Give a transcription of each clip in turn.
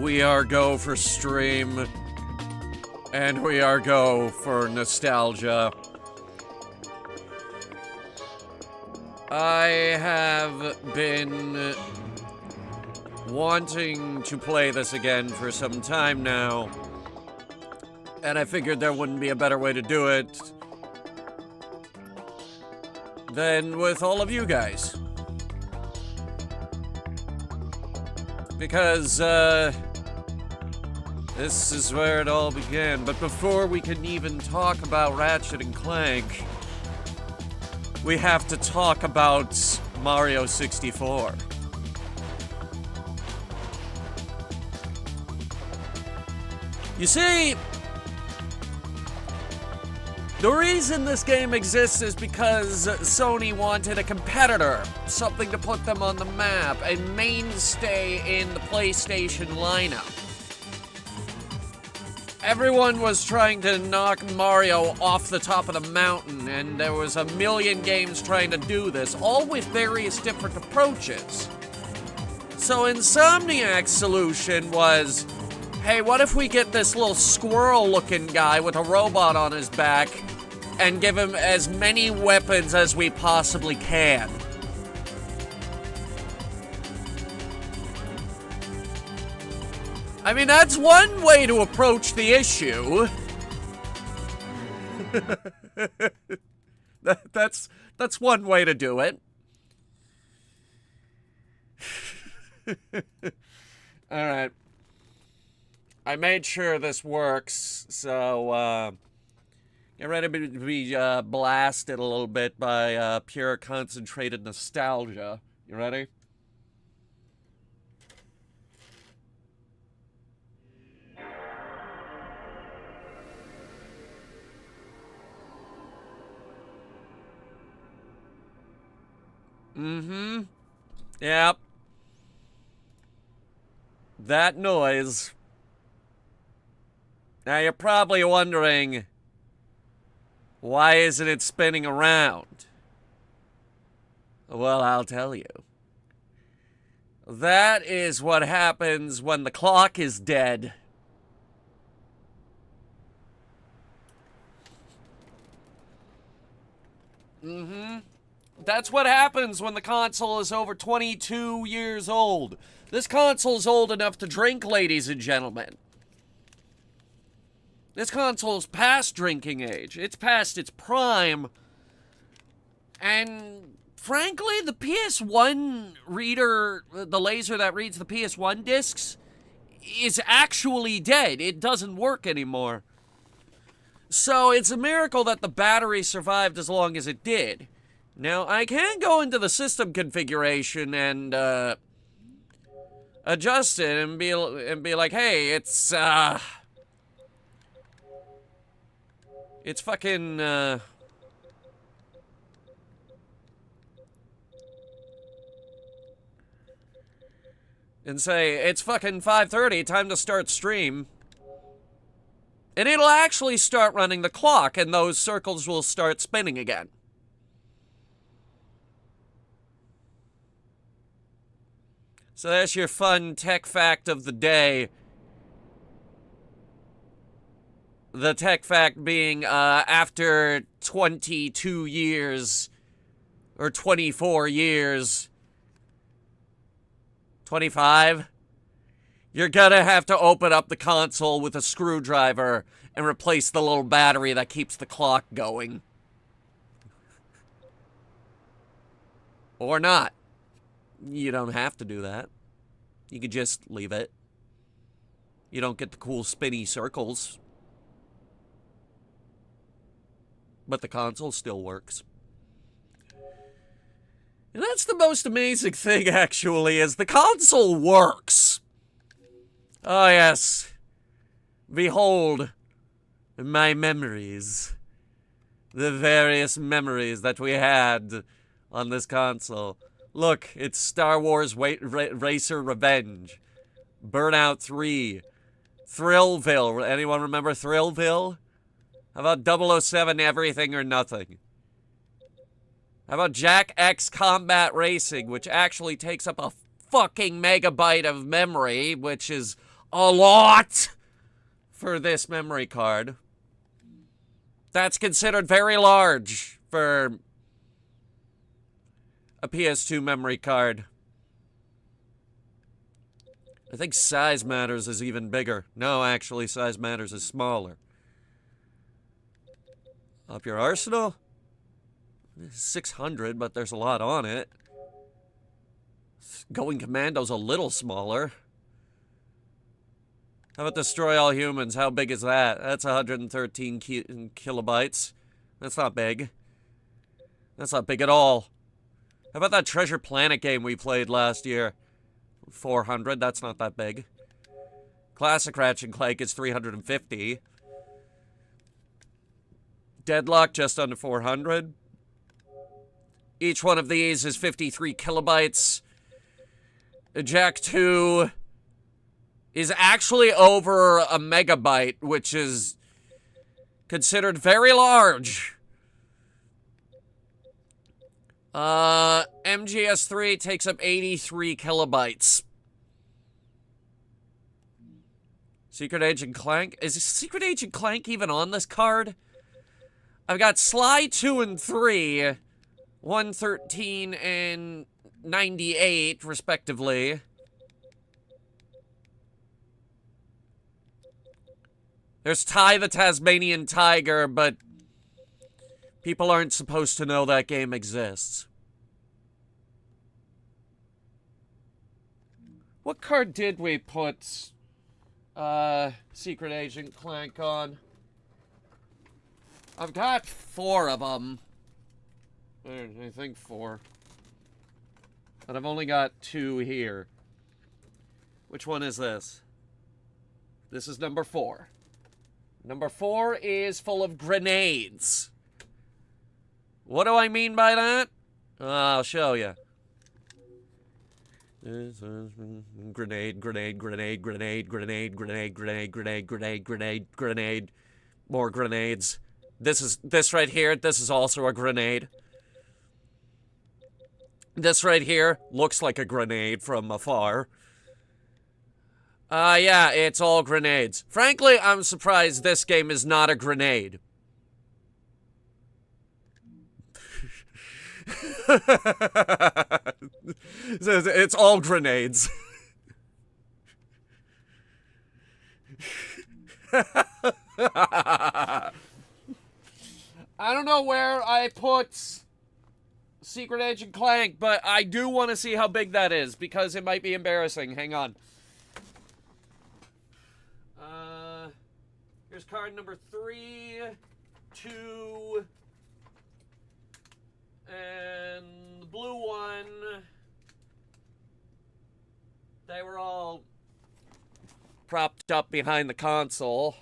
We are go for stream, and we are go for nostalgia. I have been wanting to play this again for some time now, and I figured there wouldn't be a better way to do it than with all of you guys. Because, this is where it all began. But before we can even talk about Ratchet and Clank, we have to talk about Mario 64. You see, the reason this game exists is because Sony wanted a competitor, something to put them on the map, a mainstay in the PlayStation lineup. Everyone was trying to knock Mario off the top of the mountain, and there was a million games trying to do this, all with various different approaches. So Insomniac's solution was, hey, what if we get this little squirrel-looking guy with a robot on his back and give him as many weapons as we possibly can? I mean, that's one way to approach the issue. That's one way to do it. Alright. I made sure this works, so, get ready to be blasted a little bit by pure concentrated nostalgia. You ready? Mm-hmm. Yep. That noise. Now you're probably wondering, why isn't it spinning around? Well, I'll tell you. That is what happens when the clock is dead. Mm-hmm. That's what happens when the console is over 22 years old. This console is old enough to drink, ladies and gentlemen. This console's past drinking age. It's past its prime. And frankly, the PS1 reader, the laser that reads the PS1 discs, is actually dead. It doesn't work anymore. So it's a miracle that the battery survived as long as it did. Now, I can go into the system configuration and adjust it and be like, hey, it's fucking, and say, it's fucking 5:30, time to start stream. And it'll actually start running the clock, and those circles will start spinning again. So that's your fun tech fact of the day. The tech fact being, after 22 years, or 24 years, 25, you're gonna have to open up the console with a screwdriver and replace the little battery that keeps the clock going. Or not. You don't have to do that. You could just leave it. You don't get the cool spinny circles. But the console still works. And that's the most amazing thing, actually, is the console works. Oh, yes. Behold my memories. The various memories that we had on this console. Look, it's Star Wars Racer Revenge, Burnout 3, Thrillville. Anyone remember Thrillville? How about 007 Everything or Nothing? How about Jack X Combat Racing, which actually takes up a fucking megabyte of memory, which is a lot for this memory card. That's considered very large for a PS2 memory card. I think size matters is even bigger. No, actually, size matters is smaller. Up your arsenal? 600, but there's a lot on it. Going Commando's a little smaller. How about Destroy All Humans? How big is that? That's 113 kilobytes. That's not big. That's not big at all. How about that Treasure Planet game we played last year? 400, that's not that big. Classic Ratchet Clank is 350. Deadlock, just under 400. Each one of these is 53 kilobytes. Jak 2 is actually over a megabyte, which is considered very large. MGS3 takes up 83 kilobytes. Secret Agent Clank? Is Secret Agent Clank even on this card? I've got Sly 2 and 3, 113 and 98, respectively. There's Ty the Tasmanian Tiger, but people aren't supposed to know that game exists. What card did we put Secret Agent Clank on? I've got 4 of them. I think 4. But I've only got 2 here. Which one is this? This is number 4. Number 4 is full of grenades. What do I mean by that? I'll show you. Grenade, grenade, grenade, grenade, grenade, grenade, grenade, grenade, grenade, grenade, grenade. More grenades. This right here, this is also a grenade. This right here looks like a grenade from afar. Yeah, it's all grenades. Frankly, I'm surprised this game is not a grenade. It's all grenades. I don't know where I put Secret Agent Clank, but I do want to see how big that is, because it might be embarrassing. Hang on. Here's card number 3, 2, and the blue one. They were all propped up behind the console.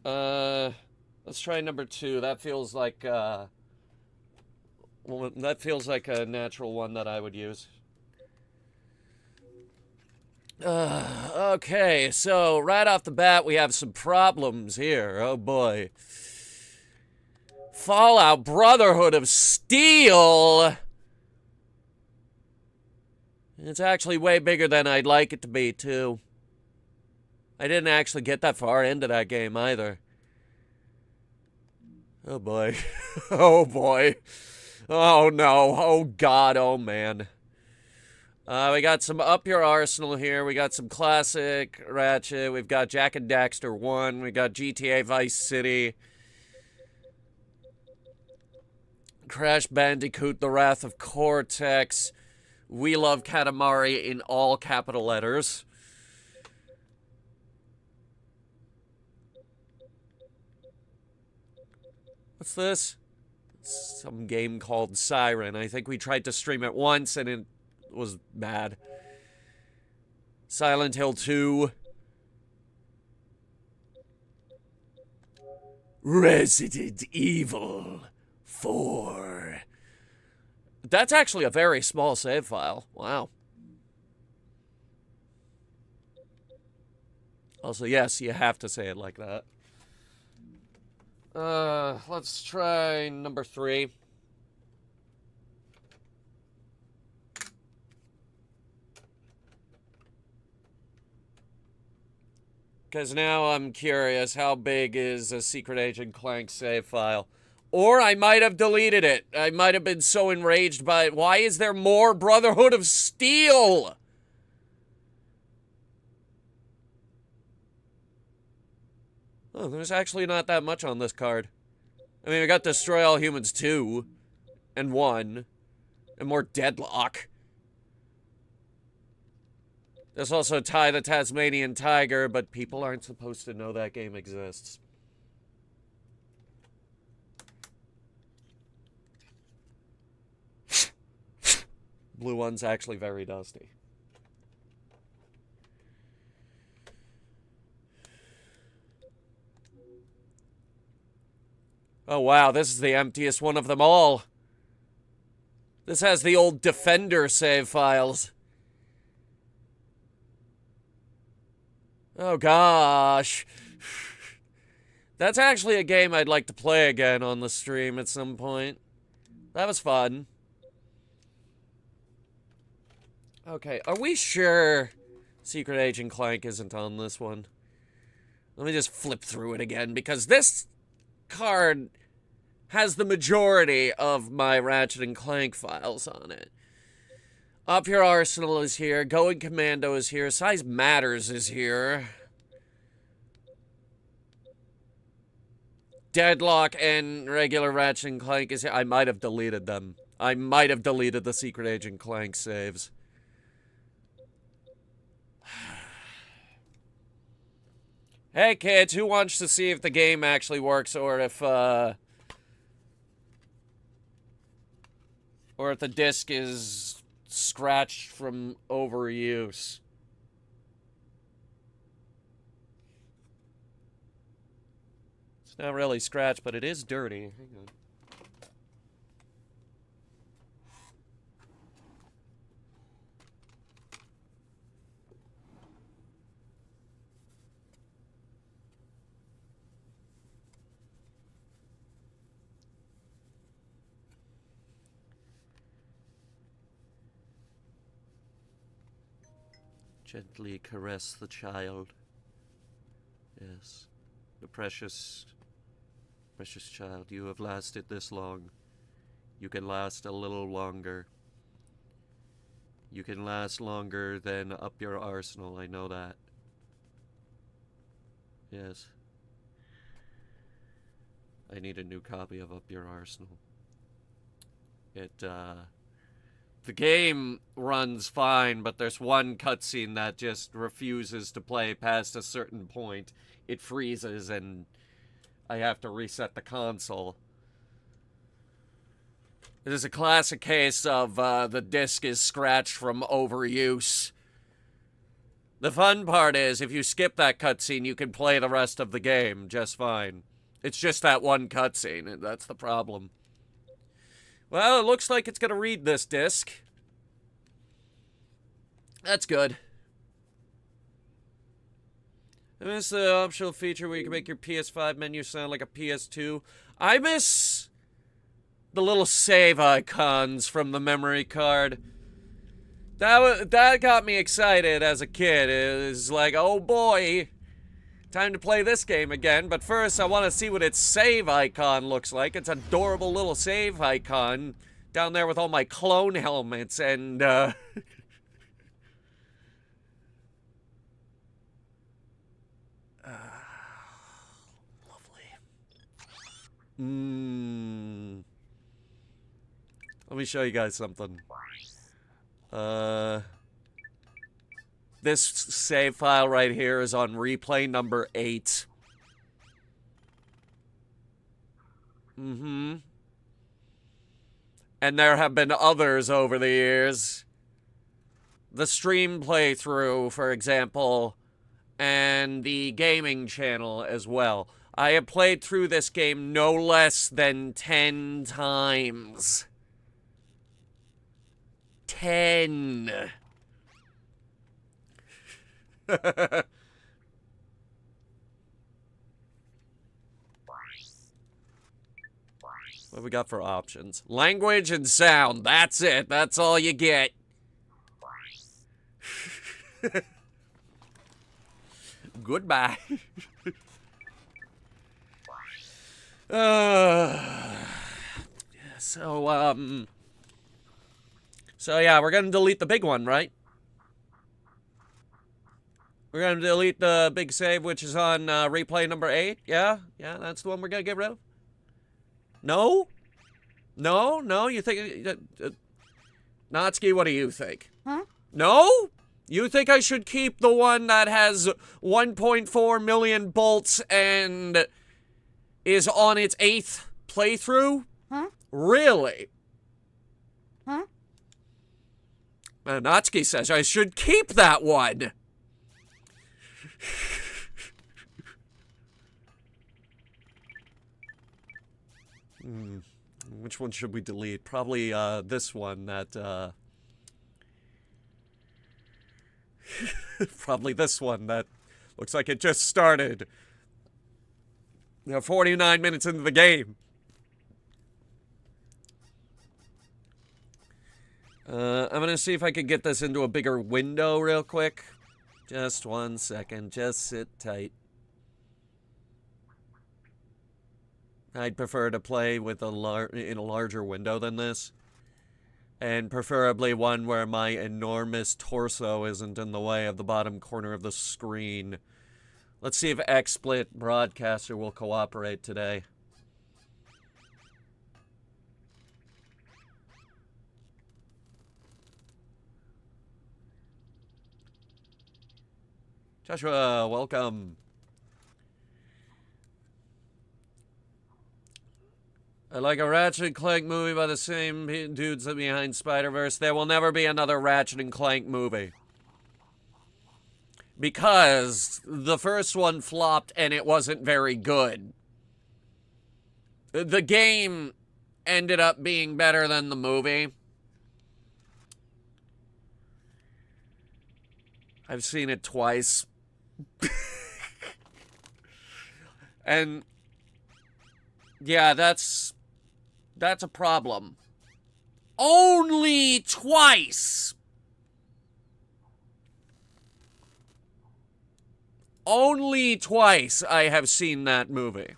Let's try number 2. That feels like, well, that feels like a natural one that I would use. Okay, so right off the bat, we have some problems here. Oh boy. Fallout Brotherhood of Steel. It's actually way bigger than I'd like it to be, too. I didn't actually get that far into that game, either. Oh, boy. Oh, boy. Oh, no. Oh, God. Oh, man. We got some Up Your Arsenal here. We got some classic Ratchet. We've got Jak and Daxter 1. We got GTA Vice City. Crash Bandicoot, The Wrath of Cortex. We Love Katamari in all capital letters. What's this? Some game called Siren. I think we tried to stream it once and it was bad. Silent Hill 2. Resident Evil 4. That's actually a very small save file. Wow. Also, yes, you have to say it like that. Let's try number 3. Because now I'm curious, how big is a Secret Agent Clank save file? Or I might have deleted it. I might have been so enraged by it. Why is there more Brotherhood of Steel? Oh, there's actually not that much on this card. I mean, we got Destroy All Humans 2 and 1 and more Deadlock. There's also Ty the Tasmanian Tiger, but people aren't supposed to know that game exists. Blue one's actually very dusty. Oh wow, this is the emptiest one of them all. This has the old Defender save files. Oh gosh. That's actually a game I'd like to play again on the stream at some point. That was fun. Okay, are we sure Secret Agent Clank isn't on this one? Let me just flip through it again, because this card has the majority of my Ratchet and Clank files on it. Up Your Arsenal is here. Going Commando is here. Size Matters is here. Deadlock and regular Ratchet and Clank is here. I might have deleted them. I might have deleted the Secret Agent Clank saves. Hey kids, who wants to see if the game actually works, or if the disc is scratched from overuse? It's not really scratched, but it is dirty. Hang on. Gently caress the child. Yes. The precious child, you have lasted this long. You can last a little longer. You can last longer than Up Your Arsenal, I know that. Yes. I need a new copy of Up Your Arsenal. The game runs fine, but there's one cutscene that just refuses to play past a certain point. It freezes, and I have to reset the console. It is a classic case of the disc is scratched from overuse. The fun part is, if you skip that cutscene, you can play the rest of the game just fine. It's just that one cutscene, and that's the problem. Well, it looks like it's going to read this disc. That's good. I miss the optional feature where you can make your PS5 menu sound like a PS2. I miss the little save icons from the memory card. That got me excited as a kid. It was like, oh boy, time to play this game again. But first, I want to see what its save icon looks like. It's an adorable little save icon down there with all my clone helmets and, lovely. Let me show you guys something. This save file right here is on replay number 8. And there have been others over the years. The stream playthrough, for example, and the gaming channel as well. I have played through this game no less than 10 times. 10. What we got for options? Language and sound. That's it. That's all you get. Goodbye. uh, so yeah, we're gonna delete the big one, right? We're gonna delete the big save, which is on replay number 8. Yeah, that's the one we're gonna get rid of. No, you think? Natsuki, what do you think? Huh? No? You think I should keep the one that has 1.4 million bolts and is on its 8th playthrough? Huh? Really? Huh? Natsuki says I should keep that one. Which one should we delete? Probably this one that probably this one that looks like it just started. 49 minutes into the game. I'm gonna see if I can get this into a bigger window real quick. Just 1 second. Just sit tight. I'd prefer to play with in a larger window than this. And preferably one where my enormous torso isn't in the way of the bottom corner of the screen. Let's see if XSplit Broadcaster will cooperate today. Joshua, welcome. I like a Ratchet Clank movie by the same dudes that behind Spider-Verse. There will never be another Ratchet & Clank movie. Because the first one flopped and it wasn't very good. The game ended up being better than the movie. I've seen it twice. And yeah, that's a problem. Only twice. Only twice I have seen that movie.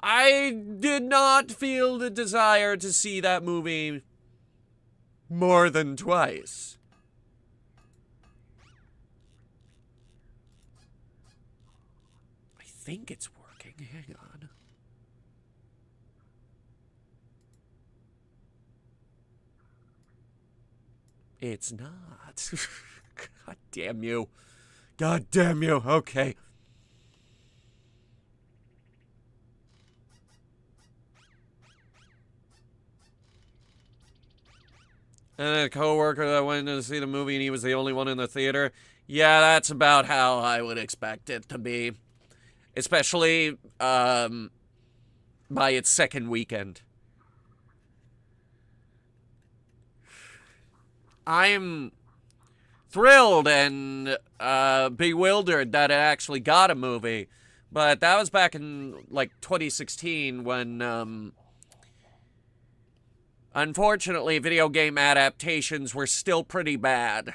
I did not feel the desire to see that movie more than twice. I think it's working. Hang on. It's not. God damn you. God damn you. Okay. And a coworker that went to see the movie and he was the only one in the theater. Yeah, that's about how I would expect it to be. Especially by its second weekend. I'm thrilled and bewildered that it actually got a movie. But that was back in, like, 2016 when, unfortunately, video game adaptations were still pretty bad.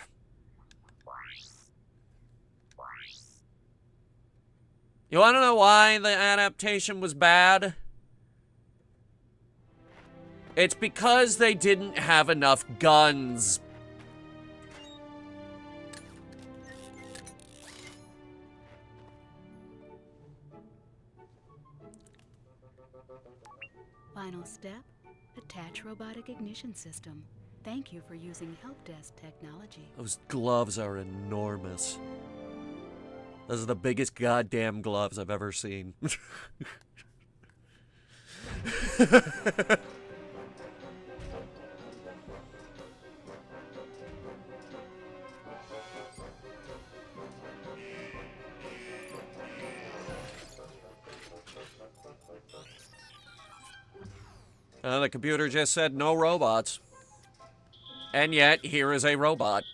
You want to know why the adaptation was bad? It's because they didn't have enough guns. Final step, attach robotic ignition system. Thank you for using help desk technology. Those gloves are enormous. Those are the biggest goddamn gloves I've ever seen. The computer just said no robots. And yet, here is a robot.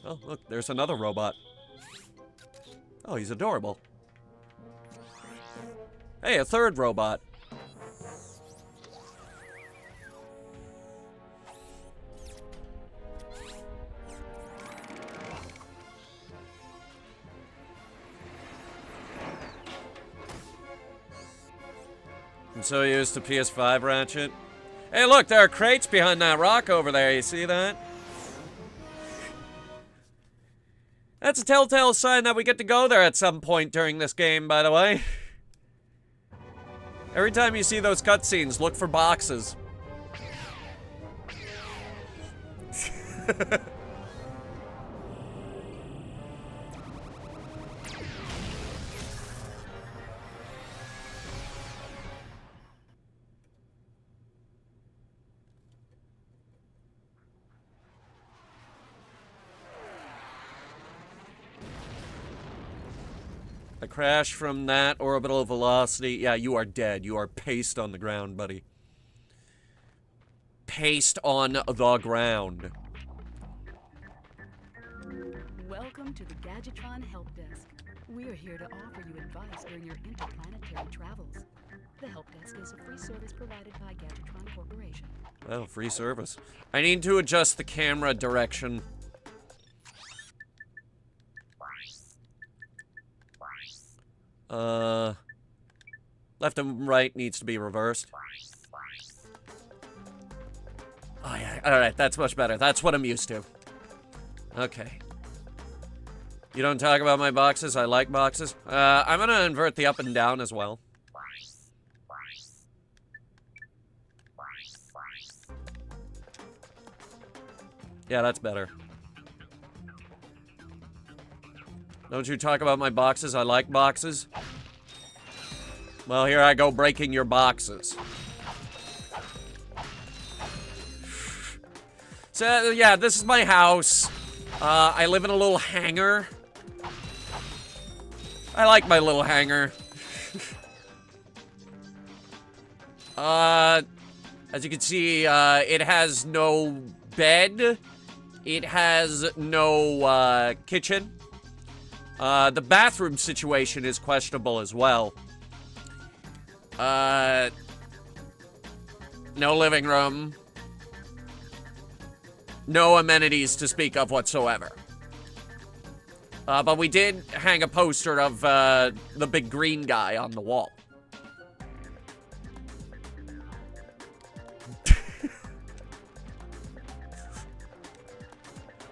Oh, look, there's another robot. Oh, he's adorable. Hey, a third robot. I'm so used to PS5 Ratchet. Hey, look, there are crates behind that rock over there. You see that? That's a telltale sign that we get to go there at some point during this game, by the way. Every time you see those cutscenes, look for boxes. A crash from that orbital velocity. Yeah, you are dead. You are pasted on the ground, buddy. Paste on the ground. Welcome to the Gadgetron Help Desk. We're here to offer you advice during your interplanetary travels. The Help Desk is a free service provided by Gadgetron Corporation. Oh, free service. I need to adjust the camera direction. Left and right needs to be reversed. Oh, yeah. Alright, that's much better. That's what I'm used to. Okay. You don't talk about my boxes. I like boxes. I'm gonna invert the up and down as well. Yeah, that's better. Don't you talk about my boxes. I like boxes. Well, here I go breaking your boxes. So, yeah, this is my house. I live in a little hangar. I like my little hangar. As you can see, it has no bed. It has no, kitchen. The bathroom situation is questionable as well. No living room. No amenities to speak of whatsoever. But we did hang a poster of, the big green guy on the wall.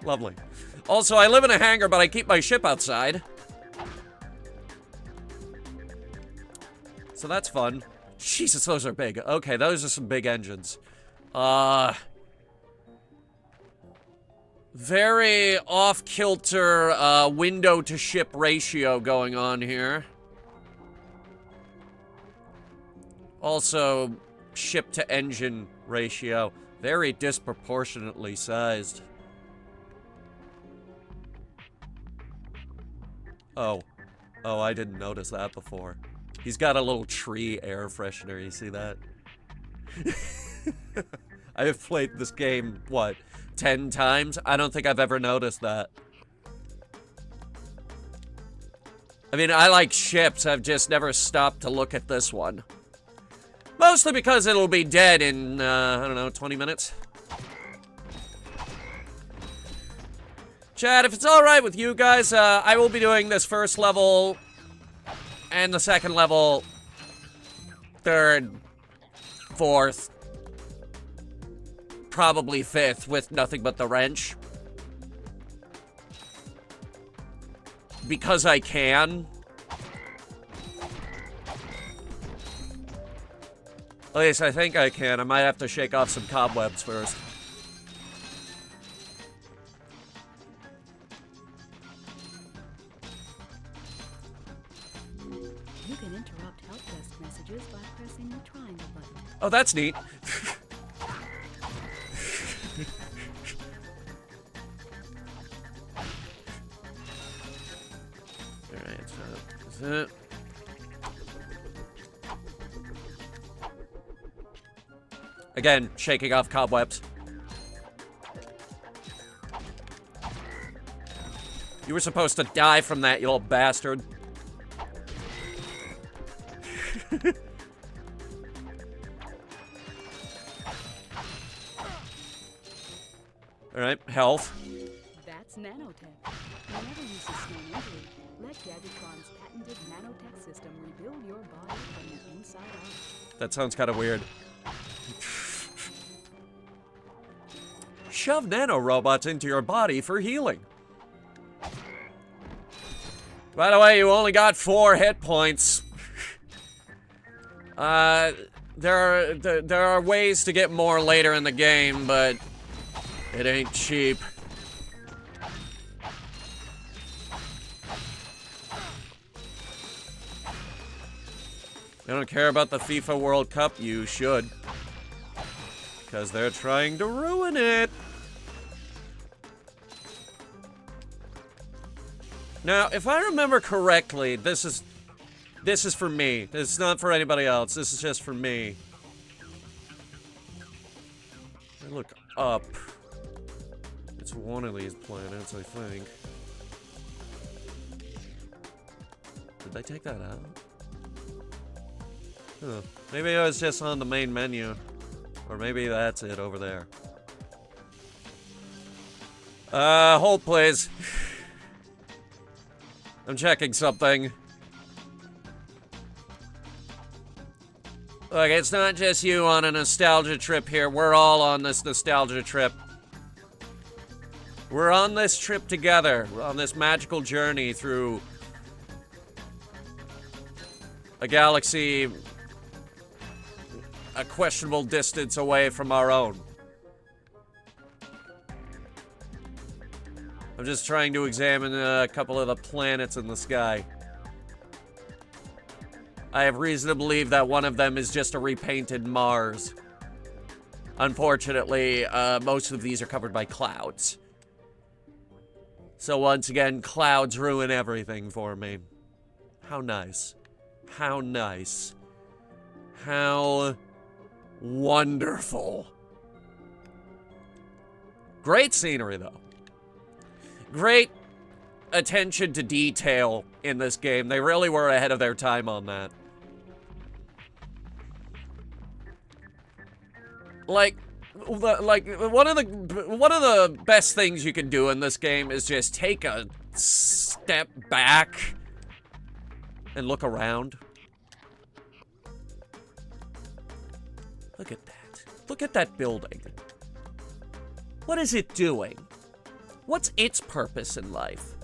Lovely. Also, I live in a hangar, but I keep my ship outside. So that's fun. Jesus, those are big. Okay, those are some big engines. Very off-kilter, window-to-ship ratio going on here. Also, ship-to-engine ratio. Very disproportionately sized. Oh. Oh, I didn't notice that before. He's got a little tree air freshener, you see that? I have played this game, what, 10 times? I don't think I've ever noticed that. I mean, I like ships, I've just never stopped to look at this one. Mostly because it'll be dead in, I don't know, 20 minutes? Chad, if it's alright with you guys, I will be doing this first level and the second level, third, fourth, probably fifth with nothing but the wrench. Because I can. At least I think I can. I might have to shake off some cobwebs first. You can interrupt help desk messages by pressing the triangle button. Oh, that's neat. Alright, so that's it. Again, shaking off cobwebs. You were supposed to die from that, you little bastard. Alright, health. That It's nanotech. Whenever you sustain injury, let Gadgetron's patented nanotech system rebuild your body from the inside out. That sounds kind of weird. Shove nanorobots into your body for healing. By the way, you only got 4 hit points. There are ways to get more later in the game, but it ain't cheap. You don't care about the FIFA World Cup? You should. Because they're trying to ruin it. Now, if I remember correctly, this is for me. This is not for anybody else. This is just for me. I look up. It's one of these planets, I think. Did they take that out? Huh. Maybe it was just on the main menu. Or maybe that's it over there. Hold please. I'm checking something. Look, it's not just you on a nostalgia trip here. We're all on this nostalgia trip. We're on this trip together. We're on this magical journey through a galaxy a questionable distance away from our own. I'm just trying to examine a couple of the planets in the sky. I have reason to believe that one of them is just a repainted Mars. Unfortunately, most of these are covered by clouds. So once again, clouds ruin everything for me. How nice. How nice. How wonderful. Great scenery, though. Great attention to detail in this game. They really were ahead of their time on that. Like one of the best things you can do in this game is just take a step back and look around. Look at that. Look at that building. What is it doing? What's its purpose in life?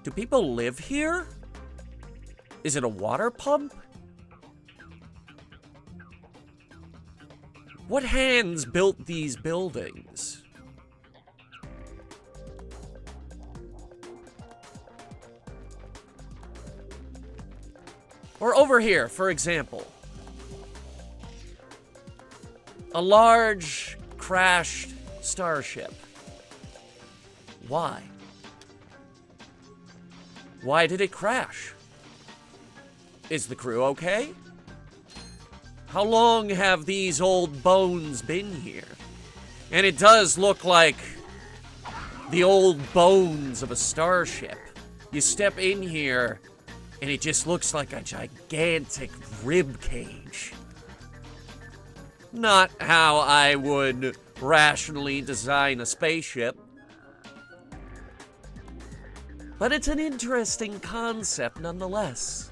Do people live here? Is it a water pump? What hands built these buildings? Or over here, for example. A large, crashed starship. Why? Why did it crash? Is the crew okay? How long have these old bones been here? And it does look like the old bones of a starship. You step in here, and it just looks like a gigantic rib cage. Not how I would rationally design a spaceship. But it's an interesting concept nonetheless.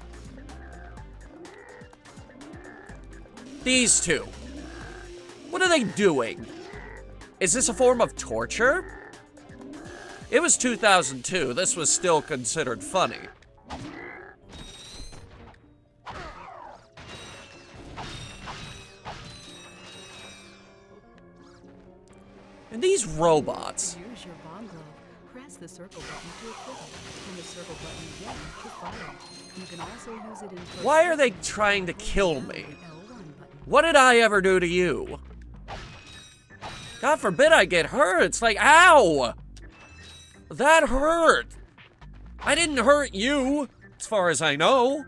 These two. What are they doing? Is this a form of torture? It was 2002. This was still considered funny. And these robots. Use your bomb glove. Press the circle button to equip it, and the circle button again to fire. You can also use it in. Why are they trying to kill me? What did I ever do to you? God forbid I get hurt. It's like, ow! That hurt. I didn't hurt you, as far as I know.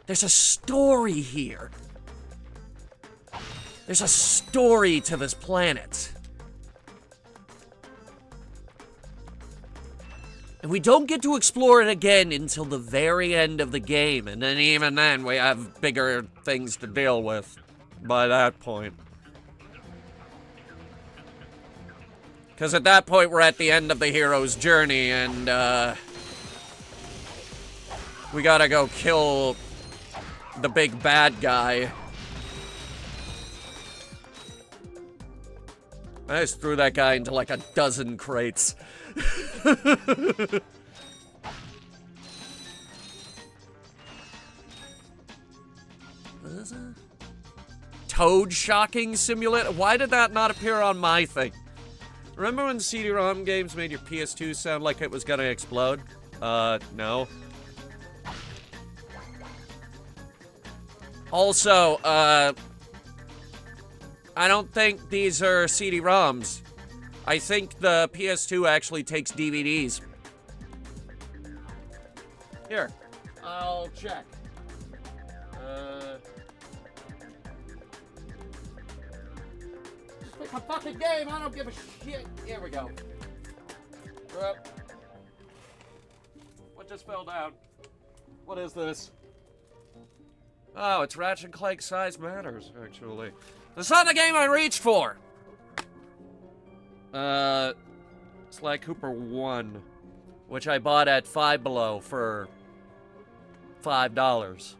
There's a story here. There's a story to this planet. And we don't get to explore it again until the very end of the game. And then even then, we have bigger things to deal with by that point. Because at that point, we're at the end of the hero's journey, and, we gotta go kill the big bad guy. I just threw that guy into like a dozen crates. Toad shocking simulator? Why did that not appear on my thing? Remember when CD-ROM games made your PS2 sound like it was gonna explode? No. Also, I don't think these are CD-ROMs. I think the PS2 actually takes DVDs. Here, I'll check. Just pick a fucking game, I don't give a shit. Here we go. What just fell down? What is this? Oh, it's Ratchet Clank Size Matters, actually. It's not the game I reached for! Sly Cooper 1, which I bought at Five Below for $5.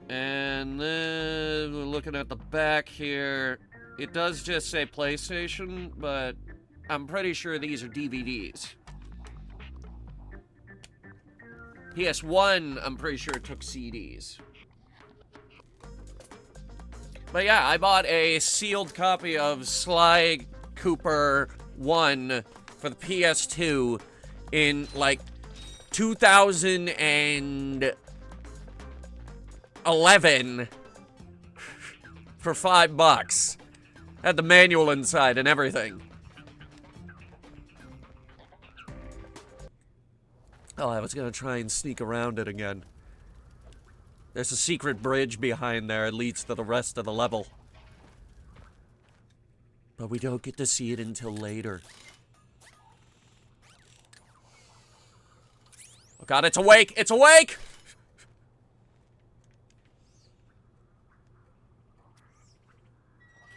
And then we're looking at the back here. It does just say PlayStation, but I'm pretty sure these are DVDs. PS1, I'm pretty sure it took CDs. But yeah, I bought a sealed copy of Sly Cooper 1 for the PS2 in, like, 2011 for $5. Had the manual inside and everything. Oh, I was gonna try and sneak around it again. There's a secret bridge behind there. It leads to the rest of the level. But we don't get to see it until later. Oh god, it's awake! It's awake!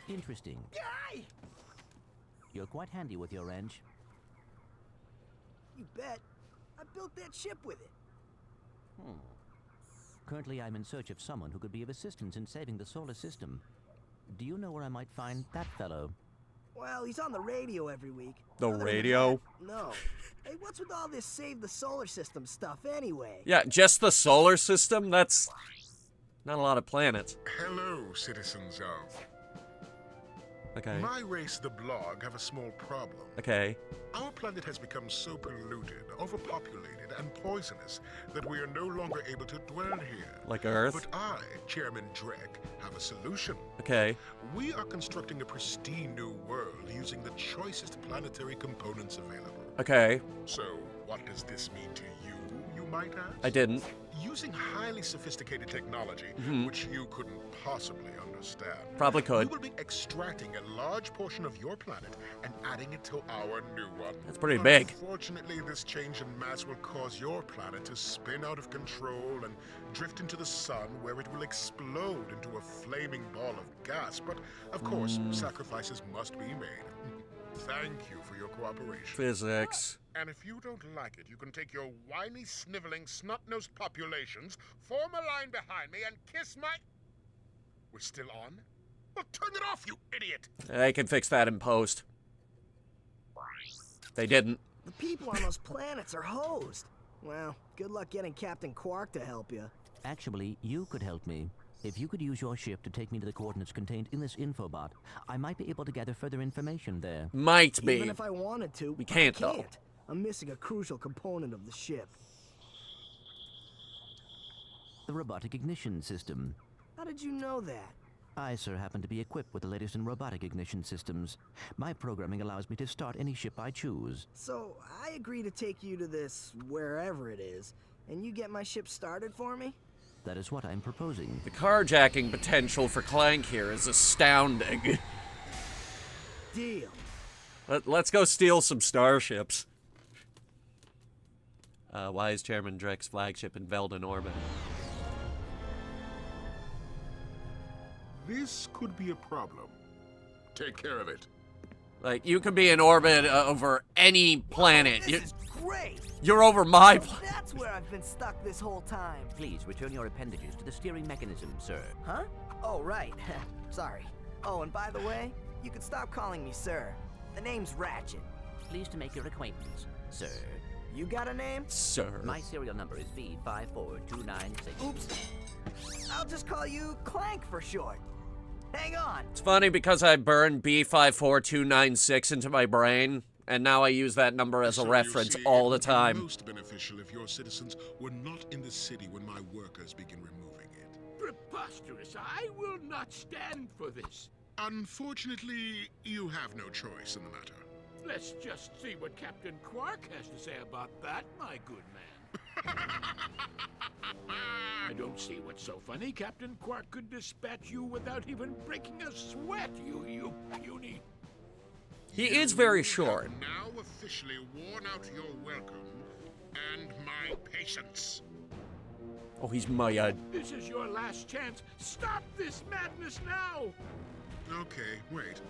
Interesting. You're quite handy with your wrench. You bet. I built that ship with it. Currently, I'm in search of someone who could be of assistance in saving the solar system. Do you know where I might find that fellow? Well, he's on the radio every week. The Other than radio? that, no. Hey, what's with all this save the solar system stuff anyway? Yeah, just the solar system? That's not a lot of planets. Hello, citizens of... Okay. My race, the blog, have a small problem. Okay. Our planet has become so polluted, overpopulated, and poisonous that we are no longer able to dwell here. Like Earth? But I, Chairman Drek, have a solution. Okay. We are constructing a pristine new world using the choicest planetary components available. Okay. So, what does this mean to you, you might ask? I didn't. Using highly sophisticated technology, which you couldn't possibly understand. Probably could. We will be extracting a large portion of your planet and adding it to our new one. That's pretty big. Unfortunately, this change in mass will cause your planet to spin out of control and drift into the sun, where it will explode into a flaming ball of gas. But, of course, sacrifices must be made. Thank you for your cooperation. Physics. And if you don't like it, you can take your whiny, sniveling, snot-nosed populations, form a line behind me, and kiss my... We're still on? Well, turn it off, you idiot! They can fix that in post. They didn't. The people on those planets are hosed. Well, good luck getting Captain Quark to help you. Actually, you could help me. If you could use your ship to take me to the coordinates contained in this infobot, I might be able to gather further information there. Might be. Even if I wanted to, We can't, I though. can't. I'm missing a crucial component of the ship. The robotic ignition system. How did you know that? I, sir, happen to be equipped with the latest in robotic ignition systems. My programming allows me to start any ship I choose. So, I agree to take you to this, wherever it is, and you get my ship started for me? That is what I'm proposing. The carjacking potential for Clank here is astounding. Deal. Let's go steal some starships. Why is Chairman Drek's flagship in Velden orbit? This could be a problem. Take care of it. Like, you could be in orbit over any planet. This is great! You're over my planet. That's where I've been stuck this whole time. Please return your appendages to the steering mechanism, sir. Huh? Oh, right. Sorry. Oh, and by the way, you can stop calling me sir. The name's Ratchet. Pleased to make your acquaintance, sir. You got a name? Sir. My serial number is B54296. Oops. I'll just call you Clank for short. Hang on. It's funny because I burned B54296 into my brain, and now I use that number as a So you reference see, all it the would be time. most beneficial if your citizens were not in the city when my workers begin removing it. Preposterous! I will not stand for this. Unfortunately, you have no choice in the matter. Let's just see what Captain Quark has to say about that, my good man. I don't see what's so funny. Captain Quark could dispatch you without even breaking a sweat, you puny. He is very You short. have now officially worn out your welcome and my patience. Oh, he's mad. This is your last chance. Stop this madness now! Okay, wait.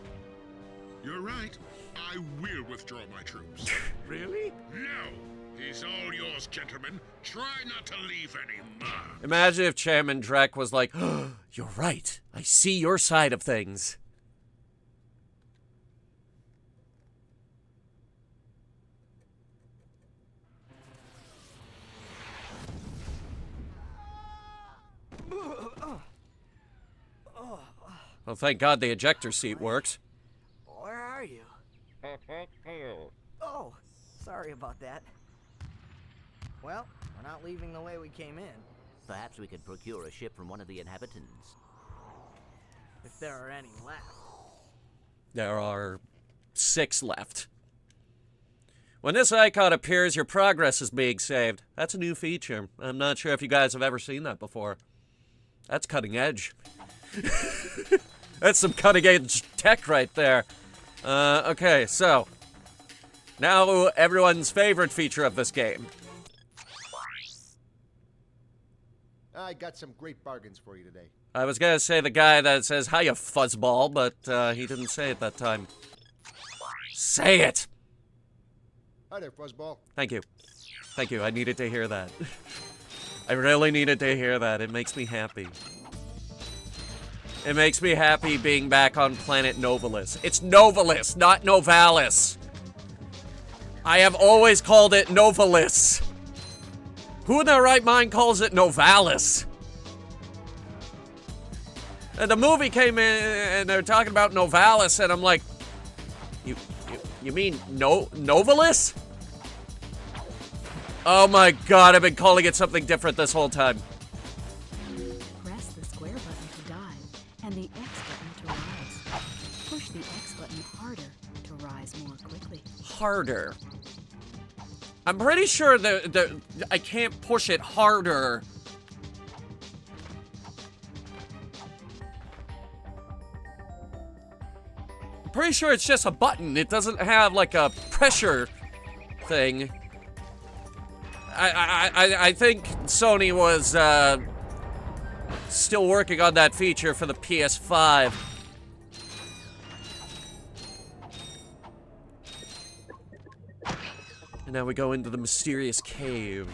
You're right. I will withdraw my troops. Really? No! He's all yours, gentlemen. Try not to leave any mark. Imagine if Chairman Drek was like, oh, you're right. I see your side of things. Well, thank God the ejector seat works. Where are you? Oh, sorry about that. Well, we're not leaving the way we came in. Perhaps we could procure a ship from one of the inhabitants. If there are any left. There are 6 left. When this icon appears, your progress is being saved. That's a new feature. I'm not sure if you guys have ever seen that before. That's cutting edge. That's some cutting edge tech right there. Okay, so now everyone's favorite feature of this game. I got some great bargains for you today. I was gonna say the guy that says, hiya, fuzzball, but he didn't say it that time. Say it! Hi there, Fuzzball. Thank you. Thank you, I needed to hear that. I really needed to hear that. It makes me happy. It makes me happy being back on planet Novalis. It's Novalis, not Novalis. I have always called it Novalis. Who in their right mind calls it Novalis? And the movie came in and they're talking about Novalis, and I'm like, you mean Novalis? Oh my God, I've been calling it something different this whole time. Press the square button to dive and the X button to rise. Push the X button harder to rise more quickly. Harder. I'm pretty sure that I can't push it harder. I'm pretty sure it's just a button. It doesn't have like a pressure thing. I think Sony was still working on that feature for the PS5. And now we go into the mysterious cave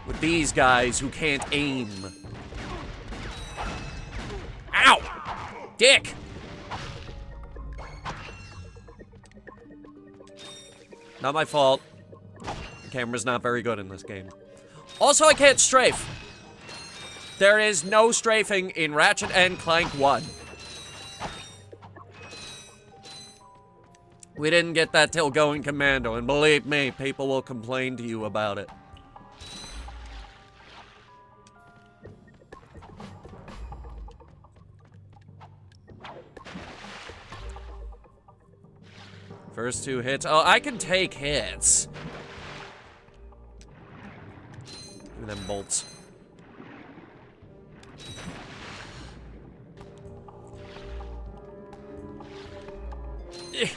with these guys who can't aim. Ow! Dick! Not my fault. The camera's not very good in this game. Also, I can't strafe. There is no strafing in Ratchet and Clank 1. We didn't get that till Going Commando, and believe me, people will complain to you about it. First 2 hits. Oh, I can take hits. Look at them bolts. Eh.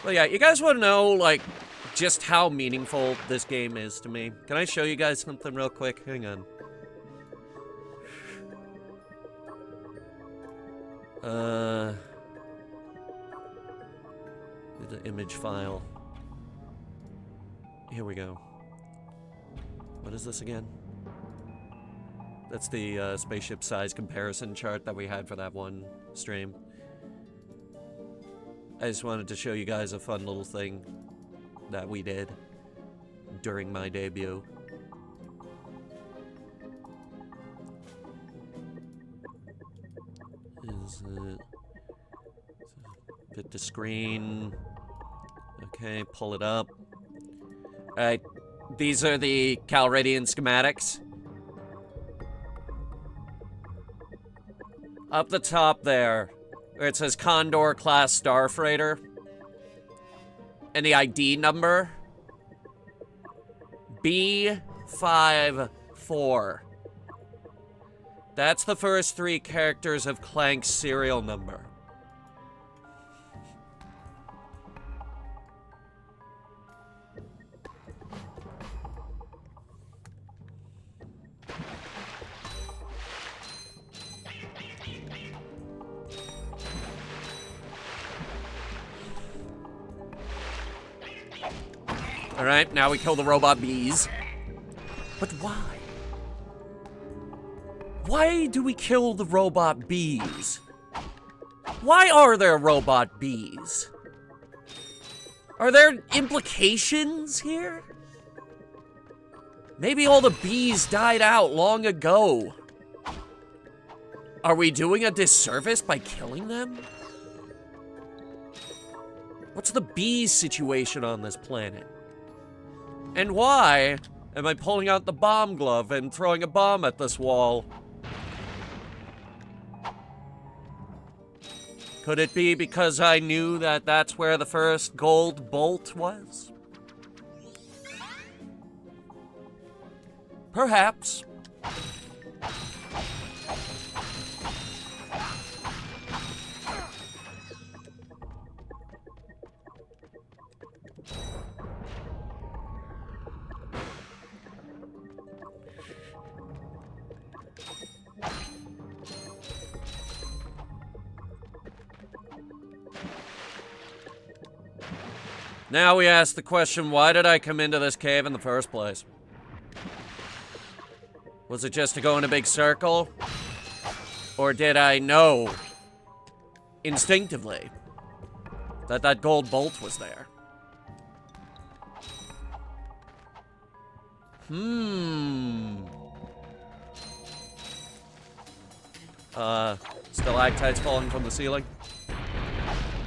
Well, yeah, you guys want to know, like, just how meaningful this game is to me. Can I show you guys something real quick? Hang on. The image file. Here we go. What is this again? That's the spaceship size comparison chart that we had for that one stream. I just wanted to show you guys a fun little thing that we did during my debut. Is it... Fit to screen. Okay, pull it up. Alright, these are the Calridian schematics. Up the top there, where it says Condor class Starfreighter. And the ID number. B54. That's the first 3 characters of Clank's serial number. Alright, now we kill the robot bees. But why? Why do we kill the robot bees? Why are there robot bees? Are there implications here? Maybe all the bees died out long ago. Are we doing a disservice by killing them? What's the bees situation on this planet? And why am I pulling out the bomb glove and throwing a bomb at this wall? Could it be because I knew that that's where the first gold bolt was? Perhaps. Now we ask the question, why did I come into this cave in the first place? Was it just to go in a big circle? Or did I know instinctively that that gold bolt was there? Stalactites falling from the ceiling?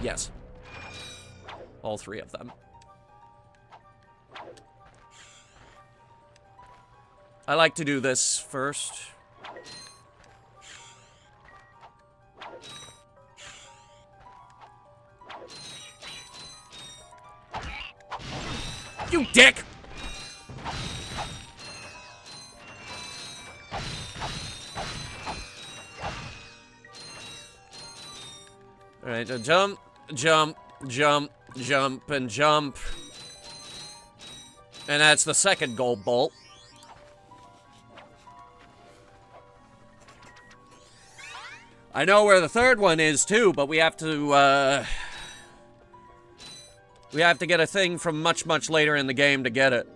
Yes. All 3 of them. I like to do this first. You dick! Alright, jump, jump, jump, jump, and jump. And that's the second gold bolt. I know where the third one is too, but we have to get a thing from much, much later in the game to get it.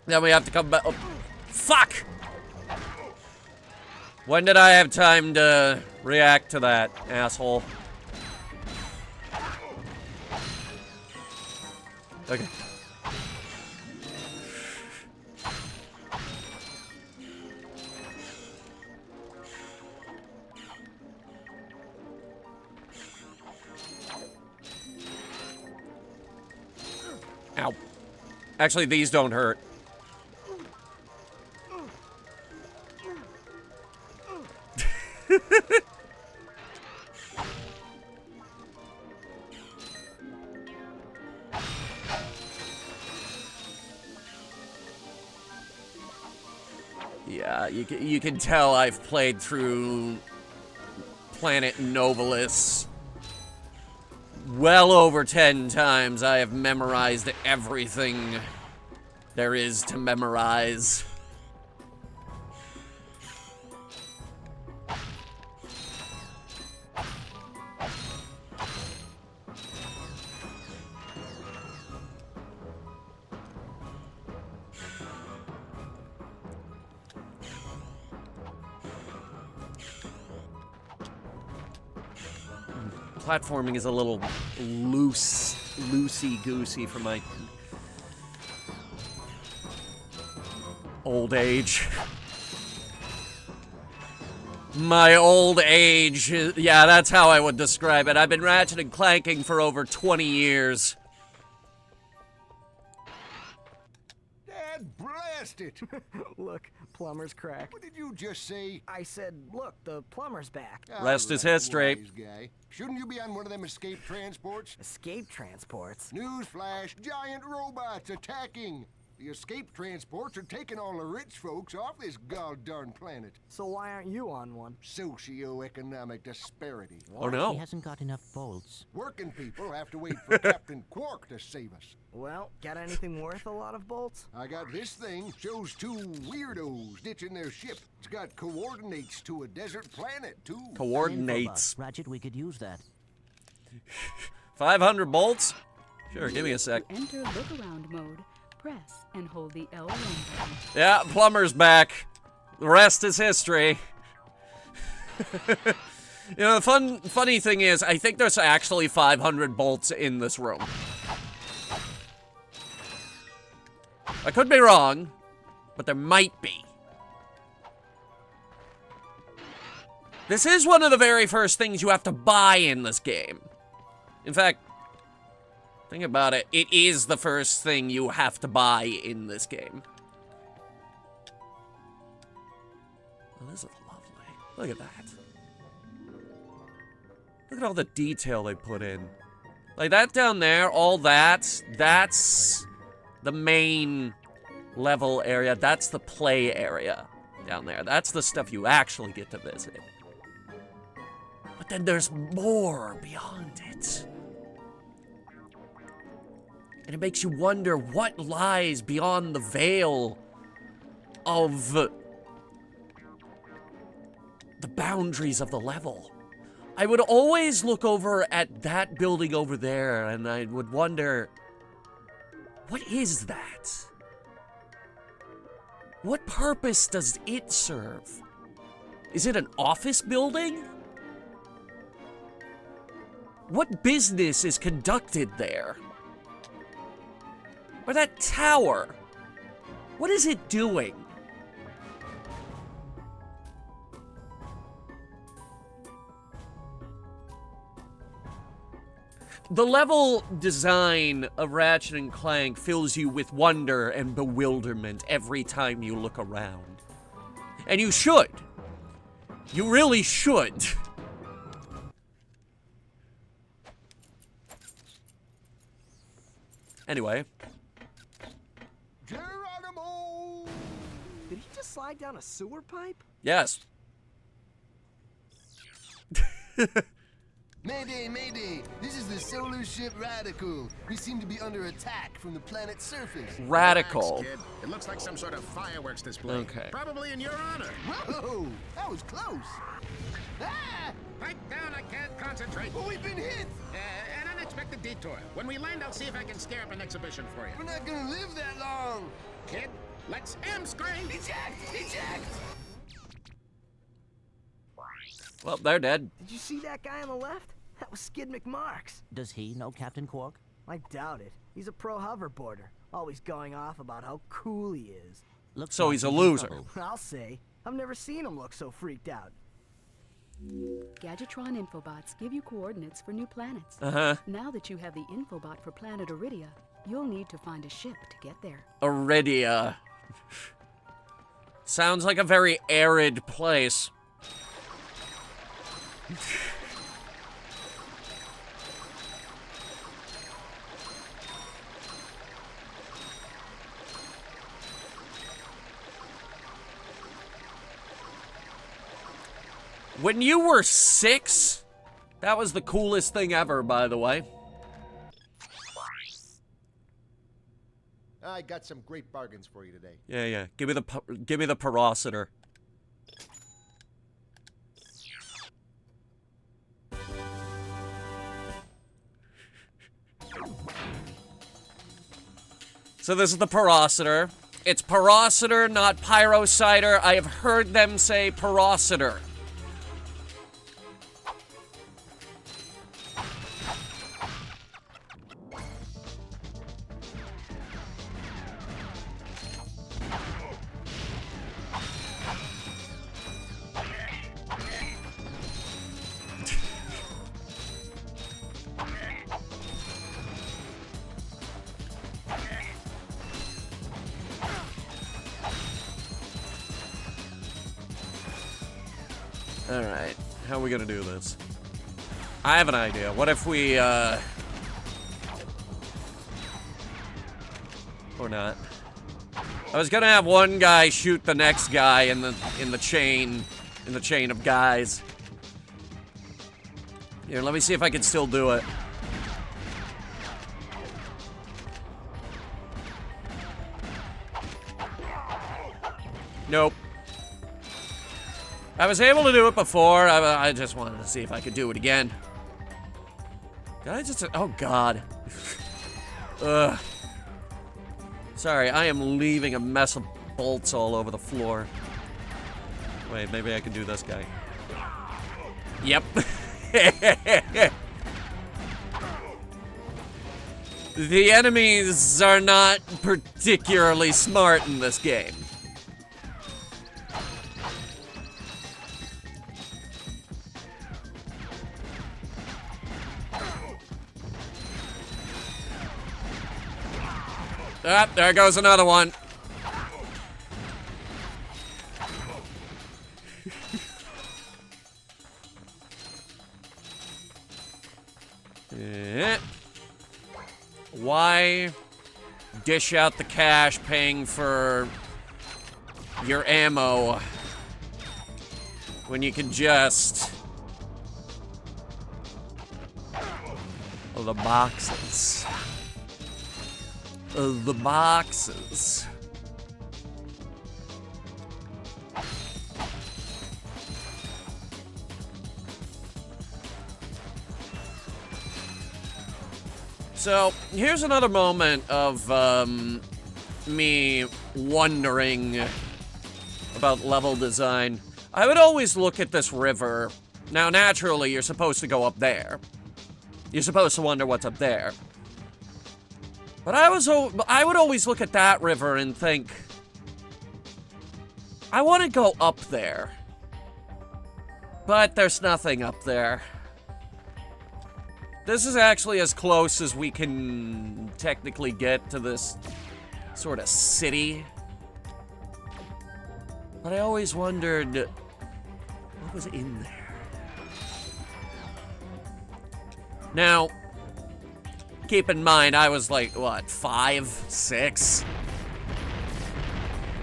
Then we have to come back. Oh, fuck! When did I have time to react to that, asshole? Okay. Ow. Actually, these don't hurt. Yeah, you can tell I've played through Planet Novalis well over 10 times. I have memorized everything there is to memorize. Platforming is a little loosey-goosey for my old age. My old age. Yeah, that's how I would describe it. I've been Ratchet and Clanking for over 20 years. Dad, blast it! Look, plumber's crack. What did you just say? I said, look, the plumber's back. Rest is history. Wise guy. Shouldn't you be on one of them escape transports? Escape transports? Newsflash, giant robots attacking. The escape transports are taking all the rich folks off this god-darn planet. So why aren't you on one? Socioeconomic disparity. Oh no. He hasn't got enough bolts. Working people have to wait for Captain Quark to save us. Well, got anything worth a lot of bolts? I got this thing. Shows two weirdos ditching their ship. It's got coordinates to a desert planet, too. Coordinates. Ratchet, we could use that. 500 bolts? Sure, give me a sec. To enter look-around mode, press and hold the L1 button. Yeah, plumber's back. The rest is history. You know, the funny thing is, I think there's actually 500 bolts in this room. I could be wrong, but there might be. This is one of the very first things you have to buy in this game. In fact, think about it. It is the first thing you have to buy in this game. Oh, this is lovely. Look at that. Look at all the detail they put in. Like that down there, all that's the main level area. That's the play area down there. That's the stuff you actually get to visit. But then there's more beyond it. And it makes you wonder what lies beyond the veil of the boundaries of the level. I would always look over at that building over there and I would wonder, what is that? What purpose does it serve? Is it an office building? What business is conducted there? Or that tower? What is it doing? The level design of Ratchet and Clank fills you with wonder and bewilderment every time you look around. And you should. You really should. Anyway. Geronimo! Did he just slide down a sewer pipe? Yes. Mayday, mayday! This is the solar ship Radical. We seem to be under attack from the planet's surface. Radical. Relax, kid. It looks like some sort of fireworks display. Okay. Probably in your honor. Whoa! That was close! Ah! Pipe down, I can't concentrate. But we've been hit! An unexpected detour. When we land, I'll see if I can scare up an exhibition for you. We're not gonna live that long! Kid, let's M-screen! Eject! Eject! Well, they're dead. Did you see that guy on the left? That was Skid McMarks. Does he know Captain Quark? I doubt it. He's a pro hoverboarder, always going off about how cool he is. Looks So like he's a in loser. trouble. I'll say. I've never seen him look so freaked out. Gadgetron infobots give you coordinates for new planets. Uh-huh. Now that you have the infobot for planet Iridia, you'll need to find a ship to get there. Iridia. Sounds like a very arid place. When you were 6, that was the coolest thing ever, by the way. I got some great bargains for you today. Yeah. Give me the porositor. So this is the porositor. It's porositor, not pyrocider. I have heard them say porositor. Alright, how are we gonna do this? I have an idea. What if we, or not. I was gonna have one guy shoot the next guy in the chain of guys. Here, let me see if I can still do it. Nope. I was able to do it before. I just wanted to see if I could do it again. Did I just... Oh, God. Ugh. Sorry, I am leaving a mess of bolts all over the floor. Wait, maybe I can do this guy. Yep. The enemies are not particularly smart in this game. Ah, there goes another one. Why dish out the cash paying for your ammo when you can just... Oh, the boxes. The boxes. So, here's another moment of, me wondering about level design. I would always look at this river. Now, naturally, you're supposed to go up there. You're supposed to wonder what's up there. But I would always look at that river and think, I want to go up there. But there's nothing up there. This is actually as close as we can technically get to this sort of city. But I always wondered, what was in there? Now, keep in mind, I was like, what, 5, 6?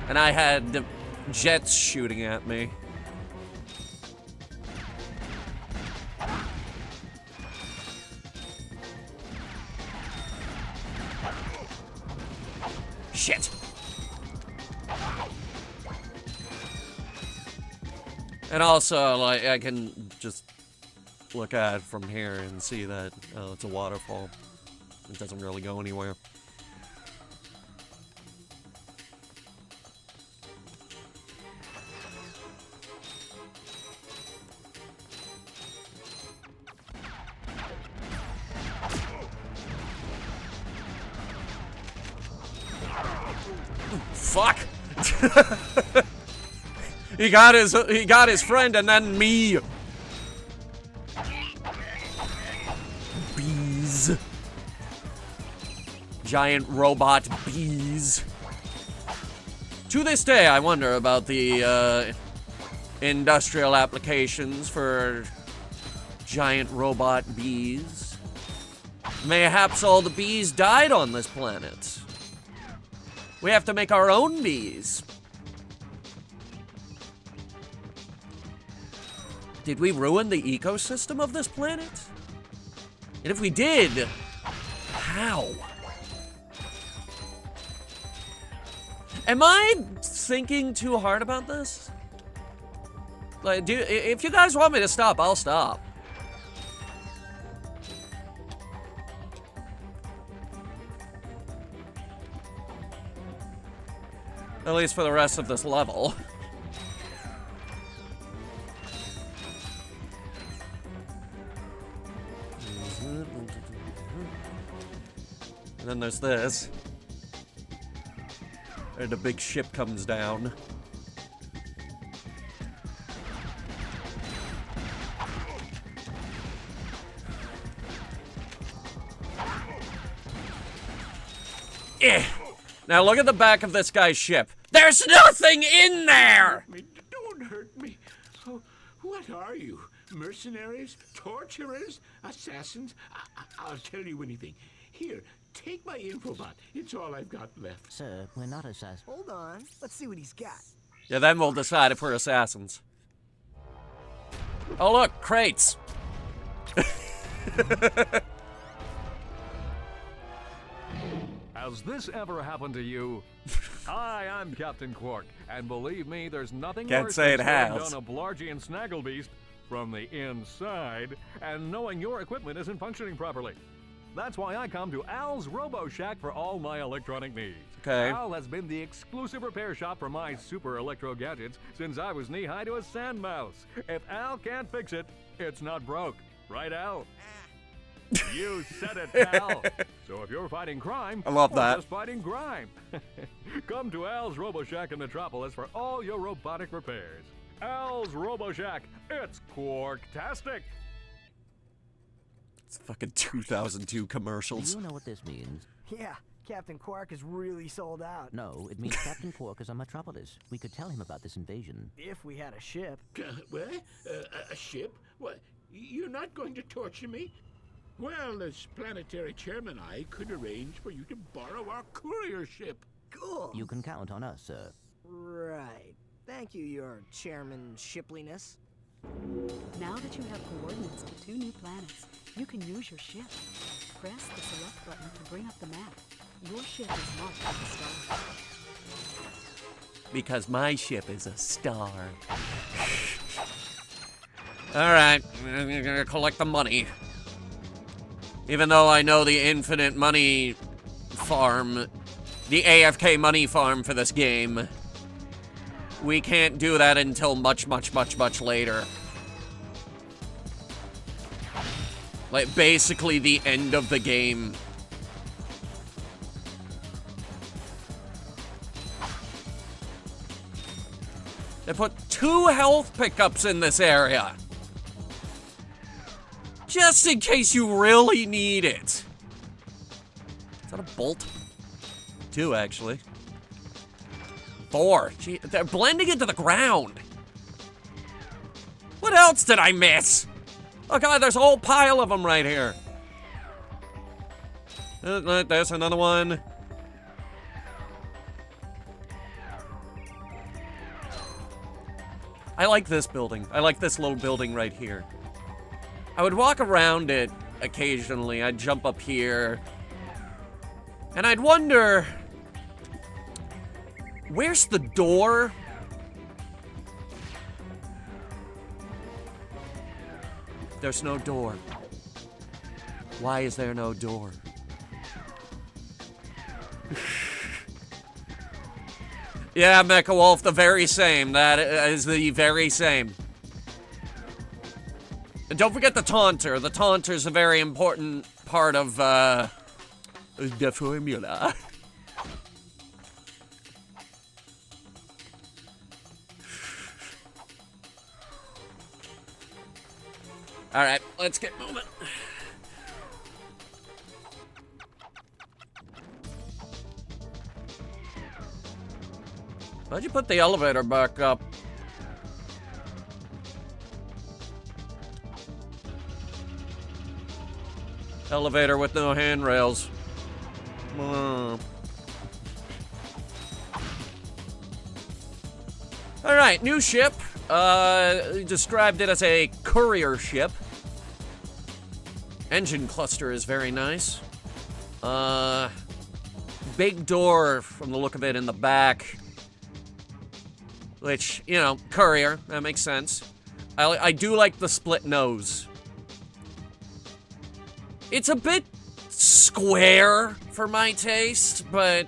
And I had jets shooting at me. Shit. And also, like, I can just look at it from here and see that, oh, it's a waterfall. It doesn't really go anywhere. Fuck! He got his friend and then me. Bees. Giant robot bees. To this day, I wonder about the industrial applications for giant robot bees. Mayhaps all the bees died on this planet. We have to make our own bees. Did we ruin the ecosystem of this planet? And if we did, how? Am I thinking too hard about this? Like, if you guys want me to stop, I'll stop. At least for the rest of this level. And then there's this. And a big ship comes down. Eh. Now look at the back of this guy's ship. There's nothing in there! Don't hurt me. Oh, what are you? Mercenaries? Torturers? Assassins? I'll tell you anything. Here, take my infobot. It's all I've got left. Sir, we're not assassins. Hold on. Let's see what he's got. Yeah, then we'll decide if we're assassins. Oh look, crates. Has this ever happened to you? Hi, I'm Captain Quark, and believe me, there's nothing Can't worse say than it has. staring down a Blargian Snagglebeast from the inside and knowing your equipment isn't functioning properly. That's why I come to Al's Robo Shack for all my electronic needs. Okay. Al has been the exclusive repair shop for my super electro gadgets since I was knee-high to a sand mouse. If Al can't fix it, it's not broke. Right, Al? You said it, pal. So if you're fighting crime, I love or that. just fighting grime, come to Al's Robo Shack in Metropolis for all your robotic repairs. Al's Robo Shack, it's Quark-tastic. It's fucking 2002 Do commercials. you know what this means? Yeah, Captain Quark is really sold out. No, it means Captain Quark is on Metropolis. We could tell him about this invasion. If we had a ship. What? A ship? What? You're not going to torture me? Well, as planetary chairman, I could arrange for you to borrow our courier ship. Cool. You can count on us, sir. Right. Thank you, your chairman shipliness. Now that you have coordinates to 2 new planets, you can use your ship. Press the select button to bring up the map. Your ship is marked as a star. Because my ship is a star. Alright, I'm gonna collect the money. Even though I know the infinite money farm, the AFK money farm for this game, we can't do that until much, much, much, much later. Like, basically the end of the game. They put 2 health pickups in this area. Just in case you really need it. Is that a bolt? 2, actually. 4. Gee, they're blending into the ground. What else did I miss? Oh god, there's a whole pile of them right here. There's another one. I like this building. I like this little building right here. I would walk around it occasionally. I'd jump up here. And I'd wonder, where's the door? There's no door. Why is there no door? Yeah, Mecha Wolf, the very same. That is the very same. And don't forget the taunter. The taunter's a very important part of the formula. Alright, let's get moving. Why'd you put the elevator back up? Elevator with no handrails. Alright, new ship. Described it as a courier ship. Engine cluster is very nice. big door from the look of it in the back. Which, you know, courier, that makes sense. I do like the split nose. It's a bit square for my taste, but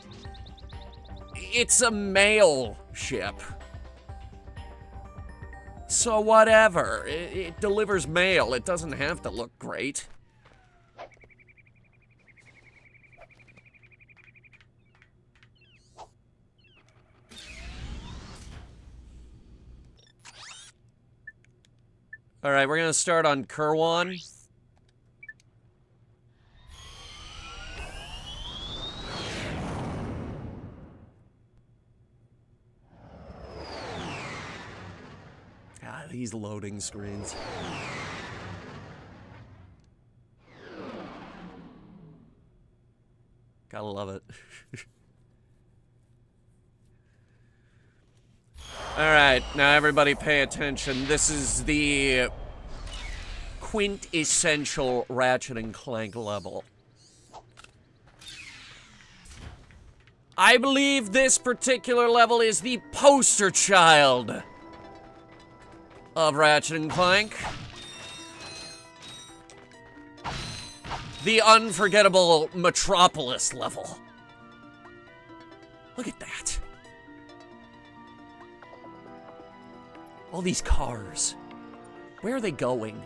it's a mail ship. So whatever, it delivers mail. It doesn't have to look great. All right, we're gonna start on Kerwan. God, these loading screens. Gotta love it. Alright, now everybody pay attention. This is the quintessential Ratchet and Clank level. I believe this particular level is the poster child of Ratchet and Clank. The unforgettable Metropolis level. Look at that. All these cars. Where are they going?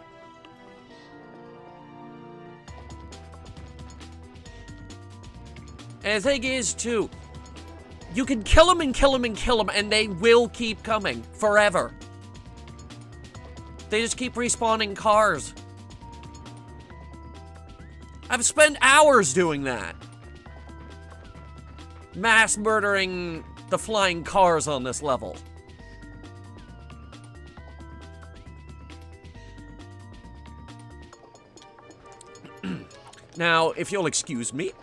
And the thing is, too, you can kill them and kill them and kill them, and they will keep coming forever. They just keep respawning cars. I've spent hours doing that. Mass murdering the flying cars on this level. Now, if you'll excuse me.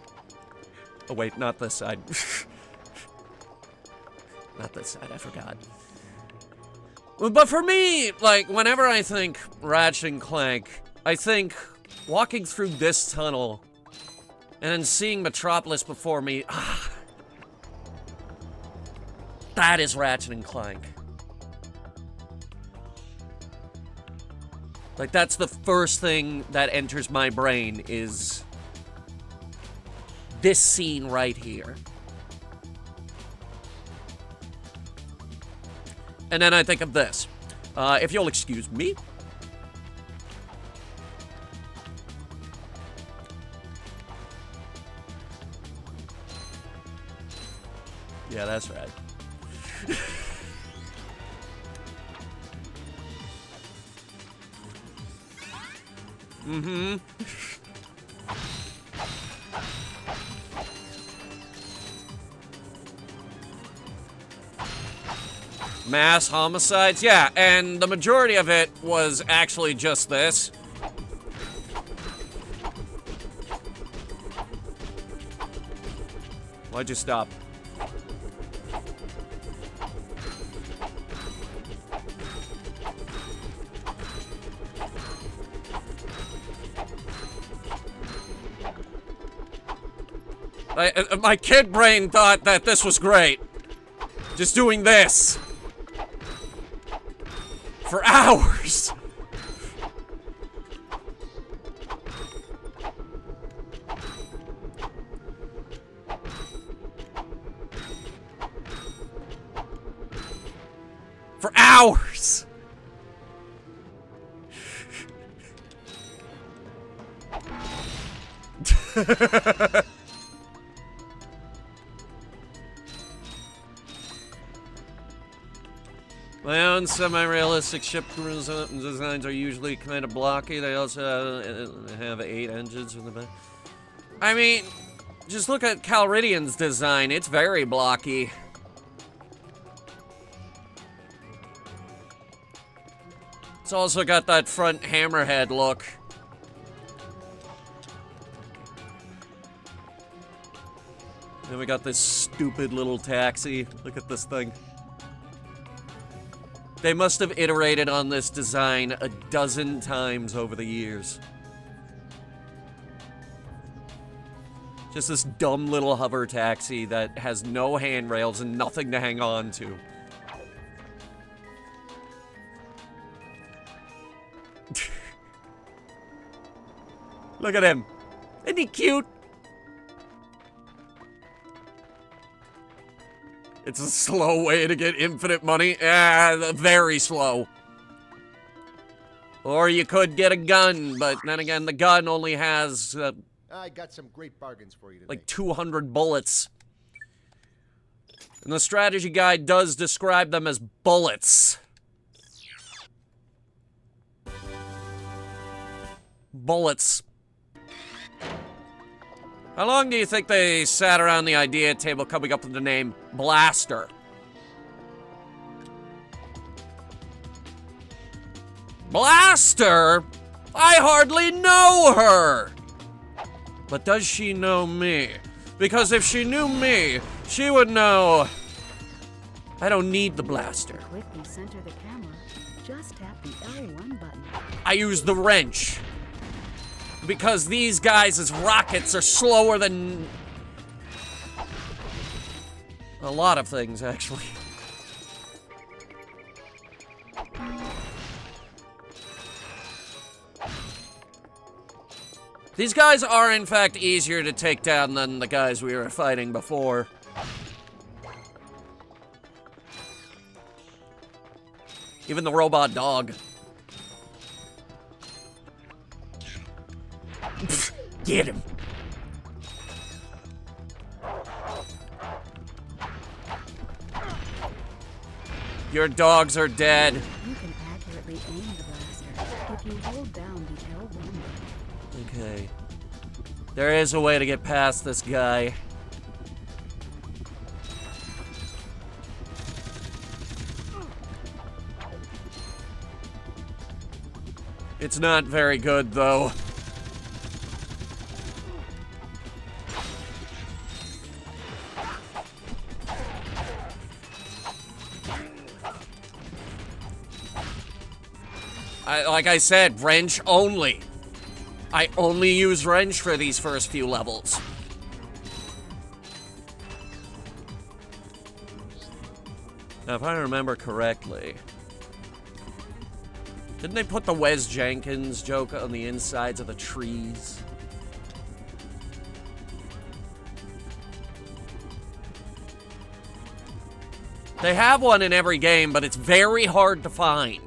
Oh, wait, not this side. Not this side, I forgot. But for me, like, whenever I think Ratchet and Clank, I think walking through this tunnel and then seeing Metropolis before me, that is Ratchet and Clank. Like, that's the first thing that enters my brain is this scene right here. And then I think of this. If you'll excuse me. Yeah, that's right. Mm-hmm. Mass homicides? Yeah, and the majority of it was actually just this. Why'd you stop? My kid brain thought that this was great. Just doing this. For hours. For hours. My own semi-realistic ship designs are usually kind of blocky. They also have 8 engines in the back. I mean, just look at Calridian's design. It's very blocky. It's also got that front hammerhead look. Then we got this stupid little taxi. Look at this thing. They must have iterated on this design a dozen times over the years. Just this dumb little hover taxi that has no handrails and nothing to hang on to. Look at him. Isn't he cute? It's a slow way to get infinite money. Very slow. Or you could get a gun, but then again, the gun only has... I got some great bargains for you today. like 200 bullets. And the strategy guide does describe them as bullets. Bullets. How long do you think they sat around the idea table coming up with the name Blaster? Blaster? I hardly know her! But does she know me? Because if she knew me, she would know I don't need the blaster. Quickly center the camera. Just tap the L1 button. I use the wrench. Because these guys' rockets are slower than a lot of things, actually. These guys are, in fact, easier to take down than the guys we were fighting before. Even the robot dog. Get him. Your dogs are dead. You can accurately aim the blaster if you hold down the L1 button. Okay. There is a way to get past this guy. It's not very good, though. Like I said, wrench only. I only use wrench for these first few levels. Now, if I remember correctly, didn't they put the Wes Jenkins joke on the insides of the trees? They have one in every game, but it's very hard to find.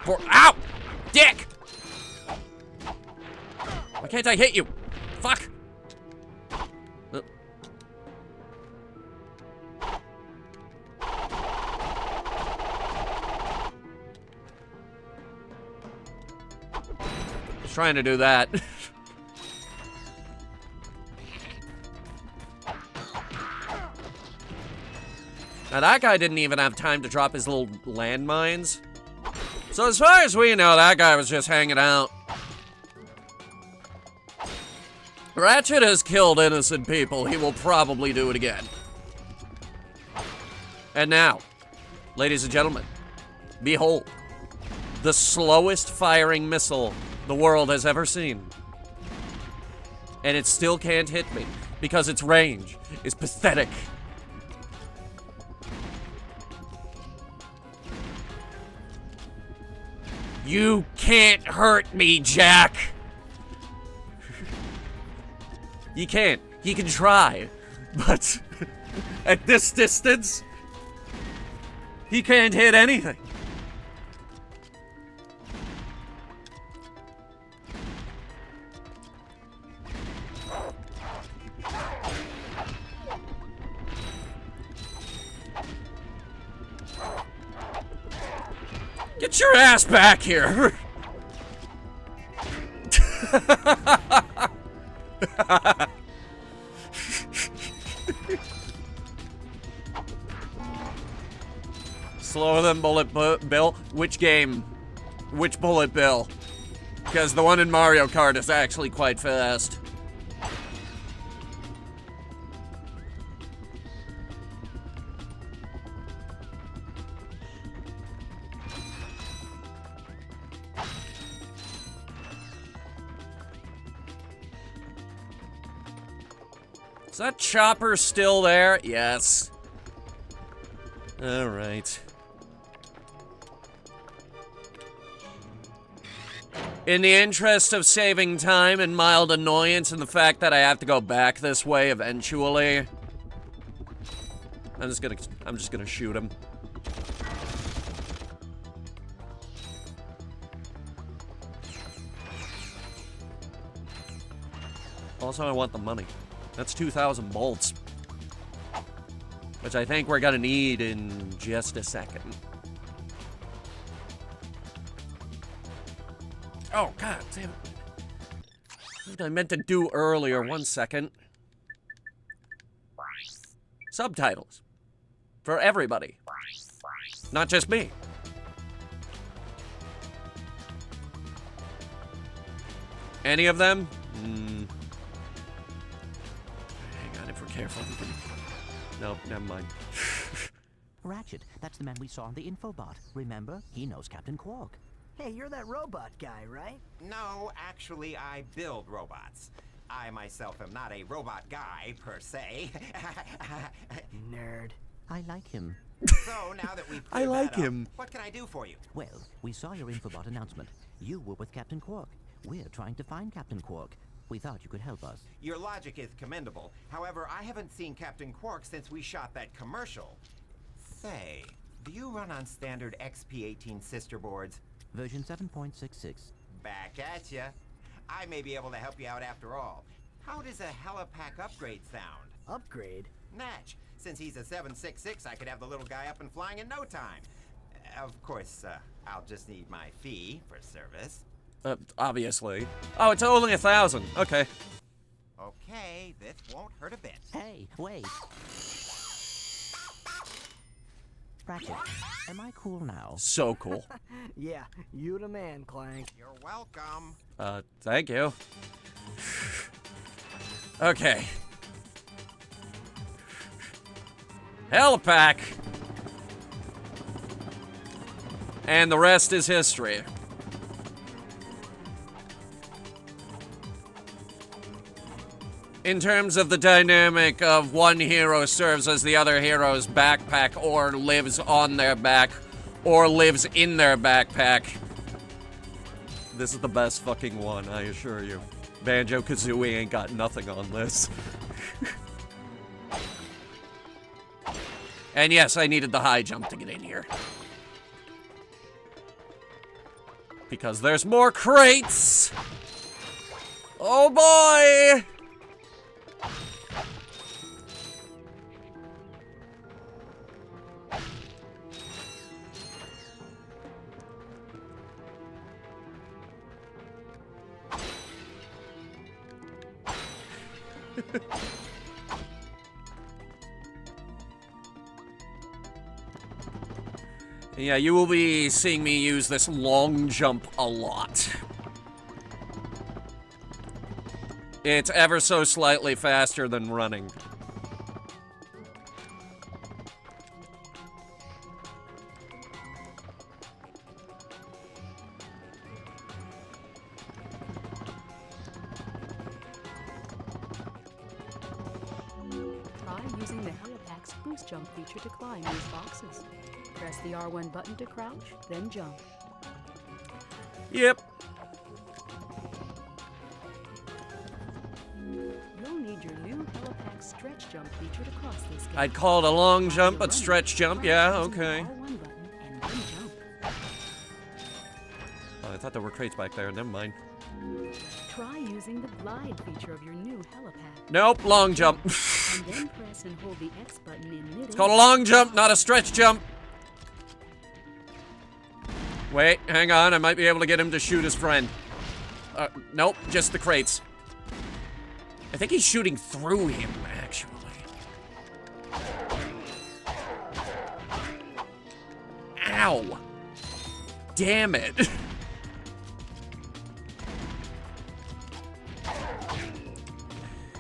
Ow! Dick! Why can't I hit you? Fuck! Just trying to do that. Now that guy didn't even have time to drop his little landmines. So as far as we know, that guy was just hanging out. Ratchet has killed innocent people. He will probably do it again. And now, ladies and gentlemen, behold, the slowest firing missile the world has ever seen. And it still can't hit me because its range is pathetic. You can't hurt me, Jack. You can't. He can try. But at this distance, he can't hit anything. Get your ass back here! Slower than Bullet Bill? Which game? Which Bullet Bill? Because the one in Mario Kart is actually quite fast. Is that chopper still there? Yes. Alright. In the interest of saving time and mild annoyance and the fact that I have to go back this way eventually, I'm just gonna shoot him. Also, I want the money. That's 2,000 bolts. Which I think we're gonna need in just a second. Oh, god damn it. What I meant to do earlier, 1 second. Subtitles. For everybody. Not just me. Any of them? Hang on, if we're careful, we can... No, never mind. Ratchet, that's the man we saw on the infobot. Remember? He knows Captain Quark. Hey, you're that robot guy, right? No, actually, I build robots. I myself am not a robot guy, per se. Nerd. I like him. So, now that we've I cleared like that up, him. what can I do for you? Well, we saw your infobot announcement. You were with Captain Quark. We're trying to find Captain Quark. We thought you could help us. Your logic is commendable. However, I haven't seen Captain Quark since we shot that commercial. Say, do you run on standard XP18 sister boards? Version 7.66. Back at ya. I may be able to help you out after all. How does a helipack upgrade sound? Upgrade? Natch. Since he's a 766, I could have the little guy up and flying in no time. Of course, I'll just need my fee for service. Obviously. Oh, it's only 1,000. Okay. Okay, this won't hurt a bit. Hey, wait. Ratchet, am I cool now? So cool. Yeah, you the man, Clank. You're welcome. Thank you. Okay. Helipack. And the rest is history. In terms of the dynamic of one hero serves as the other hero's backpack or lives on their back or lives in their backpack, this is the best fucking one, I assure you. Banjo-Kazooie ain't got nothing on this. And yes, I needed the high jump to get in here. Because there's more crates! Oh boy! Yeah, you will be seeing me use this long jump a lot. It's ever so slightly faster than running. Try using the Helipack's boost jump feature to climb these boxes. Press the R1 button to crouch, then jump. Yep. You'll need your new Helipack stretch jump feature to cross this gap. I'd call it a long jump, but stretch jump, yeah, okay. R1 button and then jump. Oh, I thought there were crates back there, never mind. Try using the glide feature of your new Helipack. Nope, long jump. And then press and hold the X button in mid. It's called a long jump, not a stretch jump. Wait, hang on, I might be able to get him to shoot his friend. Nope, just the crates. I think he's shooting through him, actually. Ow! Damn it.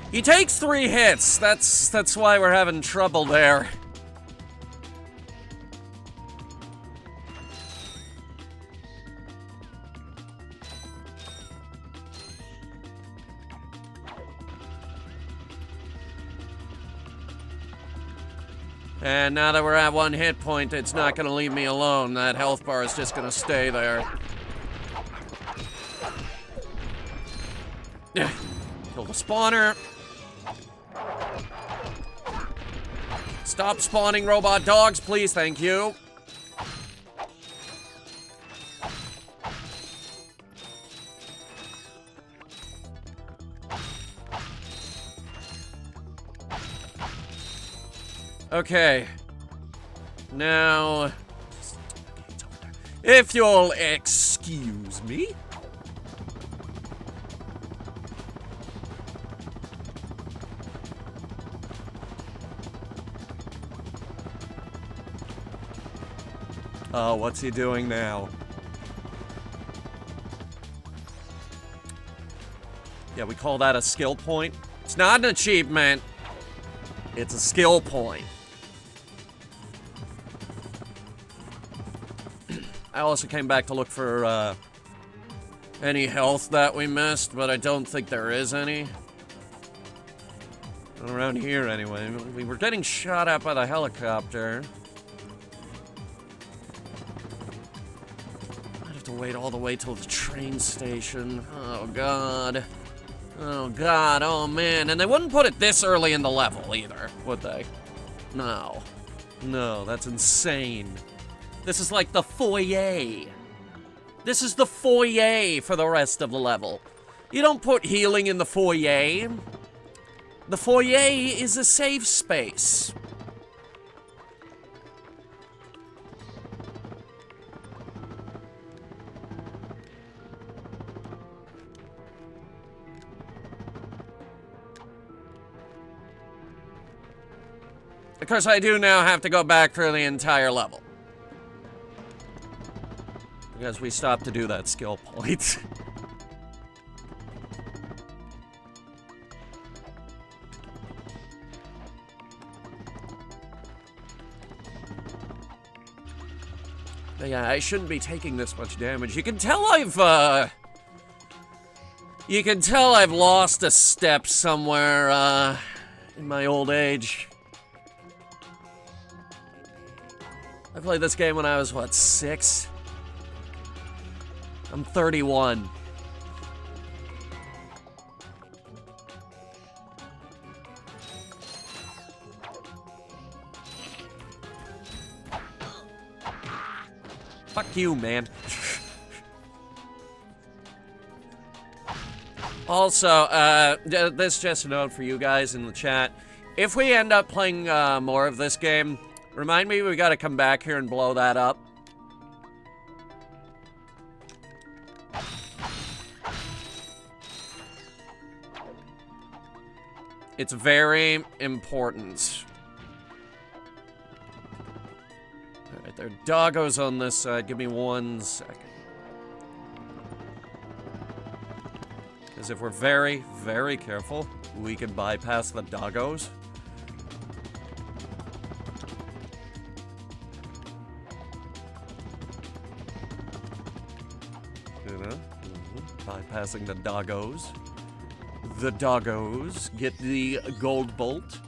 He takes 3 hits. That's why we're having trouble there. And now that we're at 1 hit point, it's not gonna leave me alone. That health bar is just gonna stay there. Yeah. Kill the spawner. Stop spawning robot dogs, please, thank you. Okay. Now, if you'll excuse me. Oh, what's he doing now? Yeah, we call that a skill point. It's not an achievement. It's a skill point. I also came back to look for any health that we missed, but I don't think there is any. Not around here, anyway. We were getting shot at by the helicopter. I'd have to wait all the way till the train station. Oh, God. Oh, God. Oh, man. And they wouldn't put it this early in the level, either, would they? No. No, that's insane. This is like the foyer. This is the foyer for the rest of the level. You don't put healing in the foyer. The foyer is a safe space. Of course, I do now have to go back through the entire level. Because we stopped to do that skill point. But yeah, I shouldn't be taking this much damage. You can tell I've lost a step somewhere, in my old age. I played this game when I was, what, 6? I'm 31. Fuck you, man. Also, this just a note for you guys in the chat. If we end up playing more of this game, remind me we gotta come back here and blow that up. It's very important. Alright, there are doggos on this side. Give me 1 second. Because if we're very, very careful, we can bypass the doggos. You know? Bypassing the doggos. The doggos get the gold bolt.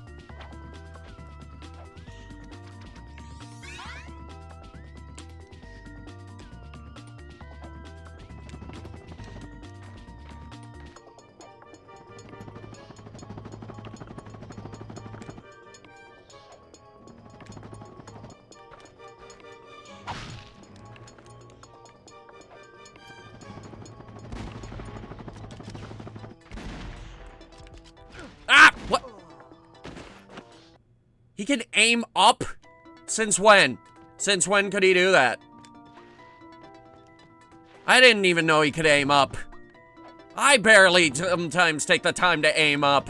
He can aim up? Since when? Since when could he do that? I didn't even know he could aim up. I barely sometimes take the time to aim up.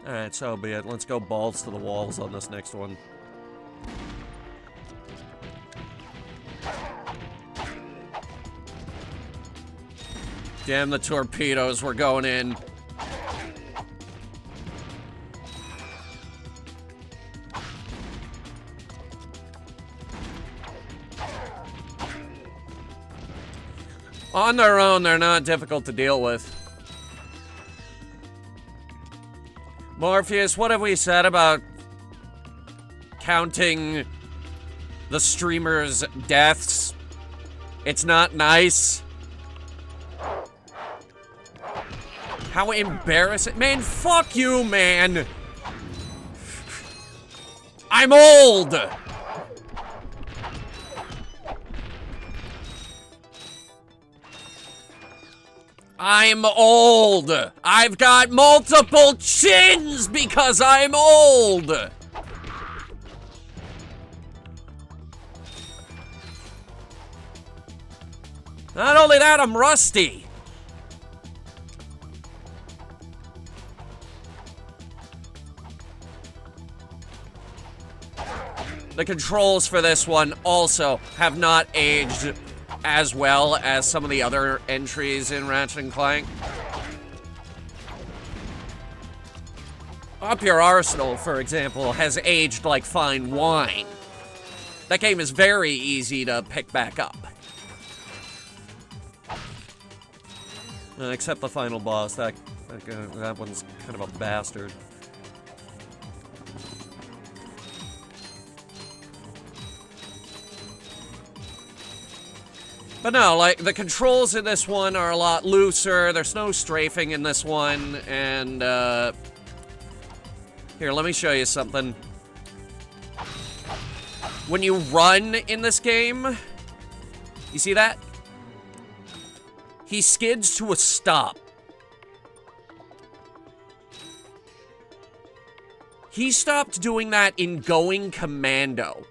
Alright, so be it. Let's go balls to the walls on this next one. Damn the torpedoes, we're going in. On their own, they're not difficult to deal with. Morpheus, what have we said about counting the streamers' deaths? It's not nice. How embarrassing. Man, fuck you, man. I'm old. I'm old. I've got multiple chins because I'm old. Not only that, I'm rusty. The controls for this one also have not aged as well as some of the other entries in Ratchet Clank. Up Your Arsenal, for example, has aged like fine wine. That game is very easy to pick back up. Except the final boss, that one's kind of a bastard. But no, like, the controls in this one are a lot looser. There's no strafing in this one, and, here, let me show you something. When you run in this game, you see that? He skids to a stop. He stopped doing that in Going Commando.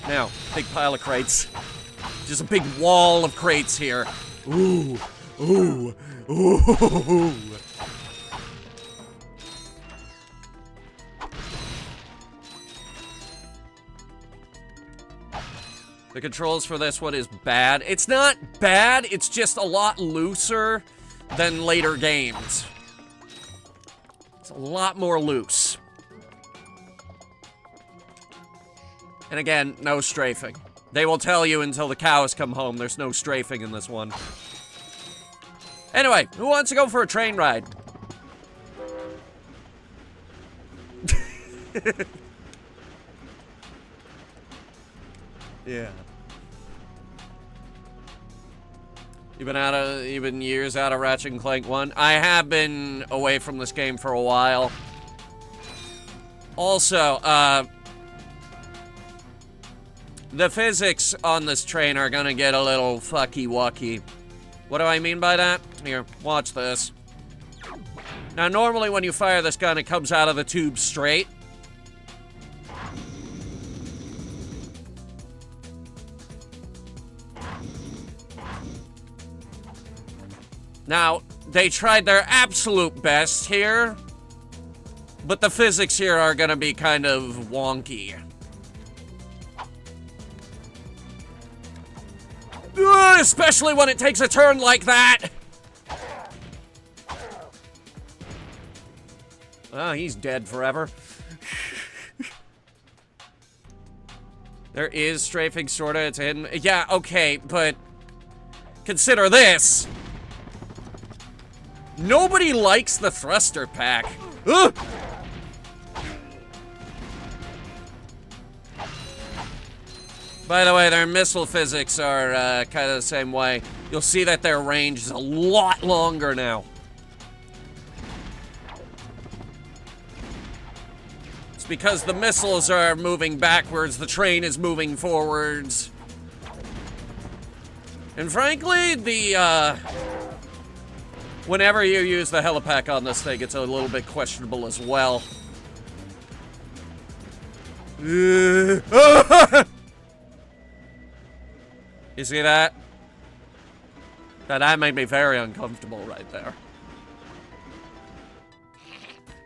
Now, big pile of crates. Just a big wall of crates here. Ooh, ooh, ooh. The controls for this one is bad. It's not bad, it's just a lot looser than later games. It's a lot more loose. And again, no strafing. They will tell you until the cows come home there's no strafing in this one. Anyway, who wants to go for a train ride? Yeah. You've been years out of Ratchet Clank 1. I have been away from this game for a while. Also, the physics on this train are gonna get a little fucky-wucky. What do I mean by that? Here, watch this. Now, normally when you fire this gun, it comes out of the tube straight. Now, they tried their absolute best here, but the physics here are gonna be kind of wonky. Especially when it takes a turn like that! Oh, he's dead forever. There is strafing, sorta, it's hidden. Yeah, okay, but consider this. Nobody likes the thruster pack. Ugh! By the way, their missile physics are kind of the same way. You'll see that their range is a lot longer now. It's because the missiles are moving backwards, the train is moving forwards. And frankly, whenever you use the helipack on this thing, it's a little bit questionable as well. You see that? That made me very uncomfortable right there.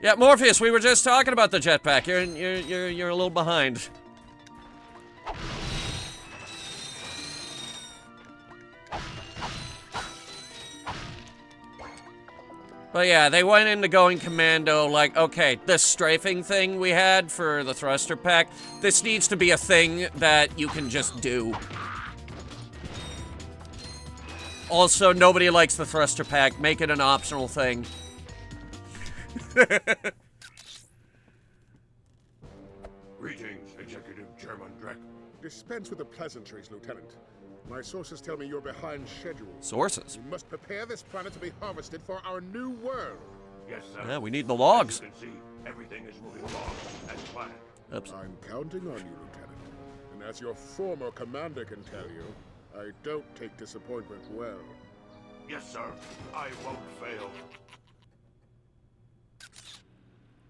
Yeah, Morpheus, we were just talking about the jetpack. You're a little behind. But yeah, they went into Going Commando like, okay, this strafing thing we had for the thruster pack, this needs to be a thing that you can just do. Also, nobody likes the thruster pack. Make it an optional thing. Greetings, Executive Chairman Drek. Dispense with the pleasantries, Lieutenant. My sources tell me you're behind schedule. Sources? We must prepare this planet to be harvested for our new world. Yes, sir. Yeah, we need the logs. As you can see, everything is moving along as planned. Oops. I'm counting on you, Lieutenant. And as your former commander can tell you, I don't take disappointment well. Yes, sir. I won't fail.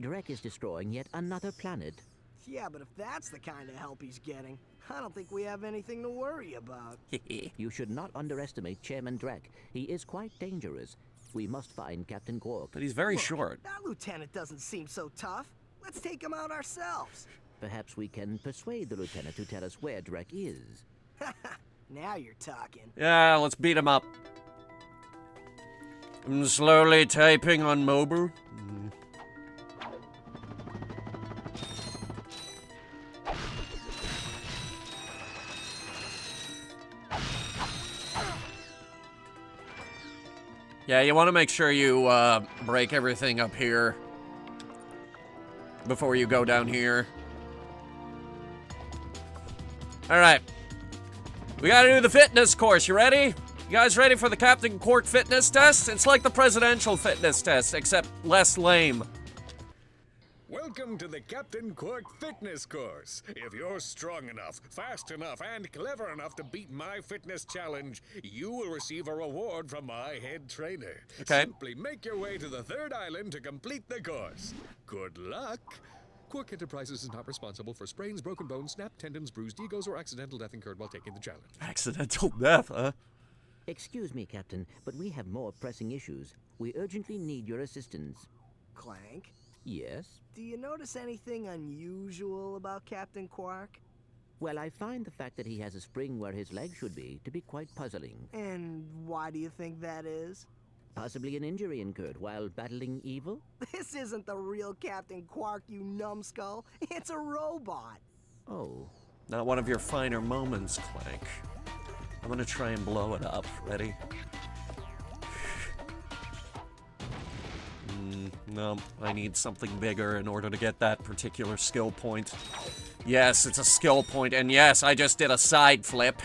Drek is destroying yet another planet. Yeah, but if that's the kind of help he's getting, I don't think we have anything to worry about. You should not underestimate Chairman Drek. He is quite dangerous. We must find Captain Quark. But he's very Look, short. That lieutenant doesn't seem so tough. Let's take him out ourselves. Perhaps we can persuade the lieutenant to tell us where Drek is. Now you're talking. Yeah, let's beat him up. I'm slowly typing on mobile. Yeah, you want to make sure you break everything up here before you go down here. All right. We gotta do the fitness course. You ready? You guys ready for the Captain Quark fitness test? It's like the presidential fitness test, except less lame. Welcome to the Captain Quark fitness course. If you're strong enough, fast enough, and clever enough to beat my fitness challenge, you will receive a reward from my head trainer. Okay. Simply make your way to the third island to complete the course. Good luck. Quark Enterprises is not responsible for sprains, broken bones, snapped tendons, bruised egos, or accidental death incurred while taking the challenge. Accidental death, huh? Excuse me, Captain, but we have more pressing issues. We urgently need your assistance. Clank, Yes? do you notice anything unusual about Captain Quark? Well, I find the fact that he has a spring where his leg should be to be quite puzzling. And why do you think that is? Possibly an injury incurred while battling evil? This isn't the real Captain Quark, you numbskull. It's a robot. Oh. Not one of your finer moments, Clank. I'm gonna try and blow it up. Ready? No, I need something bigger in order to get that particular skill point. Yes, it's a skill point, and yes, I just did a side flip.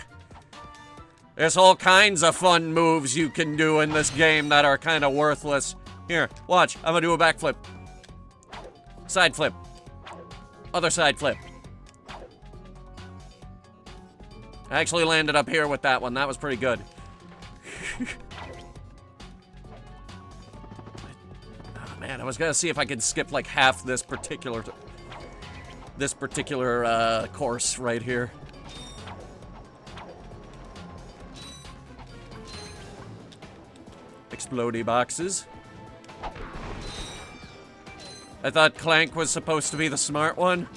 There's all kinds of fun moves you can do in this game that are kind of worthless. Here, watch. I'm gonna do a backflip. Side flip. Other side flip. I actually landed up here with that one. That was pretty good. Oh, man, I was gonna see if I could skip like half this particular course right here. Explodey boxes. I thought Clank was supposed to be the smart one.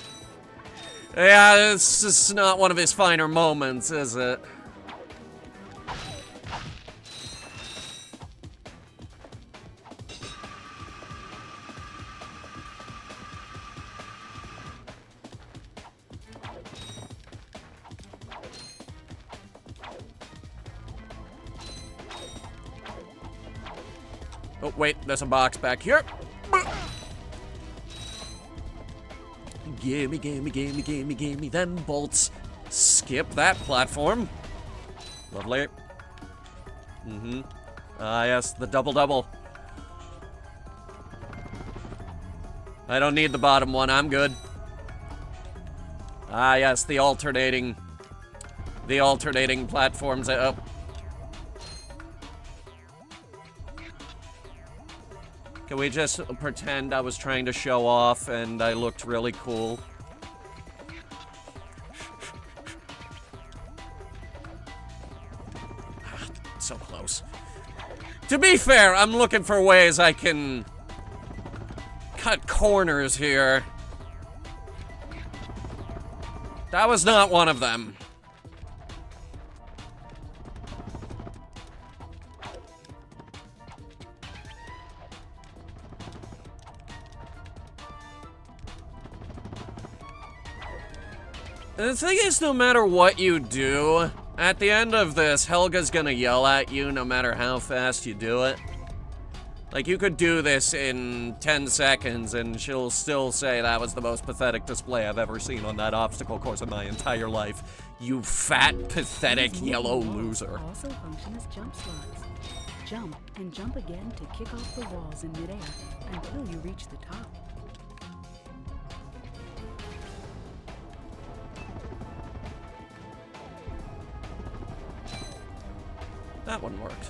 Yeah, this is not one of his finer moments, is it? Oh, wait, there's a box back here. Gimme, gimme, gimme, gimme, gimme them bolts. Skip that platform. Lovely. Ah, yes, the double-double. I don't need the bottom one, I'm good. Ah, yes, the alternating platforms. Oh. Can we just pretend I was trying to show off and I looked really cool? So close. To be fair, I'm looking for ways I can cut corners here. That was not one of them. The thing is, no matter what you do, At the end of this, Helga's gonna yell at you no matter how fast you do it. Like, you could do this in 10 seconds and she'll still say that was the most pathetic display I've ever seen on that obstacle course in my entire life. You fat, pathetic, yellow loser. Also function as jump slots. Jump and jump again to kick off the walls in midair until you reach the top. That one worked.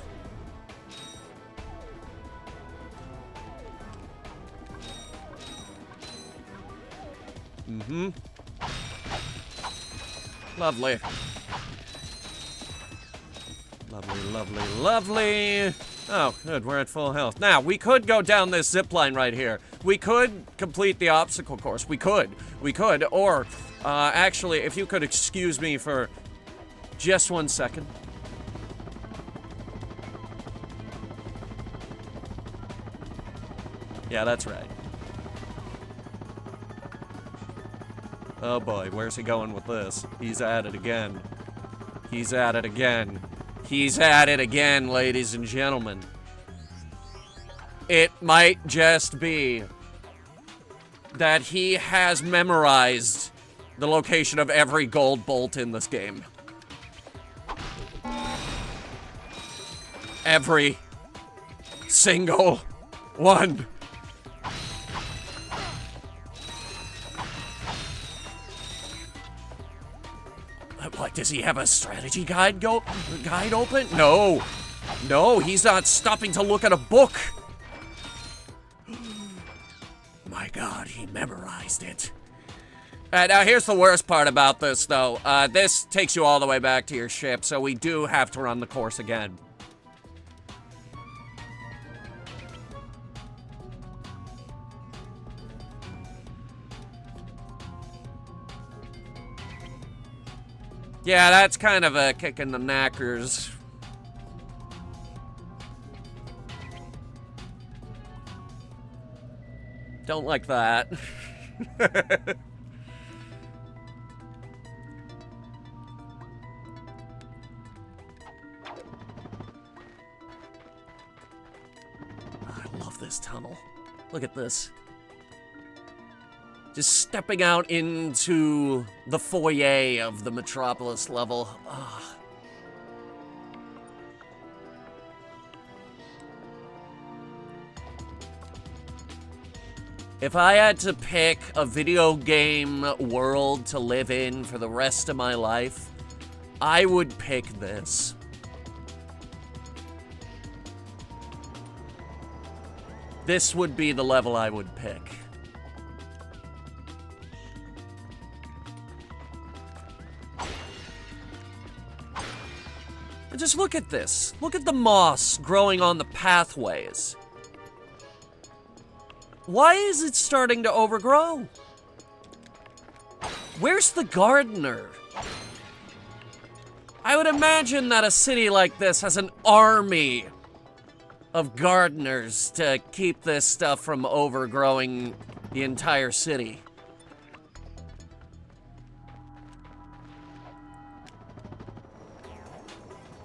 Mm-hmm. Lovely. Lovely, lovely, lovely. Oh, good, we're at full health. Now, we could go down this zip line right here. We could complete the obstacle course. We could. Or, actually, if you could excuse me for just 1 second. Yeah, that's right. Oh boy, where's he going with this? He's at it again. He's at it again. He's at it again, ladies and gentlemen. It might just be that he has memorized the location of every gold bolt in this game. Every single one. What, does he have a strategy guide open? No. No, he's not stopping to look at a book. My God, he memorized it. Now, here's the worst part about this, though. This takes you all the way back to your ship, so we do have to run the course again. Yeah, that's kind of a kick in the knackers. Don't like that. I love this tunnel. Look at this. Just stepping out into the foyer of the Metropolis level. Ugh. If I had to pick a video game world to live in for the rest of my life, I would pick this. This would be the level I would pick. And just look at this. Look at the moss growing on the pathways. Why is it starting to overgrow? Where's the gardener? I would imagine that a city like this has an army of gardeners to keep this stuff from overgrowing the entire city.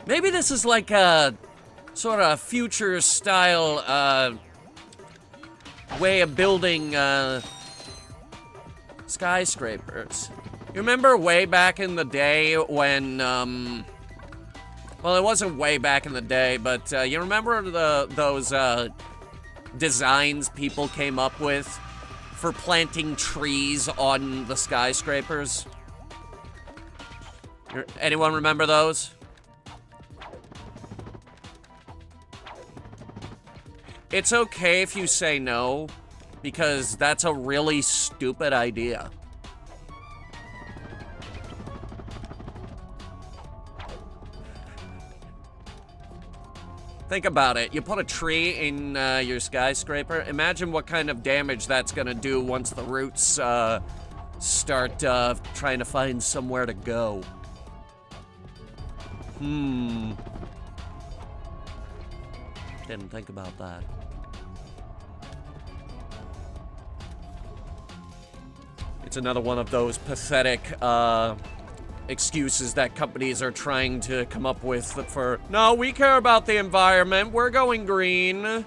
Maybe this is like a sort of future style way of building skyscrapers. You remember way back in the day when, well, it wasn't way back in the day, but you remember those designs people came up with for planting trees on the skyscrapers? Anyone remember those? It's okay if you say no, because that's a really stupid idea. Think about it. You put a tree in your skyscraper. Imagine what kind of damage that's gonna do once the roots start trying to find somewhere to go. Didn't think about that. It's another one of those pathetic excuses that companies are trying to come up with for, no, we care about the environment, we're going green.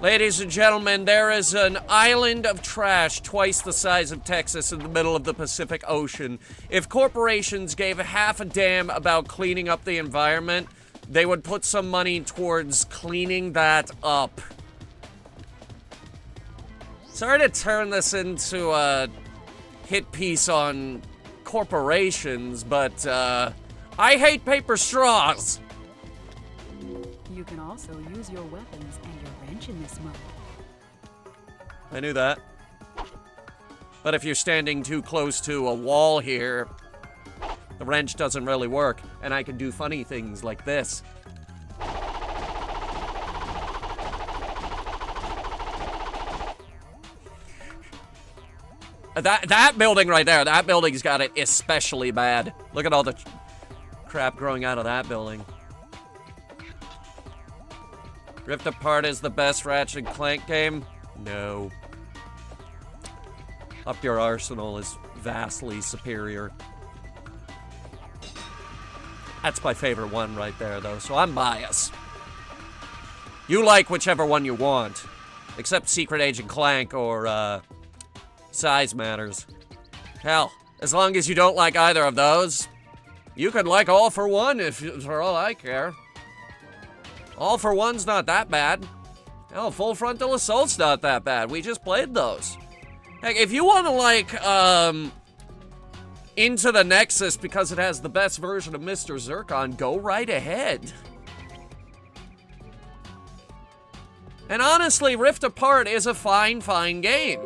Ladies and gentlemen, there is an island of trash twice the size of Texas in the middle of the Pacific Ocean. If corporations gave half a damn about cleaning up the environment, they would put some money towards cleaning that up. Sorry to turn this into a hit piece on corporations, but I hate paper straws. You can also use your weapons and your wrench in this mode. I knew that. But if you're standing too close to a wall here, the wrench doesn't really work, and I can do funny things like this. That building right there, that building's got it especially bad. Look at all the crap growing out of that building. Rift Apart is the best Ratchet Clank game? No. Up Your Arsenal is vastly superior. That's my favorite one right there, though, so I'm biased. You like whichever one you want, except Secret Agent Clank or, Size Matters. Hell, as long as you don't like either of those, you could like All for One for all I care. All for One's not that bad. Hell, Full Frontal Assault's not that bad. We just played those. Heck, if you want to like, Into the Nexus because it has the best version of Mr. Zircon, go right ahead. And honestly, Rift Apart is a fine, fine game.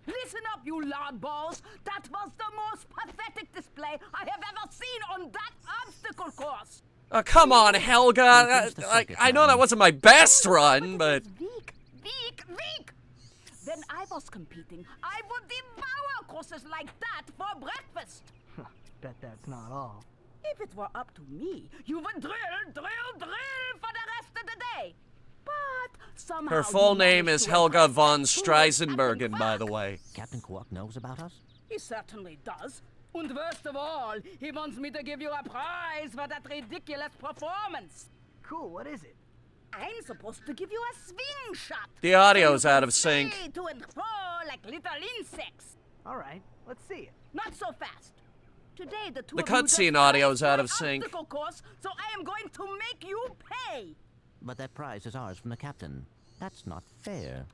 Listen up, you loudballs! That was the most pathetic display I have ever seen on that obstacle course! Oh, come on, Helga. I know that wasn't my best run, but... Weak! When I was competing, I would devour courses like that for breakfast! Bet that's not all. If it were up to me, you would drill for the rest of the day! But somehow Her full name is Helga von Streisenbergen, by the way. Captain Quark knows about us? He certainly does. And worst of all, he wants me to give you a prize for that ridiculous performance. Cool, what is it? I'm supposed to give you a swing shot. The audio's out of sync. Sway to and fro like little insects. All right, let's see it. Not so fast. Today, the two The of you cutscene just audio's raced out my of sync. obstacle course, so I am going to make you pay. But that prize is ours from the captain. That's not fair.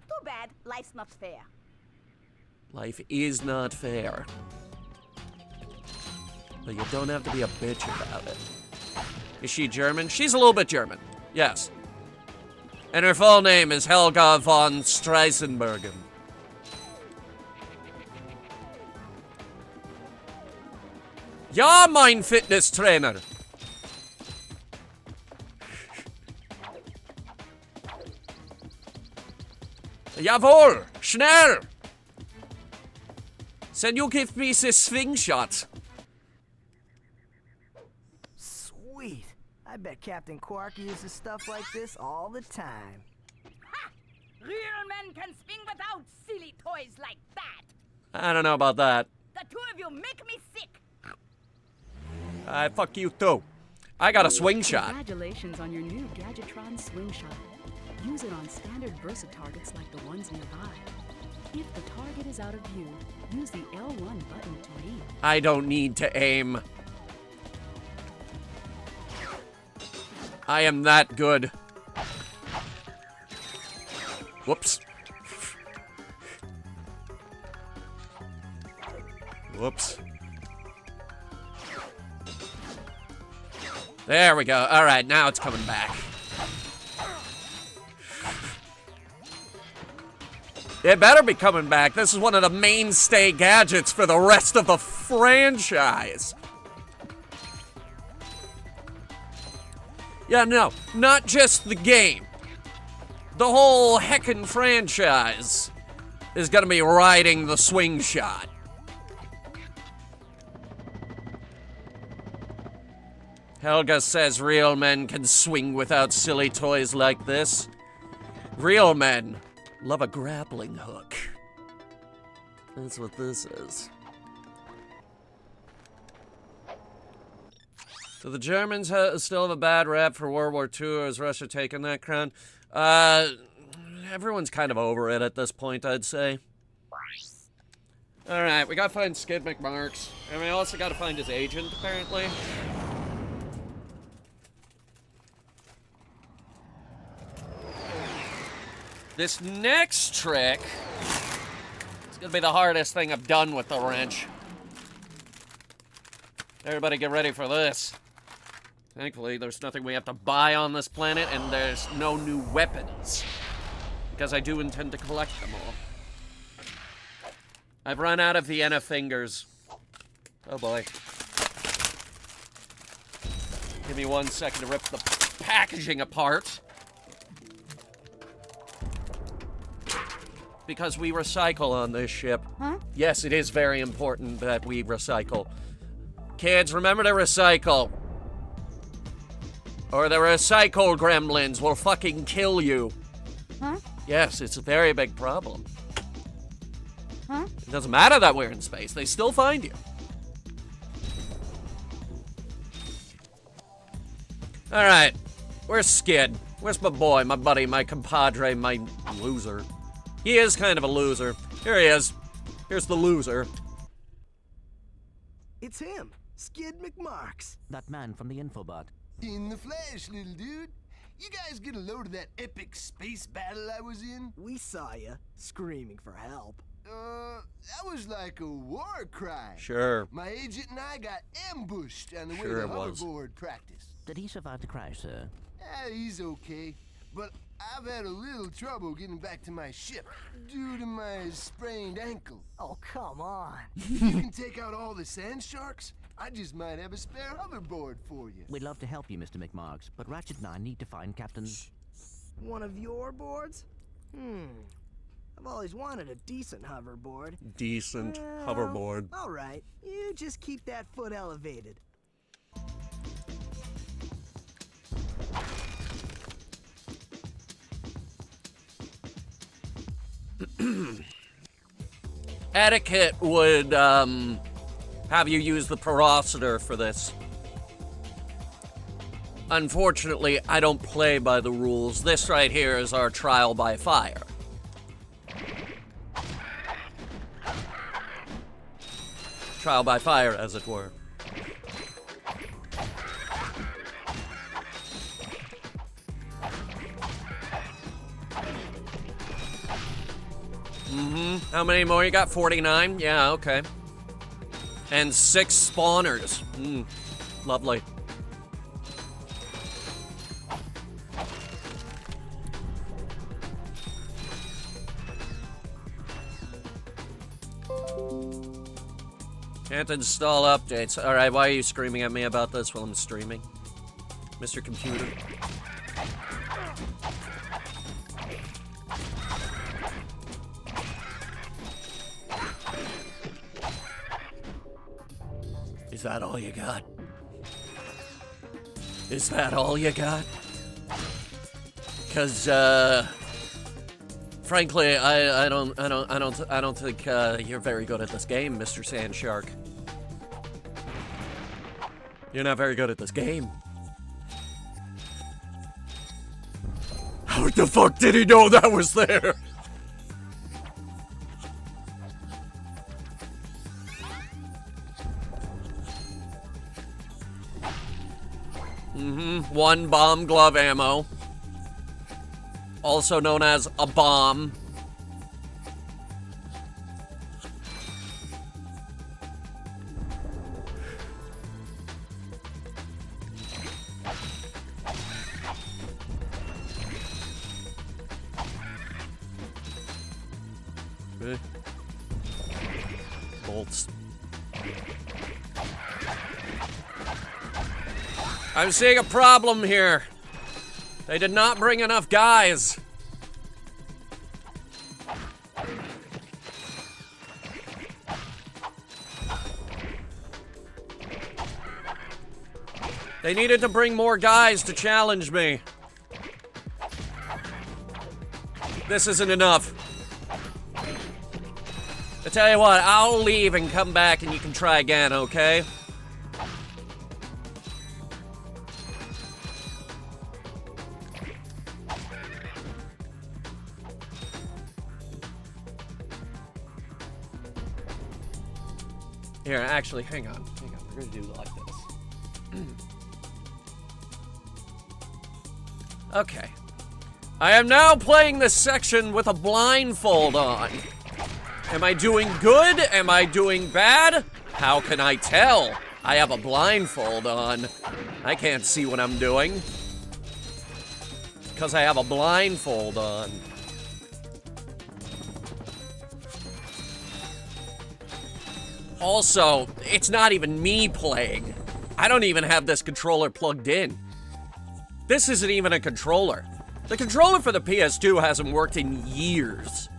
Too bad. Life's not fair. Life is not fair. But you don't have to be a bitch about it. Is she German? She's a little bit German. Yes. And her full name is Helga von Streisenbergen. Ja, mein Fitnesstrainer. Jawohl, schnell. Can you give me the swing shot? Sweet. I bet Captain Quark uses stuff like this all the time. Ha! Real men can swing without silly toys like that. I don't know about that. The two of you make me sick. Fuck you too. I got a swing shot. Congratulations on your new Gadgetron swing shot. Use it on standard Versa targets like the ones nearby. If the target is out of view, use the L1 button to aim. I don't need to aim. I am that good. Whoops. Whoops. There we go. All right, now it's coming back. It better be coming back. This is one of the mainstay gadgets for the rest of the franchise. Yeah, no, not just the game. The whole heckin' franchise is gonna be riding the swing shot. Helga says real men can swing without silly toys like this. Real men Love a grappling hook. That's what this is. So the Germans still have a bad rap for World War II. Has Russia taken that crown? Everyone's kind of over it at this point, I'd say. Alright, we gotta find Skid McMarks. And we also gotta find his agent, apparently. This next trick is gonna be the hardest thing I've done with the wrench. Everybody get ready for this. Thankfully, there's nothing we have to buy on this planet, and there's no new weapons. Because I do intend to collect them all. I've run out of Vienna fingers. Oh boy. Give me 1 second to rip the packaging apart. Because we recycle on this ship. Huh? Yes, it is very important that we recycle. Kids, remember to recycle. Or the recycle gremlins will fucking kill you. Huh? Yes, it's a very big problem. Huh? It doesn't matter that we're in space, they still find you. Alright, where's Skid? Where's my boy, my buddy, my compadre, my loser? He is kind of a loser. Here he is. Here's the loser. It's him, Skid McMarks. That man from the infobot. In the flesh, little dude. You guys get a load of that epic space battle I was in? We saw you, screaming for help. That was like a war cry. Sure. My agent and I got ambushed on the way Sure to it was. hoverboard practice. Did he survive the crash, sir? Yeah, he's okay. But I've had a little trouble getting back to my ship due to my sprained ankle. Oh, come on. If you can take out all the sand sharks, I just might have a spare hoverboard for you. We'd love to help you, Mr. McMarks, but Ratchet and I need to find Captain... One of your boards? I've always wanted a decent hoverboard. Decent Well, hoverboard. All right, you just keep that foot elevated. Etiquette would, have you use the porositor for this. Unfortunately, I don't play by the rules. This right here is our trial by fire. Trial by fire, as it were. How many more you got? 49? Yeah, okay. And 6 spawners. Lovely. Can't install updates. Alright, why are you screaming at me about this while I'm streaming? Mr. Computer. Is that all you got? Is that all you got? Cause frankly, I don't think you're very good at this game, Mr. Sand Shark. You're not very good at this game. How the fuck did he know that was there? One bomb glove ammo. Also known as a bomb. Bolts. I'm seeing a problem here. They did not bring enough guys. They needed to bring more guys to challenge me. This isn't enough. I tell you what, I'll leave and come back and you can try again, okay? Here, actually, hang on. We're gonna do it like this. Okay. I am now playing this section with a blindfold on. Am I doing good? Am I doing bad? How can I tell? I have a blindfold on. I can't see what I'm doing. Because I have a blindfold on. Also, it's not even me playing. I don't even have this controller plugged in. This isn't even a controller. The controller for the PS2 hasn't worked in years.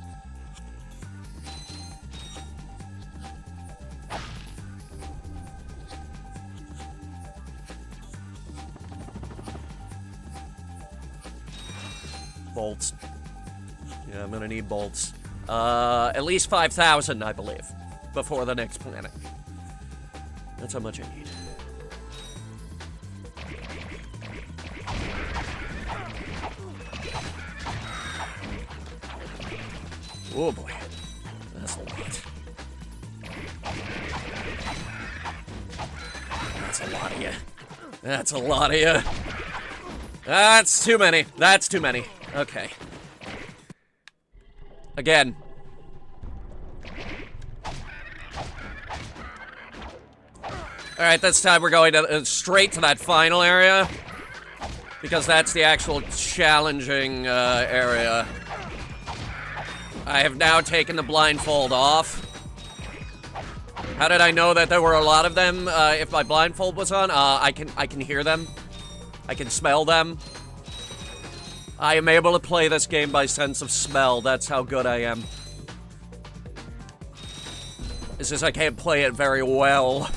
Bolts. Yeah, I'm gonna need bolts. At least 5,000, I believe, before the next planet. That's how much I need. Oh boy, that's a lot. That's a lot of you. That's a lot of you. That's too many. That's too many. Okay. Again. Alright, this time we're going to, straight to that final area. Because that's the actual challenging area. I have now taken the blindfold off. How did I know that there were a lot of them if my blindfold was on? I can hear them. I can smell them. I am able to play this game by sense of smell. That's how good I am. It's just I can't play it very well.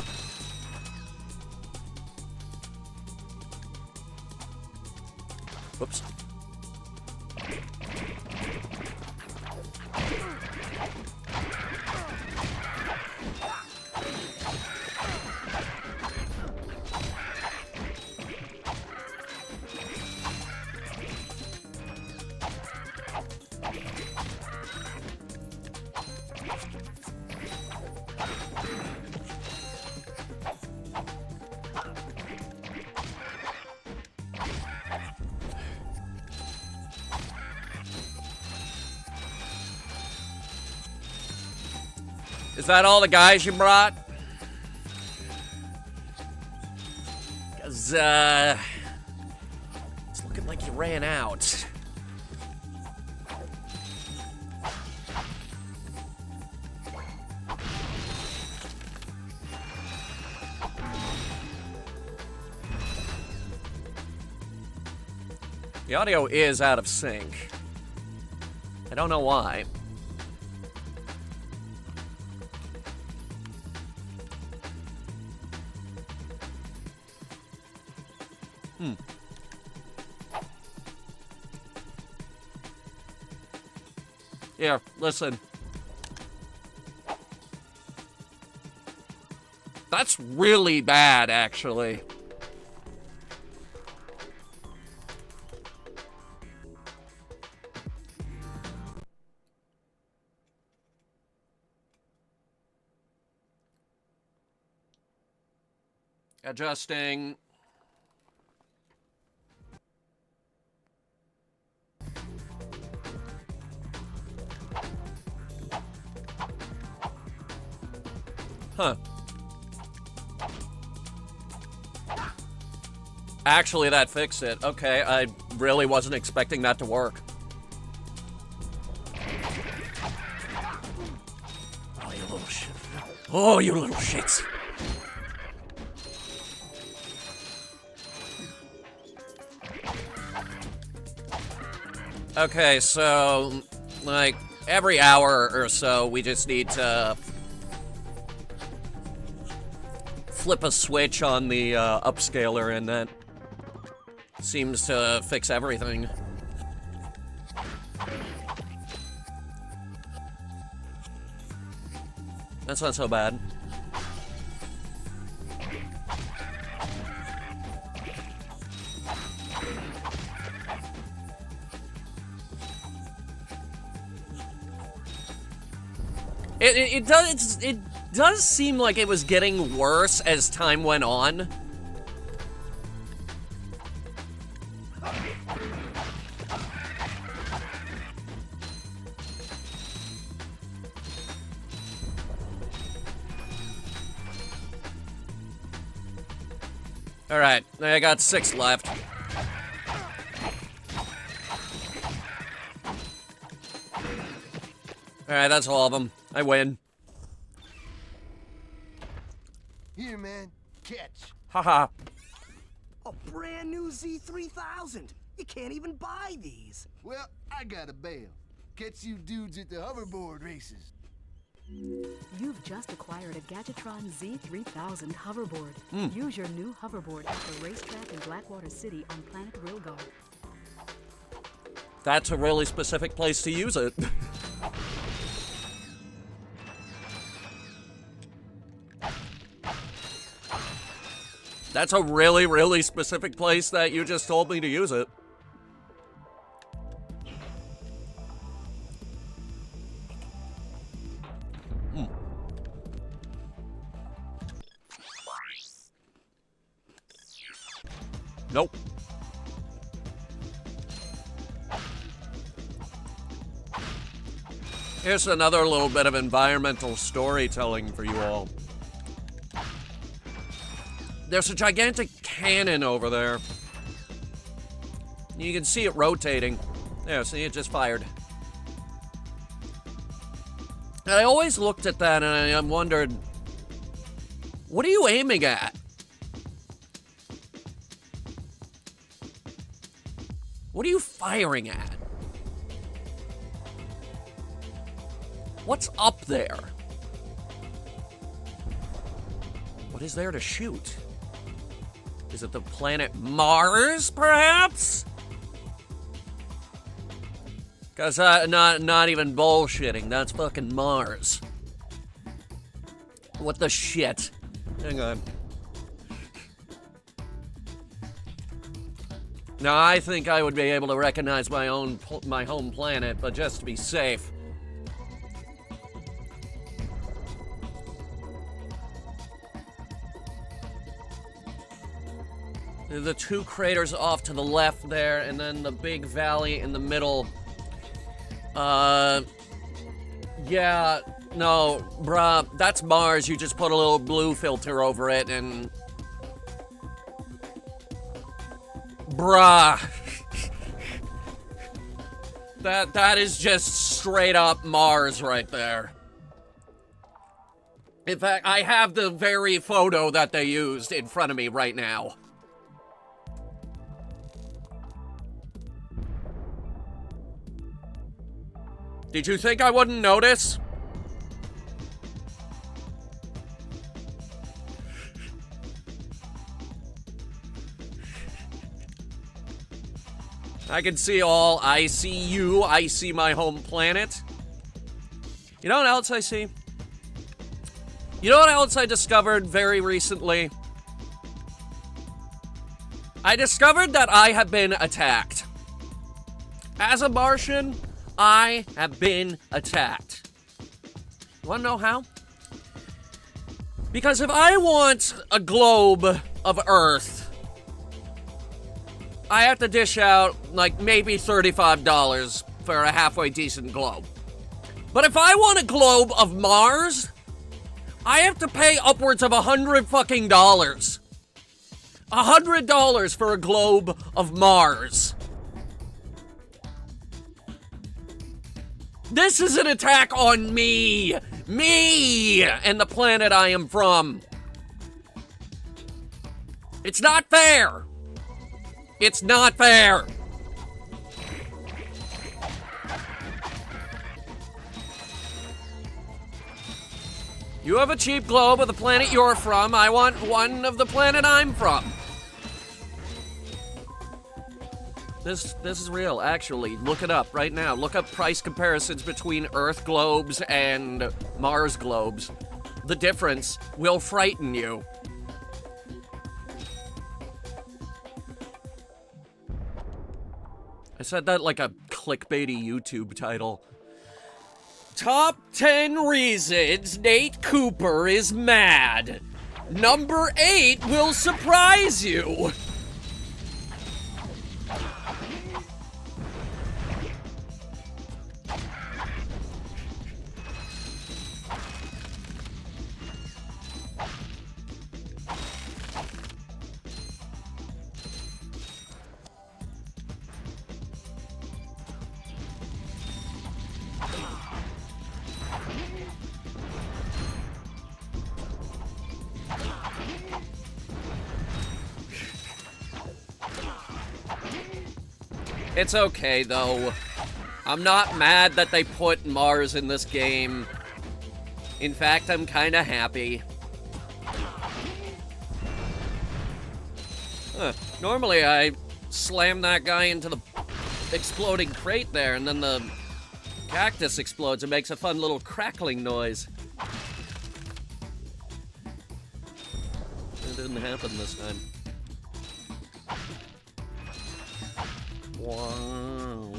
Whoops. Is that all the guys you brought? Because, it's looking like you ran out. The audio is out of sync. I don't know why. Here, listen. That's really bad, actually. Adjusting. Huh. Actually, that fixed it. Okay, I really wasn't expecting that to work. Oh, you little shit. Oh, you little shits. Okay, so, like, every hour or so, we just need to flip a switch on the upscaler, and that seems to fix everything. That's not so bad. It does seem like it was getting worse as time went on. All right, I got 6 left. All right, that's all of them. I win. Here, man. Catch. Haha. A brand new Z3000. You can't even buy these. Well, I got a bail. Catch you dudes at the hoverboard races. You've just acquired a Gadgetron Z3000 hoverboard. Use your new hoverboard at the racetrack in Blackwater City on Planet Rilgar. That's a really specific place to use it. That's a really, really specific place that you just told me to use it. Nope. Here's another little bit of environmental storytelling for you all. There's a gigantic cannon over there. You can see it rotating. There, see, it just fired. And I always looked at that and I wondered, what are you aiming at? What are you firing at? What's up there? What is there to shoot? Is it the planet Mars, perhaps? Because not even bullshitting. That's fucking Mars. What the shit? Hang on. Now, I think I would be able to recognize my home planet, but just to be safe. The 2 craters off to the left there, and then the big valley in the middle. Yeah, no, bruh, that's Mars. You just put a little blue filter over it, and... Bruh. That is just straight up Mars right there. In fact, I have the very photo that they used in front of me right now. Did you think I wouldn't notice? I can see all. I see you. I see my home planet. You know what else I see? You know what else I discovered very recently? I discovered that I have been attacked. As a Martian, I have been attacked. You wanna know how? Because if I want a globe of Earth, I have to dish out, like, maybe $35 for a halfway decent globe. But if I want a globe of Mars, I have to pay upwards of $100 fucking dollars. $100 for a globe of Mars. This is an attack on me! Me! And the planet I am from. It's not fair! It's not fair! You have a cheap globe of the planet you're from. I want one of the planet I'm from. This is real, actually. Look it up right now. Look up price comparisons between Earth globes and Mars globes. The difference will frighten you. I said that like a clickbaity YouTube title. Top 10 reasons Nate Cooper is mad. Number 8 will surprise you. It's okay, though. I'm not mad that they put Mars in this game. In fact, I'm kinda happy. Normally, I slam that guy into the exploding crate there, and then the cactus explodes and makes a fun little crackling noise. It didn't happen this time. Wow.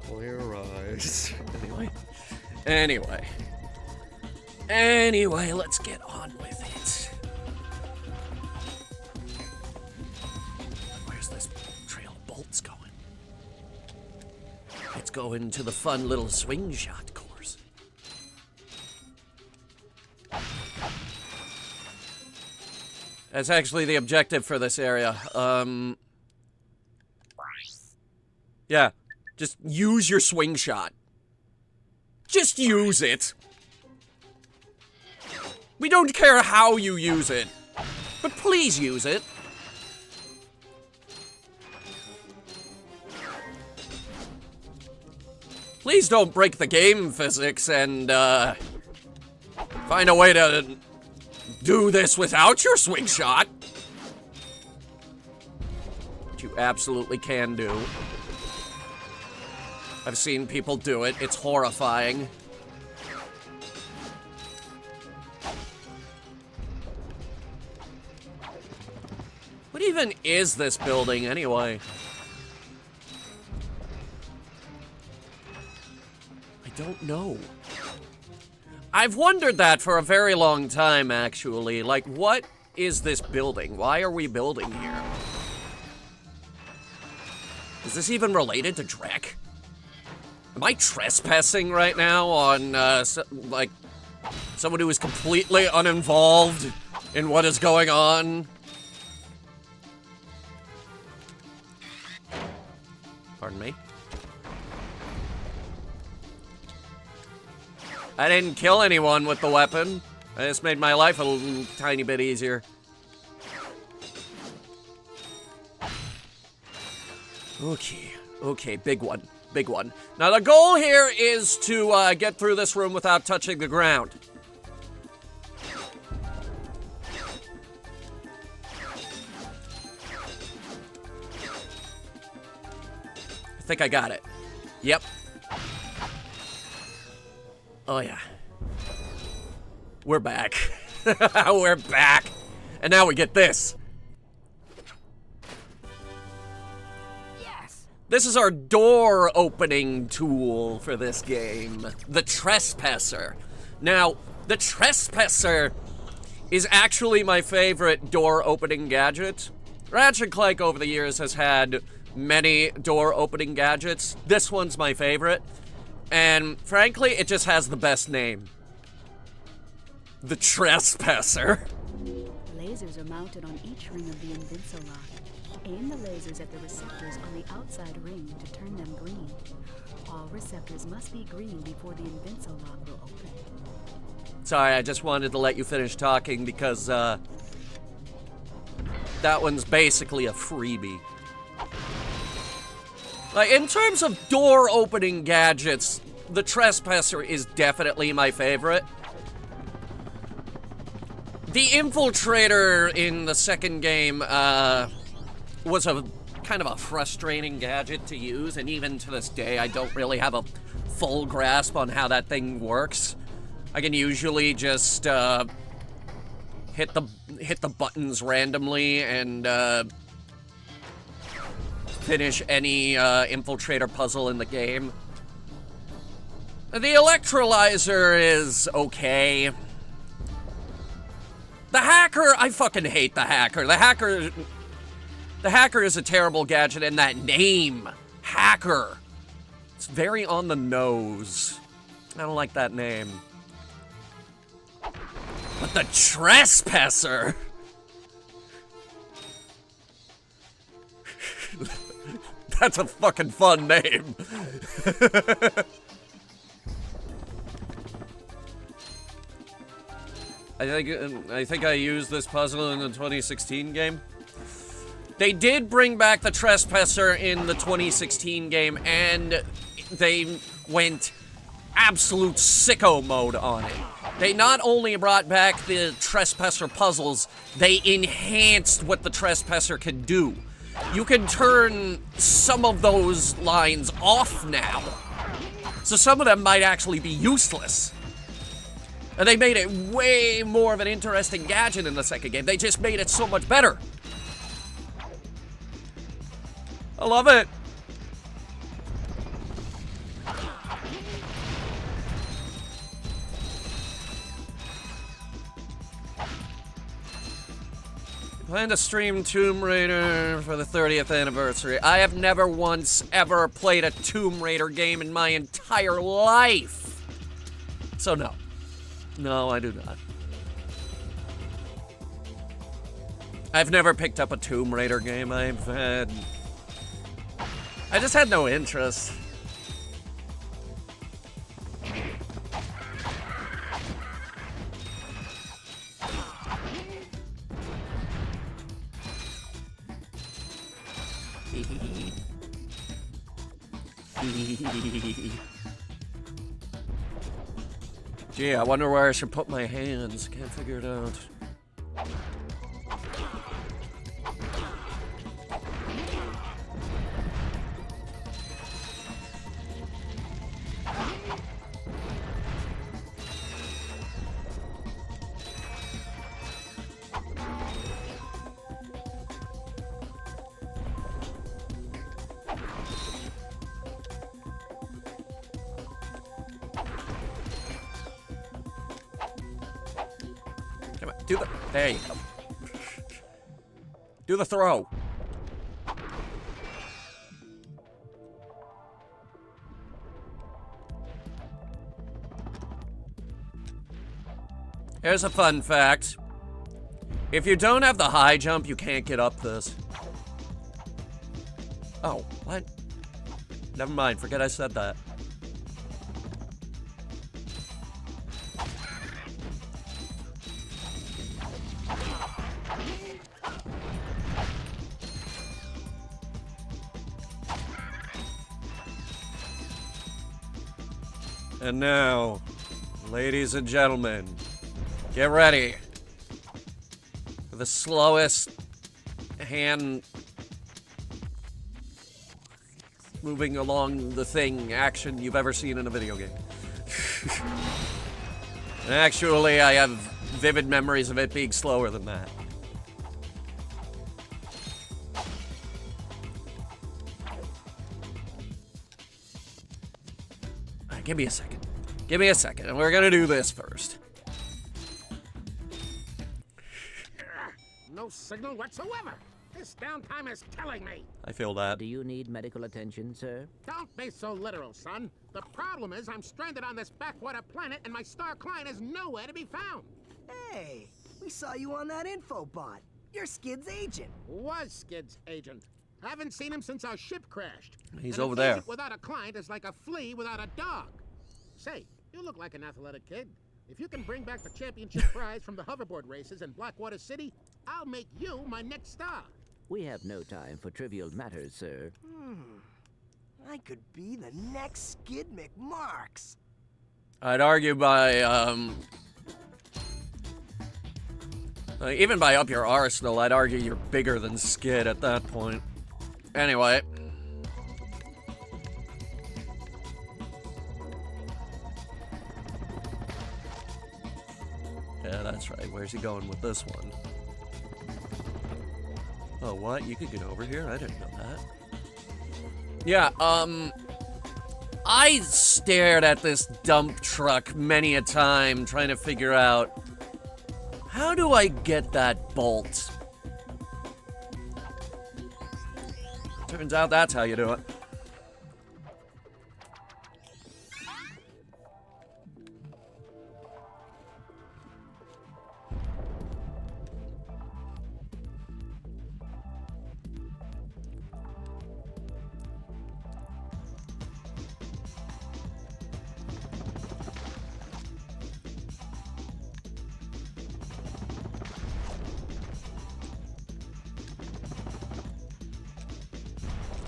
Clear eyes. Anyway, let's get on with it. Where's this trail of bolts going? It's going to the fun little swing shot course. That's actually the objective for this area. Yeah, just use your swing shot. Just use it. We don't care how you use it, but please use it. Please don't break the game physics and, find a way to do this without your swing shot. Which you absolutely can do. I've seen people do it. It's horrifying. What even is this building, anyway? I don't know. I've wondered that for a very long time, actually. Like, what is this building? Why are we building here? Is this even related to Drek? Am I trespassing right now on, like, someone who is completely uninvolved in what is going on? Pardon me? I didn't kill anyone with the weapon. I just made my life a little tiny bit easier. Okay, big one. Big one. Now, the goal here is to get through this room without touching the ground. I think I got it. Yep. Oh, yeah. We're back. We're back. And now we get this. This is our door opening tool for this game, the Trespasser. Now, the Trespasser is actually my favorite door opening gadget. Ratchet Clank over the years has had many door opening gadgets. This one's my favorite. And frankly, it just has the best name. The Trespasser. Lasers are mounted on each ring of the Invincilock. Aim the lasers at the receptors on the outside ring to turn them green. All receptors must be green before the Invincilock will open. Sorry, I just wanted to let you finish talking because, that one's basically a freebie. Like, in terms of door opening gadgets, the Trespasser is definitely my favorite. The infiltrator in the second game was a kind of a frustrating gadget to use, and even to this day, I don't really have a full grasp on how that thing works. I can usually just hit the buttons randomly and finish any infiltrator puzzle in the game. The electrolyzer is okay. The hacker, I fucking hate the hacker. The hacker is a terrible gadget, and that name, hacker, it's very on the nose. I don't like that name. But the trespasser. That's a fucking fun name. I think I used this puzzle in the 2016 game. They did bring back the trespasser in the 2016 game, and they went absolute sicko mode on it. They not only brought back the trespasser puzzles, they enhanced what the trespasser can do. You can turn some of those lines off now. So some of them might actually be useless. And they made it way more of an interesting gadget in the second game. They just made it so much better. I love it. Plan to stream Tomb Raider for the 30th anniversary. I have never once ever played a Tomb Raider game in my entire life. So no. No, I do not. I've never picked up a Tomb Raider game. I just had no interest. Gee, I wonder where I should put my hands. Can't figure it out. There you go. Do the throw. Here's a fun fact. If you don't have the high jump, you can't get up this. Oh, what? Never mind, forget I said that. And now, ladies and gentlemen, get ready for the slowest hand moving along the thing action you've ever seen in a video game. And actually, I have vivid memories of it being slower than that. Give me a second. Give me a second, and we're gonna do this first. No signal whatsoever. This downtime is killing me. I feel that. Do you need medical attention, sir? Don't be so literal, son. The problem is I'm stranded on this backwater planet, and my star client is nowhere to be found. Hey, we saw you on that info bot. You're Skid's agent. Was Skid's agent. Haven't seen him since our ship crashed. He's and over an there. Agent without a client is like a flea without a dog. Say, you look like an athletic kid. If you can bring back the championship prize from the hoverboard races in Blackwater City, I'll make you my next star. We have no time for trivial matters, sir. I could be the next Skid McMarks. I'd argue by Even by up your arsenal, I'd argue you're bigger than Skid at that point. Anyway. Yeah, that's right. Where's he going with this one? Oh, what? You could get over here? I didn't know that. Yeah, I stared at this dump truck many a time trying to figure out, how do I get that bolt? Turns out that's how you do it.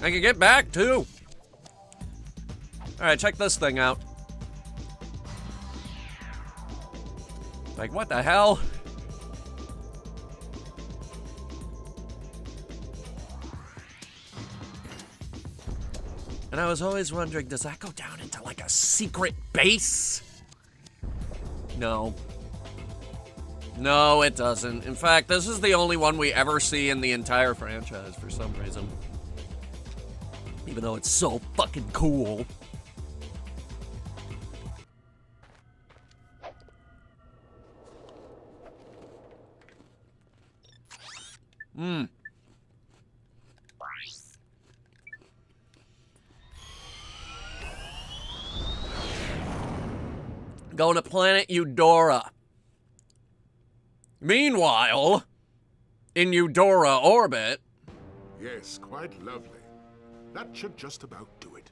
I can get back, too. Alright, check this thing out. Like, what the hell? And I was always wondering, does that go down into, like, a secret base? No. No, it doesn't. In fact, this is the only one we ever see in the entire franchise for some reason. Even though it's so fucking cool. Going to planet Eudora. Meanwhile, in Eudora orbit... Yes, quite lovely. That should just about do it.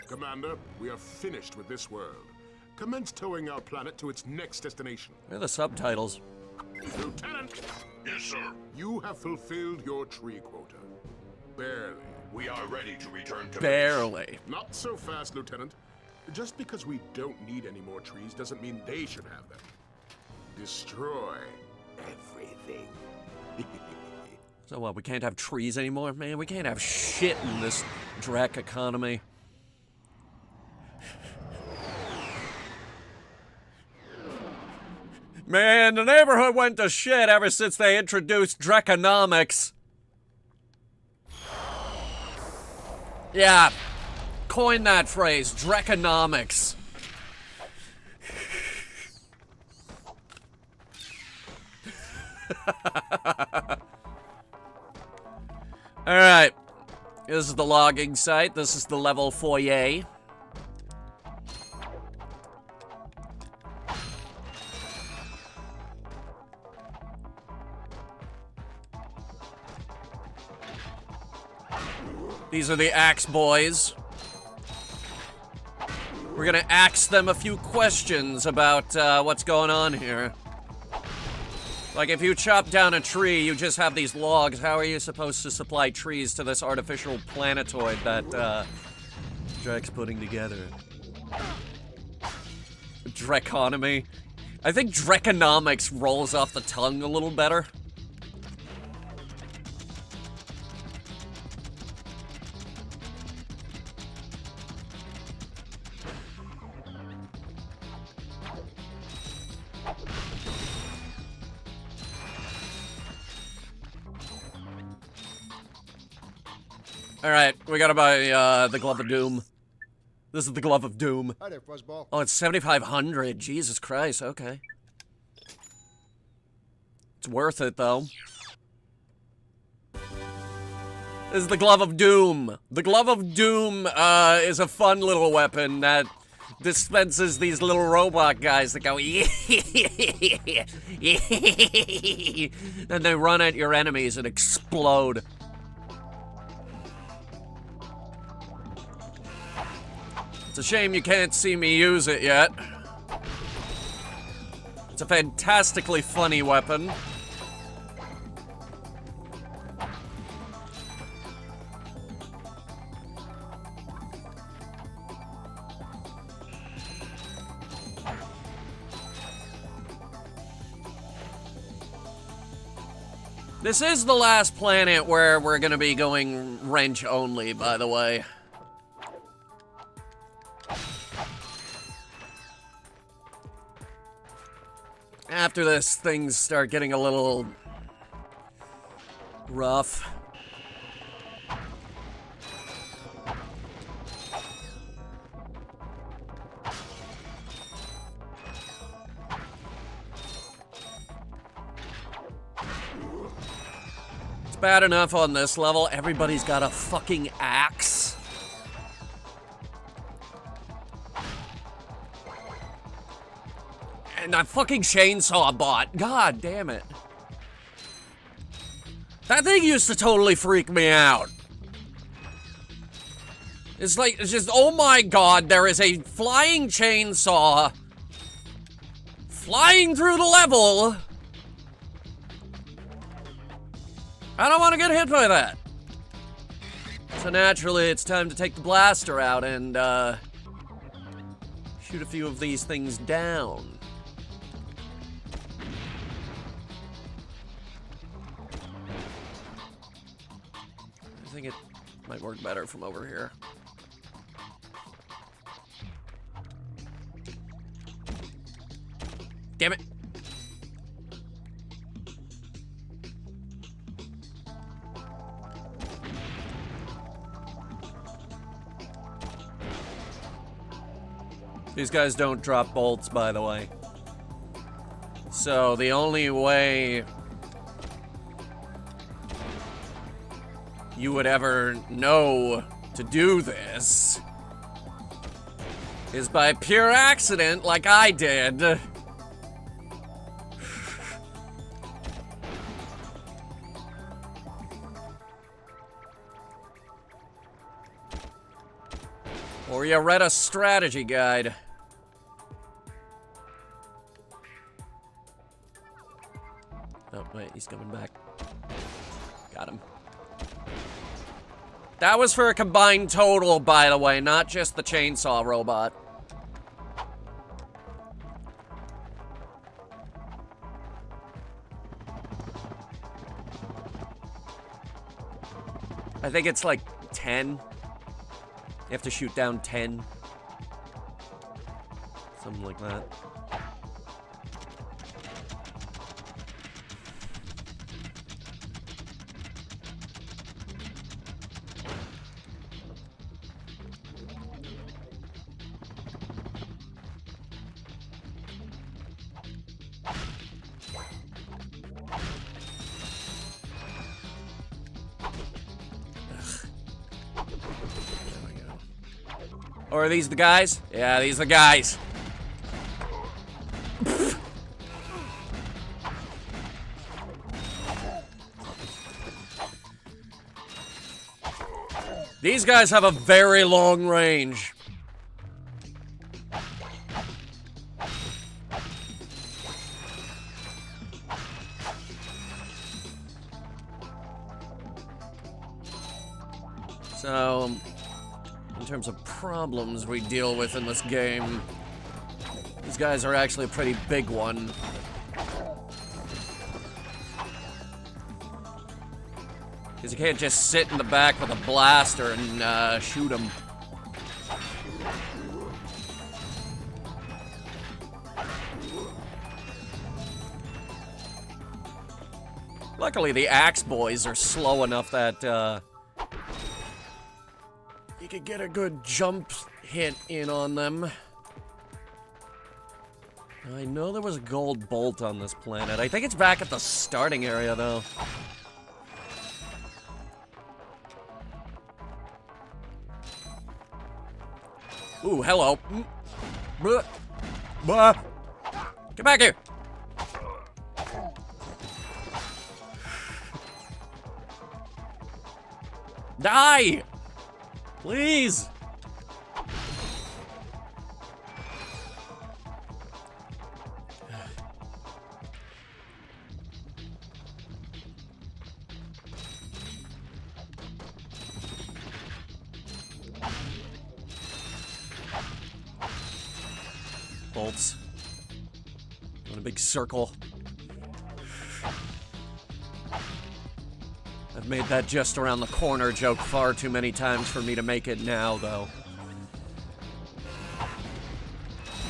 Commander, we are finished with this world. Commence towing our planet to its next destination. Where are the subtitles? Lieutenant! Yes, sir. You have fulfilled your tree quota. Barely. We are ready to return to Barely. base. Not so fast, Lieutenant. Just because we don't need any more trees doesn't mean they should have them. Destroy everything. So what, we can't have trees anymore? Man, we can't have shit in this Drek economy. Man, the neighborhood went to shit ever since they introduced Drekonomics. Yeah, coin that phrase, Drekonomics. Alright, this is the logging site, this is the level foyer. These are the Axe Boys. We're gonna ask them a few questions about what's going on here. Like, if you chop down a tree, you just have these logs. How are you supposed to supply trees to this artificial planetoid that Drek's putting together? Drekonomy. I think Drekonomics rolls off the tongue a little better. Alright, we gotta buy the Glove of Doom. This is the Glove of Doom. Hi there, Fuzzball. Oh, it's 7,500. Jesus Christ, okay. It's worth it, though. This is the Glove of Doom. The Glove of Doom is a fun little weapon that dispenses these little robot guys that go and they run at your enemies and explode. It's a shame you can't see me use it yet. It's a fantastically funny weapon. This is the last planet where we're gonna be going wrench only, by the way. After this, things start getting a little rough. It's bad enough on this level. Everybody's got a fucking axe. And a fucking chainsaw bot. God damn it. That thing used to totally freak me out. It's like, it's just, oh my god, there is a flying chainsaw flying through the level. I don't want to get hit by that. So naturally, it's time to take the blaster out and, shoot a few of these things down. I think it might work better from over here. Damn it. These guys don't drop bolts, by the way. So the only way you would ever know to do this is by pure accident, like I did. Or you read a strategy guide. Oh, wait, he's coming back. Got him. That was for a combined total, by the way, not just the chainsaw robot. I think it's like 10. You have to shoot down 10. Something like that. Or are these the guys? Yeah, these are the guys. These guys have a very long range. So, in terms of problems we deal with in this game, these guys are actually a pretty big one. Because you can't just sit in the back with a blaster and shoot them. Luckily, the axe boys are slow enough that you could get a good jump hit in on them. I know there was a gold bolt on this planet. I think it's back at the starting area, though. Ooh, hello. Blah. Blah. Get back here. Die! Please! Bolts. In a big circle. I've made that just around the corner joke far too many times for me to make it now, though.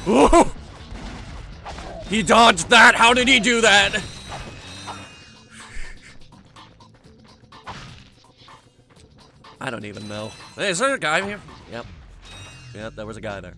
Ooh! He dodged that! How did he do that? I don't even know. Hey, is there a guy here? Yep. Yep, there was a guy there.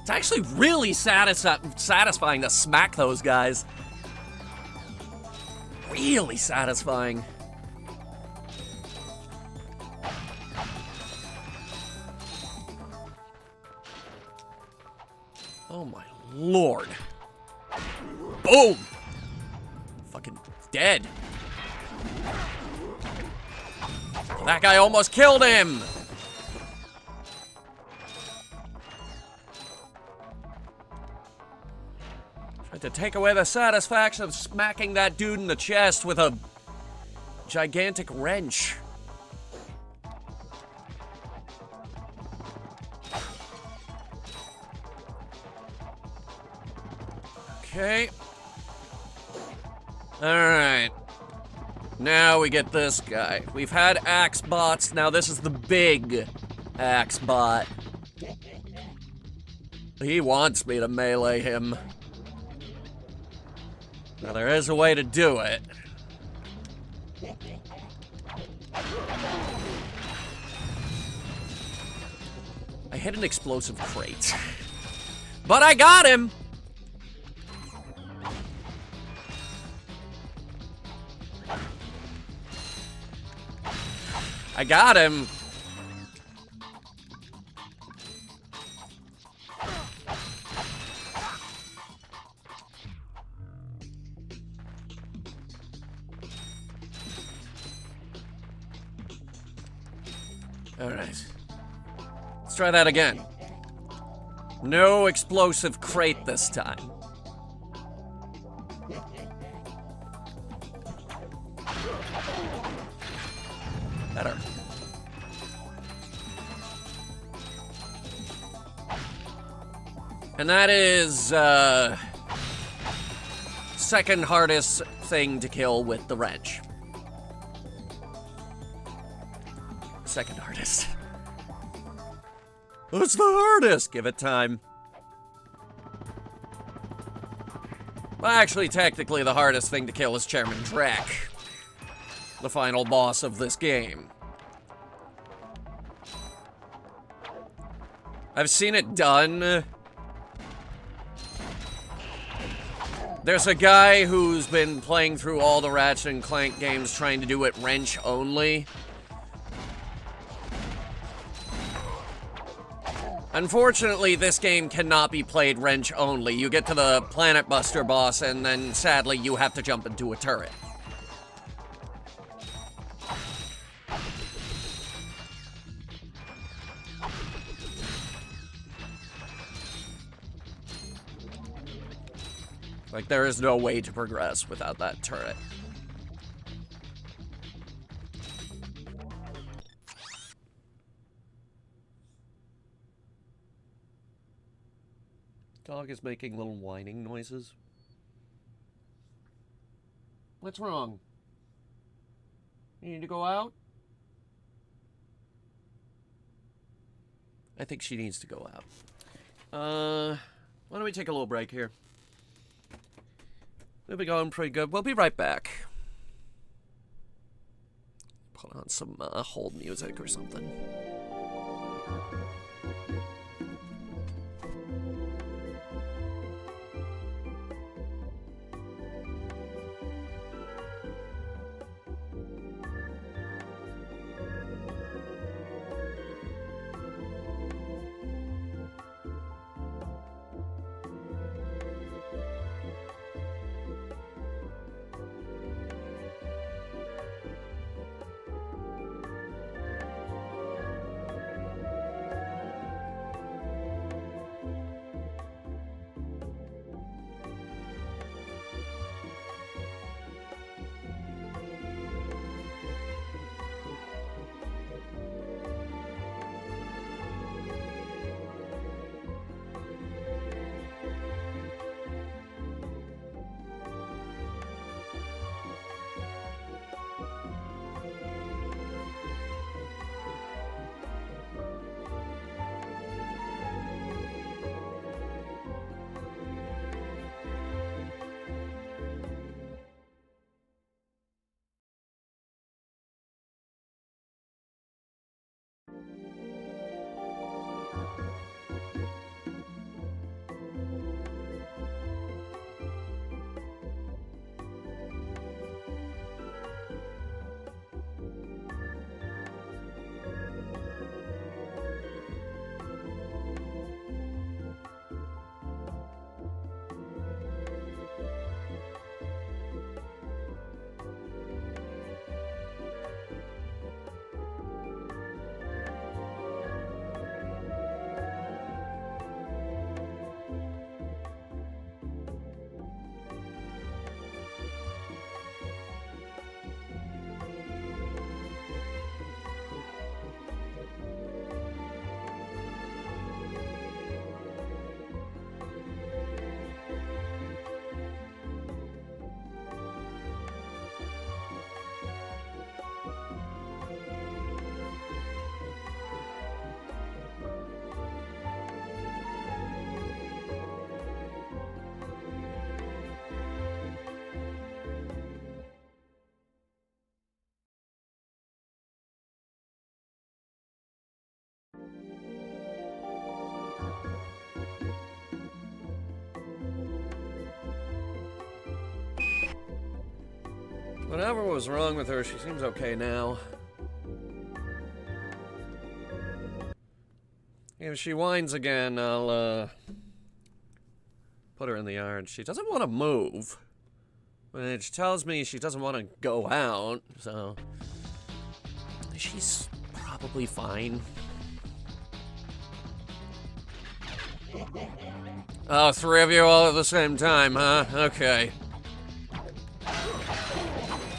It's actually really satisfying to smack those guys. Really satisfying. Oh my lord. Boom! Fucking dead. That guy almost killed him! To take away the satisfaction of smacking that dude in the chest with a gigantic wrench. Okay. Alright. Now we get this guy. We've had axe bots, now this is the big axe bot. He wants me to melee him. Now there is a way to do it. I hit an explosive crate. But I got him! I got him! Alright. Let's try that again. No explosive crate this time. Better. And that is, second hardest thing to kill with the wrench. Second hardest. What's the hardest? Give it time. Well, actually, technically, the hardest thing to kill is Chairman Drek, the final boss of this game. I've seen it done. There's a guy who's been playing through all the Ratchet & Clank games trying to do it wrench only. Unfortunately, this game cannot be played wrench only. You get to the Planet Buster boss, and then sadly, you have to jump into a turret. Like, there is no way to progress without that turret. Dog is making little whining noises. What's wrong? You need to go out? I think she needs to go out. Why don't we take a little break here? We'll be going pretty good. We'll be right back. Put on some hold music or something. Whatever was wrong with her, she seems okay now. If she whines again, I'll, put her in the yard. She doesn't want to move, which tells me she doesn't want to go out, so she's probably fine. Oh, 3 of you all at the same time, huh? Okay.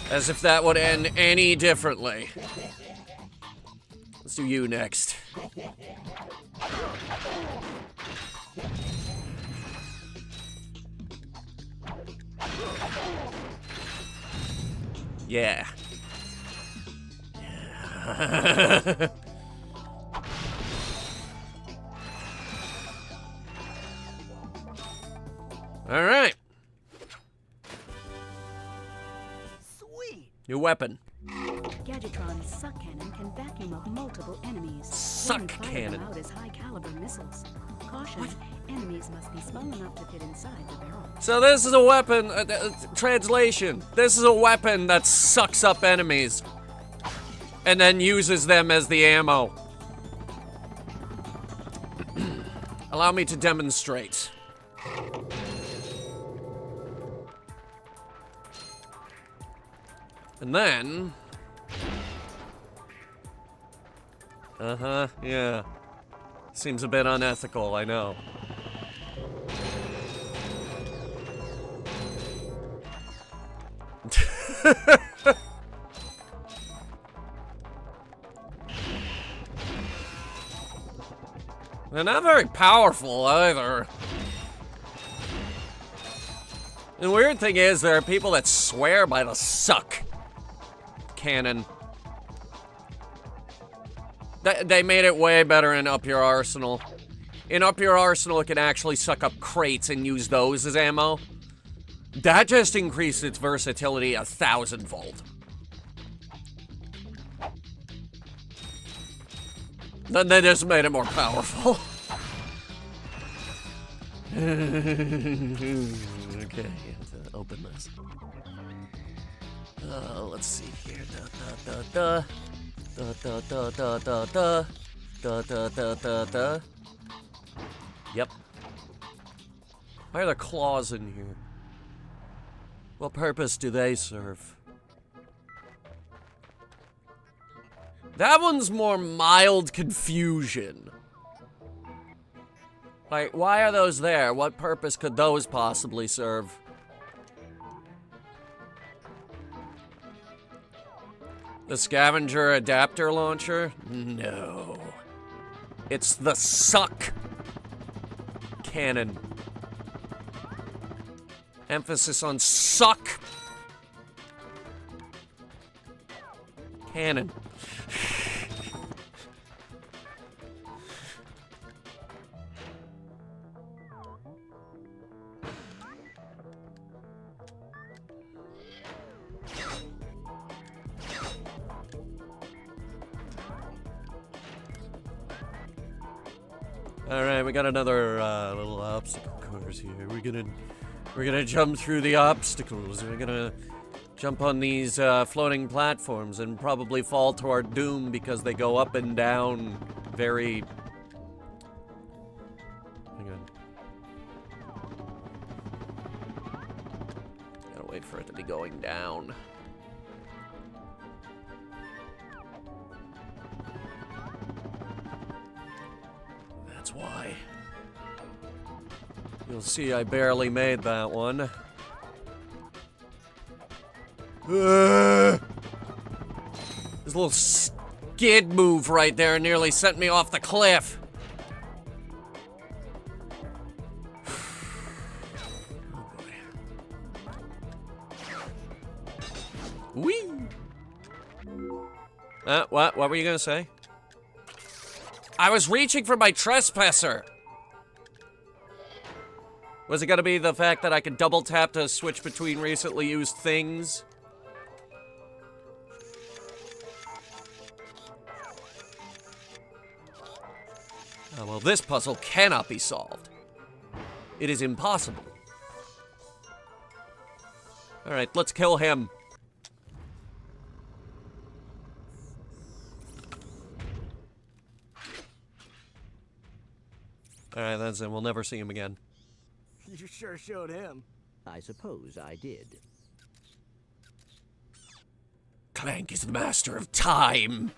As if that would end any differently. Let's do you next. Yeah. All right. Sweet. New weapon. Gadgetron's suck cannon can vacuum up multiple enemies. Suck then fire cannon. them out as high-caliber missiles. Caution, enemies must be small enough to fit inside the barrel. So this is a weapon, translation. This is a weapon that sucks up enemies and then uses them as the ammo. Allow me to demonstrate. And then... yeah. Seems a bit unethical, I know. They're not very powerful either. The weird thing is, there are people that swear by the suck cannon. They made it way better in Up Your Arsenal. In Up Your Arsenal, it can actually suck up crates and use those as ammo. That just increased its versatility 1,000-fold. Then they just made it more powerful. Okay, let's open this. Let's see here. Yep. Why are there claws in here? What purpose do they serve? That one's more mild confusion. Like, why are those there? What purpose could those possibly serve? The scavenger adapter launcher? No. It's the suck cannon. Emphasis on suck cannon. All right, we got another little obstacle course here. We're gonna jump through the obstacles. We're gonna jump on these floating platforms and probably fall to our doom because they go up and down very... Hang on. Gotta wait for it to be going down. That's why. You'll see I barely made that one. This little skid move right there nearly sent me off the cliff. Oh boy. Whee! What were you gonna say? I was reaching for my trespasser. Was it gonna be the fact that I could double tap to switch between recently used things? Oh, well, this puzzle cannot be solved. It is impossible. Alright, let's kill him. Alright, that's it. We'll never see him again. You sure showed him. I suppose I did. Clank is the master of time.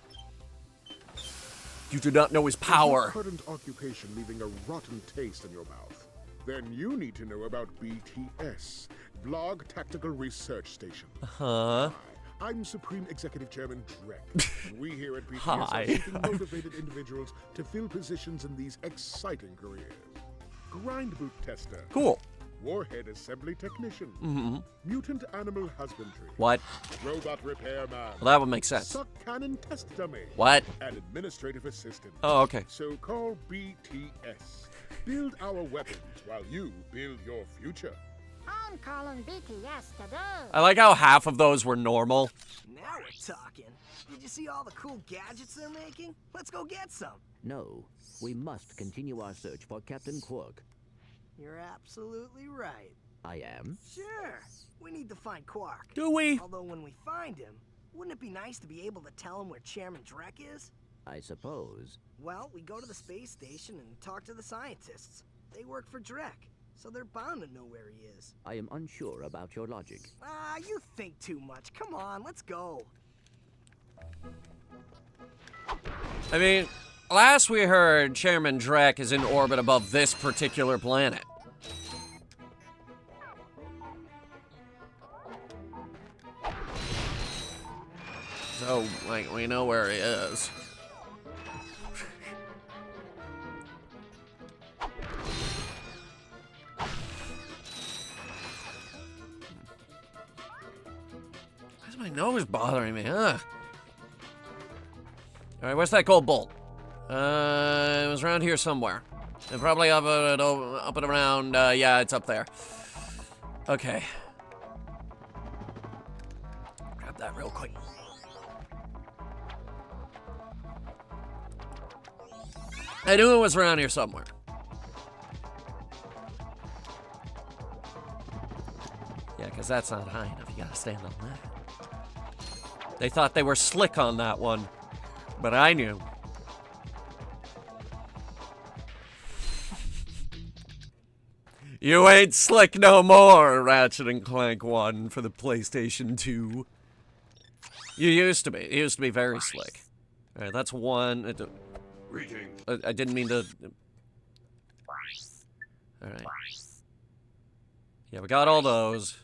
You do not know his power. Is your current occupation leaving a rotten taste in your mouth? Then you need to know about BTS, Blog Tactical Research Station. Huh? I'm Supreme Executive Chairman Drek. And we here at BTS Hi. are seeking motivated individuals to fill positions in these exciting careers. Grind boot tester. Cool. Warhead assembly technician. Mm-hmm. Mutant animal husbandry. What? Robot repairman. Well, that would make sense. Suck cannon test dummy. What? And administrative assistant. Oh, okay. So call BTS. Build our weapons while you build your future. I'm calling BTS to do. I like how half of those were normal. Now we're talking. Did you see all the cool gadgets they're making? Let's go get some. No, we must continue our search for Captain Quark. You're absolutely right. I am? Sure. We need to find Quark. Do we? Although when we find him, wouldn't it be nice to be able to tell him where Chairman Drek is? I suppose. Well, we go to the space station and talk to the scientists. They work for Drek, so they're bound to know where he is. I am unsure about your logic. Ah, you think too much. Come on, let's go. I mean, last we heard, Chairman Drek is in orbit above this particular planet. So, like, we know where he is. Why is my nose bothering me, huh? Alright, where's that gold bolt? It was around here somewhere. And probably up and around, yeah, it's up there. Okay. Grab that real quick. I knew it was around here somewhere. Yeah, because that's not high enough. You gotta stand on that. They thought they were slick on that one, but I knew. You ain't slick no more, Ratchet & Clank 1 for the PlayStation 2. You used to be. It used to be very slick. Alright, that's one. I didn't mean to... Alright. Yeah, we got all those.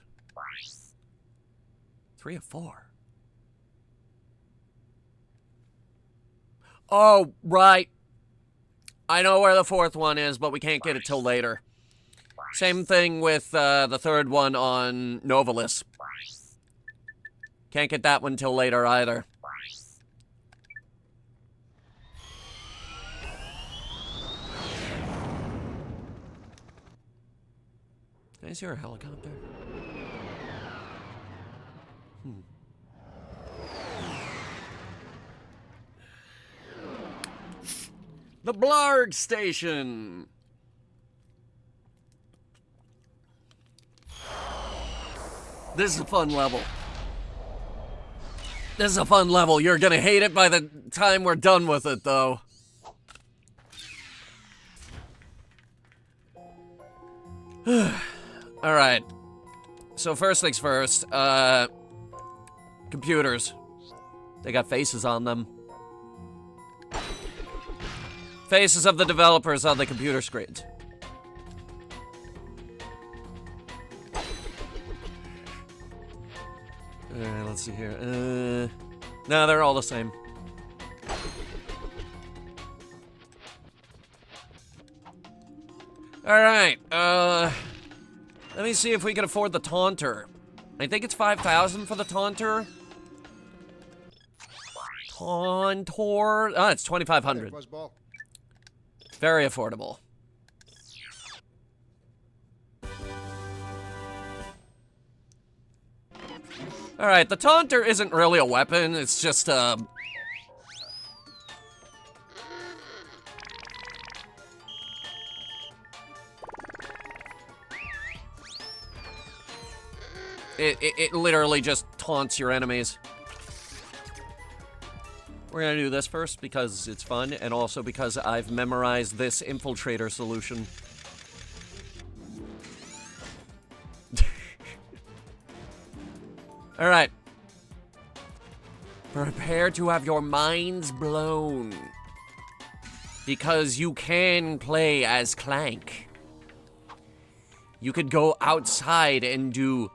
3 of 4. Oh, right. I know where the 4th one is, but we can't get it till later. Same thing with the 3rd one on Novalis. Can't get that one till later either. Can I see a helicopter? The Blarg Station! This is a fun level. This is a fun level. You're gonna hate it by the time we're done with it, though. Alright. So first things first, computers. They got faces on them. Faces of the developers on the computer screens. Alright, let's see here. No, they're all the same. Alright, let me see if we can afford the Taunter. I think it's 5,000 for the Taunter. Tauntor. Ah, it's 2,500. Very affordable. Alright, the Taunter isn't really a weapon, it's just It literally just taunts your enemies. We're gonna do this first because it's fun, and also because I've memorized this infiltrator solution. Alright. Prepare to have your minds blown. Because you can play as Clank. You could go outside and do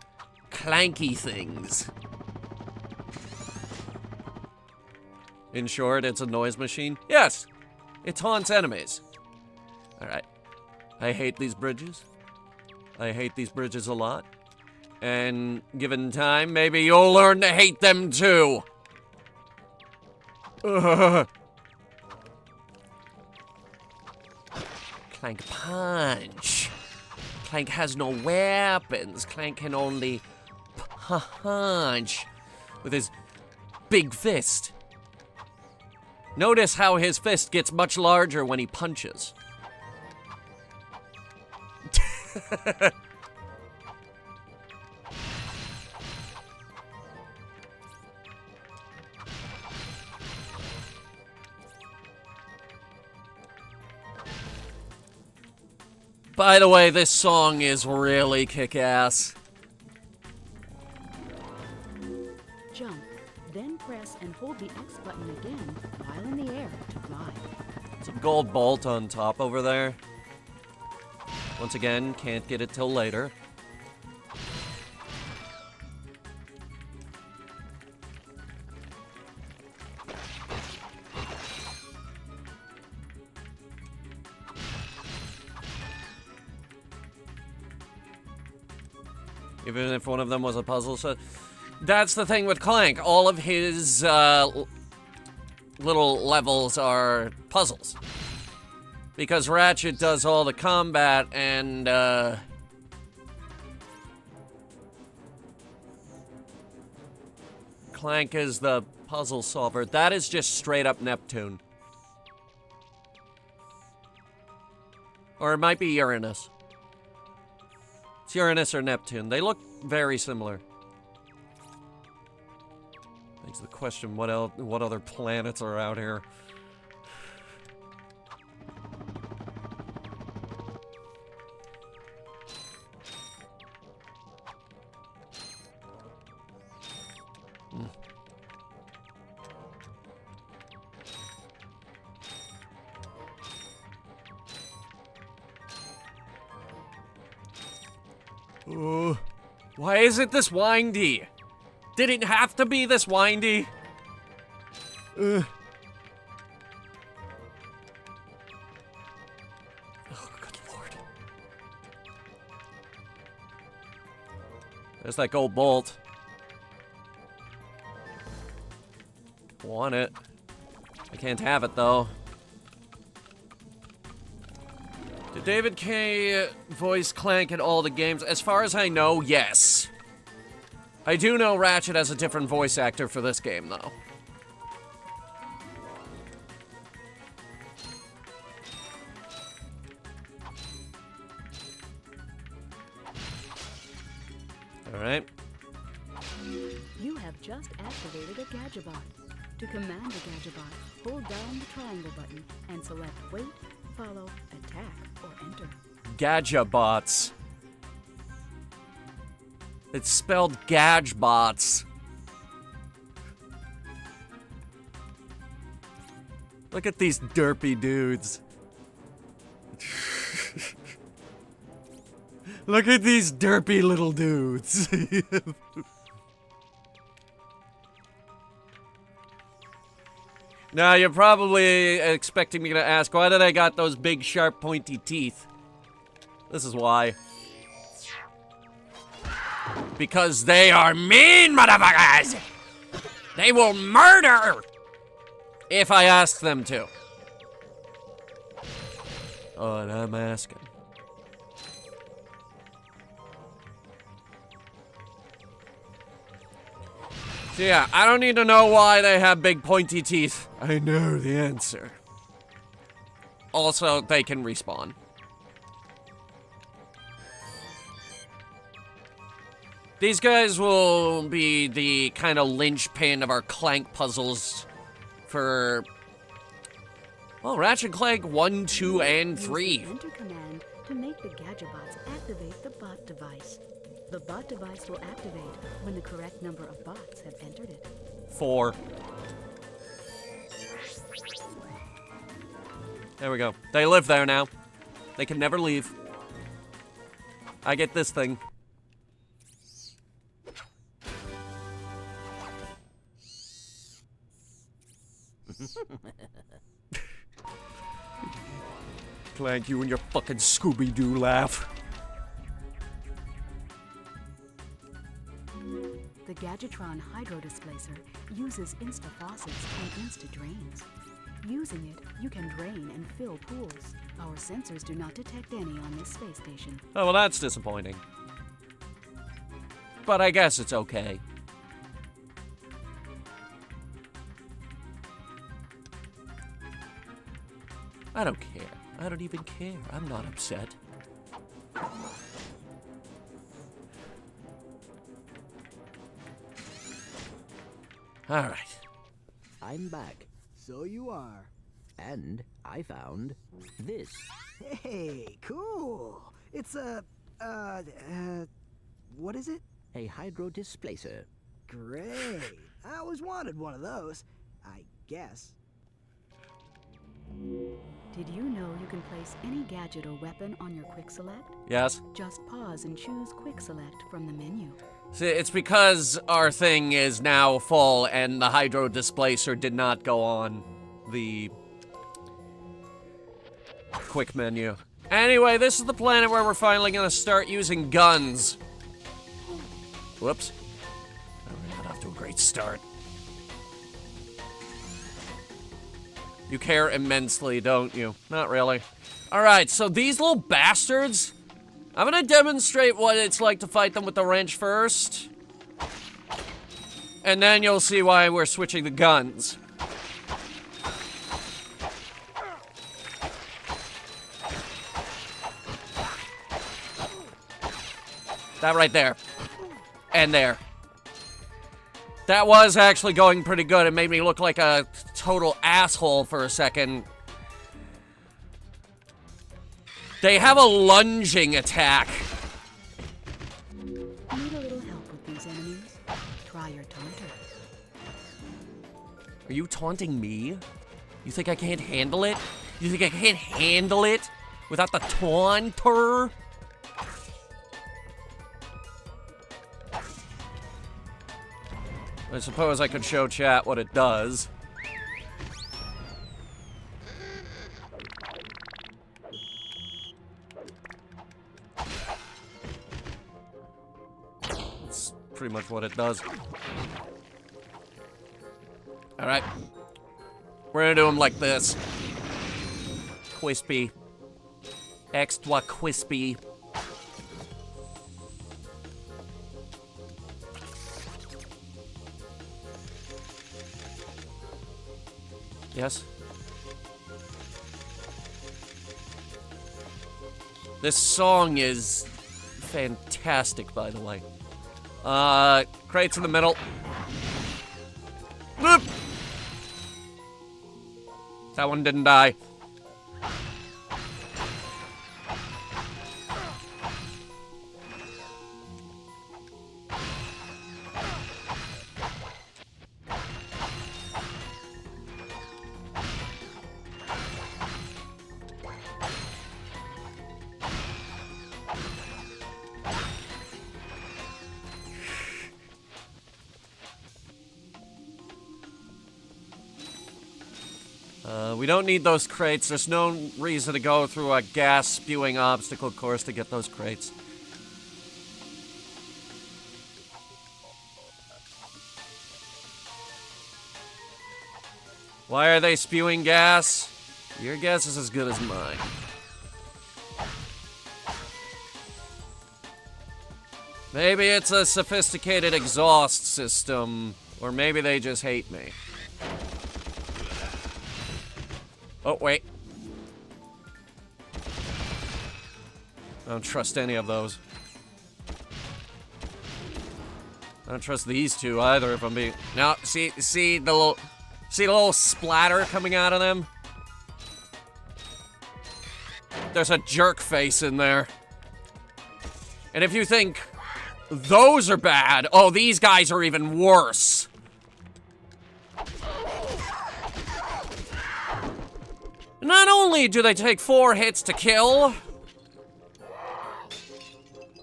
clanky things. In short, it's a noise machine. Yes, it taunts enemies. Alright. I hate these bridges. I hate these bridges a lot. And given time, maybe you'll learn to hate them too. Ugh. Clank punch. Clank has no weapons. Clank can only punch with his big fist. Notice how his fist gets much larger when he punches. By the way, this song is really kick-ass. Jump, then press and hold the X button again while in the air to glide. It's a gold bolt on top over there. Once again, can't get it till later. Even if one of them was a puzzle, so that's the thing with Clank. All of his little levels are puzzles. Because Ratchet does all the combat and Clank is the puzzle solver. That is just straight up Neptune. Or it might be Uranus. It's Uranus or Neptune. They look very similar. Begs the question, what other planets are out here? Why is it this windy? Did it have to be this windy? Oh, good lord. There's that gold bolt. Want it. I can't have it, though. Did David K. voice Clank in all the games? As far as I know, yes. I do know Ratchet has a different voice actor for this game, though. Alright. You have just activated a Gadgetbot. To command the Gadgetbot, hold down the triangle button and select Wait, Follow, Attack, or Enter. Gadgetbots. It's spelled Gadgebots. Look at these derpy dudes. Look at these derpy little dudes. Now, you're probably expecting me to ask, why did I got those big, sharp, pointy teeth? This is why. Because they are mean, motherfuckers! They will murder if I ask them to. Oh, and I'm asking. So yeah, I don't need to know why they have big pointy teeth. I know the answer. Also, they can respawn. These guys will be the kind of linchpin of our Clank puzzles for... Oh, Ratchet Clank 1, 2, and Use 3. the enter command to make the Gadgetbots activate the bot device. The bot device will activate when the correct number of bots have entered it. 4. There we go. They live there now. They can never leave. I get this thing. Clank, you and your fucking Scooby-Doo laugh. The Gadgetron Hydro Displacer uses insta-faucets and insta-drains. Using it, you can drain and fill pools. Our sensors do not detect any on this space station. Oh, well, that's disappointing. But I guess it's okay. I don't care. I don't even care. I'm not upset. All right. I'm back. So you are. And I found this. Hey, cool. It's a, what is it? A hydro displacer. Great. I always wanted one of those, I guess. Did you know you can place any gadget or weapon on your quick select? Yes. Just pause and choose quick select from the menu. See, it's because our thing is now full and the hydro displacer did not go on the quick menu. Anyway, this is the planet where we're finally gonna start using guns. Whoops. Oh, we're not off to a great start. You care immensely, don't you? Not really. Alright, so these little bastards, I'm gonna demonstrate what it's like to fight them with the wrench first. And then you'll see why we're switching the guns. That right there. And there. That was actually going pretty good. It made me look like a total asshole for a second. They have a lunging attack. Need a little help with these enemies? Try your taunter. Are you taunting me? You think I can't handle it? You think I can't handle it without the taunter? I suppose I could show chat what it does. That's pretty much what it does. Alright. We're gonna do them like this. Crispy. Extra crispy. Yes? This song is fantastic, by the way. Crates in the middle. Boop! That one didn't die. We don't need those crates. There's no reason to go through a gas-spewing obstacle course to get those crates. Why are they spewing gas? Your guess is as good as mine. Maybe it's a sophisticated exhaust system, or maybe they just hate me. Oh, wait. I don't trust any of those. I don't trust these two either, if I'm being... Now, see the little... See the little splatter coming out of them? There's a jerk face in there. And if you think those are bad, oh, these guys are even worse. Not only do they take 4 hits to kill,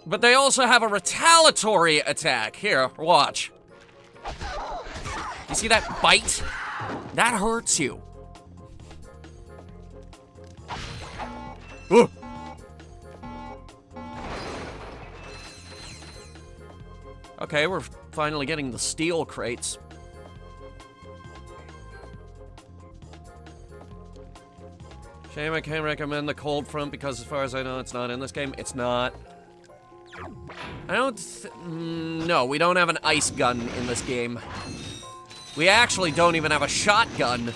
but they also have a retaliatory attack. Here, watch. You see that bite? That hurts you. Ooh. Okay, we're finally getting the steel crates. Shame I can't recommend the cold front because as far as I know, it's not in this game. It's not. I don't no, we don't have an ice gun in this game. We actually don't even have a shotgun.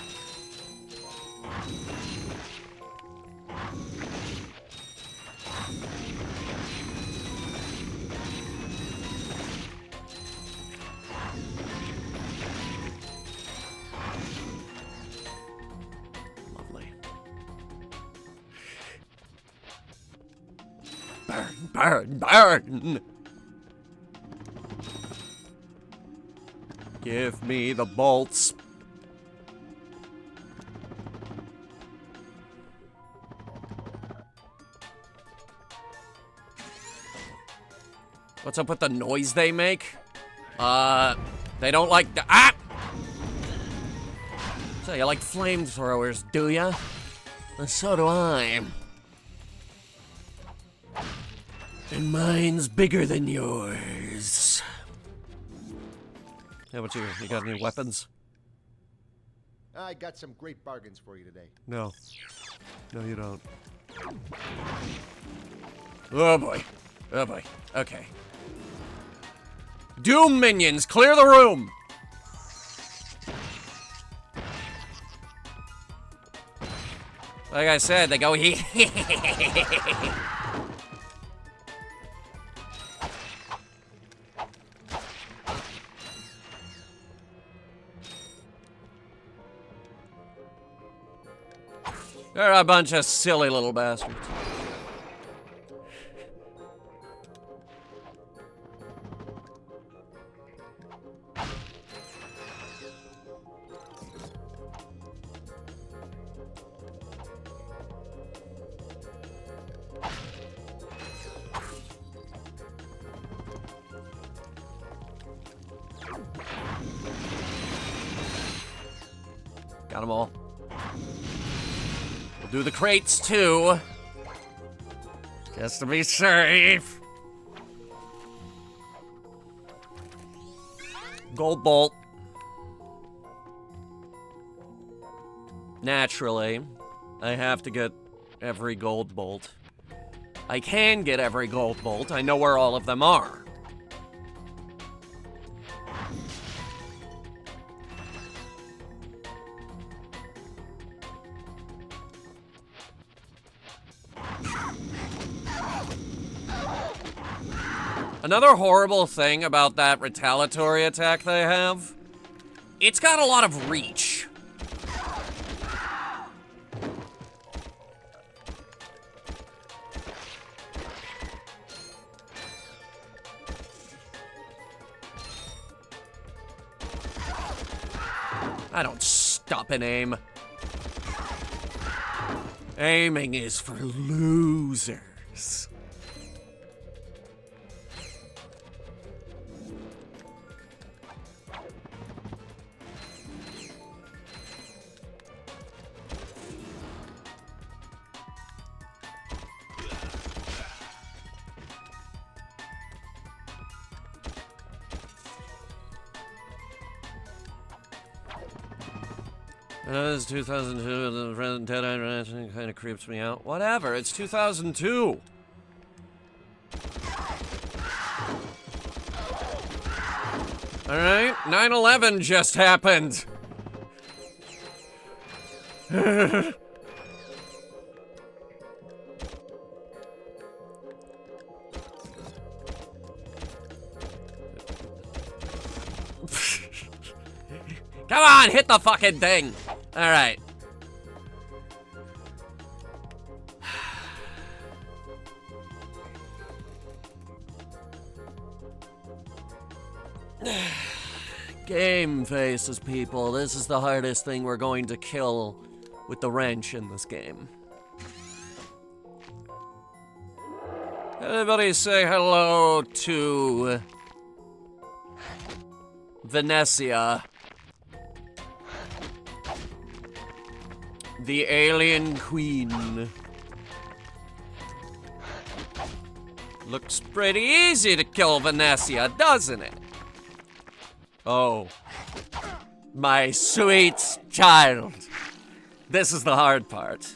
Burn, burn! Give me the bolts. What's up with the noise they make? They don't like the— ah! So you like flamethrowers, do ya? And so do I. And mine's bigger than yours. How about you? You got any weapons? I got some great bargains for you today. No. No, you don't. Oh boy. Oh boy. Okay. Doom minions, clear the room! Like I said, they go here. They're a bunch of silly little bastards. Got them all. We'll do the crates too. Just to be safe. Gold bolt. Naturally, I have to get every gold bolt. I can get every gold bolt. I know where all of them are. Another horrible thing about that retaliatory attack they have, it's got a lot of reach. I don't stop and aim. Aiming is for losers. It's 2002, and the present Dead-Eye Ratchet kind of creeps me out. Whatever, it's 2002. Alright, 9/11 just happened. Come on, hit the fucking thing. All right. Game faces, people. This is the hardest thing we're going to kill with the wrench in this game. Everybody say hello to Venetia, the alien queen. Looks pretty easy to kill Venetia, doesn't it? Oh, my sweet child. This is the hard part.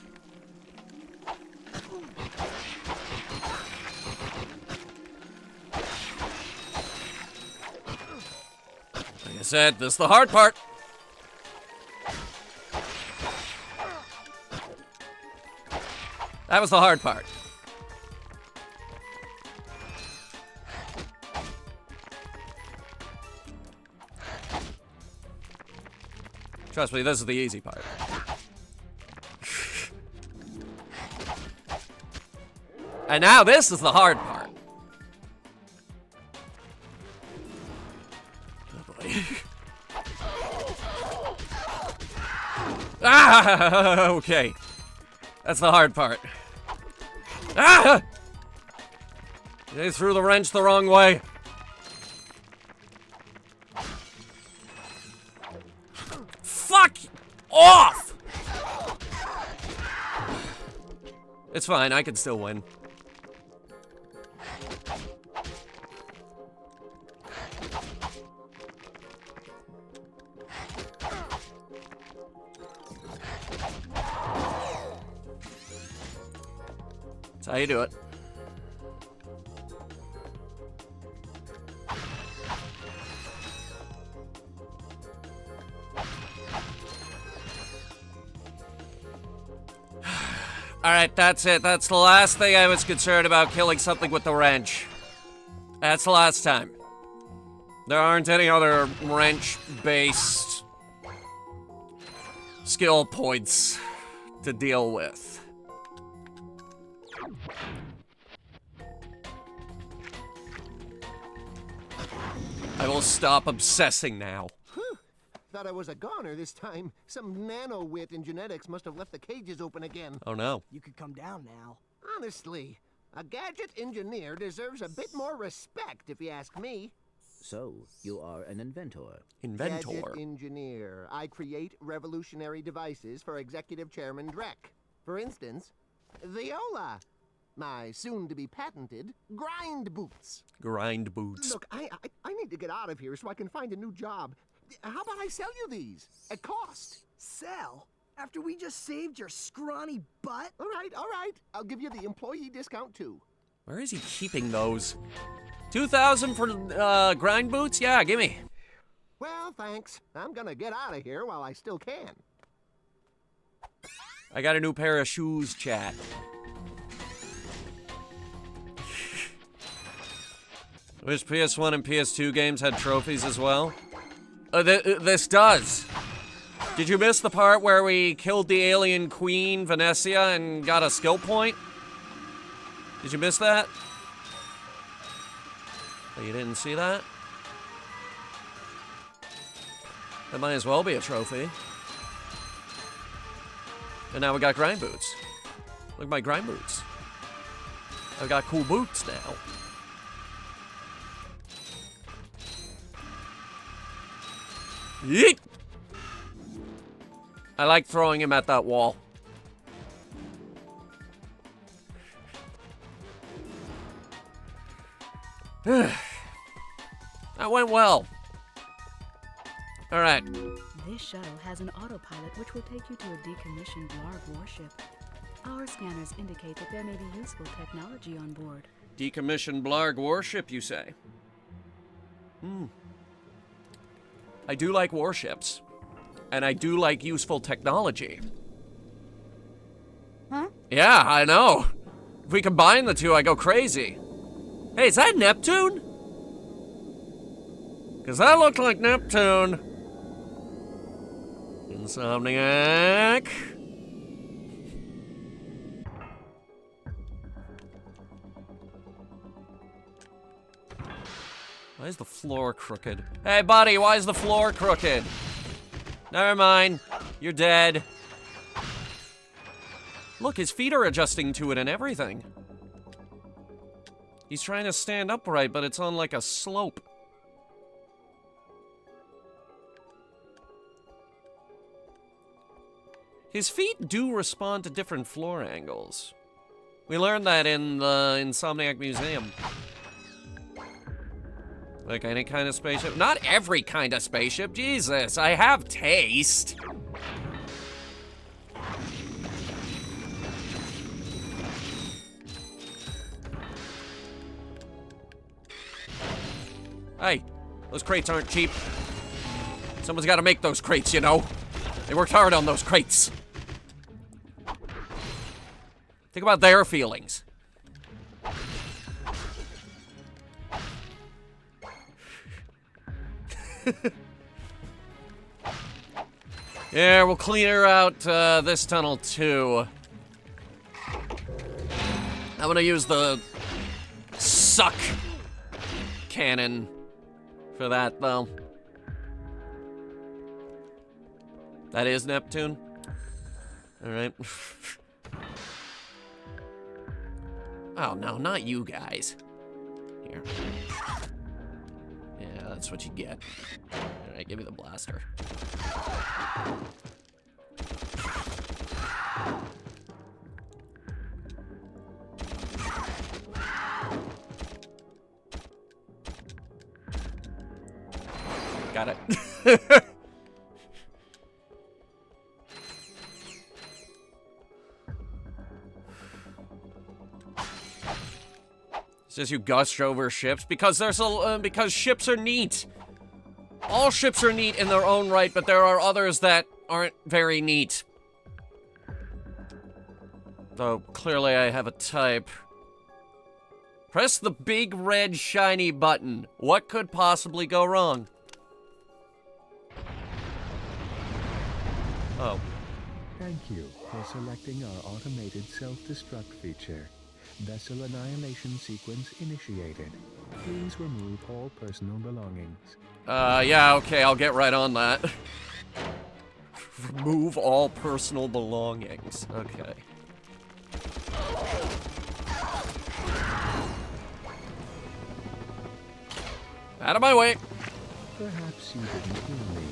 Like I said, this is the hard part. That was the hard part. Trust me, this is the easy part. And now this is the hard part. Oh boy. Ah, okay. That's the hard part. Ah! They threw the wrench the wrong way. Fuck off! It's fine, I can still win. That's how you do it. Alright, that's it. That's the last thing I was concerned about, killing something with the wrench. That's the last time. There aren't any other wrench-based skill points to deal with. I will stop obsessing now. Thought I was a goner this time. Some nano-wit in genetics must have left the cages open again. Oh no. You could come down now. Honestly, a gadget engineer deserves a bit more respect, if you ask me. So, you are an inventor. Inventor? Gadget engineer. I create revolutionary devices for Executive Chairman Drek. For instance, Viola. My soon-to-be patented grind boots. Grind boots. Look, I need to get out of here so I can find a new job. How about I sell you these? At cost. Sell? After we just saved your scrawny butt? All right. I'll give you the employee discount, too. Where is he keeping those? 2,000 for grind boots? Yeah, gimme. Well, thanks. I'm gonna get out of here while I still can. I got a new pair of shoes, chat. Wish PS1 and PS2 games had trophies as well. This does. Did you miss the part where we killed the alien queen, Venetia, and got a skill point? Did you miss that? Oh, you didn't see that? That might as well be a trophy. And now we got grind boots. Look at my grind boots. I've got cool boots now. Yeet! I like throwing him at that wall. That went well. All right. This shuttle has an autopilot which will take you to a decommissioned Blarg warship. Our scanners indicate that there may be useful technology on board. Decommissioned Blarg warship, you say? I do like warships. And I do like useful technology. Huh? Yeah, I know. If we combine the two, I go crazy. Hey, is that Neptune? Because that looked like Neptune. Insomniac. Why is the floor crooked? Hey, buddy, why is the floor crooked? Never mind. You're dead. Look, his feet are adjusting to it and everything. He's trying to stand upright, but it's on like a slope. His feet do respond to different floor angles. We learned that in the Insomniac Museum. Like any kind of spaceship. Not every kind of spaceship. Jesus, I have taste. Hey, those crates aren't cheap. Someone's got to make those crates, you know. They worked hard on those crates. Think about their feelings. Yeah, we'll clear out this tunnel too. I'm gonna use the suck cannon for that, though. That is Neptune. All right. Oh, no, not you guys. Here. Yeah, that's what you get. All right, give me the blaster. Got it. Says you gush over ships because there's a because ships are neat. All ships are neat in their own right, but there are others that aren't very neat. Though clearly I have a type. Press the big red shiny button. What could possibly go wrong? Oh. Thank you for selecting our automated self-destruct feature. Vessel annihilation sequence initiated. Please remove all personal belongings. Yeah, okay, I'll get right on that. Remove all personal belongings. Okay. Out of my way. Perhaps you didn't hear me.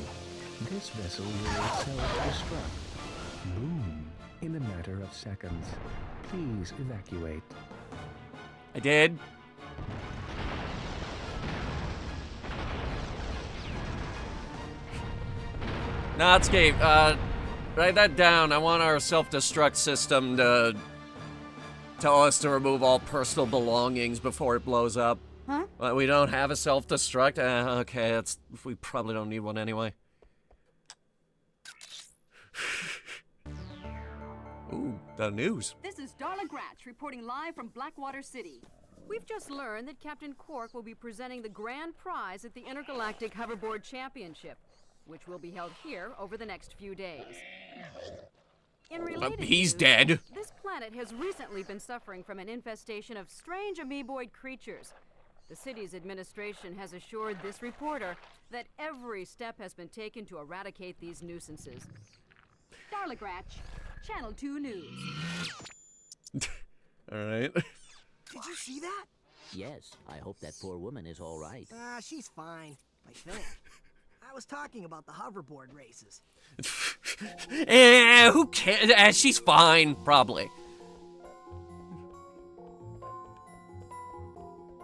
This vessel will self-destruct. Boom. In a matter of seconds. Please evacuate. I did. Notscape, write that down. I want our self-destruct system to tell us to remove all personal belongings before it blows up. Huh? We don't have a self-destruct? Okay, we probably don't need one anyway. Ooh, the news. This is Darla Gratch reporting live from Blackwater City. We've just learned that Captain Quark will be presenting the grand prize at the Intergalactic Hoverboard Championship, which will be held here over the next few days. In related he's news, dead. This planet has recently been suffering from an infestation of strange amoeboid creatures. The city's administration has assured this reporter that every step has been taken to eradicate these nuisances. Darla Gratch, Channel 2 News. All right. Did you see that? Yes, I hope that poor woman is all right. She's fine, I think. I was talking about the hoverboard races. Who cares? She's fine, probably.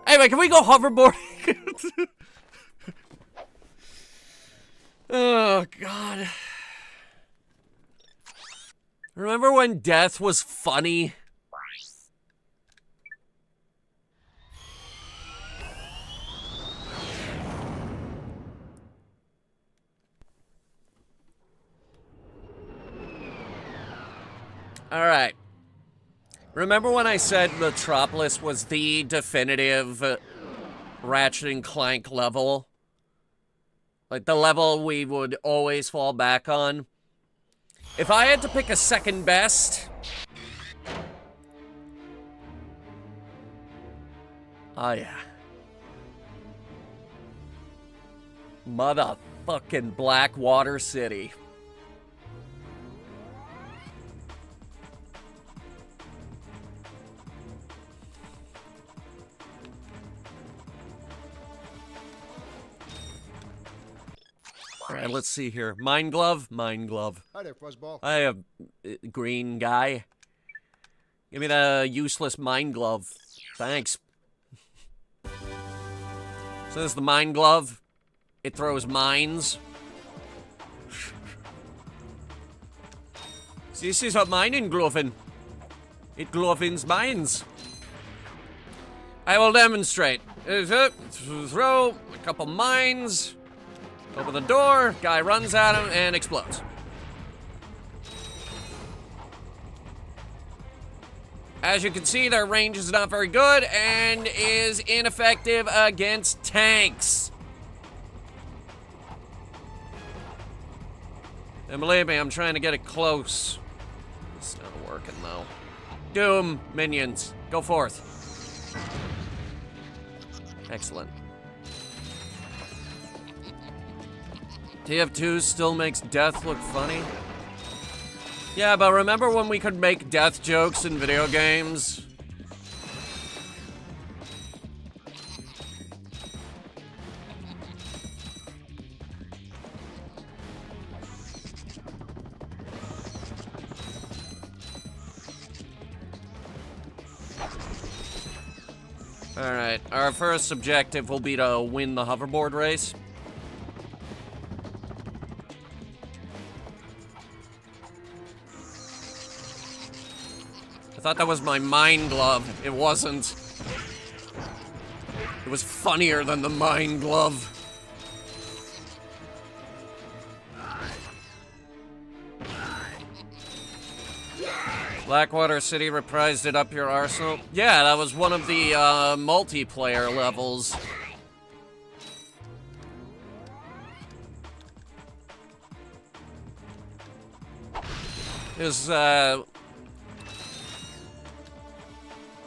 Anyway, can we go hoverboarding? Oh, God. Remember when death was funny? All right. Remember when I said Metropolis was the definitive Ratchet and Clank level? Like the level we would always fall back on? If I had to pick a second best... Oh, yeah. Motherfucking Blackwater City. Alright, let's see here. Mine glove? Mine glove. Hi there, Fuzzball. I have green guy. Give me the useless mine glove. Thanks. So this is the mine glove. It throws mines. This is a mining gloven. It glovens mines. I will demonstrate. Throw a couple mines. Open the door, guy runs at him and explodes. As you can see, their range is not very good and is ineffective against tanks. And believe me, I'm trying to get it close. It's not working though. Doom, minions, go forth. Excellent. TF2 still makes death look funny. Yeah, but remember when we could make death jokes in video games? Alright, our first objective will be to win the hoverboard race. I thought that was my mine glove. It wasn't. It was funnier than the mine glove. Blackwater City reprised it up your arsenal. Yeah, that was one of the multiplayer levels. It was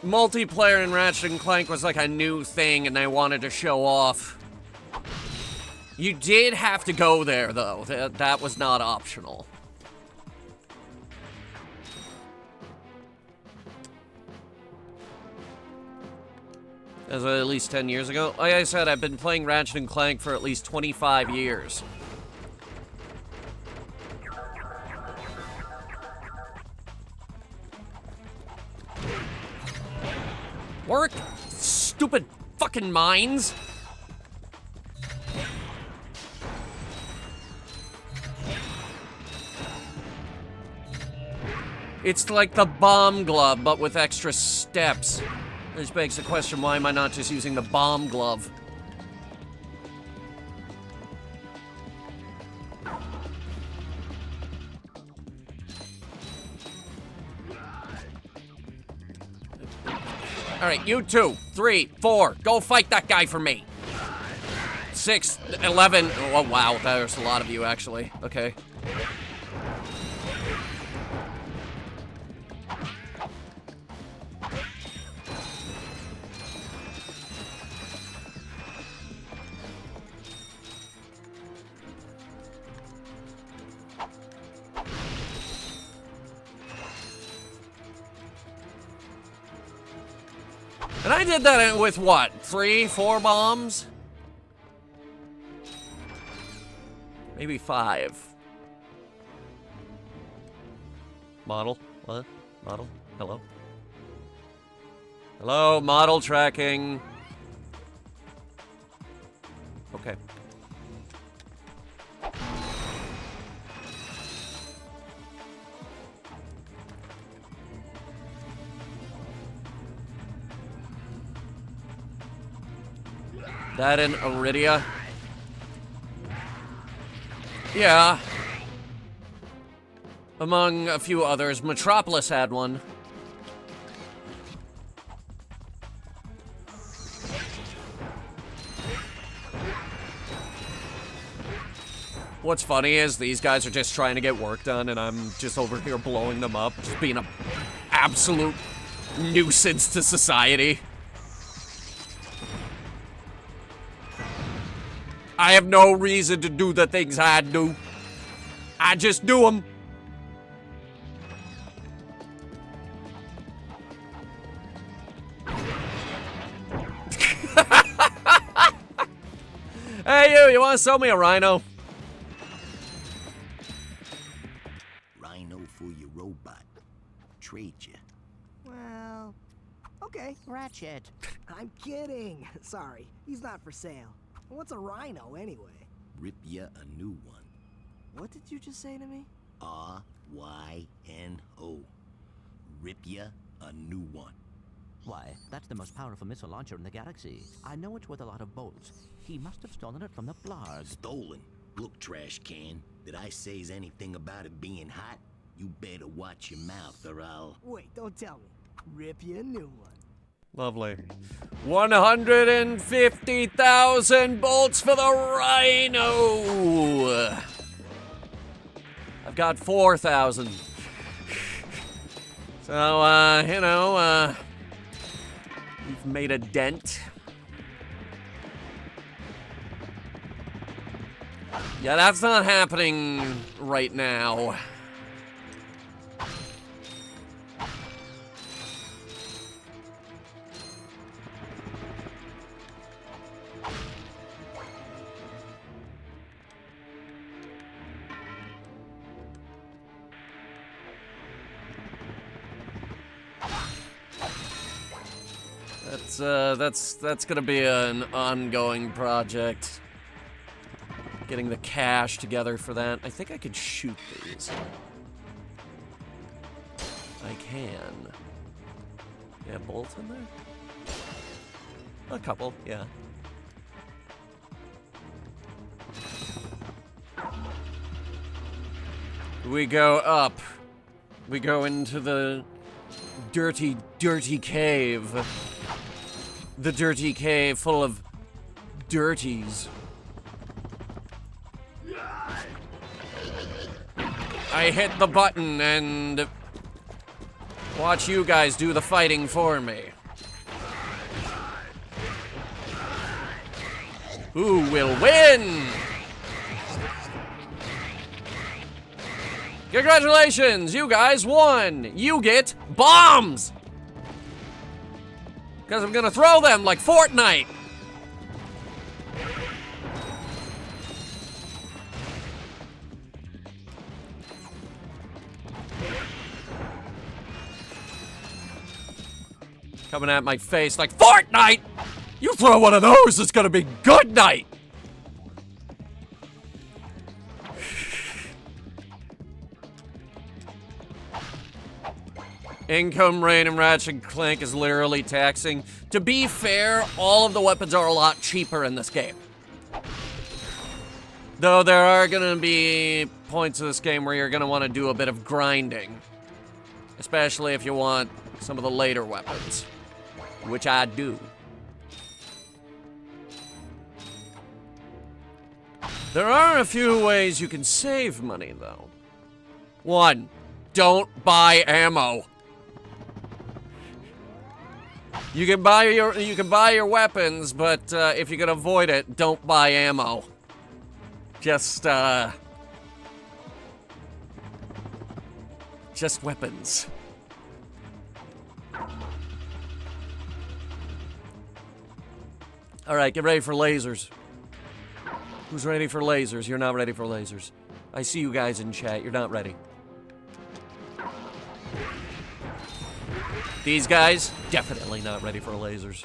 multiplayer in Ratchet Clank was like a new thing and they wanted to show off. You did have to go there though. That was not optional. As at least 10 years ago. Like I said, I've been playing Ratchet Clank for at least 25 years. Work, stupid fucking mines. It's like the bomb glove, but with extra steps. Which begs the question, why am I not just using the bomb glove? Alright, you 2, 3, 4, go fight that guy for me. 6, 11, oh wow, there's a lot of you actually, okay. And I did that with what? 3, 4 bombs? Maybe 5. Model? What? Model? Hello? Hello, model tracking. Okay. That in Iridia? Yeah. Among a few others, Metropolis had one. What's funny is these guys are just trying to get work done, and I'm just over here blowing them up, just being an absolute nuisance to society. I have no reason to do the things I do. I just do them. Hey, you want to sell me a rhino? Rhino for your robot. Trade you. Well, okay. Ratchet. I'm kidding. Sorry, he's not for sale. What's a rhino anyway? Rip ya a new one. What did you just say to me? R-Y-N-O. Rip ya a new one. Why, that's the most powerful missile launcher in the galaxy. I know it's worth a lot of bolts. He must have stolen it from the blarg. Stolen? Look, trash can. Did I say anything about it being hot? You better watch your mouth or I'll... Wait, don't tell me. Rip you a new one. Lovely. 150,000 bolts for the rhino. I've got 4,000. So, you know, we've made a dent. Yeah, that's not happening right now. That's gonna be an ongoing project. Getting the cash together for that. I think I could shoot these. I can. Yeah, bolts in there? A couple, yeah. We go up. We go into the dirty, dirty cave. The dirty cave full of dirties. I hit the button and watch you guys do the fighting for me. Who will win? Congratulations, you guys won. You get bombs. Because I'm gonna throw them like Fortnite. Coming at my face like Fortnite! You throw one of those, it's gonna be good night! Income rate in Ratchet Clank is literally taxing. To be fair, all of the weapons are a lot cheaper in this game. Though there are gonna be points of this game where you're gonna want to do a bit of grinding. Especially if you want some of the later weapons. Which I do. There are a few ways you can save money, though. 1, don't buy ammo. You can buy your weapons, but if you can avoid it, don't buy ammo. Just weapons. All right, get ready for lasers. Who's ready for lasers? You're not ready for lasers. I see you guys in chat. You're not ready. These guys, definitely not ready for lasers.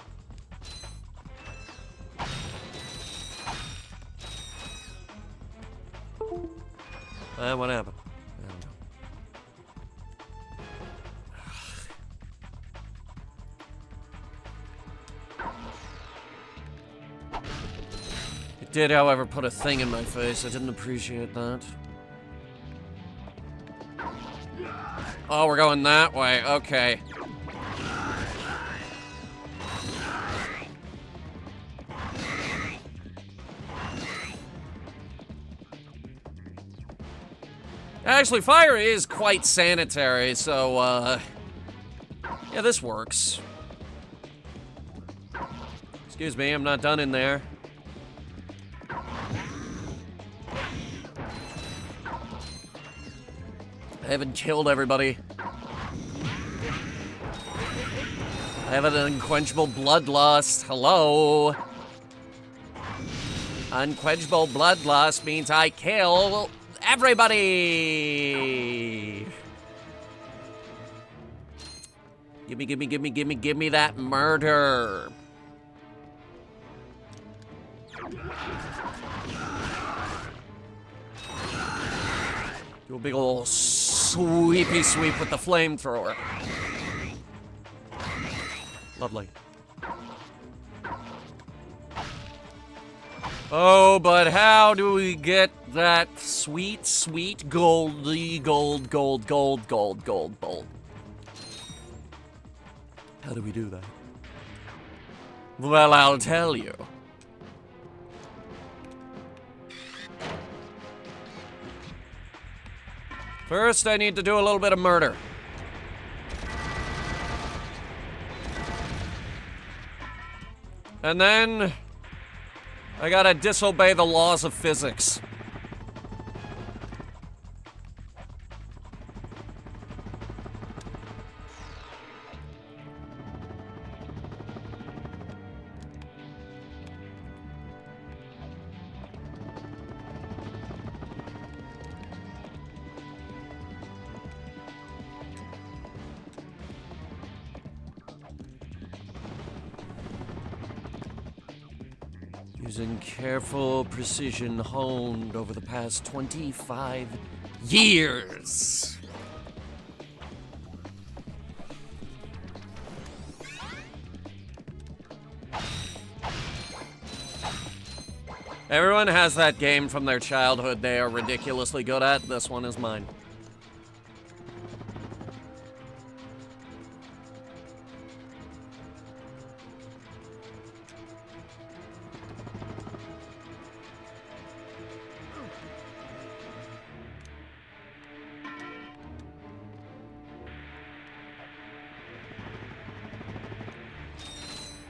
What happened? I don't know. It did, however, put a thing in my face. I didn't appreciate that. Oh, we're going that way. Okay. Actually, fire is quite sanitary, so, yeah, this works. Excuse me, I'm not done in there. I haven't killed everybody. I have an unquenchable bloodlust. Hello? Unquenchable bloodlust means I kill everybody! Give me that murder. Do a big ol' sweepy sweep with the flamethrower. Lovely. Oh, but how do we get that sweet, sweet goldy gold? How do we do that? Well, I'll tell you. First, I need to do a little bit of murder. And then, I gotta disobey the laws of physics. Using careful precision honed over the past 25 years. Everyone has that game from their childhood they are ridiculously good at. This one is mine.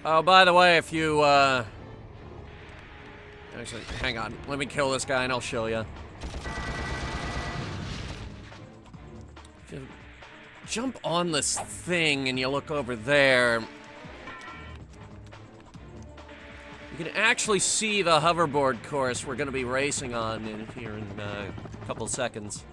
Oh, by the way, if you, actually, hang on. Let me kill this guy and I'll show you. If you jump on this thing and you look over there, you can actually see the hoverboard course we're going to be racing on here in a couple seconds.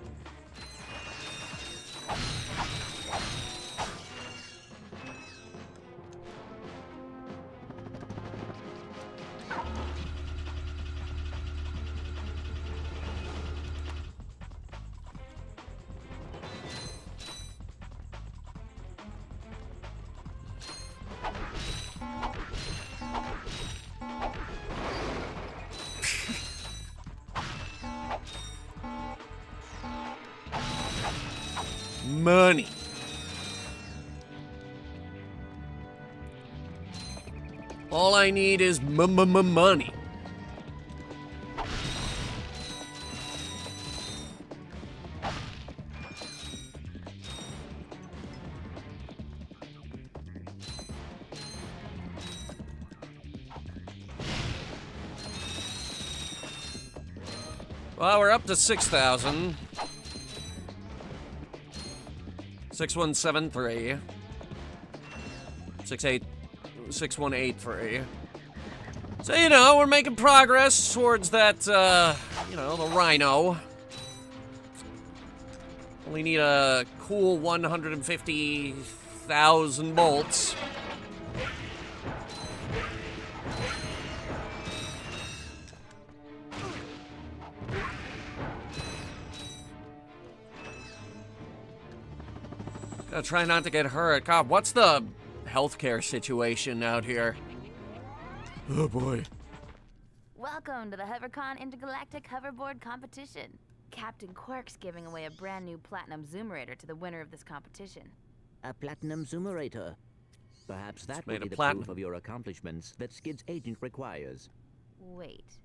Money. All I need is money. Well, we're up to 6,000. 6173 6183. So, you know, we're making progress towards that, you know, the Rhino. Only need a cool 150,000 bolts. Gotta try not to get hurt. God, what's the healthcare situation out here? Oh boy. Welcome to the HoverCon Intergalactic Hoverboard Competition. Captain Quark's giving away a brand new Platinum Zoomerator to the winner of this competition. A Platinum Zoomerator. Perhaps that will made be of the platinum. proof of your accomplishments that Skid's agent requires. Wait,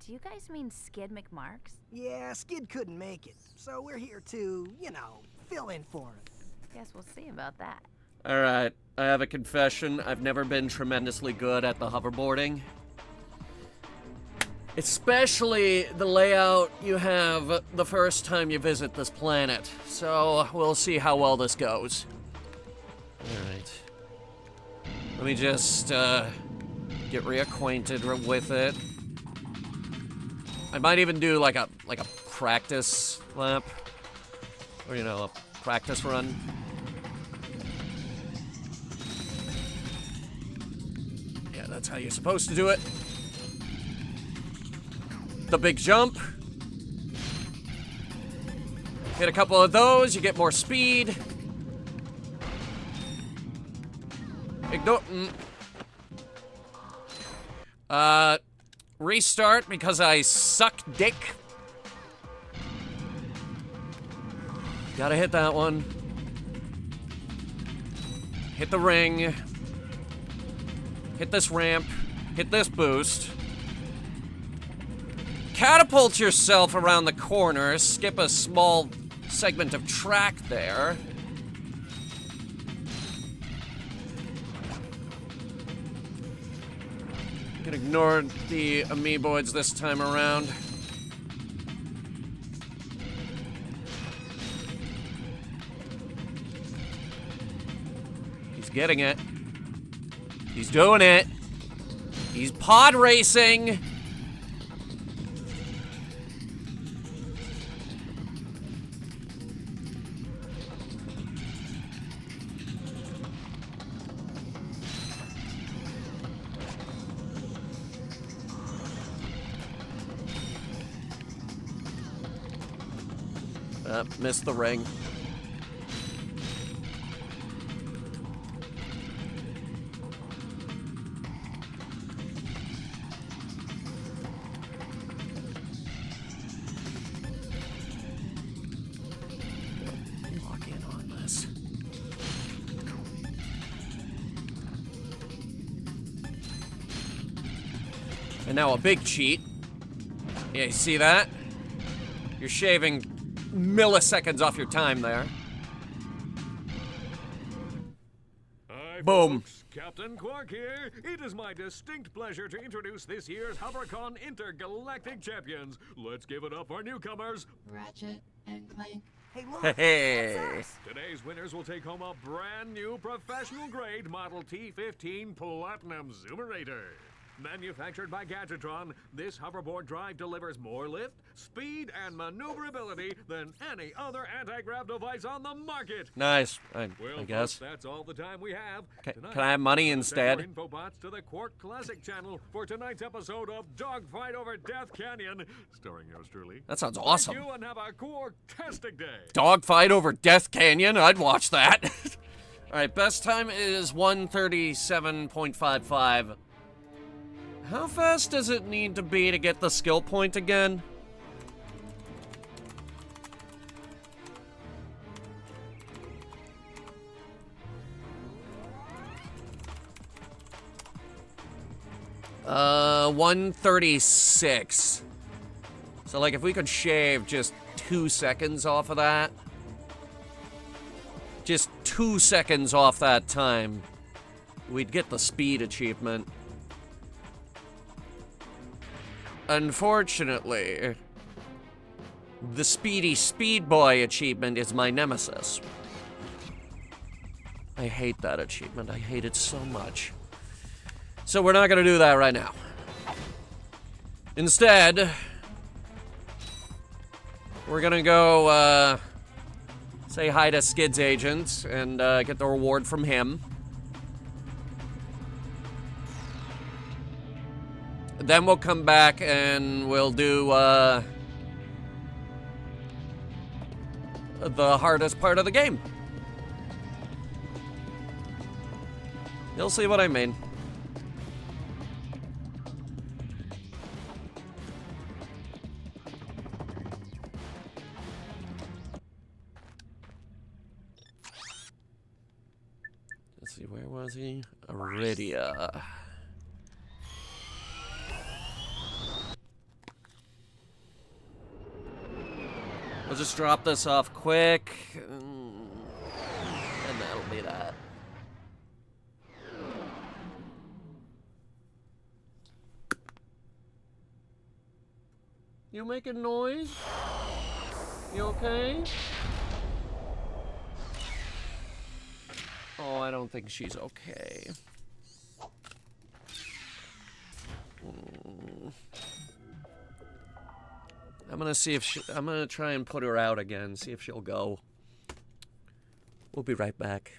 Do you guys mean Skid McMarks? Yeah, Skid couldn't make it, so we're here to, you know, fill in for him. Guess we'll see about that. Alright, I have a confession. I've never been tremendously good at the hoverboarding. Especially the layout you have the first time you visit this planet. So, we'll see how well this goes. Alright. Let me just, get reacquainted with it. I might even do like a practice lap. Or, you know, a practice run. Yeah, that's how you're supposed to do it. The big jump. Hit a couple of those, you get more speed. Ignore. Restart because I suck dick. Gotta hit that one. Hit the ring. Hit this ramp. Hit this boost. Catapult yourself around the corner. Skip a small segment of track there. You can ignore the amoeboids this time around. He's getting it. He's doing it. He's pod racing. Missed the ring. Lock in on this. And now a big cheat. Yeah, you see that? You're shaving milliseconds off your time there. Hi, Boom. Folks. Captain Quark here. It is my distinct pleasure to introduce this year's HoverCon Intergalactic Champions. Let's give it up for newcomers, Ratchet and Clank. Hey, look! Hey. Today's winners will take home a brand new professional-grade Model T15 Platinum Zoomerator. Manufactured by Gadgetron, this hoverboard drive delivers more lift, speed, and maneuverability than any other anti-grav device on the market. Nice, I Well, guess. folks, that's all the time we have. Can I have money instead? Send your infobots to the Quark Classic channel for tonight's episode of Dogfight Over Death Canyon, starring yours truly. That sounds awesome. Thank you and have a Quark-tastic day. Dogfight over Death Canyon? I'd watch that. Alright, best time is 1:37.55. How fast does it need to be to get the skill point again? Uh, 1:36. So, like, if we could shave just 2 seconds off of that. Just 2 seconds off that time, we'd get the speed achievement. Unfortunately, the Speedy Speed Boy achievement is my nemesis. I hate that achievement. I hate it so much. So we're not gonna do that right now. Instead, we're gonna go, say hi to Skid's agent and get the reward from him. Then we'll come back and we'll do, the hardest part of the game. You'll see what I mean. Let's see, where was he? Iridia. I'll just drop this off quick. And that'll be that. You making noise? You okay? Oh, I don't think she's okay. I'm gonna see if I'm gonna try and put her out again, see if she'll go. We'll be right back.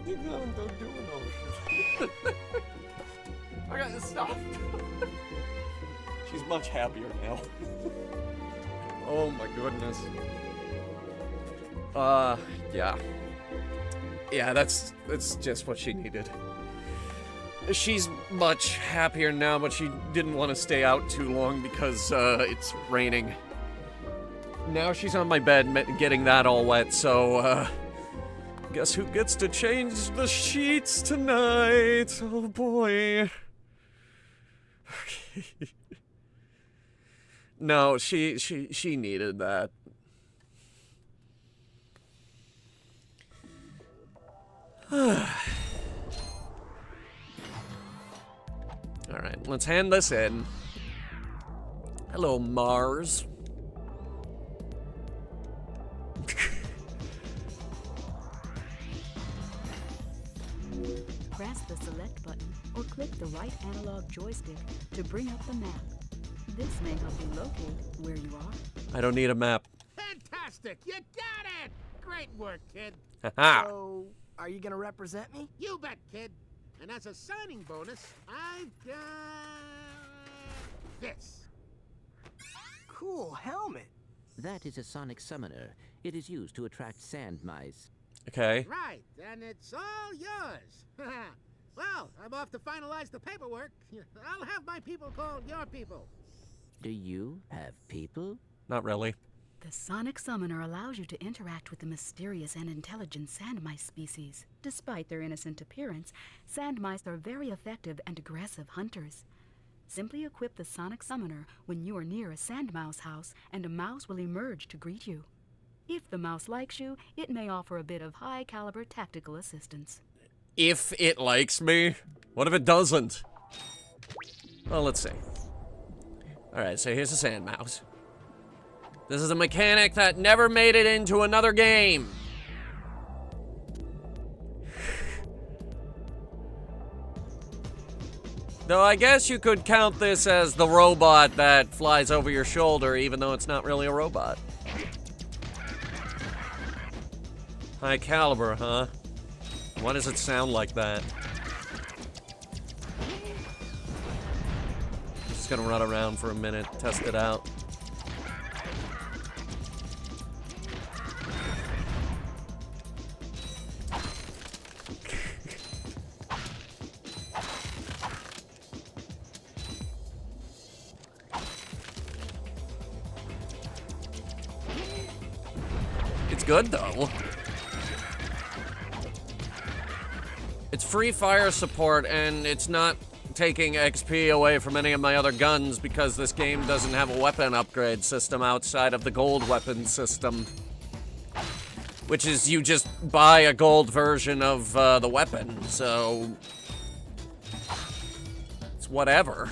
You gotta go do an ocean. I gotta stop. She's much happier now. Oh my goodness. Yeah. Yeah, that's just what she needed. She's much happier now, but she didn't want to stay out too long because, it's raining. Now she's on my bed getting that all wet, so, guess who gets to change the sheets tonight? Oh boy. Okay. No, she needed that. Alright, let's hand this in. Hello, Mars. Press the select button or click the right analog joystick to bring up the map. This may help you locate where you are. I don't need a map. Fantastic! You got it! Great work, kid. Haha. So, are you gonna represent me? You bet, kid. And as a signing bonus, I've got this. Cool helmet. That is a sonic summoner. It is used to attract sand mice. Okay. Right, and it's all yours. Well, I'm off to finalize the paperwork. I'll have my people call your people. Do you have people? Not really. The sonic summoner allows you to interact with the mysterious and intelligent sand mice species. Despite their innocent appearance, sand mice are very effective and aggressive hunters. Simply equip the sonic summoner when you are near a sand mouse house, and a mouse will emerge to greet you. If the mouse likes you, it may offer a bit of high-caliber tactical assistance. If it likes me? What if it doesn't? Well, let's see. Alright, so here's a sand mouse. This is a mechanic that never made it into another game. Though I guess you could count this as the robot that flies over your shoulder, even though it's not really a robot. High caliber, huh? Why does it sound like that? I'm just gonna run around for a minute, test it out. It's good though. It's free fire support, and it's not taking XP away from any of my other guns because this game doesn't have a weapon upgrade system outside of the gold weapon system. Which is you just buy a gold version of the weapon, so it's whatever.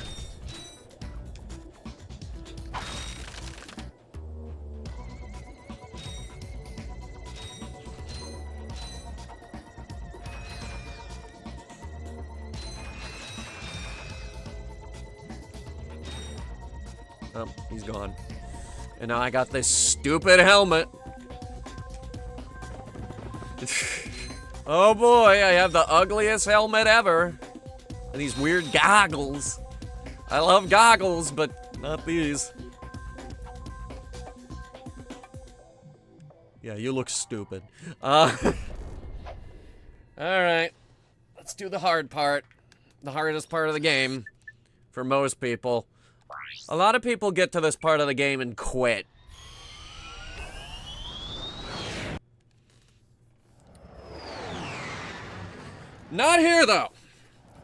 Oh, he's gone. And now I got this stupid helmet. Oh boy, I have the ugliest helmet ever. And these weird goggles. I love goggles, but not these. Yeah, you look stupid. Alright. Let's do the hard part. The hardest part of the game. For most people. A lot of people get to this part of the game and quit. Not here, though.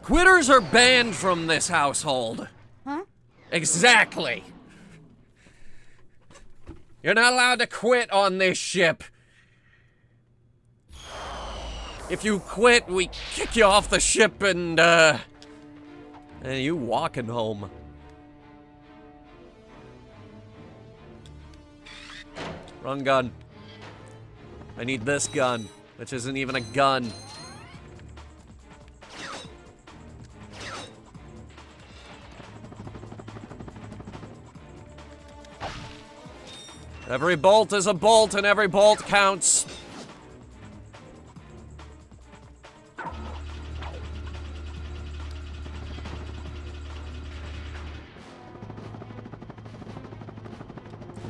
Quitters are banned from this household. Huh? Exactly. You're not allowed to quit on this ship. If you quit, we kick you off the ship and you walking home. Wrong gun. I need this gun, which isn't even a gun. Every bolt is a bolt, and every bolt counts.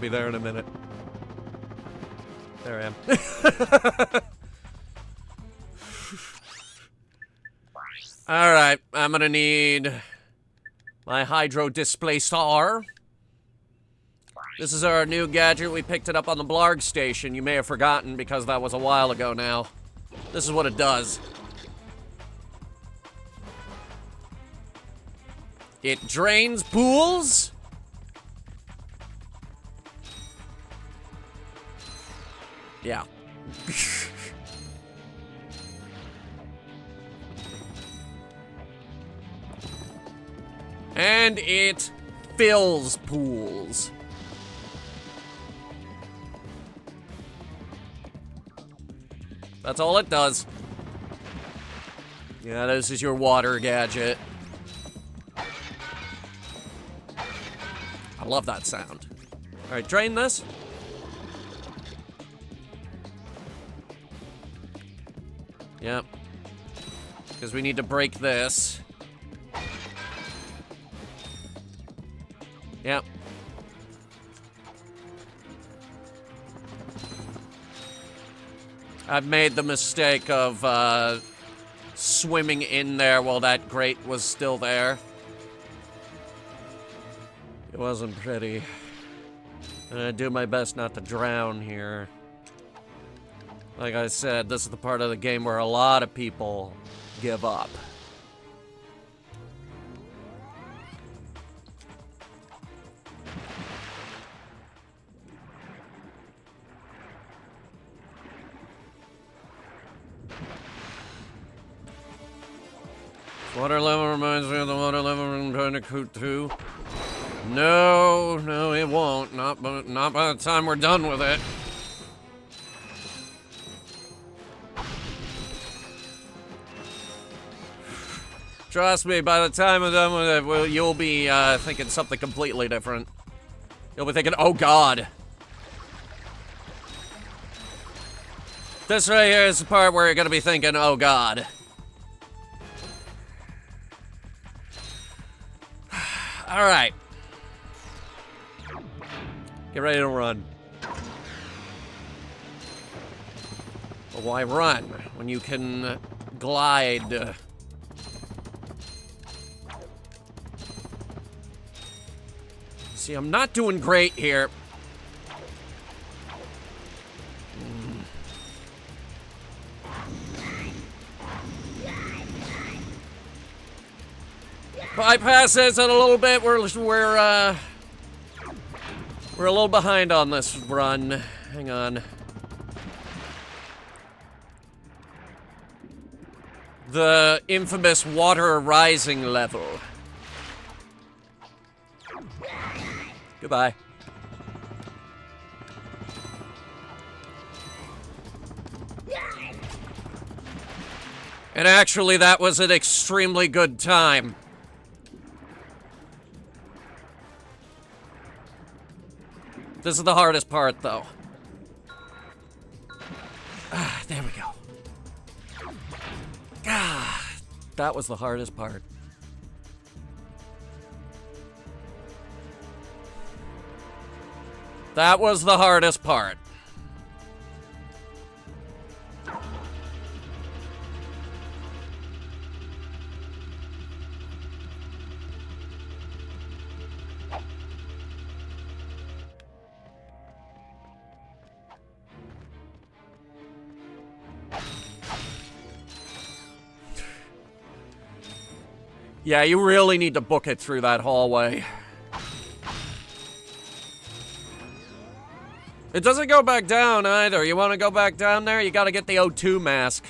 be there in a minute. There I am. Alright, I'm gonna need my Hydro Display Star. This is our new gadget. We picked it up on the Blarg station. You may have forgotten because that was a while ago now. This is what it does. It drains pools. Yeah. And it fills pools. That's all it does. Yeah, this is your water gadget. I love that sound. Alright, drain this. Yep. Because we need to break this. Yep. I've made the mistake of swimming in there while that grate was still there. It wasn't pretty. And I do my best not to drown here. Like I said, this is the part of the game where a lot of people give up. Water level reminds me of the water level I'm trying to coot through. No, it won't. Not by the time we're done with it. Trust me, by the time I'm done with it, well, you'll be thinking something completely different. You'll be thinking, oh god. This right here is the part where you're gonna be thinking, oh god. Alright. Get ready to run. But why run when you can glide? See, I'm not doing great here. Bypass this in a little bit. We're a little behind on this run. Hang on. The infamous water rising level. Goodbye. And actually, that was an extremely good time. This is the hardest part, though. Ah, there we go. Ah, that was the hardest part. That was the hardest part. Yeah, you really need to book it through that hallway. It doesn't go back down either. You want to go back down there? You got to get the O2 mask.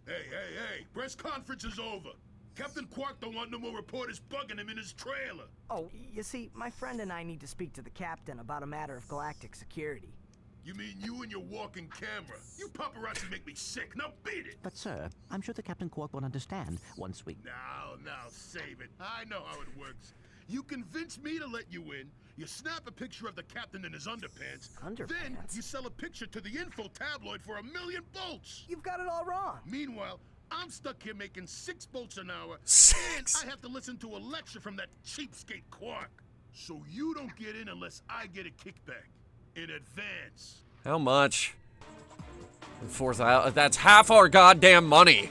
Hey, press conference is over. Captain Quark don't want no more reporters bugging him in his trailer. Oh, you see, my friend and I need to speak to the captain about a matter of galactic security. You mean you and your walking camera? You paparazzi make me sick. Now beat it. But sir, I'm sure the Captain Quark will understand once we... Now, save it. I know how it works. You convince me to let you in, you snap a picture of the captain in his underpants, then you sell a picture to the info tabloid for $1 million bolts. You've got it all wrong. Meanwhile, I'm stuck here making 6 bolts an hour, and I have to listen to a lecture from that cheapskate Quark. So you don't get in unless I get a kickback in advance. How much? 4,000. That's half our goddamn money.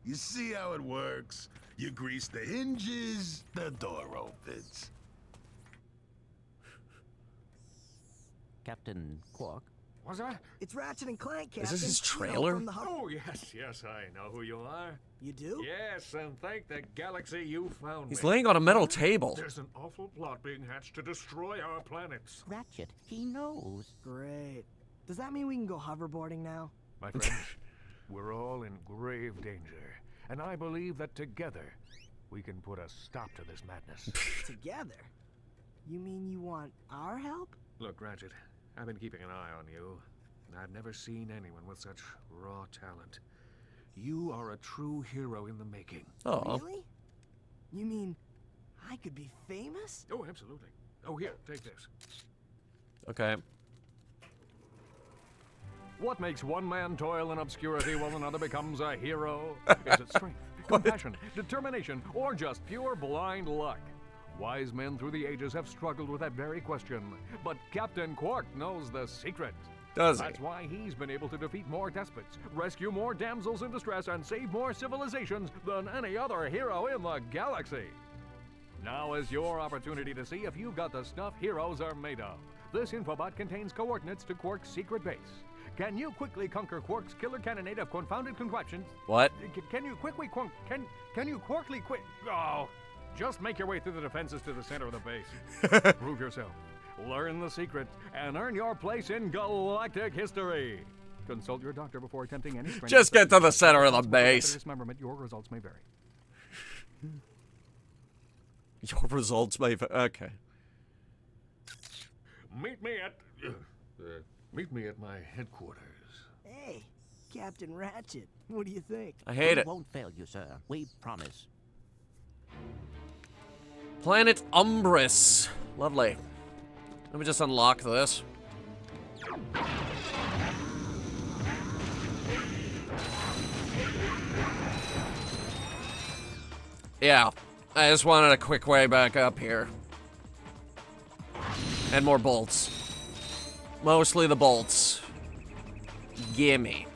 You see how it works? You grease the hinges, the door opens. Captain Quark? What's that? It's Ratchet and Clank, Captain. Is this his You know, trailer? from the Oh, yes, I know who you are. You do? Yes, and thank the galaxy you found He's me. laying on a metal table. There's an awful plot being hatched to destroy our planets. Ratchet, he knows. Great. Does that mean we can go hoverboarding now? My friends, we're all in grave danger, and I believe that together we can put a stop to this madness. Together? You mean you want our help? Look, Ratchet, I've been keeping an eye on you, and I've never seen anyone with such raw talent. You are a true hero in the making. Oh. Really? You mean I could be famous? Oh, absolutely. Oh, here, take this. Okay. What makes one man toil in obscurity while another becomes a hero? Is it strength, compassion, determination, or just pure blind luck? Wise men through the ages have struggled with that very question, but Captain Quark knows the secret. Does he? That's why he's been able to defeat more despots, rescue more damsels in distress, and save more civilizations than any other hero in the galaxy. Now is your opportunity to see if you've got the stuff heroes are made of. This infobot contains coordinates to Quark's secret base. Can you quickly conquer Quark's killer cannonade of confounded contraptions? What? Can you quickly can you Quarkly quick? Oh, just make your way through the defenses to the center of the base. Prove yourself, learn the secret, and earn your place in galactic history. Consult your doctor before attempting any. Just get to the center of the base. Dismemberment. Your results may vary. Your results may vary. Okay. Meet me at my headquarters. Hey, Captain Ratchet, what do you think? I hate it. We won't fail you, sir. We promise. Planet Umbris. Lovely. Let me just unlock this. Yeah, I just wanted a quick way back up here. And more bolts. Mostly the bolts. Gimme.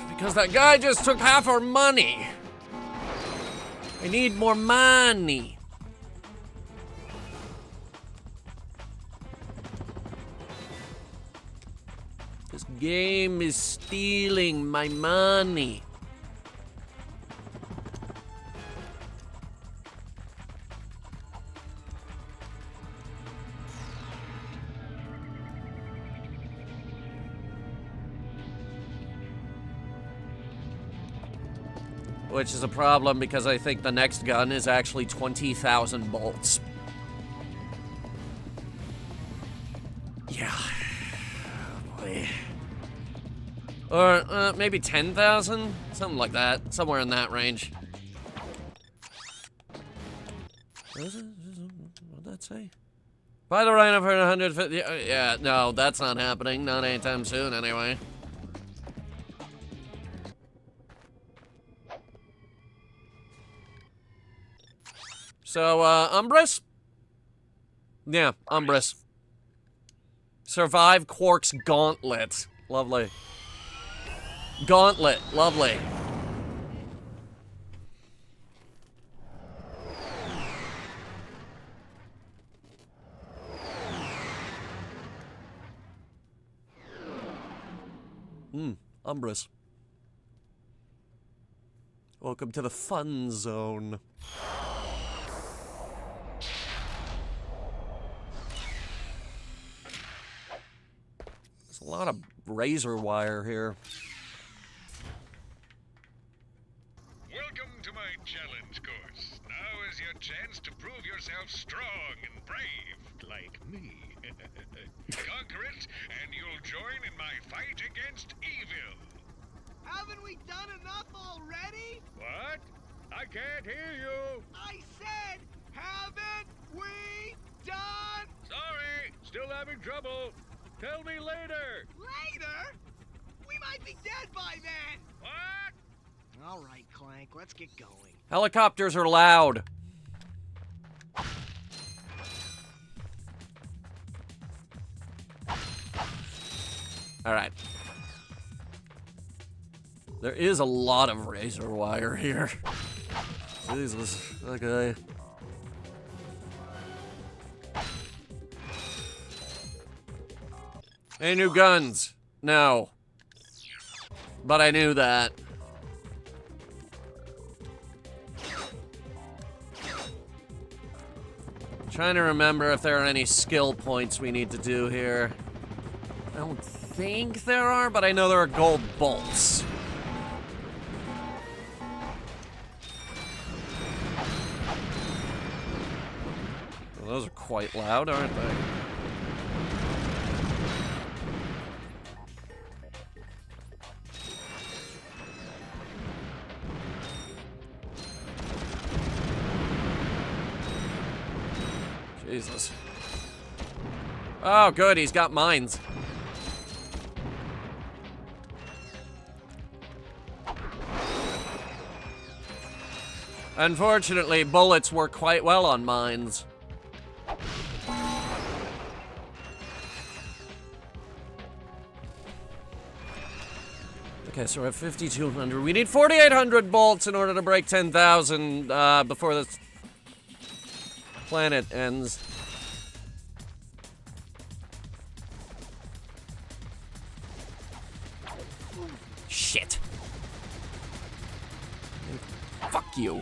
Because that guy just took half our money. I need more money. This game is stealing my money. Which is a problem because I think the next gun is actually 20,000 bolts. Yeah. Oh boy. Or maybe 10,000? Something like that. Somewhere in that range. What'd that say? By the right, I've heard 150. Yeah, no, that's not happening. Not anytime soon, anyway. So, Umbris? Yeah, Umbris. Survive Quark's Gauntlet. Lovely. Gauntlet. Lovely. Umbris. Welcome to the fun zone. There's a lot of razor wire here. Welcome to my challenge course. Now is your chance to prove yourself strong and brave, like me. Conquer it, and you'll join in my fight against evil. Haven't we done enough already? What? I can't hear you. I said, haven't we done? Sorry, still having trouble. Tell me later! Later? We might be dead by then! What? All right, Clank, let's get going. Helicopters are loud. All right. There is a lot of razor wire here. Jesus. Okay. Any new guns? No. But I knew that. Trying to remember if there are any skill points we need to do here. I don't think there are, but I know there are gold bolts. Well, those are quite loud, aren't they? Jesus. Oh, good, he's got mines. Unfortunately, bullets work quite well on mines. Okay, so we're at 5,200. We need 4,800 bolts in order to break 10,000 before this planet ends. Shit. Fuck you.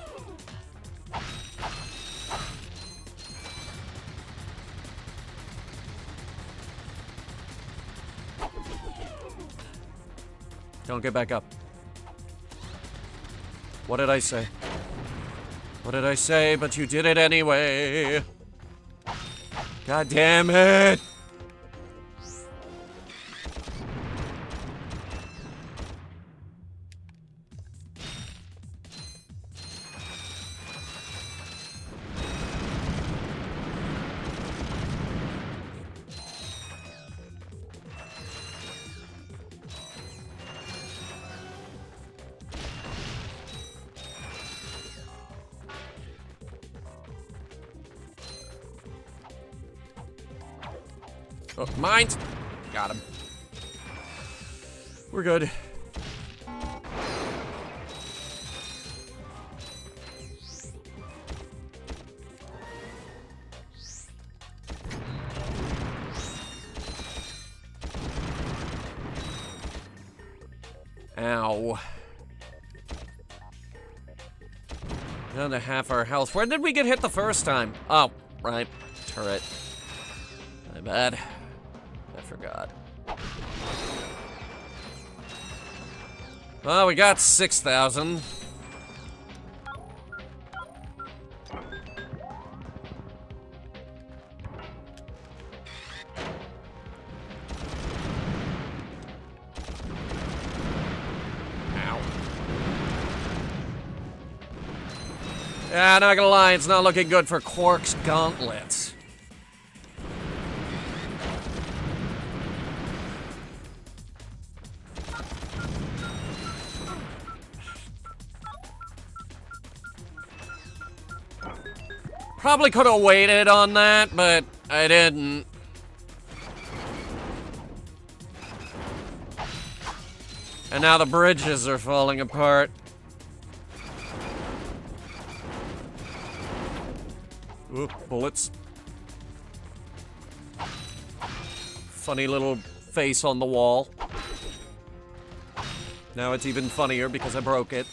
Don't get back up. What did I say? What did I say? But you did it anyway. God damn it! Oh, mines! Got him. We're good. Ow. Down to half our health. Where did we get hit the first time? Oh, right. Turret. My bad. I forgot. Well, we got 6,000. Yeah, not gonna lie, it's not looking good for Quark's gauntlets. Probably could have waited on that, but I didn't. And now the bridges are falling apart. Oop, bullets. Funny little face on the wall. Now it's even funnier because I broke it.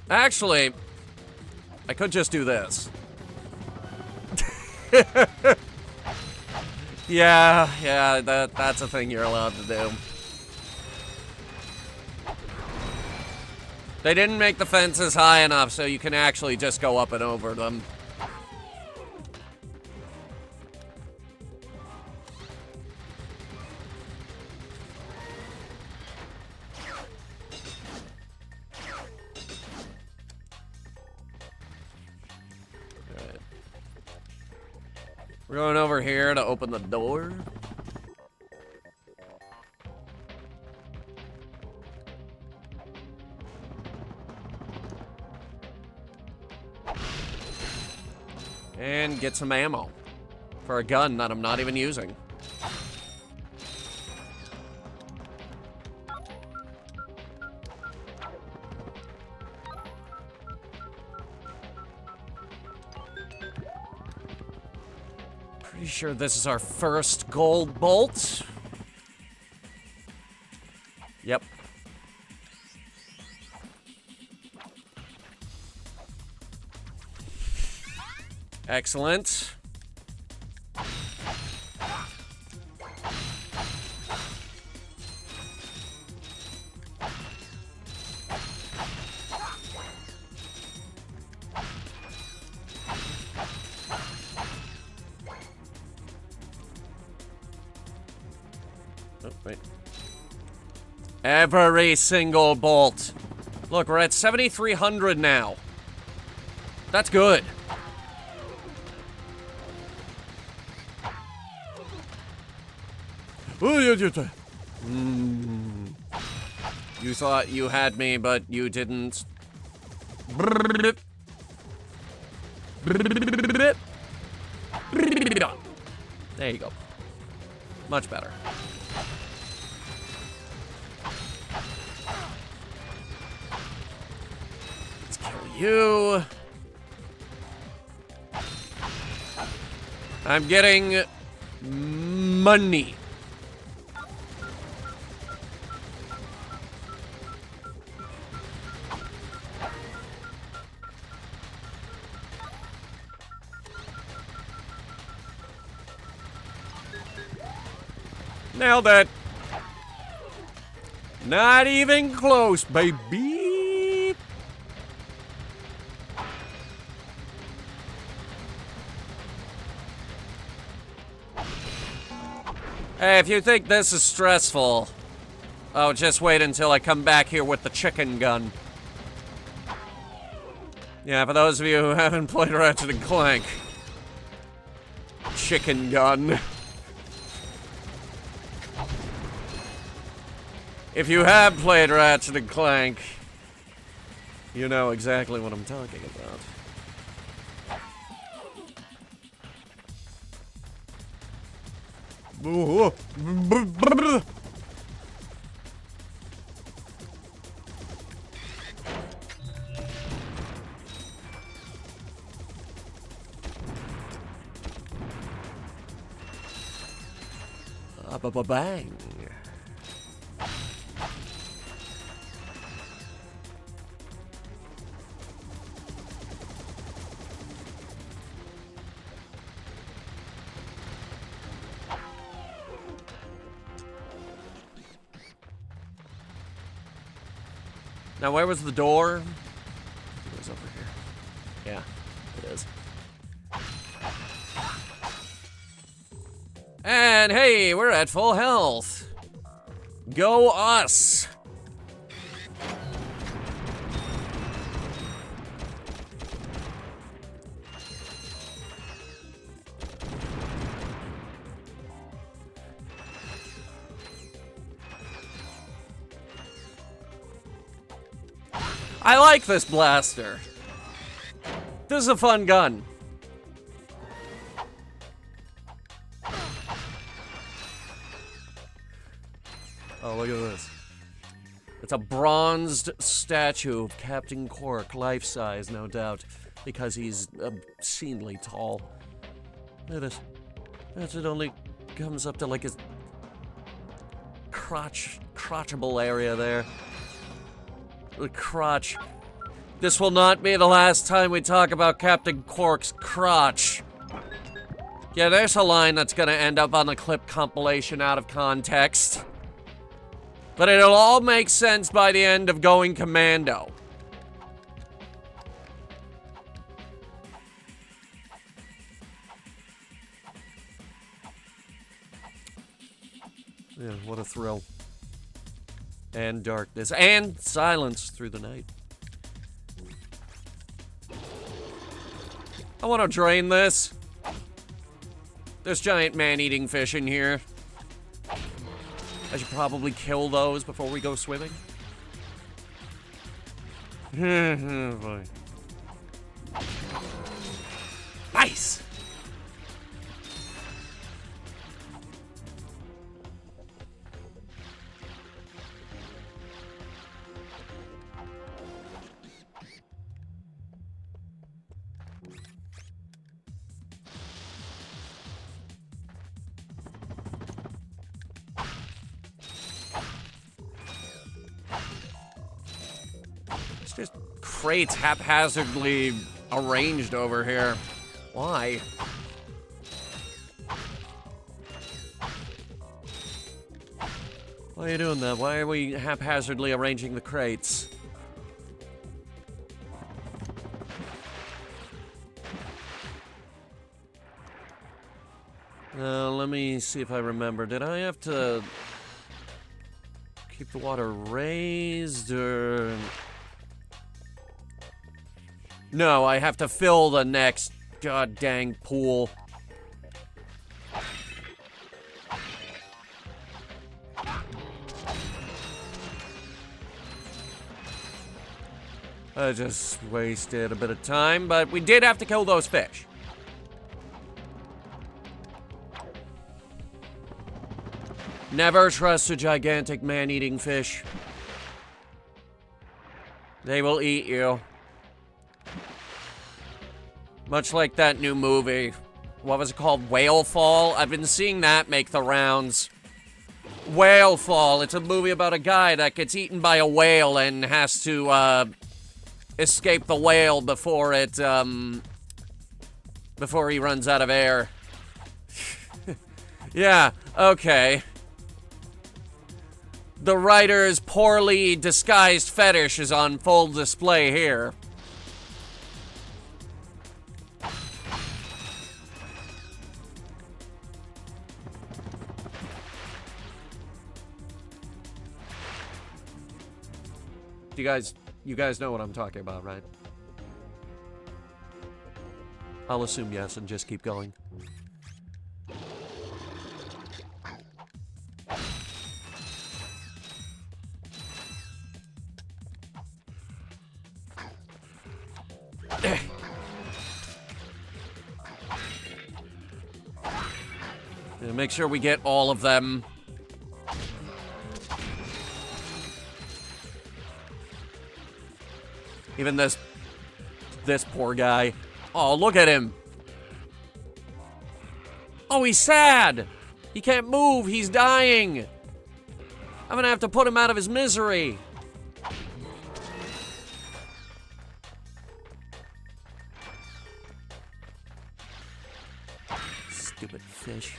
Actually, I could just do this. Yeah, that's a thing you're allowed to do. They didn't make the fences high enough so you can actually just go up and over them. We're going over here to open the door. And get some ammo for a gun that I'm not even using. Pretty sure this is our first gold bolt. Yep. Excellent. Oh, wait. Every single bolt. Look, we're at 7,300 now. That's good. You thought you had me, but you didn't. There you go. Much better. Let's kill you. I'm getting money. Nailed it. Not even close, baby. Hey, if you think this is stressful, oh, just wait until I come back here with the chicken gun. Yeah, for those of you who haven't played Ratchet Clank. Chicken gun. If you have played Ratchet Clank, you know exactly what I'm talking about. Bang. Now, where was the door? It was over here. Yeah, it is. And hey, we're at full health. Go us. I like this blaster. This is a fun gun. Oh, look at this. It's a bronzed statue of Captain Cork, life-size, no doubt, because he's obscenely tall. Look at this. It only comes up to like his crotchable area there. The crotch. This will not be the last time we talk about Captain Cork's crotch. Yeah, there's a line that's gonna end up on the clip compilation out of context. But it'll all make sense by the end of Going Commando. Yeah, what a thrill. And darkness. And silence through the night. I want to drain this. There's giant man-eating fish in here. I should probably kill those before we go swimming. Fine. Nice! It's just crates haphazardly arranged over here. Why? Why are you doing that? Why are we haphazardly arranging the crates? Let me see if I remember. Did I have to keep the water raised, or... No, I have to fill the next god dang pool. I just wasted a bit of time, but we did have to kill those fish. Never trust a gigantic man-eating fish. They will eat you. Much like that new movie. What was it called? Whale Fall? I've been seeing that make the rounds. Whale Fall. It's a movie about a guy that gets eaten by a whale and has to, escape the whale before it, before he runs out of air. Yeah, okay. The writer's poorly disguised fetish is on full display here. You guys know what I'm talking about, right? I'll assume yes and just keep going. Make sure we get all of them. Even this poor guy. Oh, look at him. Oh, he's sad. He can't move. He's dying. I'm gonna have to put him out of his misery. Stupid fish.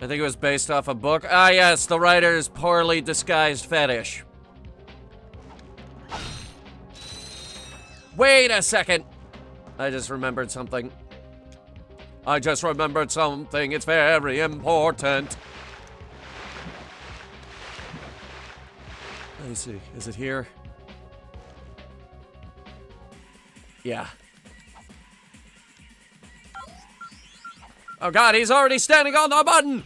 I think it was based off a book. Ah, yes, the writer's poorly disguised fetish. Wait a second. I just remembered something. It's very important. Let me see. Is it here? Yeah. Oh god, he's already standing on the button!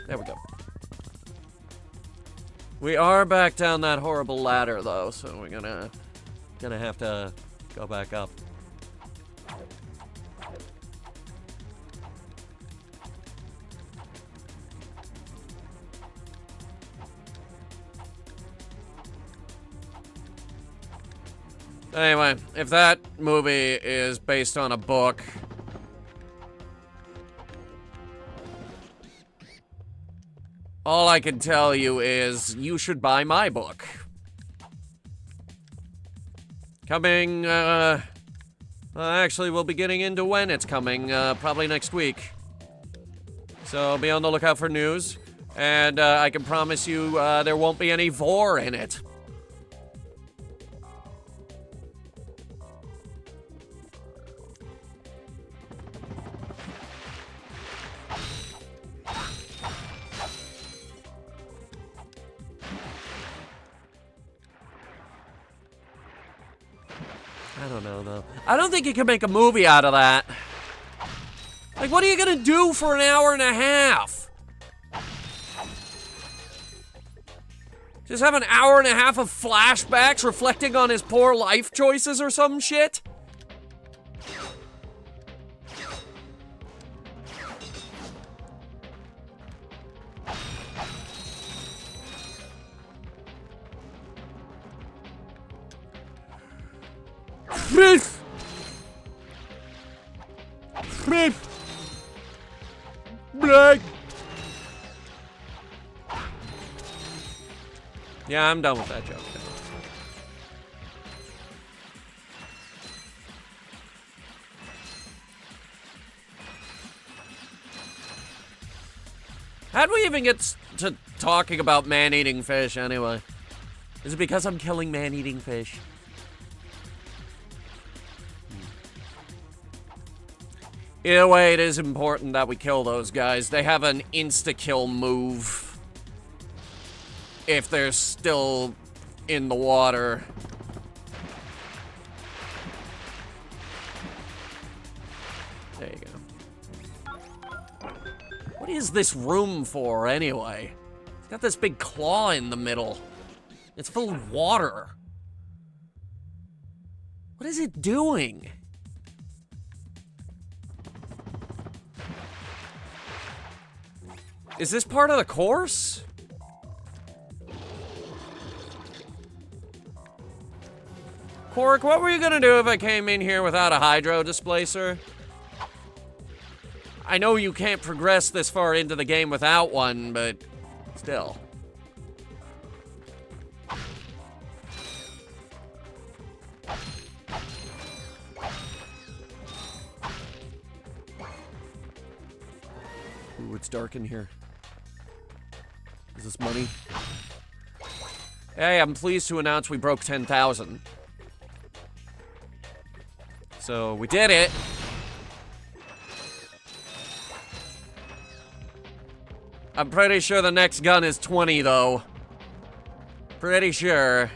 There we go. We are back down that horrible ladder, though, so we're gonna have to go back up. Anyway, if that movie is based on a book, all I can tell you is you should buy my book. Coming, actually, we'll be getting into when it's coming, probably next week. So be on the lookout for news, and I can promise you there won't be any vor in it. I don't know, though. I don't think you can make a movie out of that. Like, what are you gonna do for an hour and a half? Just have an hour and a half of flashbacks reflecting on his poor life choices or some shit? Smith! Smith! Black! Yeah, I'm done with that joke. How'd we even get to talking about man-eating fish anyway? Is it because I'm killing man-eating fish? Either way, it is important that we kill those guys. They have an insta-kill move if they're still in the water. There you go. What is this room for, anyway? It's got this big claw in the middle. It's full of water. What is it doing? Is this part of the course? Quark, what were you gonna do if I came in here without a hydro displacer? I know you can't progress this far into the game without one, but still. Ooh, it's dark in here. Is this money? Hey, I'm pleased to announce we broke 10,000. So, we did it. I'm pretty sure the next gun is 20, though. Pretty sure.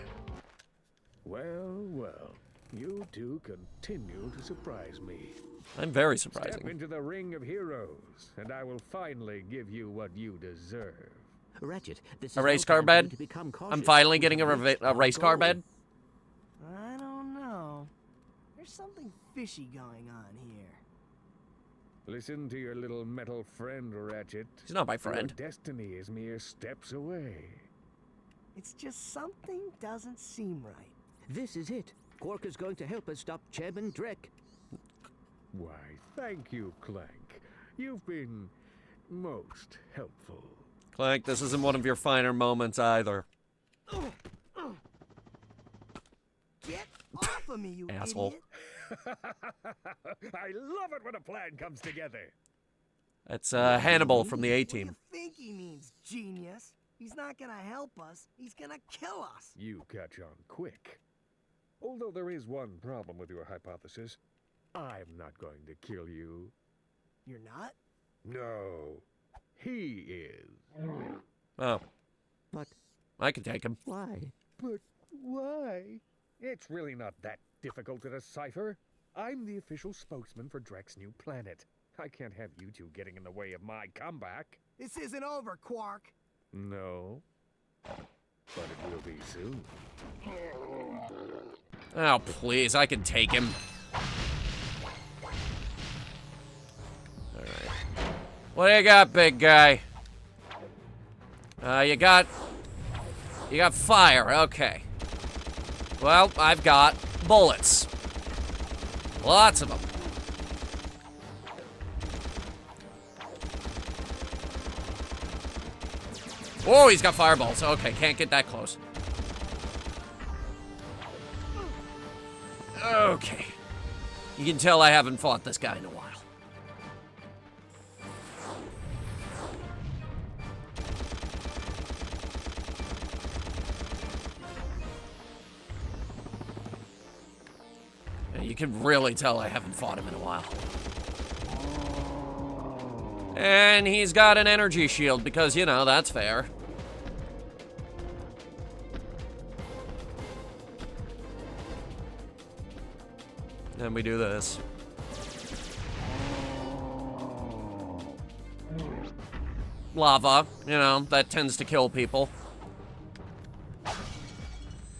Well, well. You two continue to surprise me. I'm very surprising. Step into the ring of heroes, and I will finally give you what you deserve. Ratchet, this is a race car bed? I'm finally getting a race car bed? I don't know. There's something fishy going on here. Listen to your little metal friend, Ratchet. He's not my friend. Your destiny is mere steps away. It's just something doesn't seem right. This is it. Quark is going to help us stop Chairman Drek. Why, thank you, Clank. You've been most helpful. Clank, this isn't one of your finer moments either. Get off of me, you asshole. idiot. I love it when a plan comes together. That's Hannibal from the A-Team. What do you think he means, genius? He's not gonna help us. He's gonna kill us. You catch on quick. Although there is one problem with your hypothesis. I'm not going to kill you. You're not? No. He is. Oh. But I can take him. Why? But why? It's really not that difficult to decipher. I'm the official spokesman for Drek's new planet. I can't have you two getting in the way of my comeback. This isn't over, Quark. No. But it will be soon. Oh, please, I can take him. Alright. What do you got, big guy? You got fire, okay. Well, I've got bullets. Lots of them. Oh, he's got fireballs. Okay, can't get that close. Okay. You can tell I haven't fought this guy in a while. You can really tell I haven't fought him in a while. And he's got an energy shield because, you know, that's fair. Then we do this. Lava, you know, that tends to kill people.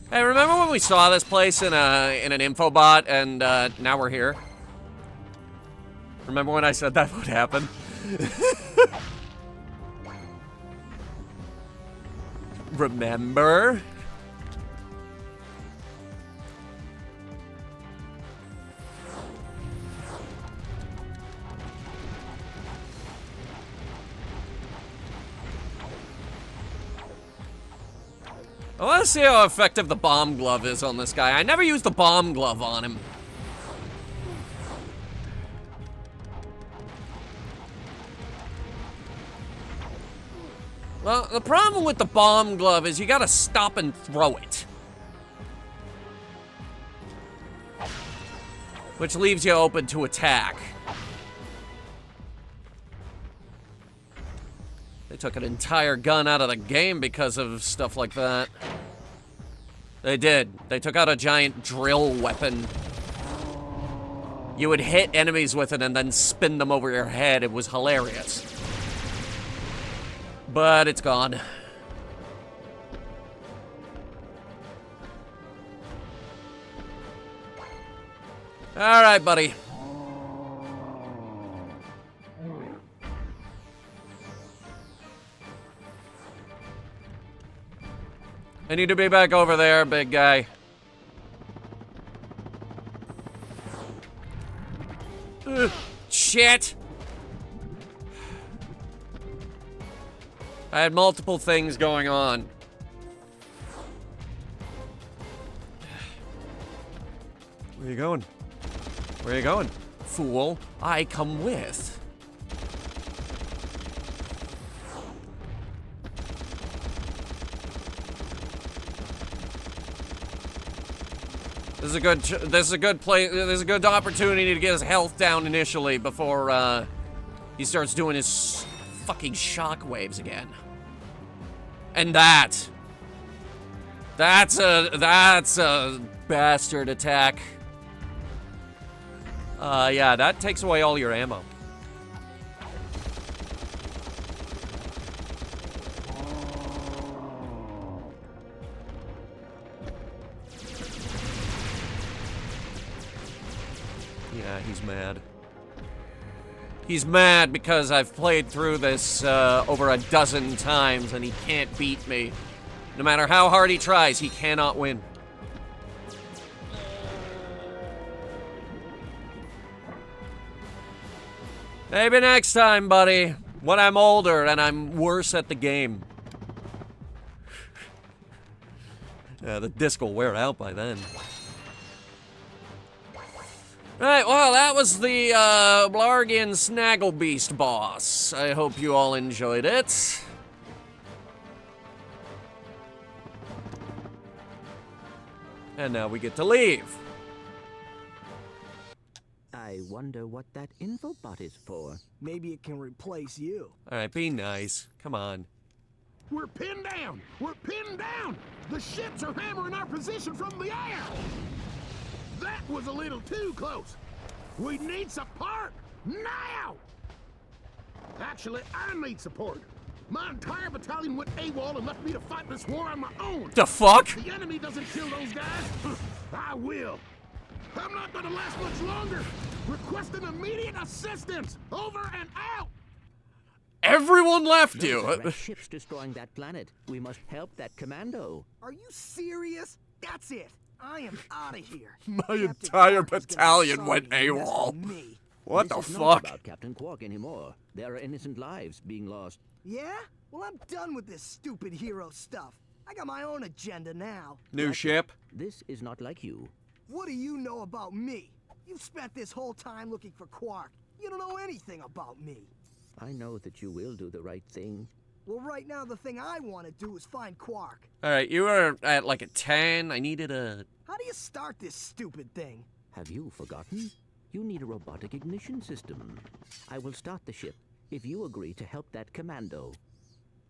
Hey, remember when we saw this place in an infobot and now we're here? Remember when I said that would happen? Remember? I want to see how effective the bomb glove is on this guy. I never used the bomb glove on him. Well, the problem with the bomb glove is you gotta stop and throw it. Which leaves you open to attack. They took an entire gun out of the game because of stuff like that. They did. They took out a giant drill weapon. You would hit enemies with it and then spin them over your head. It was hilarious. But it's gone. All right, buddy. I need to be back over there, big guy. Ugh, shit! I had multiple things going on. Where are you going? Where are you going? Fool, I come with. This is a good play. There's a good opportunity to get his health down initially before he starts doing his fucking shockwaves again. And that's a bastard attack. Yeah, that takes away all your ammo. Yeah, he's mad. He's mad because I've played through this over a dozen times and he can't beat me. No matter how hard he tries, he cannot win. Maybe next time, buddy. When I'm older and I'm worse at the game. Yeah, the disc will wear out by then. Right, well, that was the Blargian Snagglebeast boss. I hope you all enjoyed it. And now we get to leave. I wonder what that infobot is for. Maybe it can replace you. All right, be nice. Come on. We're pinned down! We're pinned down! The ships are hammering our position from the air! That was a little too close! We need support! Now! Actually, I need support. My entire battalion went AWOL and left me to fight this war on my own. The fuck? If the enemy doesn't kill those guys, I will. I'm not gonna last much longer. Requesting immediate assistance. Over and out. Everyone left you. Those ships destroying that planet. We must help that commando. Are you serious? That's it. I am out of here. My entire battalion went AWOL. What the This is fuck? not about Captain Quark anymore. There are innocent lives being lost. Yeah? Well, I'm done with this stupid hero stuff. I got my own agenda now. New ship? This is not like you. What do you know about me? You've spent this whole time looking for Quark. You don't know anything about me. I know that you will do the right thing. Well, right now, the thing I want to do is find Quark. All right, you were at like a 10. I needed a... How do you start this stupid thing? Have you forgotten? You need a robotic ignition system. I will start the ship if you agree to help that commando.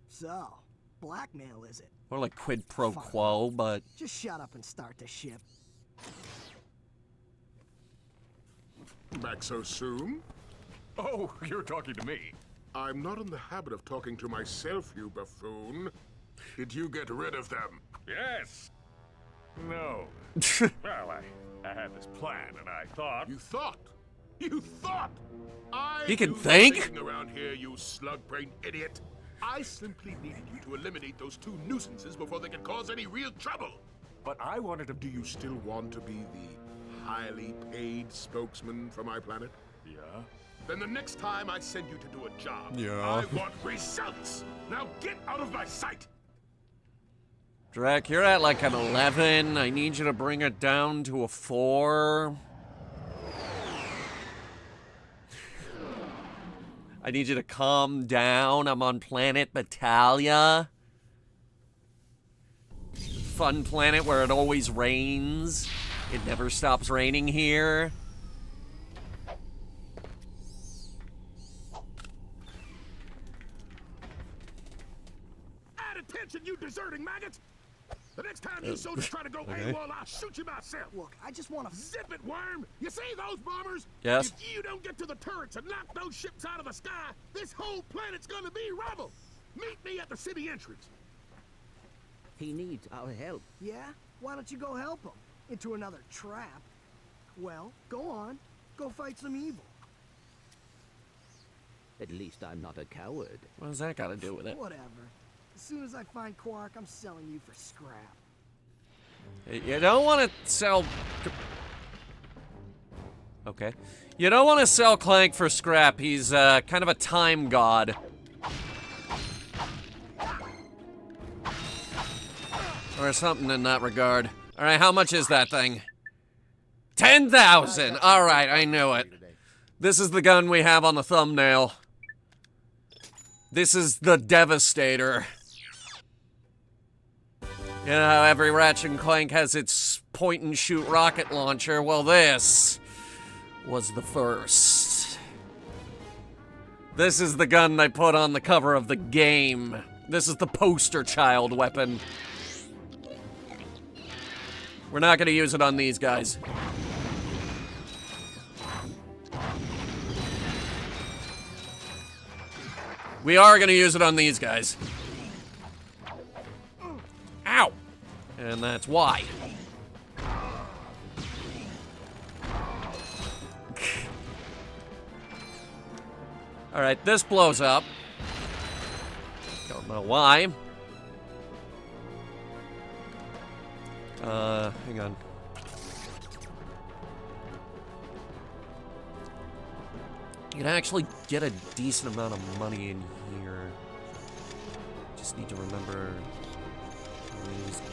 So, blackmail is it? More like quid pro quo, but... Just shut up and start the ship. Back so soon? Oh, you're talking to me. I'm not in the habit of talking to myself, you buffoon. Did you get rid of them? Yes. No. Well, I had this plan, and I thought... You thought? You thought? You can do the think? thinking around here, you slug-brained idiot. I simply needed you to eliminate those two nuisances before they could cause any real trouble. But I wanted to... Do you still want to be the highly paid spokesman for my planet? Yeah? Then the next time I send you to do a job, Yeah. I want results. Now get out of my sight. Drek, you're at like an 11. I need you to bring it down to a 4. I need you to calm down. I'm on planet Battalia. Fun planet where it always rains. It never stops raining here. Add attention, you deserting maggots! The next time you soldiers try to go AWOL, I'll shoot you myself. Look, I just want to... Zip it, worm! You see those bombers? Yes. If you don't get to the turrets and knock those ships out of the sky, this whole planet's gonna be rubble! Meet me at the city entrance. He needs our help. Yeah? Why don't you go help him? Into another trap. Well, go on. Go fight some evil. At least I'm not a coward. What does that got to do with it? Whatever. As soon as I find Quark, I'm selling you for scrap. You don't want to sell... Okay. You don't want to sell Clank for scrap. He's kind of a time god. Or something in that regard. Alright, how much is that thing? 10,000! Alright, I knew it. This is the gun we have on the thumbnail. This is the Devastator. You know how every Ratchet Clank has its point-and-shoot rocket launcher? Well, this was the first. This is the gun they put on the cover of the game. This is the poster child weapon. We're not going to use it on these guys. We are going to use it on these guys. Ow! And that's why. Alright, this blows up. Don't know why. Hang on. You can actually get a decent amount of money in here. Just need to remember where these go.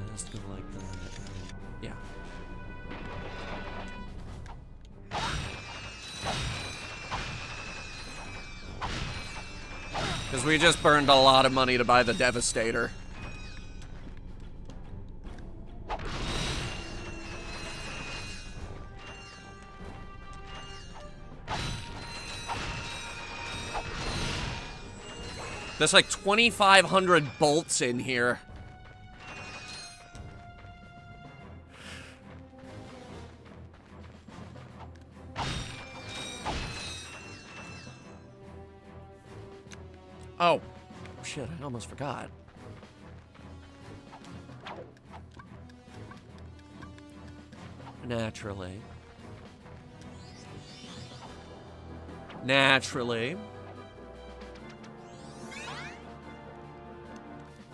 Let's go like that. Yeah. Because we just burned a lot of money to buy the Devastator. There's like 2,500 bolts in here. Oh, shit, I almost forgot. Naturally. Naturally.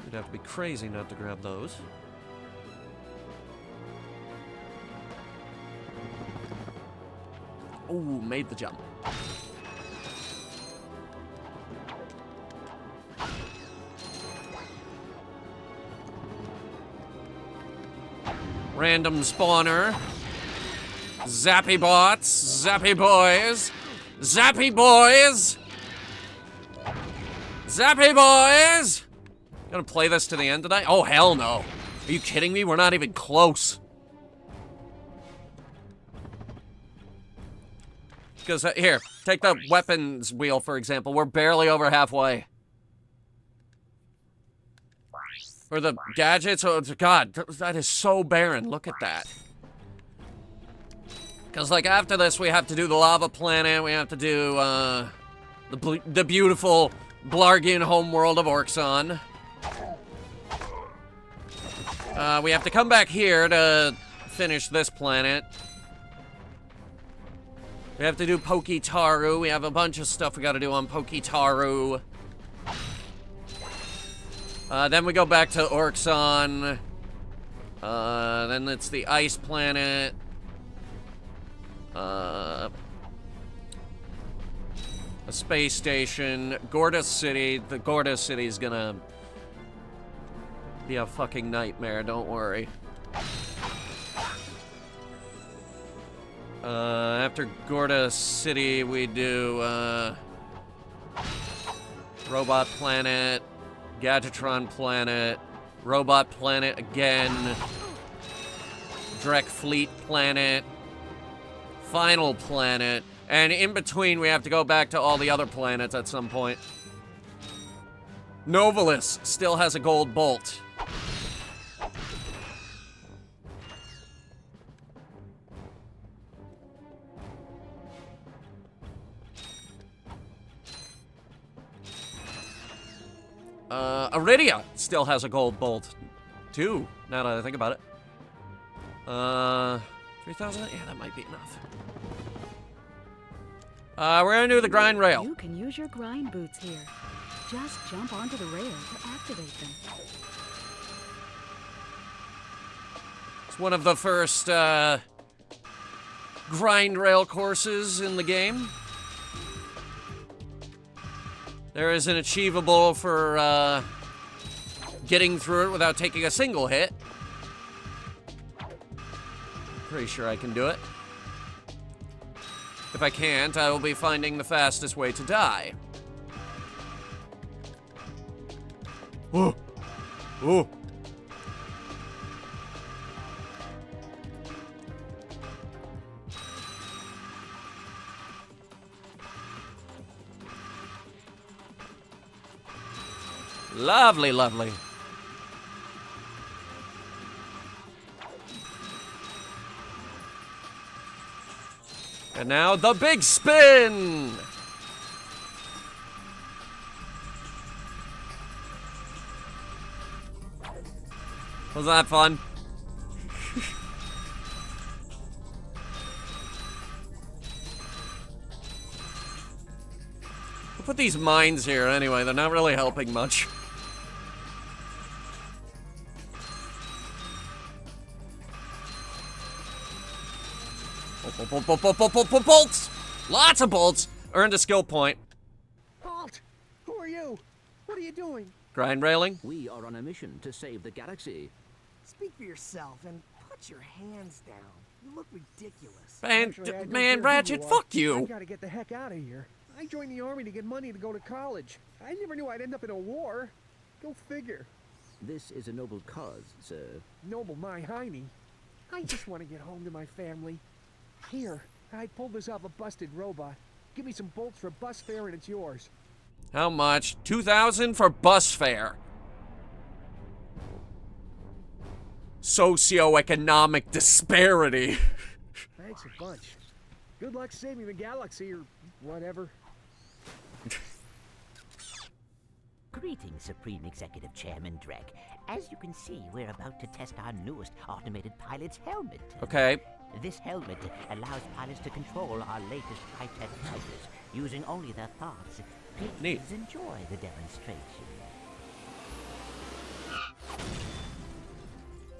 You'd have to be crazy not to grab those. Ooh, made the jump. Random spawner. Zappy bots. Zappy boys. Zappy boys. Zappy boys. You gonna play this to the end tonight? Oh, hell no. Are you kidding me? We're not even close. Because, here, take the weapons wheel, for example. We're barely over halfway. Or the gadgets. Oh, God, that is so barren. Look at that. Because, like, after this, we have to do the lava planet. We have to do, the beautiful Blargian homeworld of Orxon. We have to come back here to finish this planet. We have to do Pokitaru. We have a bunch of stuff we gotta do on Pokitaru. Then we go back to Orxon. Then it's the ice planet. A space station. Gorda City. The Gorda City is gonna be a fucking nightmare, don't worry. After Gorda City, we do, Robot Planet, Gadgetron Planet, Robot Planet again, Drek Fleet Planet, Final Planet, and in between we have to go back to all the other planets at some point. Novalis still has a gold bolt. Iridia still has a gold bolt. 2, now that I think about it. 3,000? Yeah, that might be enough. We're gonna do the grind rail. You can use your grind boots here. Just jump onto the rail to activate them. It's one of the first, grind rail courses in the game. There is an achievable for, getting through it without taking a single hit. Pretty sure I can do it. If I can't, I will be finding the fastest way to die. Oh! Oh! Lovely, lovely. And now the big spin! Was that fun? We'll put these mines here anyway, they're not really helping much. Bolts! Lots of bolts! Earned a skill point. Halt! Who are you? What are you doing? Grind railing? We are on a mission to save the galaxy. Speak for yourself and put your hands down. You look ridiculous. Man, Actually, I don't man, care Ratchet, who you are. fuck I you. gotta get the heck out of here. I joined the army to get money to go to college. I never knew I'd end up in a war. Go figure. This is a noble cause, sir. Noble my hiney. I just want to get home to my family. Here, I pulled this off a busted robot. Give me some bolts for bus fare and it's yours. How much? 2,000 for bus fare. Socioeconomic disparity. Thanks a bunch. Good luck saving the galaxy or whatever. Greetings, Supreme Executive Chairman Drek. As you can see, we're about to test our newest automated pilot's helmet. Okay. This helmet allows pilots to control our latest high-tech fighters using only their thoughts. Neat. Please enjoy the demonstration.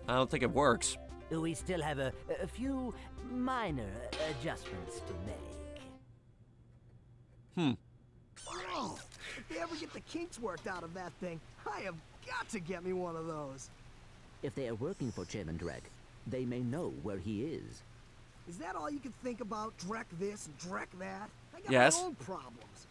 I don't think it works. We still have a few minor adjustments to make. Oh, if they ever get the kinks worked out of that thing, I have got to get me one of those. If they are working for Chairman Drek, they may know where he is. Is that all you can think about? Drek this and Drek that? I got Yes. my own problems.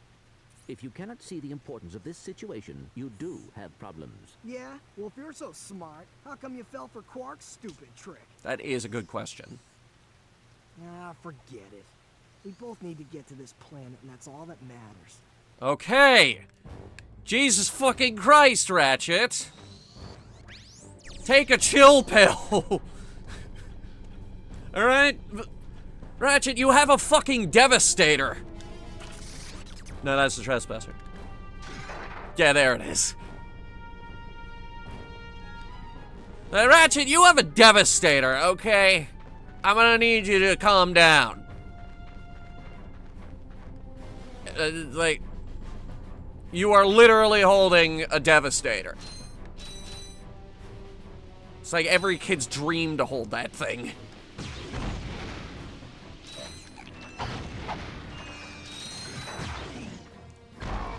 If you cannot see the importance of this situation, you do have problems. Yeah? Well, if you're so smart, how come you fell for Quark's stupid trick? That is a good question. Ah, forget it. We both need to get to this planet, and that's all that matters. Okay. Jesus fucking Christ, Ratchet. Take a chill pill. Alright? Ratchet, you have a fucking Devastator. No, that's the Trespasser. Yeah, there it is. Ratchet, you have a Devastator, okay? I'm gonna need you to calm down. Like, you are literally holding a Devastator. It's like every kid's dream to hold that thing.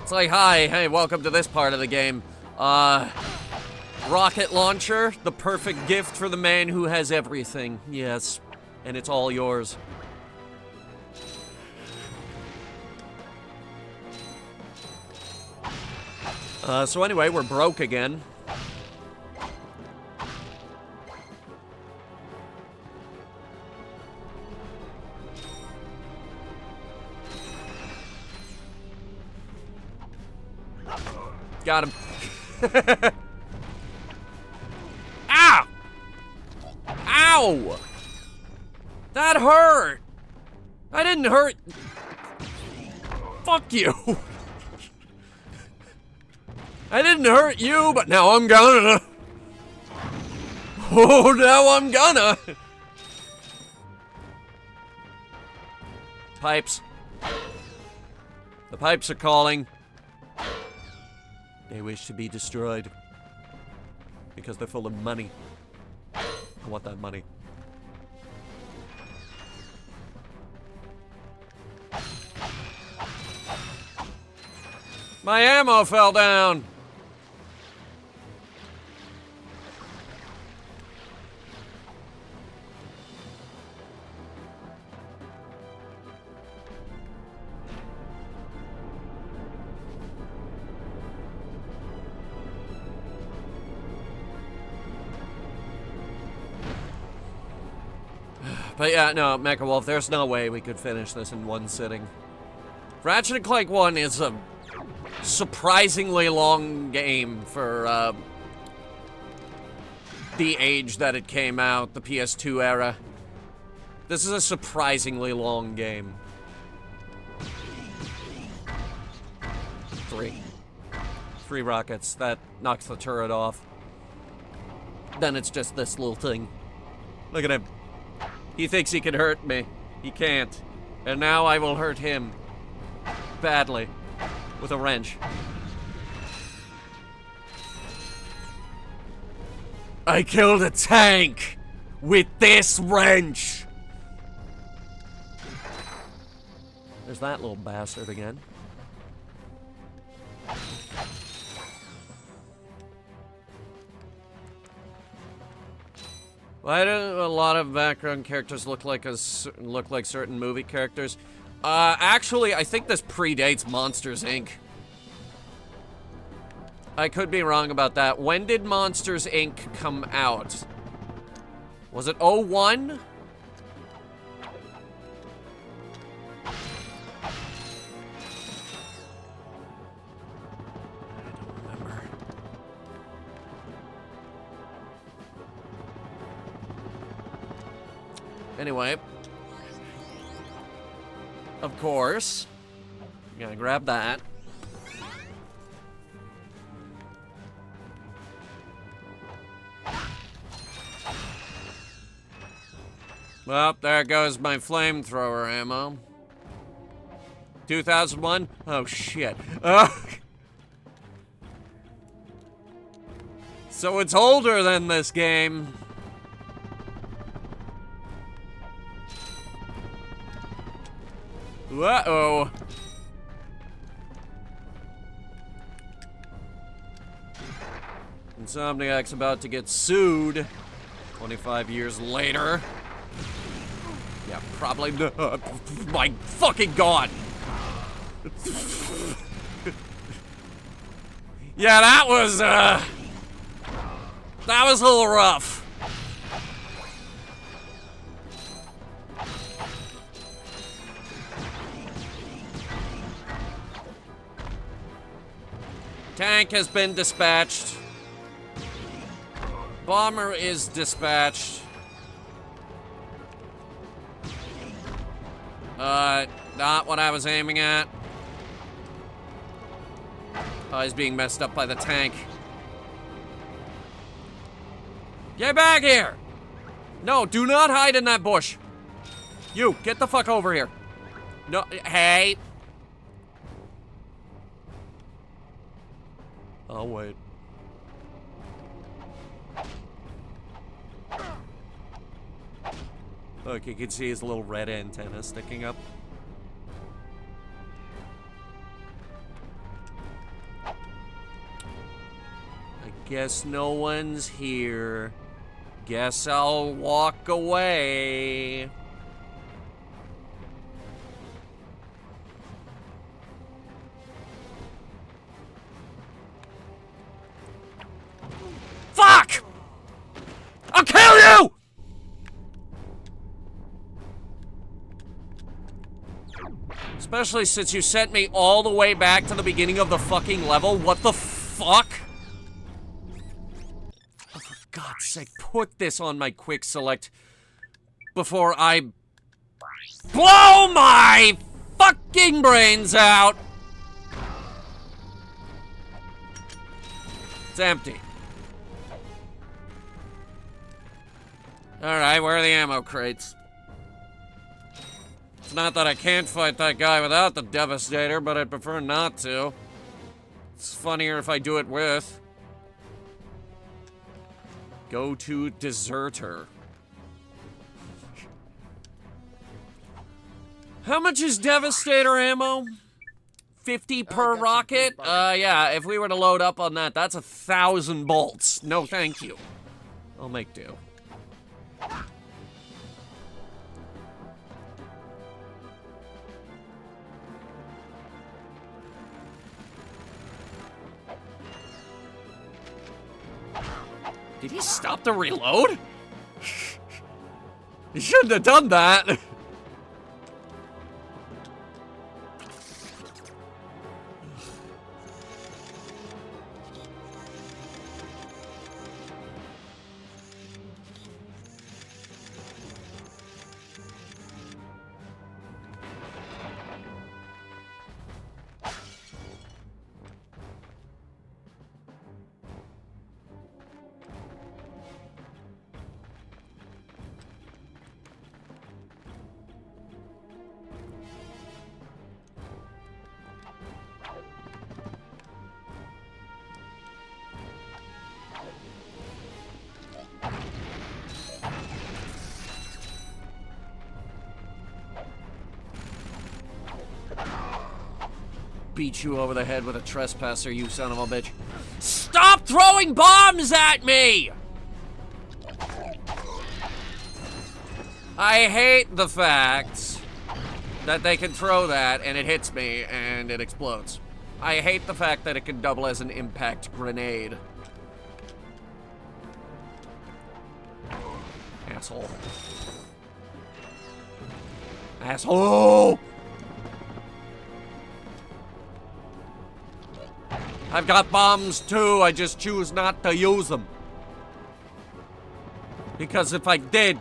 It's like, hi, hey, welcome to this part of the game. Rocket launcher, the perfect gift for the man who has everything. Yes, and it's all yours. So anyway, we're broke again. Got him. Ow! Ow! That hurt! I didn't hurt. Fuck you. I didn't hurt you, but now I'm gonna. Oh, now I'm gonna. Pipes. The pipes are calling. They wish to be destroyed. Because they're full of money. I want that money. My ammo fell down. But yeah, no, Mecha Wolf, there's no way we could finish this in one sitting. Ratchet Clank 1 is a surprisingly long game for the age that it came out, the PS2 era. This is a surprisingly long game. 3 rockets, that knocks the turret off. Then it's just this little thing. Look at him. He thinks he can hurt me. He can't. And now I will hurt him. Badly. With a wrench. I killed a tank! With this wrench! There's that little bastard again. Why do a lot of background characters look like certain movie characters? Actually, I think this predates Monsters, Inc. I could be wrong about that. When did Monsters, Inc. come out? Was it 01? Anyway, of course, you gotta grab that. Well, there goes my flamethrower ammo. 2001? Oh, shit. So it's older than this game. Uh-oh. Insomniac's about to get sued 25 years later. Yeah, probably. My fucking God. Yeah, that was a little rough. Tank has been dispatched. Bomber is dispatched. Not what I was aiming at. Oh, he's being messed up by the tank. Get back here! No, do not hide in that bush. You, get the fuck over here. No, hey. Oh, wait. Look, you can see his little red antenna sticking up. I guess no one's here. Guess I'll walk away. Fuck! I'll kill you! Especially since you sent me all the way back to the beginning of the fucking level. What the fuck? Oh, for God's sake, put this on my quick select before I blow my fucking brains out. It's empty. Alright, where are the ammo crates? It's not that I can't fight that guy without the Devastator, but I'd prefer not to. It's funnier if I do it with. Go to Deserter. How much is Devastator ammo? 50 per rocket? Yeah, if we were to load up on that, that's 1,000 bolts. No, thank you. I'll make do. Did he stop the reload? He shouldn't have done that. Beat you over the head with a trespasser, you son of a bitch. Stop throwing bombs at me! I hate the fact that they can throw that and it hits me and it explodes. I hate the fact that it can double as an impact grenade. Asshole. Asshole! I've got bombs too, I just choose not to use them. Because if I did,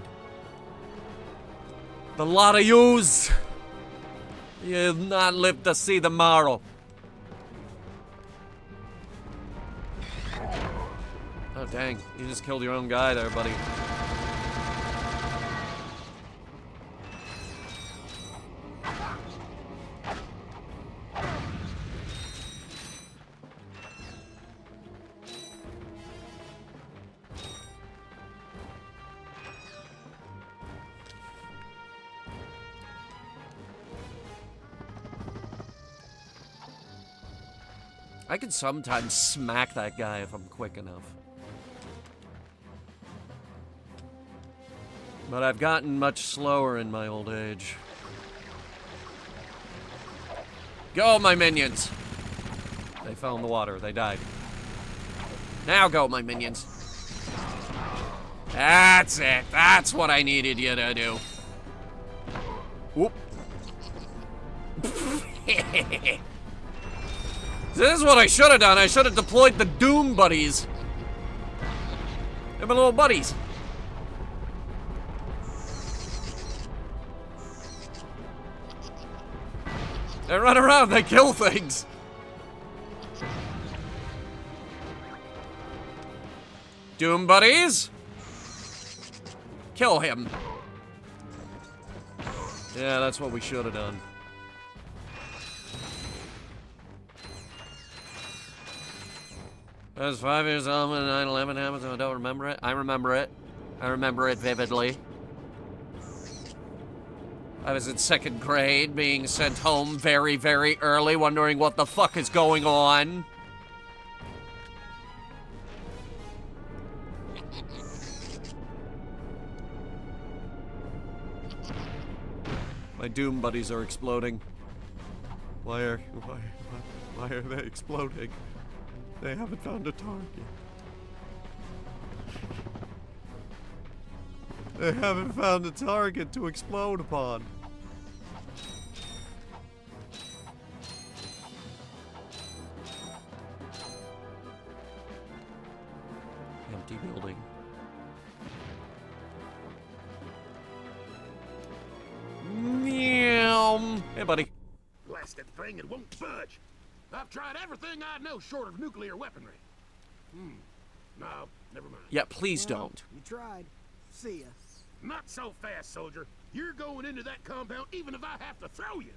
the lot of yous, you'll not live to see tomorrow. Oh dang, you just killed your own guy there, buddy. I can sometimes smack that guy if I'm quick enough. But I've gotten much slower in my old age. Go, my minions! They fell in the water. They died. Now go, my minions. That's it. That's what I needed you to do. Whoop. This is what I should have done. I should have deployed the Doom Buddies. They're my little buddies. They run around, they kill things. Doom buddies. Kill him. Yeah, that's what we should have done. I was 5 years old when 9/11 happened, so I don't remember it. I remember it. I remember it vividly. I was in 2nd grade, being sent home very, very early, wondering what the fuck is going on. My Doom buddies are exploding. Why are they exploding? They haven't found a target. They haven't found a target to explode upon. Empty building. Meow. Hey, buddy. Blasted thing, it won't budge. I've tried everything I know short of nuclear weaponry. No, never mind. Yeah, please don't. You tried. See ya. Not so fast, soldier. You're going into that compound even if I have to throw you.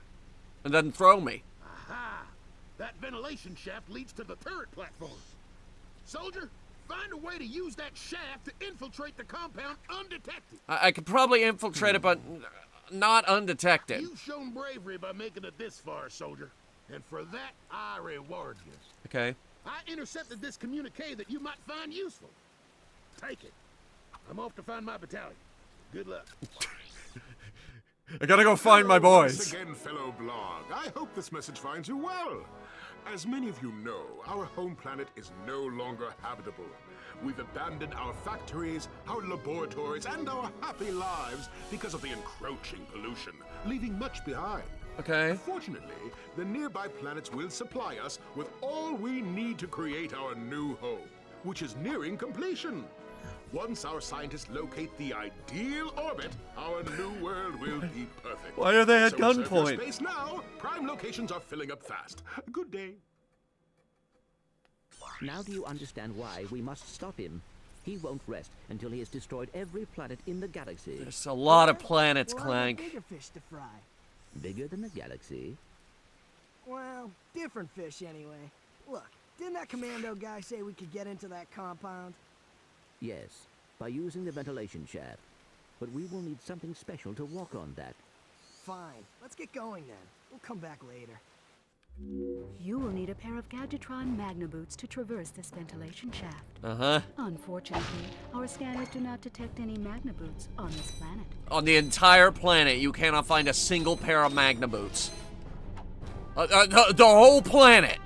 And then throw me. Aha! That ventilation shaft leads to the turret platform. Soldier, find a way to use that shaft to infiltrate the compound undetected. I could probably infiltrate it, but not undetected. You've shown bravery by making it this far, soldier. And for that, I reward you. Okay. I intercepted this communique that you might find useful. Take it. I'm off to find my battalion. Good luck. I gotta go find my boys. Once again, fellow blog. I hope this message finds you well. As many of you know, our home planet is no longer habitable. We've abandoned our factories, our laboratories, and our happy lives because of the encroaching pollution, leaving much behind. Okay. Unfortunately, the nearby planets will supply us with all we need to create our new home, which is nearing completion. Once our scientists locate the ideal orbit, our new world will be perfect. Why are they at So reserve your gunpoint? space now. Prime locations are filling up fast. Good day. Now do you understand why we must stop him? He won't rest until he has destroyed every planet in the galaxy. There's a lot of planets, Well, Clank. bigger fish to fry. Bigger than the galaxy? Well, different fish anyway. Look, didn't that commando guy say we could get into that compound? Yes, by using the ventilation shaft. But we will need something special to walk on that. Fine, let's get going then. We'll come back later. You will need a pair of Gadgetron Magna boots to traverse this ventilation shaft. Uh-huh. Unfortunately, our scanners do not detect any Magna boots on this planet. On the entire planet, you cannot find a single pair of Magna boots. The whole planet.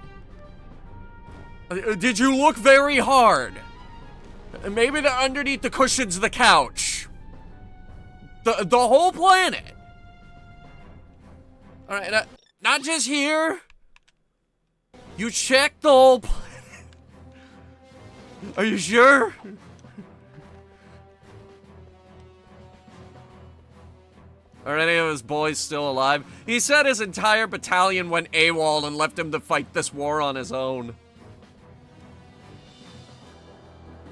Did you look very hard? Maybe they're underneath the cushions of the couch. The whole planet. All right, not just here. You checked the whole planet. Are you sure? Are any of his boys still alive? He said his entire battalion went AWOL and left him to fight this war on his own.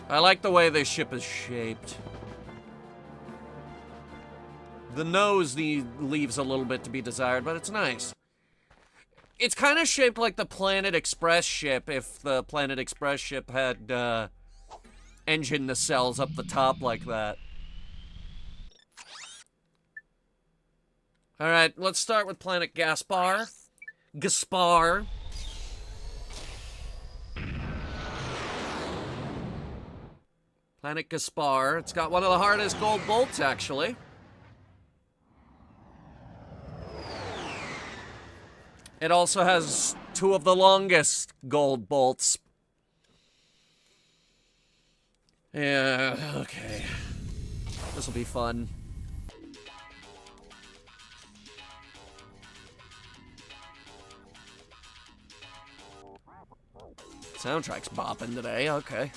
I like the way this ship is shaped. The nose leaves a little bit to be desired, but it's nice. It's kind of shaped like the Planet Express ship, if the Planet Express ship had engine nacelles up the top like that. Alright, let's start with Planet Gaspar. Gaspar. Planet Gaspar. It's got one of the hardest gold bolts, actually. It also has two of the longest gold bolts. Yeah, okay. This will be fun. Soundtrack's bopping today, okay.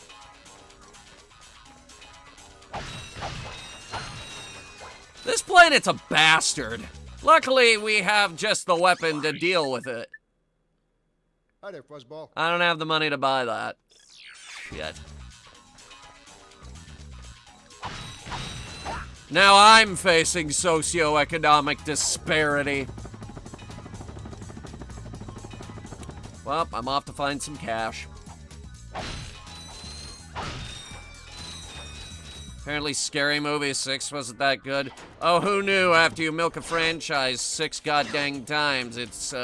This planet's a bastard. Luckily, we have just the weapon to deal with it. Hi there, Fuzzball. I don't have the money to buy that. Shit. Now I'm facing socioeconomic disparity. Well, I'm off to find some cash. Apparently Scary Movie 6 wasn't that good. Oh, who knew after you milk a franchise 6 goddamn times, it's,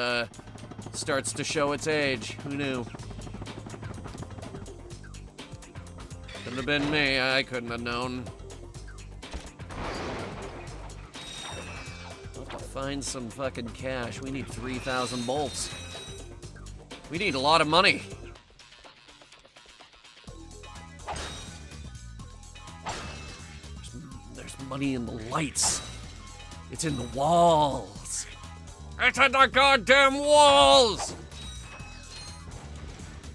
starts to show its age. Who knew? Couldn't have been me. I couldn't have known. I'll have to find some fucking cash. We need 3,000 bolts. We need a lot of money. There's money in the lights. It's in the walls. It's in the goddamn walls!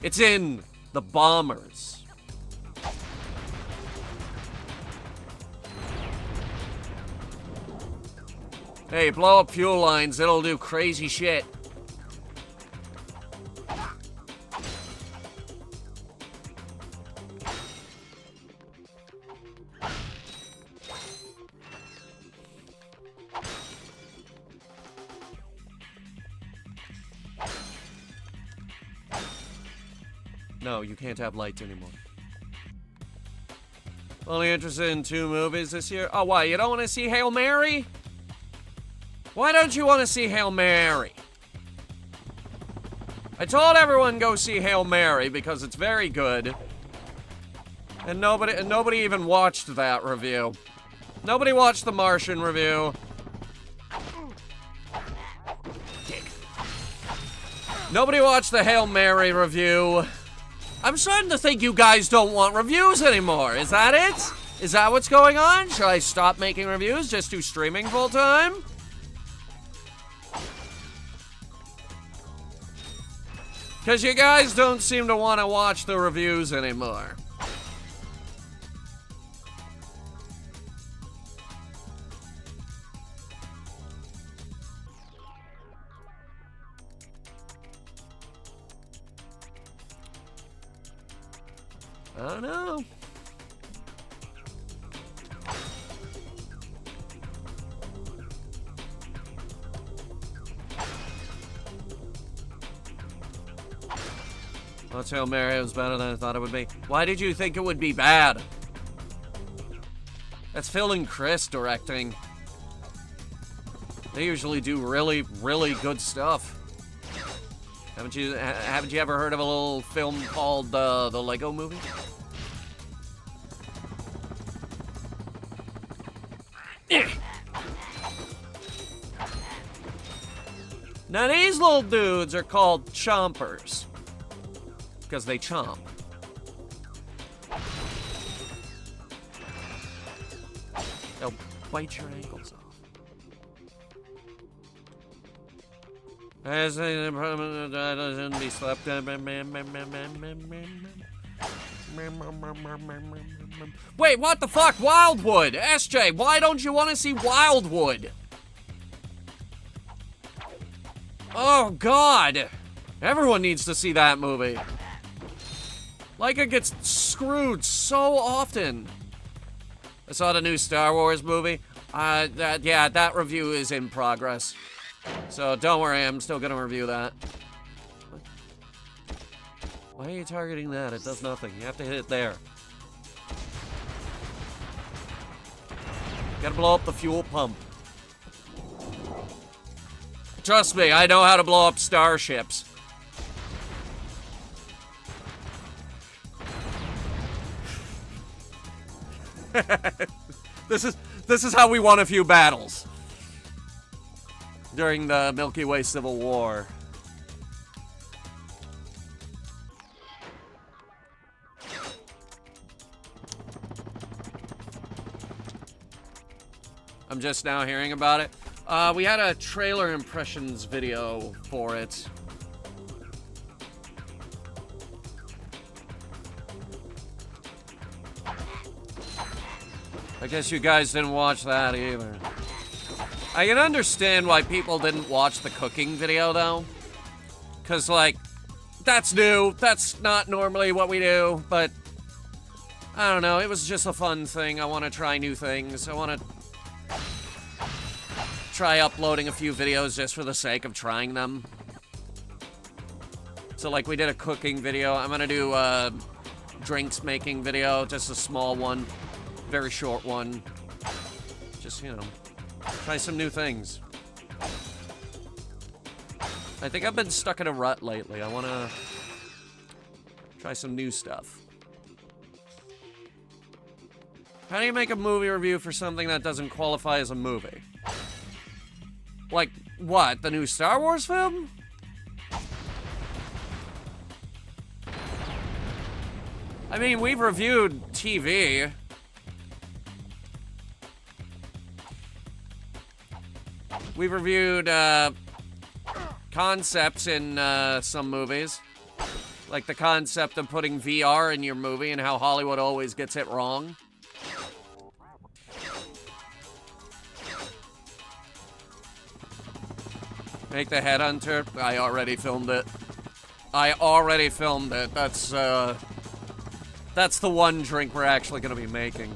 It's in the bombers. Hey, blow up fuel lines, it'll do crazy shit. No, you can't have lights anymore. Only interested in 2 movies this year? Oh, why? You don't want to see Hail Mary? Why don't you want to see Hail Mary? I told everyone go see Hail Mary because it's very good. And nobody even watched that review. Nobody watched the Martian review. Dick. Nobody watched the Hail Mary review. I'm starting to think you guys don't want reviews anymore. Is that it? Is that what's going on? Should I stop making reviews? Just do streaming full time? Because you guys don't seem to want to watch the reviews anymore. I don't know. Let's Hail Mary was better than I thought it would be. Why did you think it would be bad? That's Phil and Chris directing. They usually do really, really good stuff. Haven't you ever heard of a little film called the Lego Movie? Now these little dudes are called chompers. Because they chomp. They'll bite your ankles off. As a problem that doesn't be slept. Wait, what the fuck? Wildwood! SJ, why don't you want to see Wildwood? Oh, God! Everyone needs to see that movie. Leica gets screwed so often. I saw the new Star Wars movie. That review is in progress. So don't worry, I'm still gonna review that. Why are you targeting that? It does nothing. You have to hit it there. Gotta blow up the fuel pump. Trust me, I know how to blow up starships. This is how we won a few battles during the Milky Way Civil War. I'm just now hearing about it. We had a trailer impressions video for it. I guess you guys didn't watch that either. I can understand why people didn't watch the cooking video, though. Because, like, that's new. That's not normally what we do, but I don't know. It was just a fun thing. I want to try new things. I want to try uploading a few videos just for the sake of trying them. So, like, we did a cooking video. I'm going to do a drinks making video, just a small one. Very short one. Just, you know, try some new things. I think I've been stuck in a rut lately. I want to try some new stuff. How do you make a movie review for something that doesn't qualify as a movie? Like, what? The new Star Wars film? I mean, we've reviewed TV. We've reviewed, concepts in, some movies. Like the concept of putting VR in your movie and how Hollywood always gets it wrong. Make the Headhunter. I already filmed it. That's the one drink we're actually gonna be making.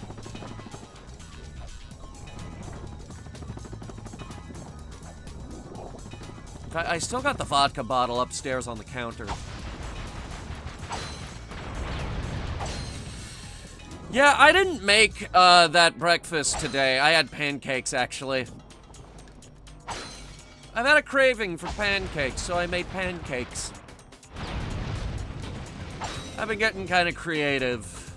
I still got the vodka bottle upstairs on the counter. Yeah, I didn't make that breakfast today. I had pancakes, actually. I've had a craving for pancakes, so I made pancakes. I've been getting kind of creative.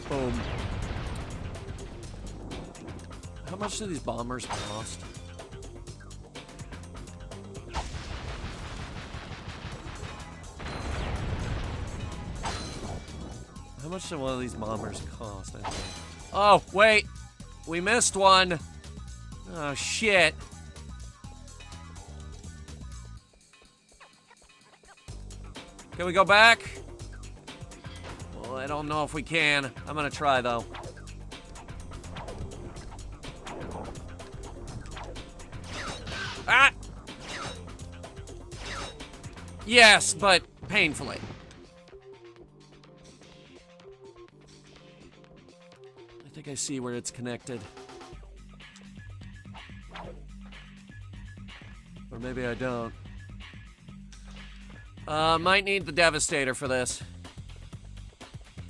Boom. How much do these bombers cost? How much do one of these bombers cost? I don't know. Oh, wait! We missed one! Oh, shit. Can we go back? Well, I don't know if we can. I'm gonna try, though. Ah! Yes, but painfully. I think I see where it's connected. Or maybe I don't. Might need the Devastator for this.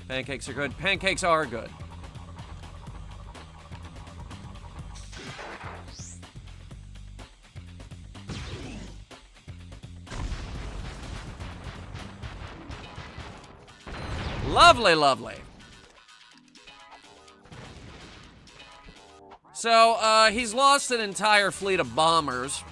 Pancakes are good. Pancakes are good. Lovely, lovely. So, he's lost an entire fleet of bombers.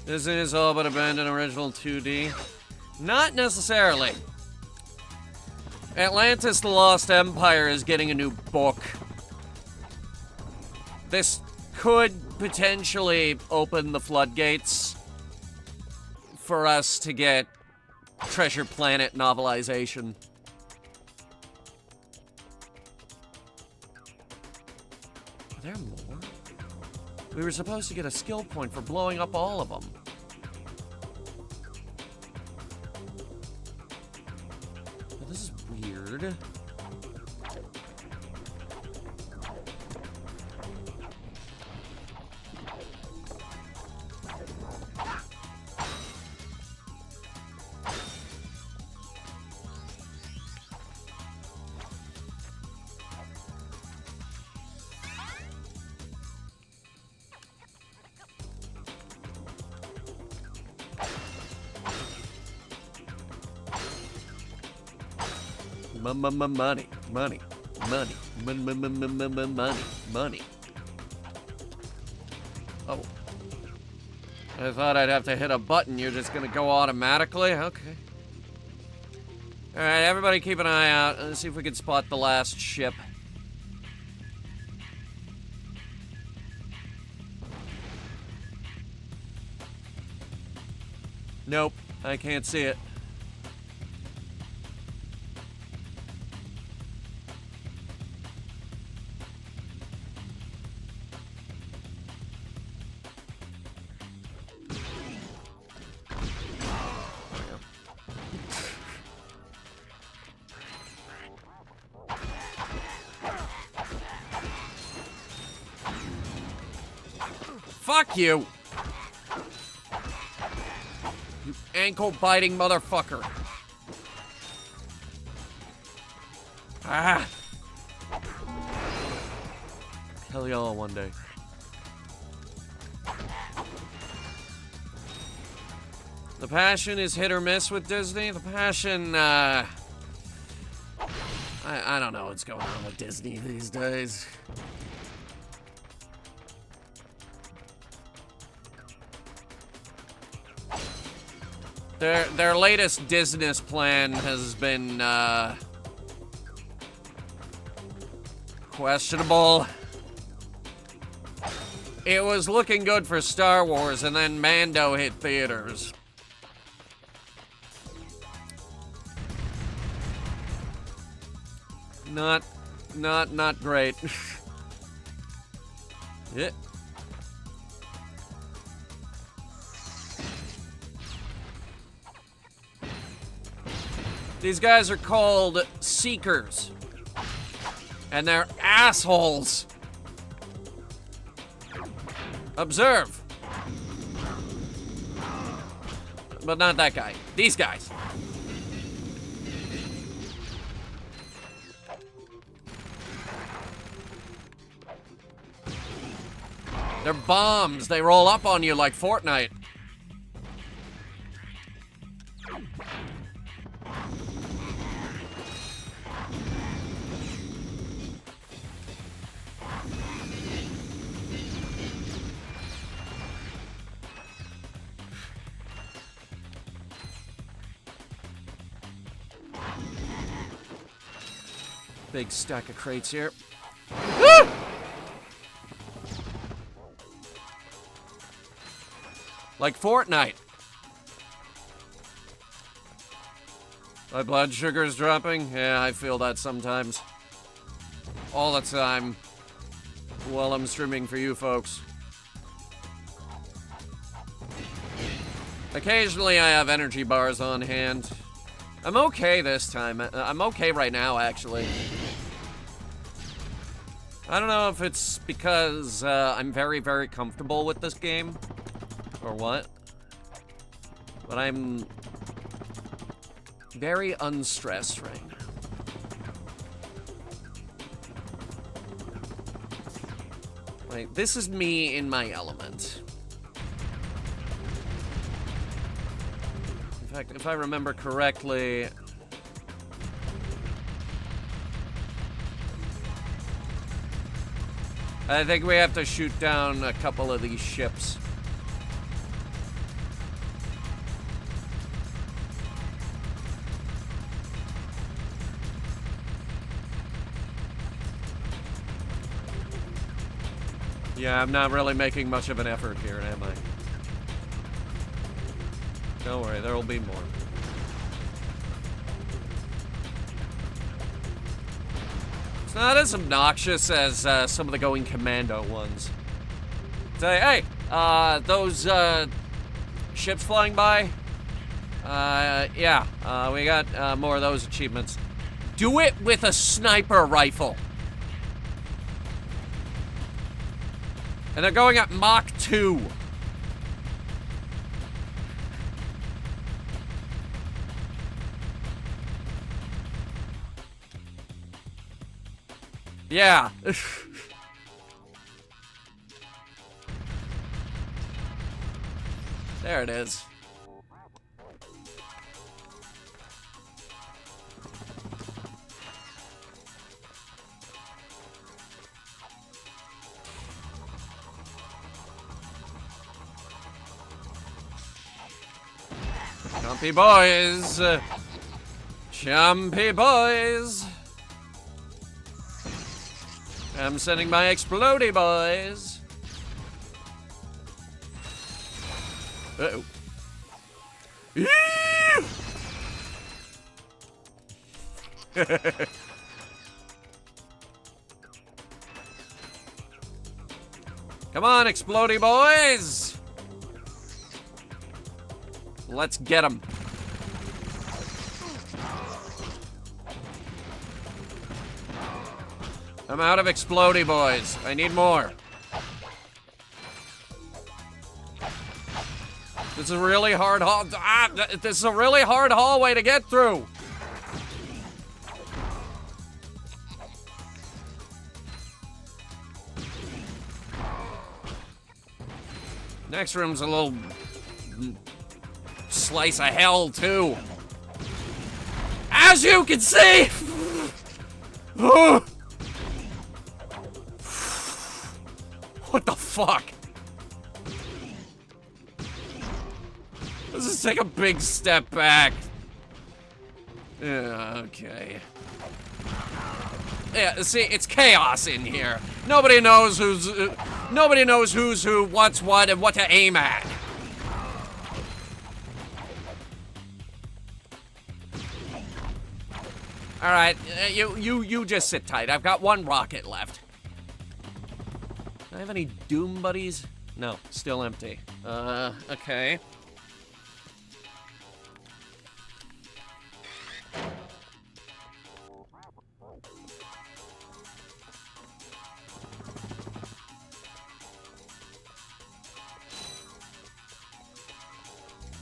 This is all but abandoned original 2D. Not necessarily. Atlantis the Lost Empire is getting a new book. This could potentially open the floodgates for us to get Treasure Planet novelization. Are there more? We were supposed to get a skill point for blowing up all of them. Well, this is weird. Money. Oh. I thought I'd have to hit a button. You're just gonna go automatically? Okay. Alright, everybody keep an eye out. Let's see if we can spot the last ship. Nope, I can't see it. Fuck you! You ankle-biting motherfucker. Ah! Kill y'all one day. The Passion is hit or miss with Disney. The Passion, I don't know what's going on with Disney these days. Their latest Disney plan has been, questionable. It was looking good for Star Wars, and then Mando hit theaters. Not great. Yeah. These guys are called Seekers. And they're assholes. Observe. But not that guy. These guys. They're bombs. They roll up on you like Fortnite. Big stack of crates here. Woo! Like Fortnite. My blood sugar's dropping. Yeah, I feel that sometimes. All the time. While I'm streaming for you folks. Occasionally I have energy bars on hand. I'm okay this time. I'm okay right now, actually. I don't know if it's because I'm very, very comfortable with this game. Or what? But I'm very unstressed right now. Like, this is me in my element. In fact, if I remember correctly... I think we have to shoot down a couple of these ships. Yeah, I'm not really making much of an effort here, am I? Don't worry, there will be more. It's not as obnoxious as some of the Going Commando ones. Say, hey, those ships flying by? Yeah, we got more of those achievements. Do it with a sniper rifle. And they're going at Mach 2. Yeah. There it is. Chumpy boys. Chumpy boys. I'm sending my explodey boys. Uh-oh. Come on, explodey boys! Let's get them. I'm out of explodey boys. I need more. This is a really hard this is a really hard hallway to get through. Next room's a little slice of hell, too. As you can see! What the fuck? Let's just take a big step back. Yeah, okay. Yeah, see, it's chaos in here. Nobody knows who's who, what's what, and what to aim at. All right, you just sit tight. I've got one rocket left. Do I have any Doom buddies? No, still empty. Okay.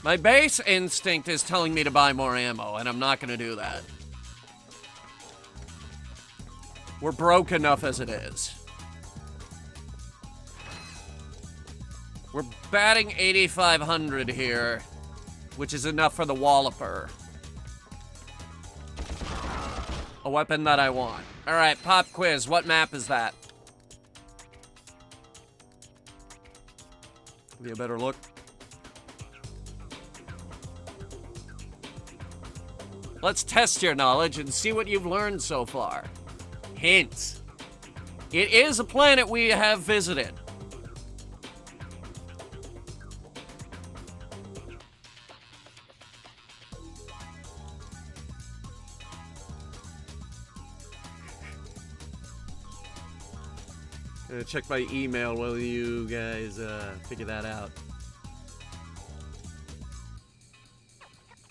My base instinct is telling me to buy more ammo, and I'm not gonna do that. We're broke enough as it is. We're batting 8,500 here, which is enough for the Walloper. A weapon that I want. All right, pop quiz. What map is that? Give me a better look. Let's test your knowledge and see what you've learned so far. Hint. It is a planet we have visited. Gonna check my email while you guys figure that out.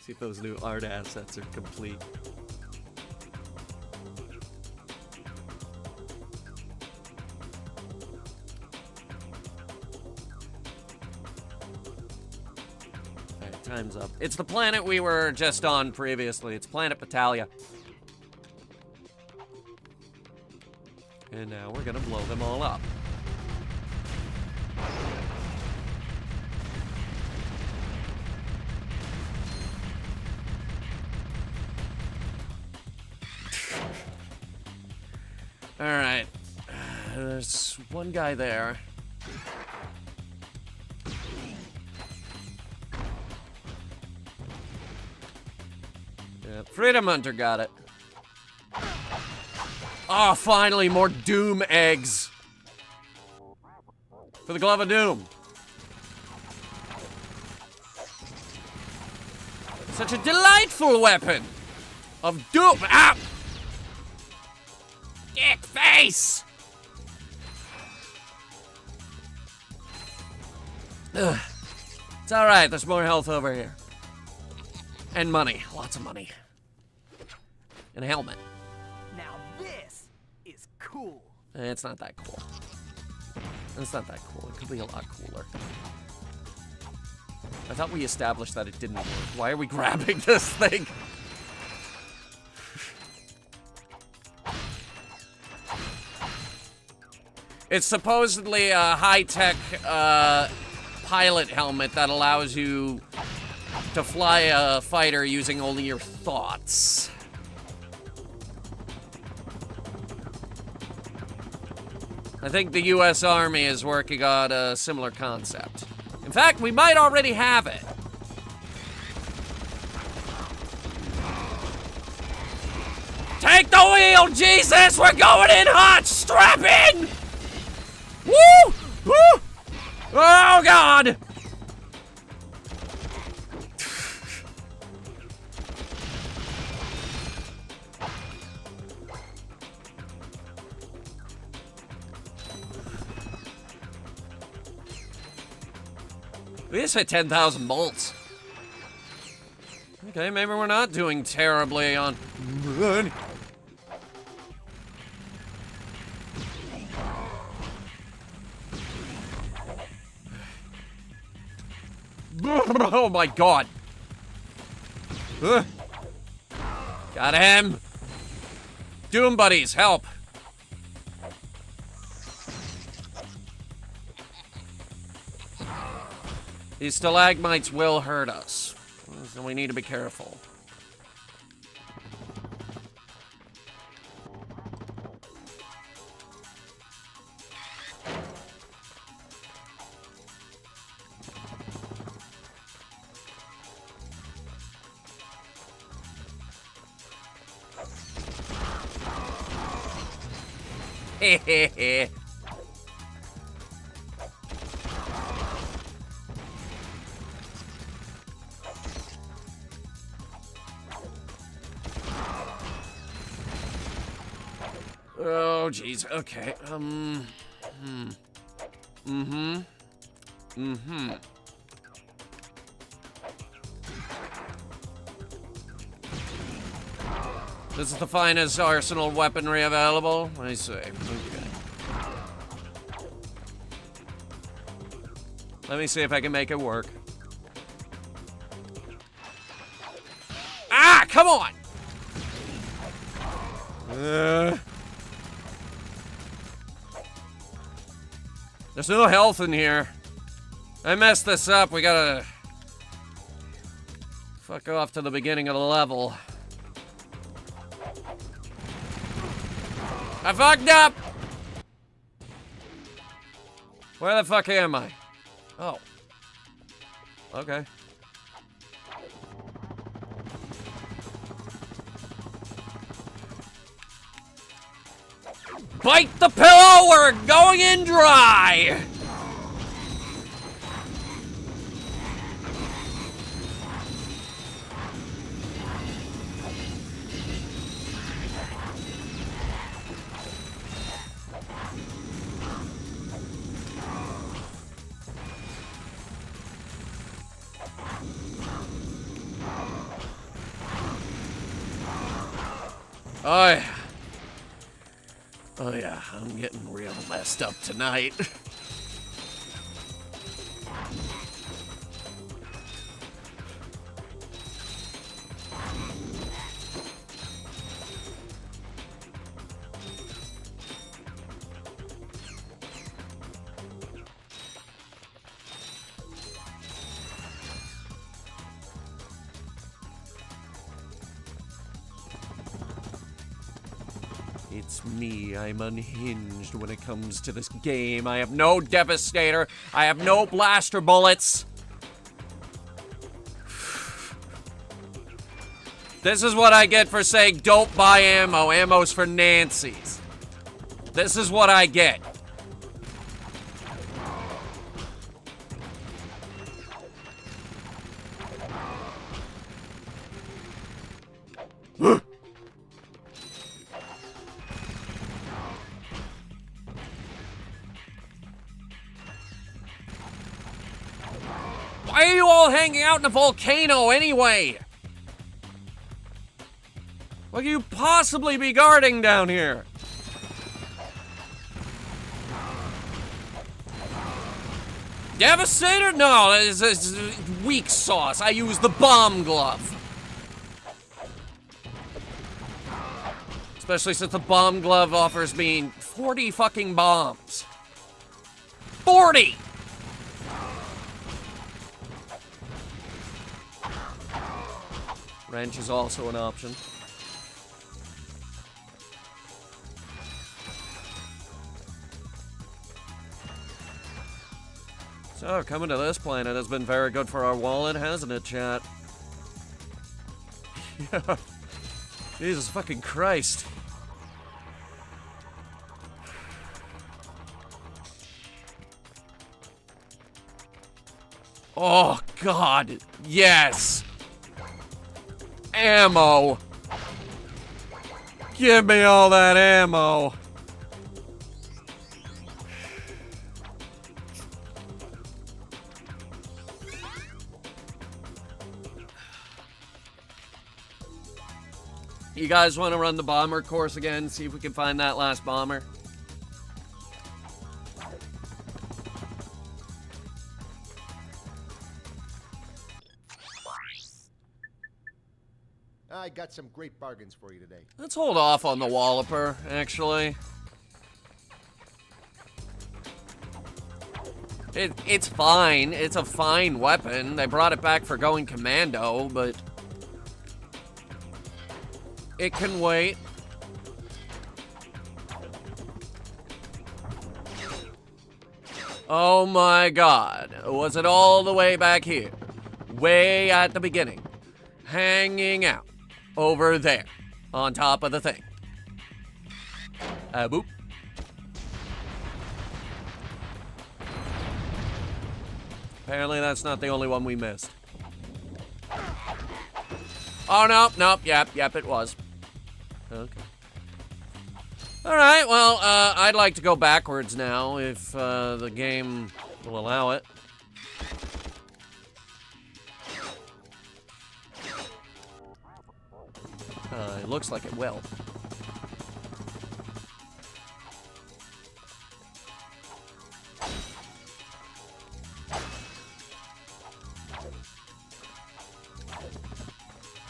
See if those new art assets are complete. Alright, time's up. It's the planet we were just on previously. It's Planet Battaglia. And now we're gonna blow them all up. Alright. There's one guy there. Yeah, Freedom Hunter got it. Oh, finally, more Doom eggs. For the Glove of Doom. Such a delightful weapon of Doom. Ah! Dick face! Ugh. It's alright, there's more health over here. And money. Lots of money. And a helmet. Now this is cool. It's not that cool. It's not that cool. It could be a lot cooler. I thought we established that it didn't work. Why are we grabbing this thing? It's supposedly a high-tech pilot helmet that allows you to fly a fighter using only your thoughts. I think the US Army is working on a similar concept. In fact, we might already have it. Take the wheel, Jesus! We're going in hot! Strap in! Woo! Woo! Oh, God! We just hit 10,000 bolts. Okay, maybe we're not doing terribly on... Oh my god. Got him. Doom buddies, help. These stalagmites will hurt us, so we need to be careful. Hehehe. Oh, jeez. Okay. This is the finest arsenal weaponry available? I see. Okay. Let me see if I can make it work. Ah, come on! There's no health in here. I messed this up. We gotta fuck off to the beginning of the level. I fucked up! Where the fuck am I? Oh. Okay. Bite the pillow! We're going in dry! Oh yeah, I'm getting real messed up tonight. It's me. I'm unhinged when it comes to this game. I have no Devastator. I have no blaster bullets. This is what I get for saying don't buy ammo. Ammo's for Nancy's. This is what I get. Why are you all hanging out in a volcano anyway? What could you possibly be guarding down here? Devastator? No, it's weak sauce. I use the bomb glove. Especially since the bomb glove offers me 40 fucking bombs. 40! Wrench is also an option. So, coming to this planet has been very good for our wallet, hasn't it, chat? Yeah. Jesus fucking Christ. Oh, God. Yes. Ammo. Give me all that ammo. You guys want to run the bomber course again? See if we can find that last bomber? I got some great bargains for you today. Let's hold off on the Walloper, actually. It's fine. It's a fine weapon. They brought it back for going commando, but it can wait. Oh my god. Was it all the way back here? Way at the beginning. Hanging out. Over there. On top of the thing. Boop. Apparently that's not the only one we missed. Oh, nope, yep, it was. Okay. Alright, well, I'd like to go backwards now, if the game will allow it. It looks like it will.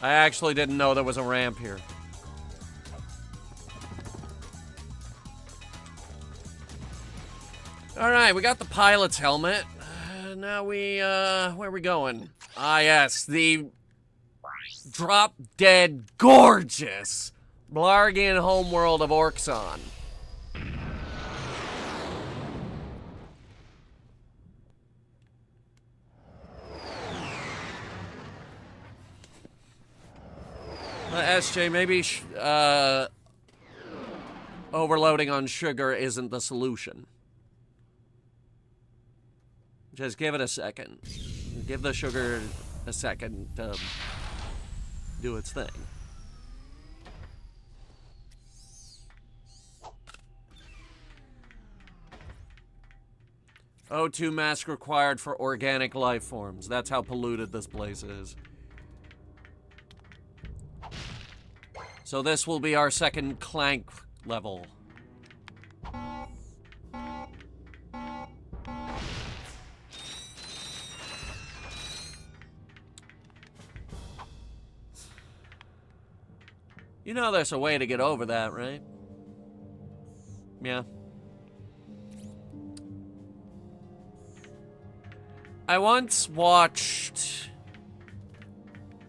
I actually didn't know there was a ramp here. Alright, we got the pilot's helmet. Now where are we going? Ah, yes, the drop-dead gorgeous Blargian homeworld of Orxon. SJ, maybe overloading on sugar isn't the solution. Just give it a second. Give the sugar a second to do its thing. O2 mask required for organic life forms. That's how polluted this place is. So this will be our second Clank level. You know there's a way to get over that, right? Yeah. I once watched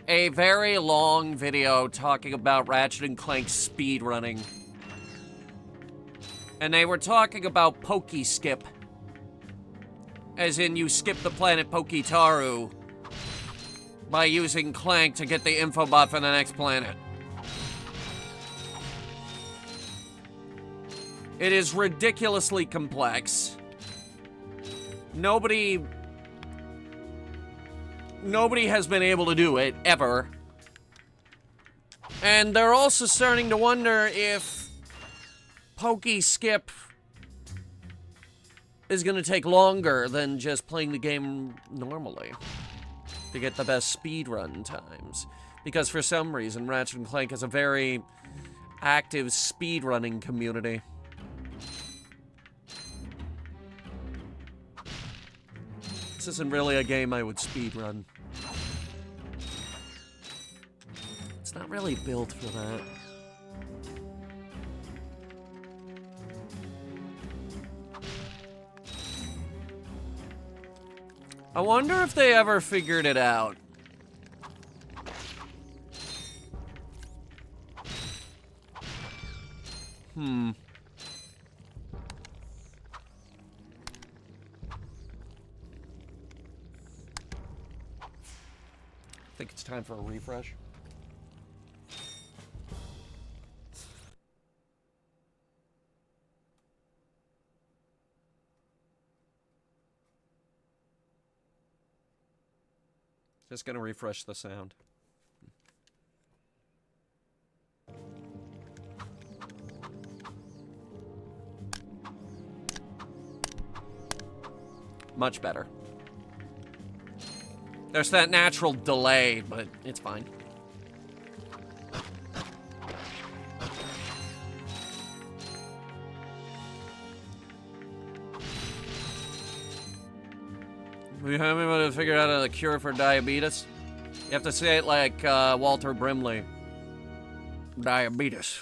a very long video talking about Ratchet & Clank speedrunning. And they were talking about Pokey Skip. As in, you skip the planet Pokitaru by using Clank to get the info buff in the next planet. It is ridiculously complex. Nobody has been able to do it, ever. And they're also starting to wonder if Pokey Skip is going to take longer than just playing the game normally to get the best speedrun times. Because for some reason, Ratchet & Clank has a very active speedrunning community. This isn't really a game I would speedrun. It's not really built for that. I wonder if they ever figured it out. I think it's time for a refresh. Just gonna refresh the sound. Much better. There's that natural delay, but it's fine. We haven't been able to figure out a cure for diabetes. You have to say it like Walter Brimley. Diabetes.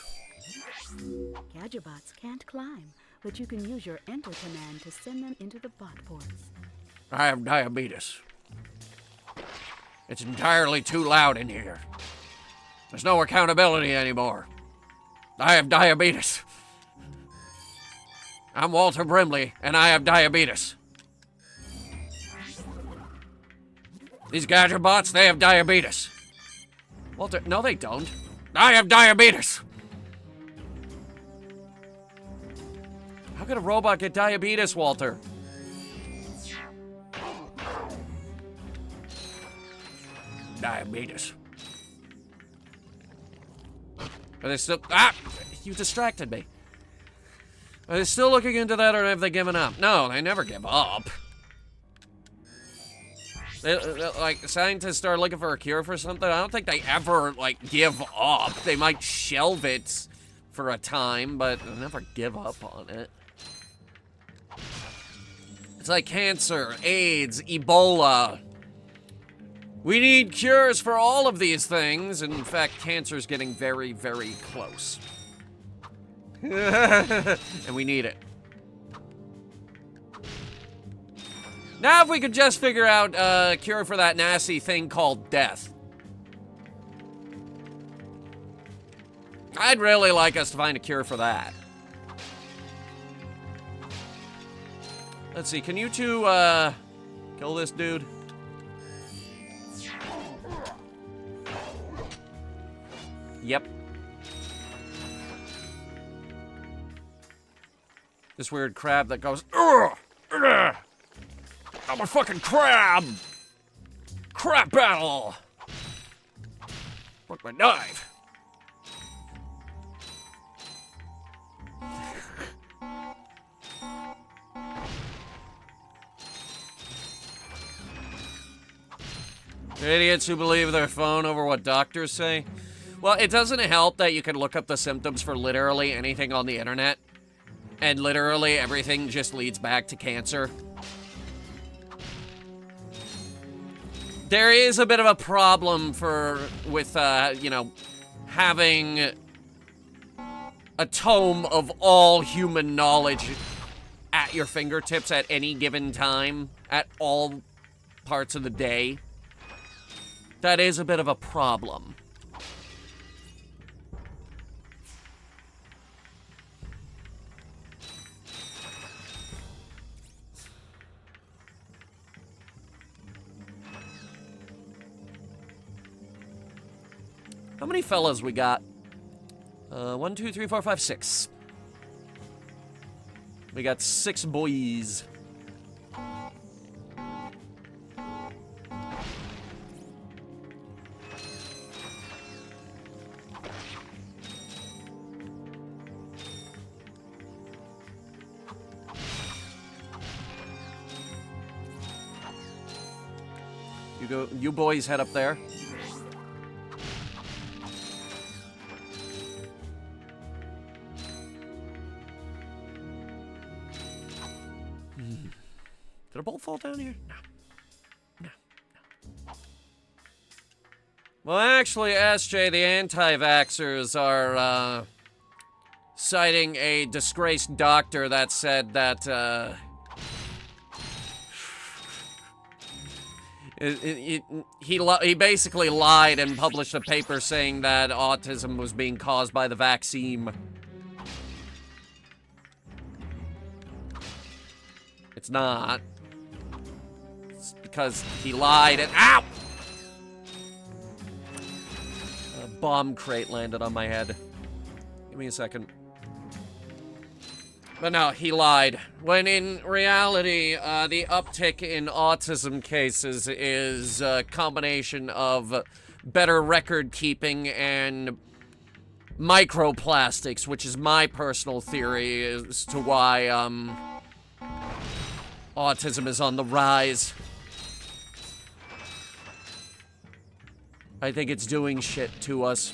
Gadgetbots can't climb, but you can use your enter command to send them into the bot ports. I have diabetes. It's entirely too loud in here. There's no accountability anymore. I have diabetes. I'm Walter Brimley, and I have diabetes. These Gadgetbots, they have diabetes. Walter, no they don't. I have diabetes. How could a robot get diabetes, Walter? Diabetes. Are they still... Ah! You distracted me. Are they still looking into that, or have they given up? No, they never give up. Like, scientists start looking for a cure for something. I don't think they ever, like, give up. They might shelve it for a time, but they'll never give up on it. It's like cancer, AIDS, Ebola. We need cures for all of these things. And in fact, cancer's getting very, very close. And we need it. Now if we could just figure out a cure for that nasty thing called death. I'd really like us to find a cure for that. Let's see, can you two, kill this dude? Yep. This weird crab that goes, ugh, ugh. I'm a fucking crab! Crab battle! Broke my knife. Idiots who believe their phone over what doctors say. Well, it doesn't help that you can look up the symptoms for literally anything on the internet. And literally everything just leads back to cancer. There is a bit of a problem with you know, having a tome of all human knowledge at your fingertips at any given time, at all parts of the day. That is a bit of a problem. How many fellas we got? 1, 2, 3, 4, 5, 6. We got 6 boys. You boys head up there. Did a bolt fall down here? No. Well, actually, SJ, the anti-vaxxers are, citing a disgraced doctor that said that, he basically lied and published a paper saying that autism was being caused by the vaccine. It's not. It's because he lied and— ow! A bomb crate landed on my head. Give me a second. But no, he lied. When in reality, the uptick in autism cases is a combination of better record keeping and microplastics, which is my personal theory as to why, autism is on the rise. I think it's doing shit to us.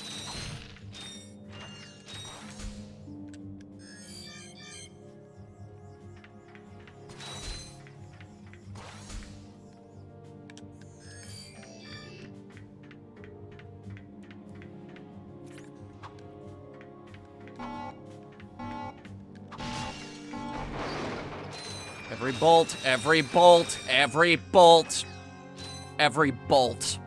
Every bolt, every bolt, every bolt, every bolt.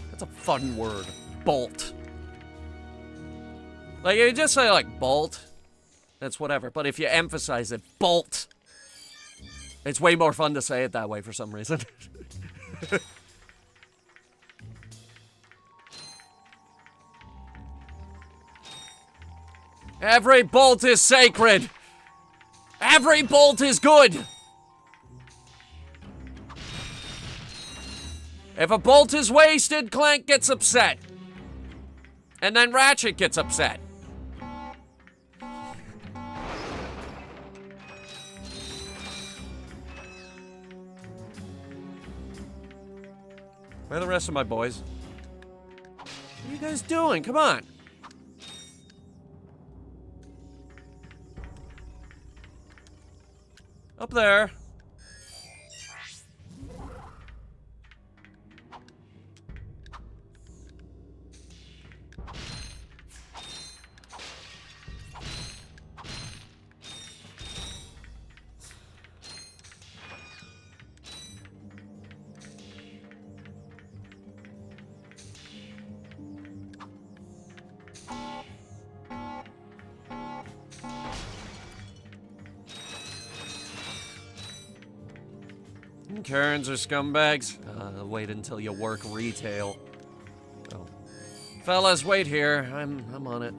That's a fun word. Bolt. Like, you just say, like, bolt. That's whatever. But if you emphasize it, bolt. It's way more fun to say it that way for some reason. Every bolt is sacred. Every bolt is good. If a bolt is wasted, Clank gets upset. And then Ratchet gets upset. Where are the rest of my boys? What are you guys doing? Come on. Up there. Karens are scumbags. Wait until you work retail. Oh. Fellas, wait here. I'm on it.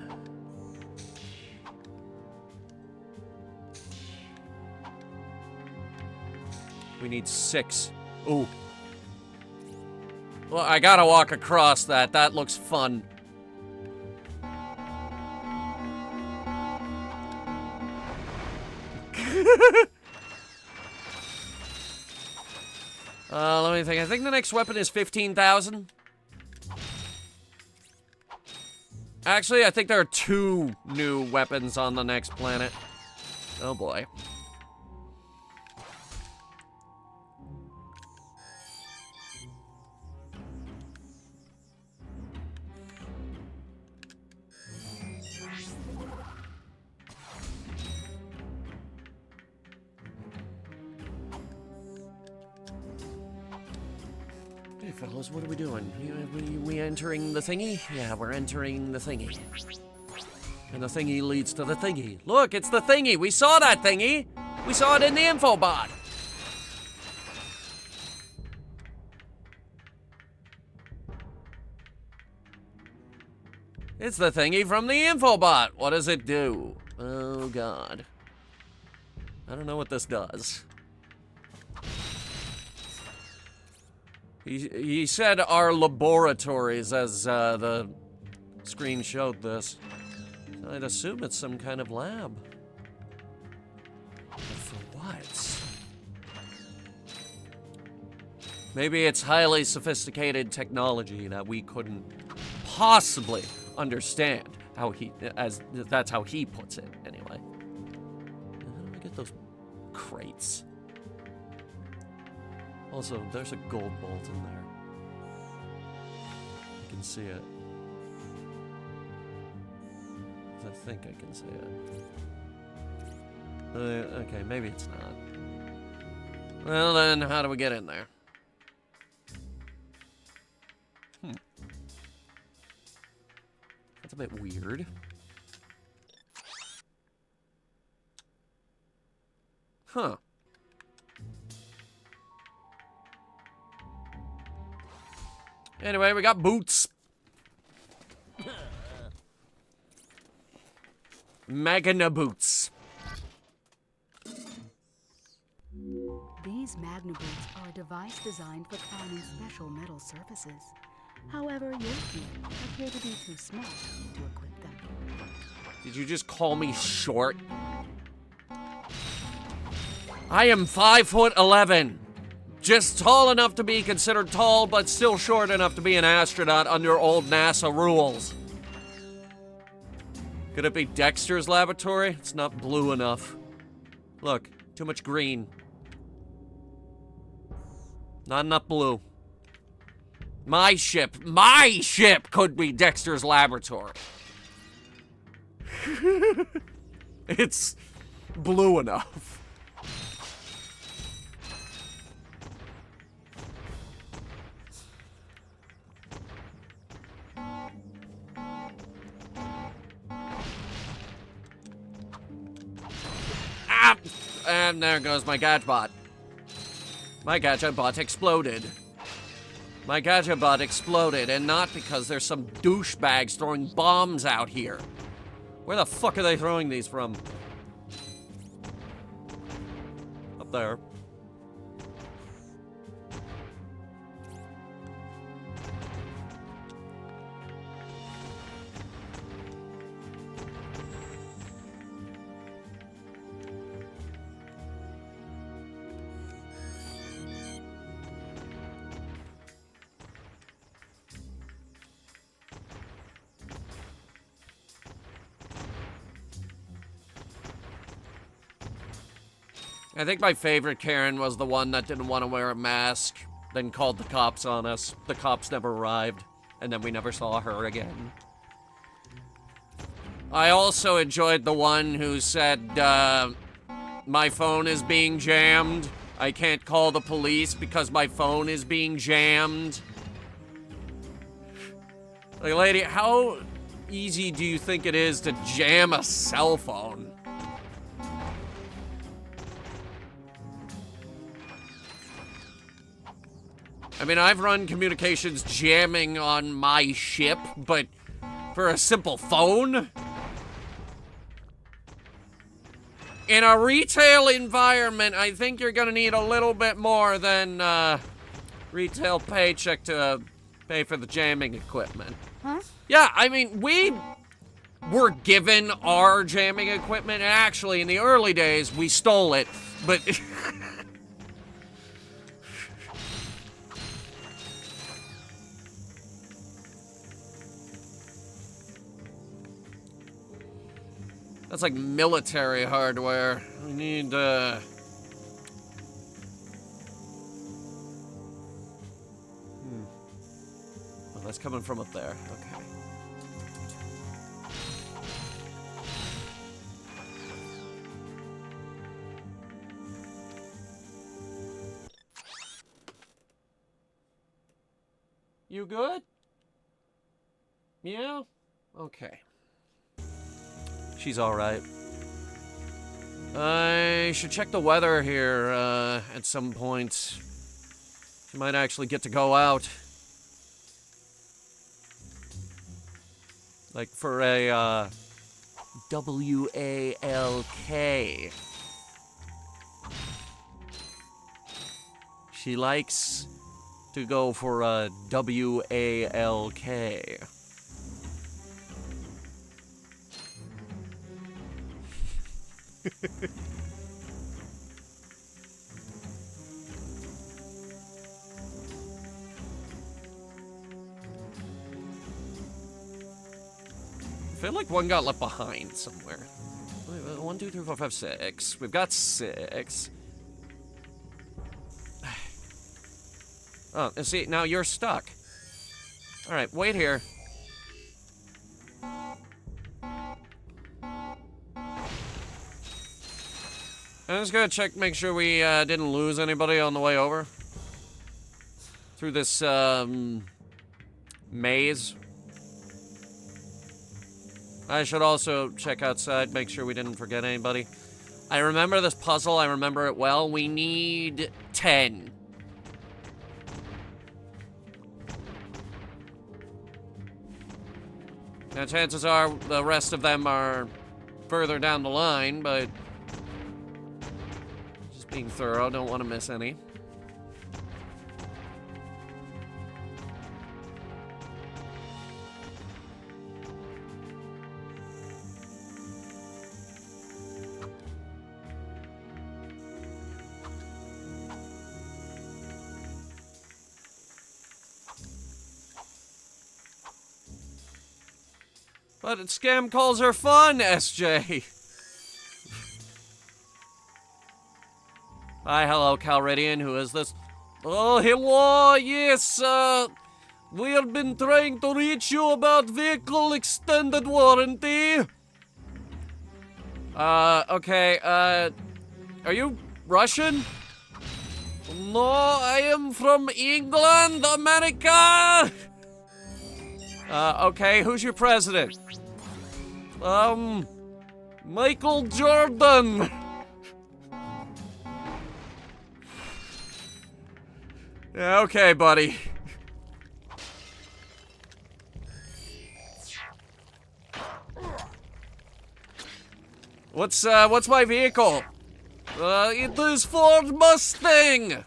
We need 6. Ooh. Well, I gotta walk across that. That looks fun. Let me think. I think the next weapon is 15,000. Actually, I think there are 2 new weapons on the next planet. Oh boy. Hey fellas, what are we doing? We entering the thingy? Yeah, we're entering the thingy. And the thingy leads to the thingy. Look, it's the thingy! We saw that thingy! We saw it in the info bot! It's the thingy from the info bot! What does it do? Oh god. I don't know what this does. He said our laboratories as the screen showed this. I'd assume it's some kind of lab. But for what? Maybe it's highly sophisticated technology that we couldn't possibly understand. That's how he puts it, anyway. How do I get those crates? Also, there's a gold bolt in there. I can see it. I think I can see it. Okay, maybe it's not. Well then, how do we get in there? That's a bit weird. Huh. Anyway, we got boots. Magna boots. These Magna boots are a device designed for climbing special metal surfaces. However, your feet appear to be too small to equip them. Did you just call me short? I am 5'11". Just tall enough to be considered tall, but still short enough to be an astronaut under old NASA rules. Could it be Dexter's laboratory? It's not blue enough. Look, too much green. Not enough blue. My ship could be Dexter's laboratory. It's blue enough. Ah! And there goes my Gadgetbot. My Gadgetbot exploded. My Gadgetbot exploded, and not because there's some douchebags throwing bombs out here. Where the fuck are they throwing these from? Up there. I think my favorite Karen was the one that didn't want to wear a mask, then called the cops on us. The cops never arrived, and then we never saw her again. I also enjoyed the one who said, my phone is being jammed. I can't call the police because my phone is being jammed. Like, lady, how easy do you think it is to jam a cell phone? I mean, I've run communications jamming on my ship, but for a simple phone? In a retail environment, I think you're gonna need a little bit more than retail paycheck to pay for the jamming equipment. Huh? Yeah, I mean, we were given our jamming equipment, and actually, in the early days, we stole it, but... That's like military hardware. We need, Oh, that's coming from up there. Okay. You good? Yeah? Okay. She's alright. I should check the weather here, at some point. She might actually get to go out. Like for a, W-A-L-K. She likes to go for a W-A-L-K. I feel like one got left behind somewhere. 1, 2, 3, 4, 5, 6. We've got 6. Oh, and see, now you're stuck. Alright, wait here. I'm just gonna check, make sure we didn't lose anybody on the way over. Through this, maze. I should also check outside, make sure we didn't forget anybody. I remember this puzzle, I remember it well. We need 10. Now, chances are the rest of them are further down the line, but... just being thorough, don't want to miss any. But scam calls are fun, SJ. Hi, hello, Calridian. Who is this? Oh, hello. Yes, We have been trying to reach you about vehicle extended warranty. Okay, are you Russian? No, I am from England, America! Okay, who's your president? Michael Jordan. Yeah, okay, buddy. What's my vehicle? It is Ford Mustang!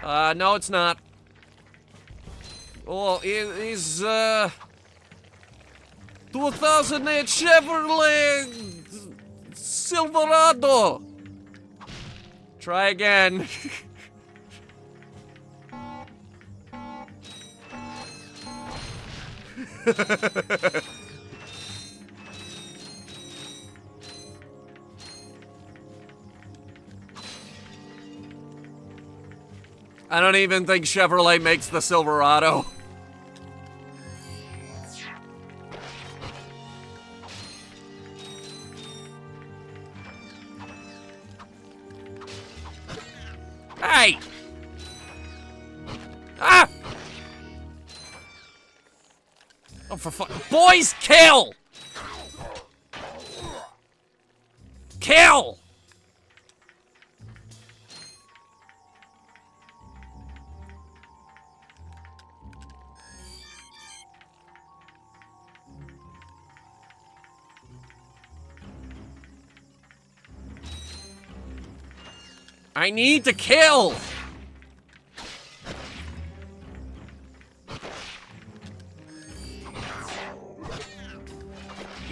No, it's not. Oh, it is, 2008 Chevrolet Silverado! Try again. I don't even think Chevrolet makes the Silverado. Hey! Ah! Oh, for fuck. Boys, kill! Kill! I need to kill!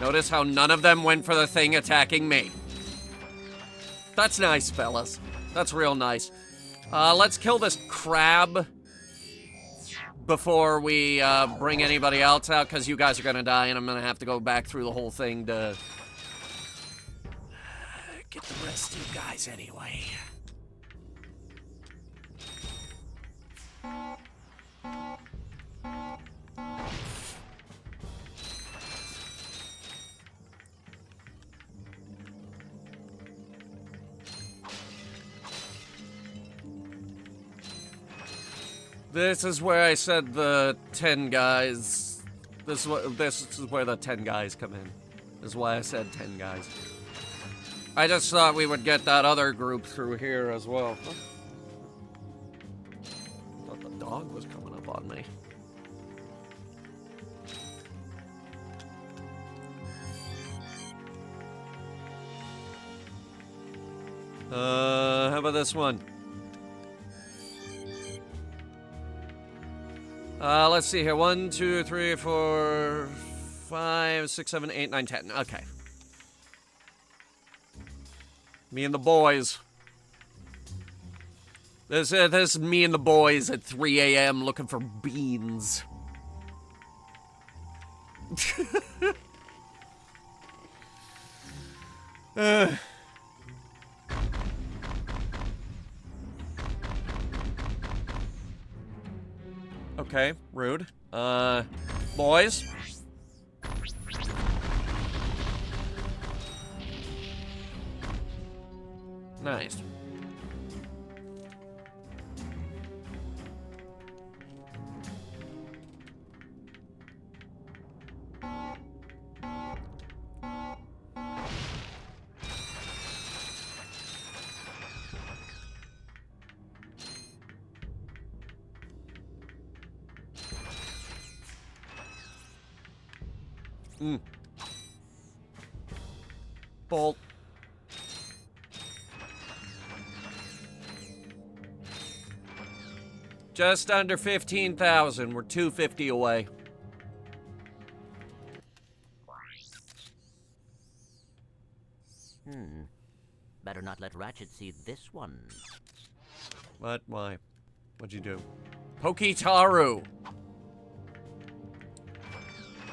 Notice how none of them went for the thing attacking me. That's nice, fellas. That's real nice. Let's kill this crab before we bring anybody else out, because you guys are gonna die and I'm gonna have to go back through the whole thing to get the rest of you guys anyway. This is where I said the 10 guys. This is where the 10 guys come in. This is why I said 10 guys. I just thought we would get that other group through here as well. Huh? I thought the dog was coming up on me. How about this one? Let's see here. 1, 2, 3, 4, 5, 6, 7, 8, 9, 10. Okay. Me and the boys. This is me and the boys at 3 a.m. looking for beans. Okay, rude. Boys. Nice. Bolt. Just under 15,000. We're 250 away. Better not let Ratchet see this one. What? Why? What'd you do? Pokitaru!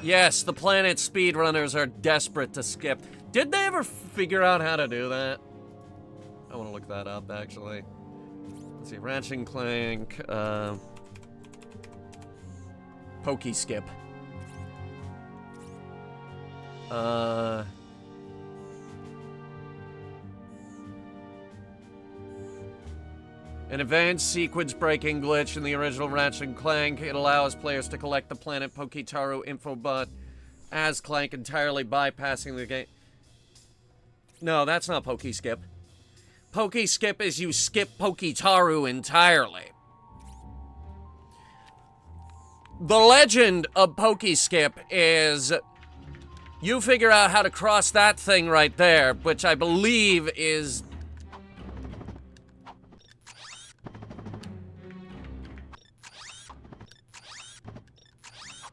Yes, the planet speedrunners are desperate to skip. Did they ever figure out how to do that? I want to look that up, actually. Let's see, Ratchet Clank, Pokey skip. An advanced sequence-breaking glitch in the original Ratchet Clank. It allows players to collect the planet Poketaru infobot as Clank, entirely bypassing the game. No, that's not Pokey Skip. Pokey Skip is you skip Poketaru entirely. The legend of Pokey Skip is you figure out how to cross that thing right there, which I believe is...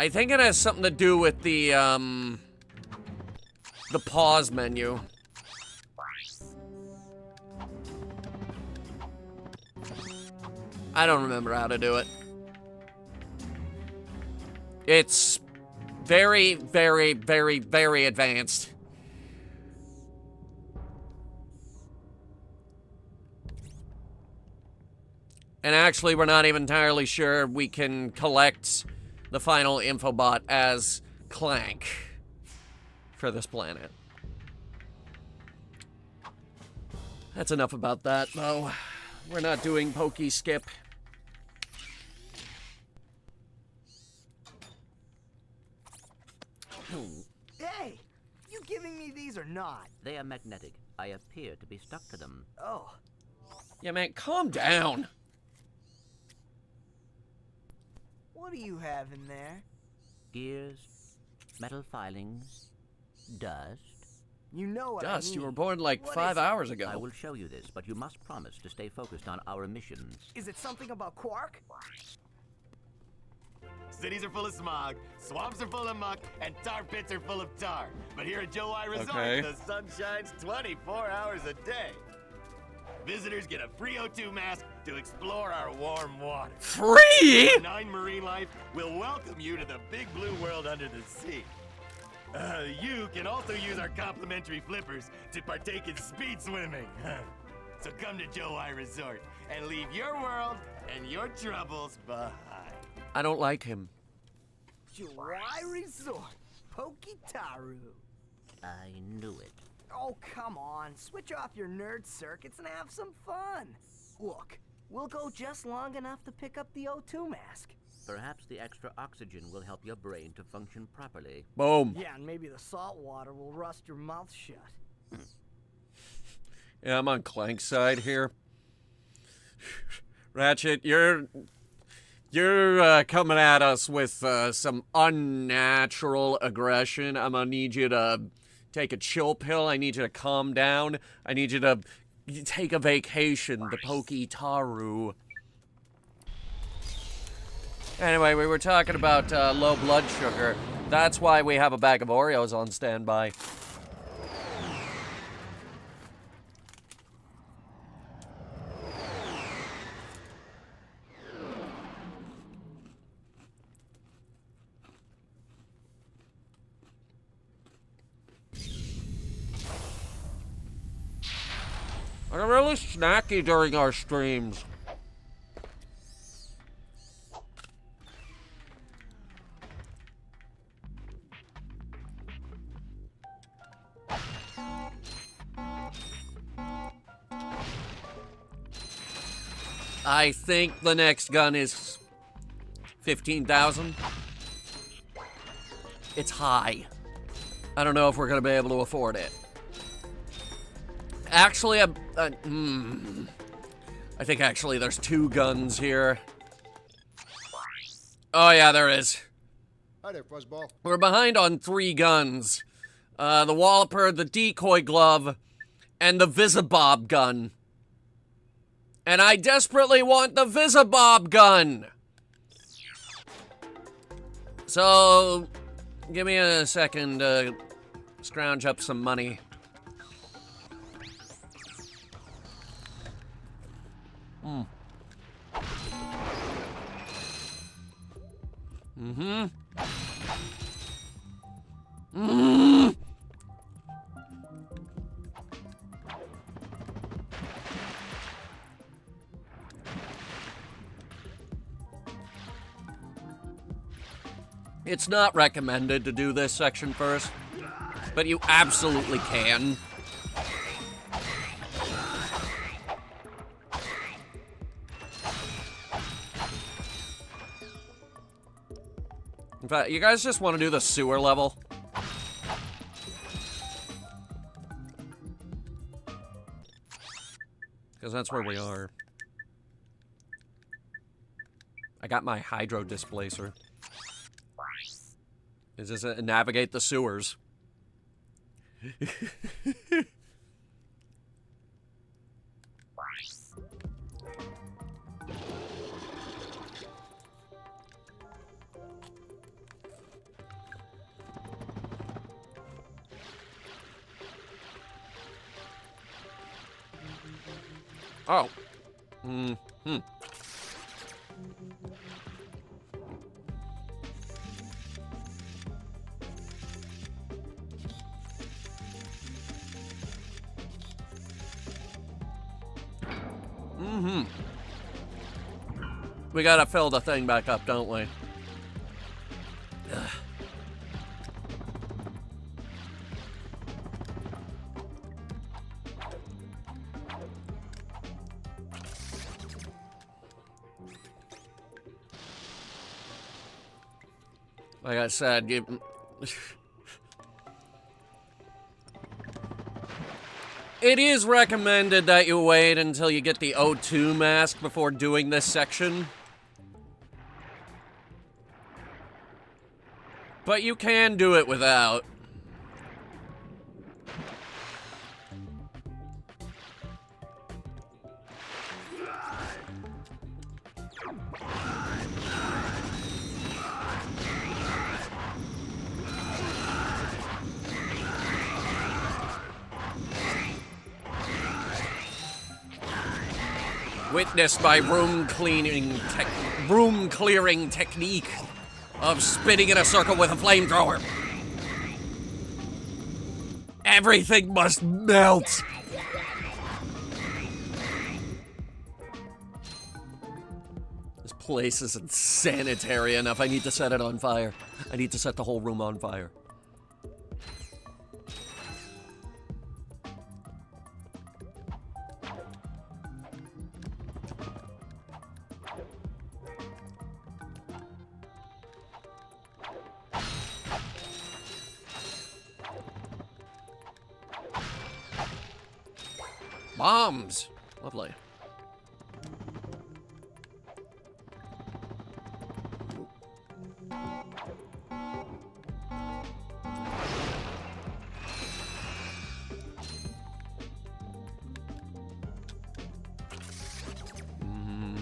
I think it has something to do with the pause menu. I don't remember how to do it. It's very, very, very, very advanced. And actually, we're not even entirely sure we can collect the final infobot as Clank for this planet. That's enough about that, though. We're not doing Pokey Skip. Hey, you giving me these or not? They are magnetic. I appear to be stuck to them. Oh. Yeah, man, calm down. What do you have in there? Gears, metal filings, dust. You know what Dust, I mean. you were born like What 5 is it? hours ago. I will show you this, but you must promise to stay focused on our missions. Is it something about Quark? Cities are full of smog, swamps are full of muck, and tar pits are full of tar. But here at Joe I Resort, Okay. the sun shines 24 hours a day. Visitors get a free O2 mask to explore our warm water. Free? 9 Marine Life will welcome you to the big blue world under the sea. You can also use our complimentary flippers to partake in speed swimming. So come to Joe I Resort and leave your world and your troubles behind. I don't like him. Joai Resort, Poketaru. I knew it. Oh, come on. Switch off your nerd circuits and have some fun. Look, we'll go just long enough to pick up the O2 mask. Perhaps the extra oxygen will help your brain to function properly. Boom. Yeah, and maybe the salt water will rust your mouth shut. Yeah, I'm on Clank's side here. Ratchet, you're coming at us with some unnatural aggression. I'm gonna need you to take a chill pill. I need you to calm down. I need you to take a vacation to Poketaru. Anyway, we were talking about low blood sugar. That's why we have a bag of Oreos on standby. We're really snacky during our streams. I think the next gun is 15,000. It's high. I don't know if we're gonna be able to afford it. Actually, I think actually there's 2 guns here. Oh yeah, there is. Hi there, Fuzzball. We're behind on 3 guns. The Walloper, the Decoy Glove, and the Visibob gun. And I desperately want the Visibob gun! So, give me a second to scrounge up some money. It's not recommended to do this section first, but you absolutely can. In fact, you guys just want to do the sewer level? Because that's where we are. I got my hydro displacer. Is this a navigate the sewers? Oh. Mm-hmm. Mm-hmm. We gotta fill the thing back up, don't we? Ugh. Like I said, it is recommended that you wait until you get the O2 mask before doing this section. But you can do it without. Witness my room clearing technique of spinning in a circle with a flamethrower. Everything must melt. This place isn't sanitary enough. I need to set it on fire. I need to set the whole room on fire. Bombs! Lovely.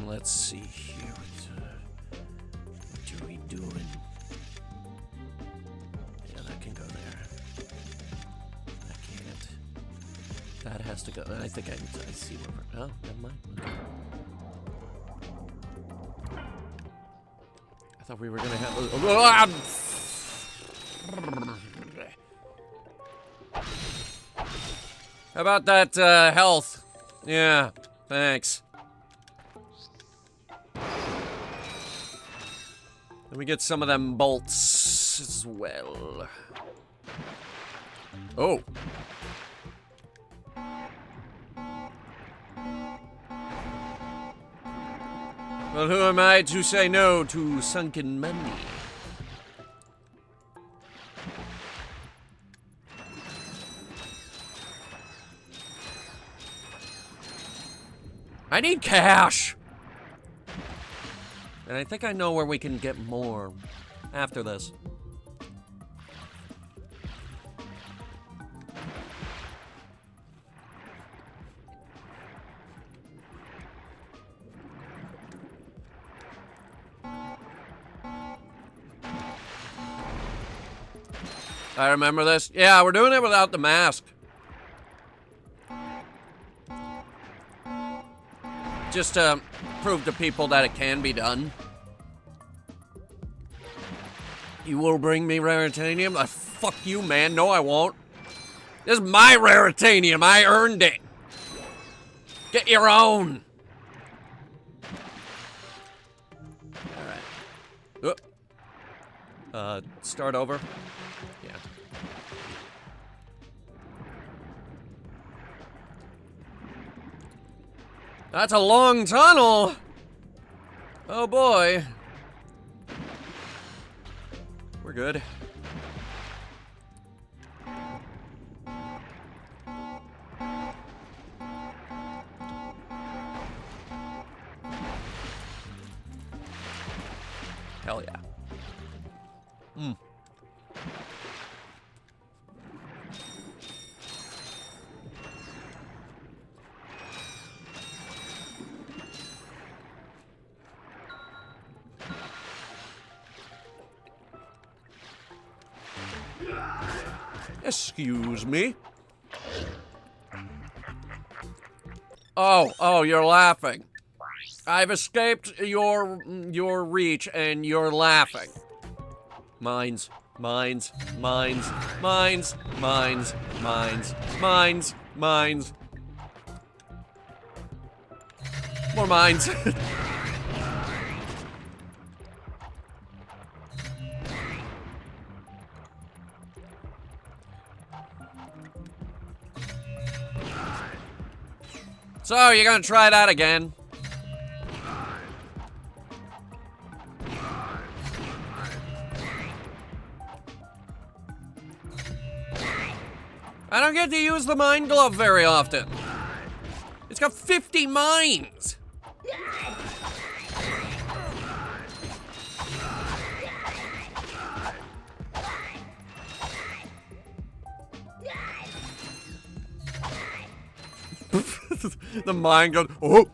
Let's see here. What are we doing? Yeah, that can go there. That can't. That has to go. I think I see where we're. Oh, never mind. Okay. I thought we were gonna have. How about that health? Yeah, thanks. Let me get some of them bolts as well. Oh. Well, who am I to say no to sunken money? I need cash! And I think I know where we can get more after this. I remember this. Yeah, we're doing it without the mask. Just to prove to people that it can be done. You will bring me raritanium? Fuck you, man. No, I won't. This is my raritanium. I earned it. Get your own. Alright. Start over? Yeah. That's a long tunnel! Oh boy. We're good. Hell yeah. Excuse me. Oh, you're laughing. I've escaped your reach and you're laughing. Mines. More mines. So, you're gonna try that again? I don't get to use the mine glove very often. It's got 50 mines. The mine goes, oh.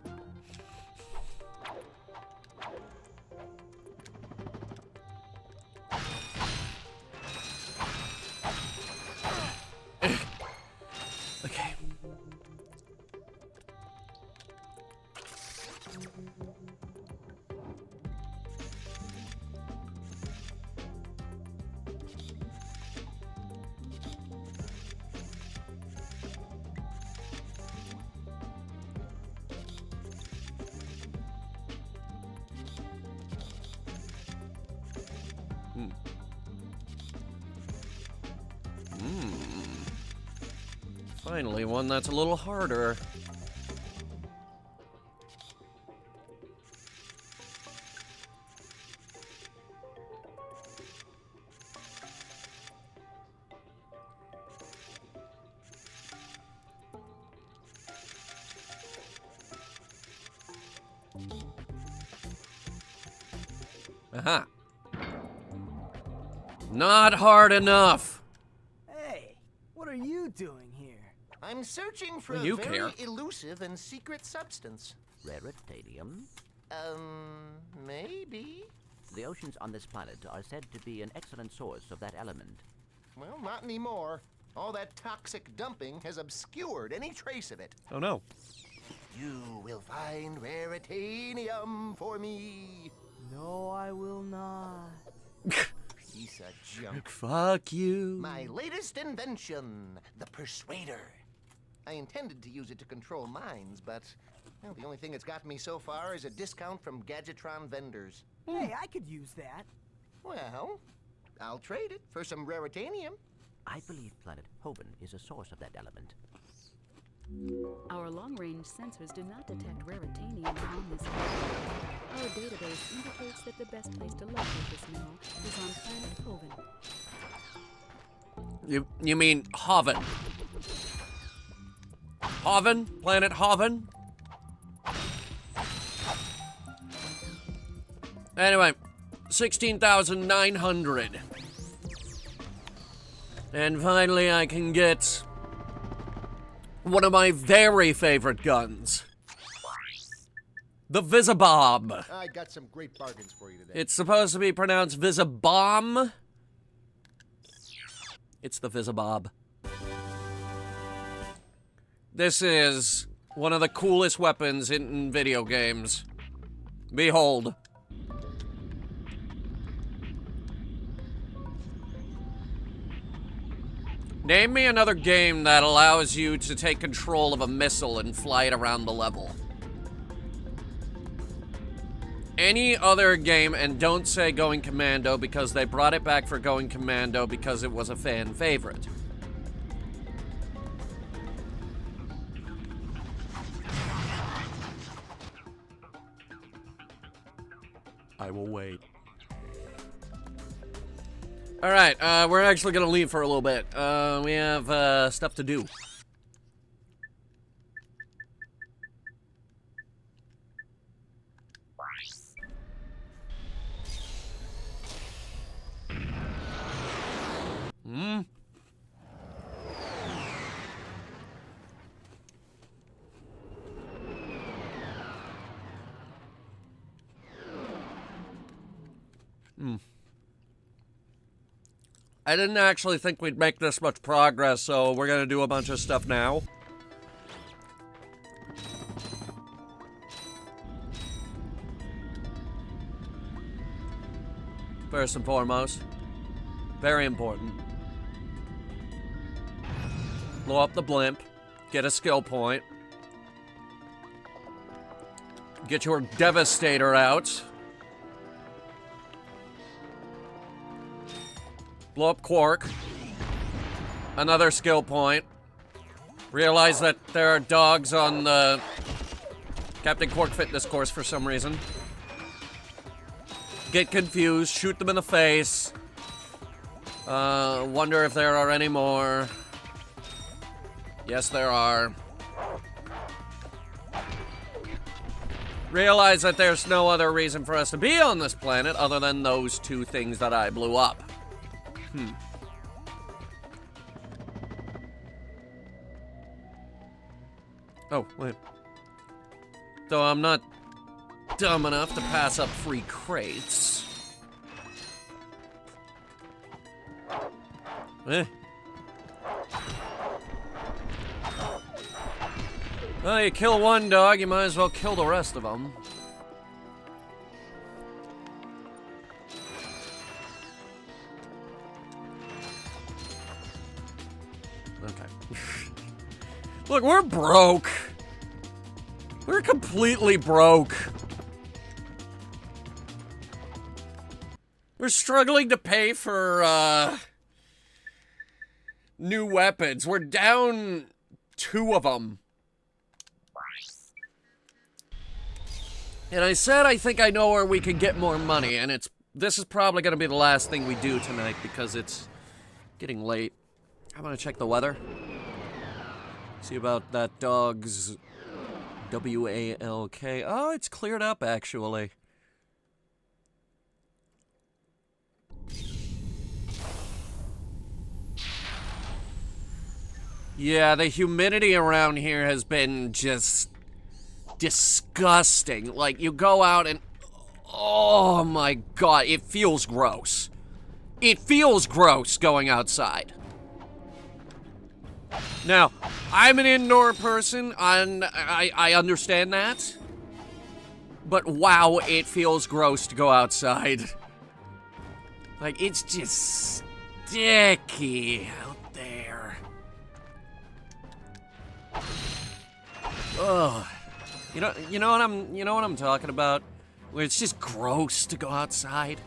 Okay. Finally, one that's a little harder. Aha. Not hard enough. Hey, what are you doing here? I'm searching for Well, a you very care. elusive and secret substance. Raritanium? Maybe? The oceans on this planet are said to be an excellent source of that element. Well, not anymore. All that toxic dumping has obscured any trace of it. Oh no. You will find raritanium for me. No, I will not. Piece of junk. Fuck you. My latest invention, the Persuader. I intended to use it to control mines, but well, the only thing it's gotten me so far is a discount from Gadgetron vendors. Hey, I could use that. Well, I'll trade it for some raritanium. I believe planet Hoban is a source of that element. Our long-range sensors do not detect raritanium on this planet. Our database indicates that the best place to locate this mineral is on planet Hoven. You mean Hoven? Hoven? Planet Hoven? Anyway, 16,900. And finally I can get one of my very favorite guns. The Visibob. I got some great bargains for you today. It's supposed to be pronounced Visibomb. It's the Visibob. This is one of the coolest weapons in video games. Behold. Name me another game that allows you to take control of a missile and fly it around the level. any other game, and don't say Going Commando, because they brought it back for Going Commando because it was a fan favorite. I will wait. Alright, we're actually gonna leave for a little bit. We have, stuff to do. Hmm? I didn't actually think we'd make this much progress, so we're gonna do a bunch of stuff now. First and foremost, very important. Blow up the blimp, get a skill point, get your Devastator out, blow up Quark, another skill point, realize that there are dogs on the Captain Quark fitness course for some reason, get confused, shoot them in the face, wonder if there are any more. Yes, there are. Realize that there's no other reason for us to be on this planet other than those two things that I blew up. Oh, wait. So I'm not dumb enough to pass up free crates. Well, you kill one dog, you might as well kill the rest of them. Okay. Look, we're broke. We're completely broke. We're struggling to pay for, new weapons. We're down 2 of them. And I said I think I know where we can get more money, and this is probably going to be the last thing we do tonight because it's getting late. I'm going to check the weather. See about that dog's W-A-L-K. Oh, it's cleared up, actually. Yeah, the humidity around here has been just disgusting. Like, you go out and... oh my god, it feels gross. It feels gross going outside. Now, I'm an indoor person, and I understand that. But wow, it feels gross to go outside. Like, it's just sticky out there. Ugh. You know what I'm talking about? Where it's just gross to go outside.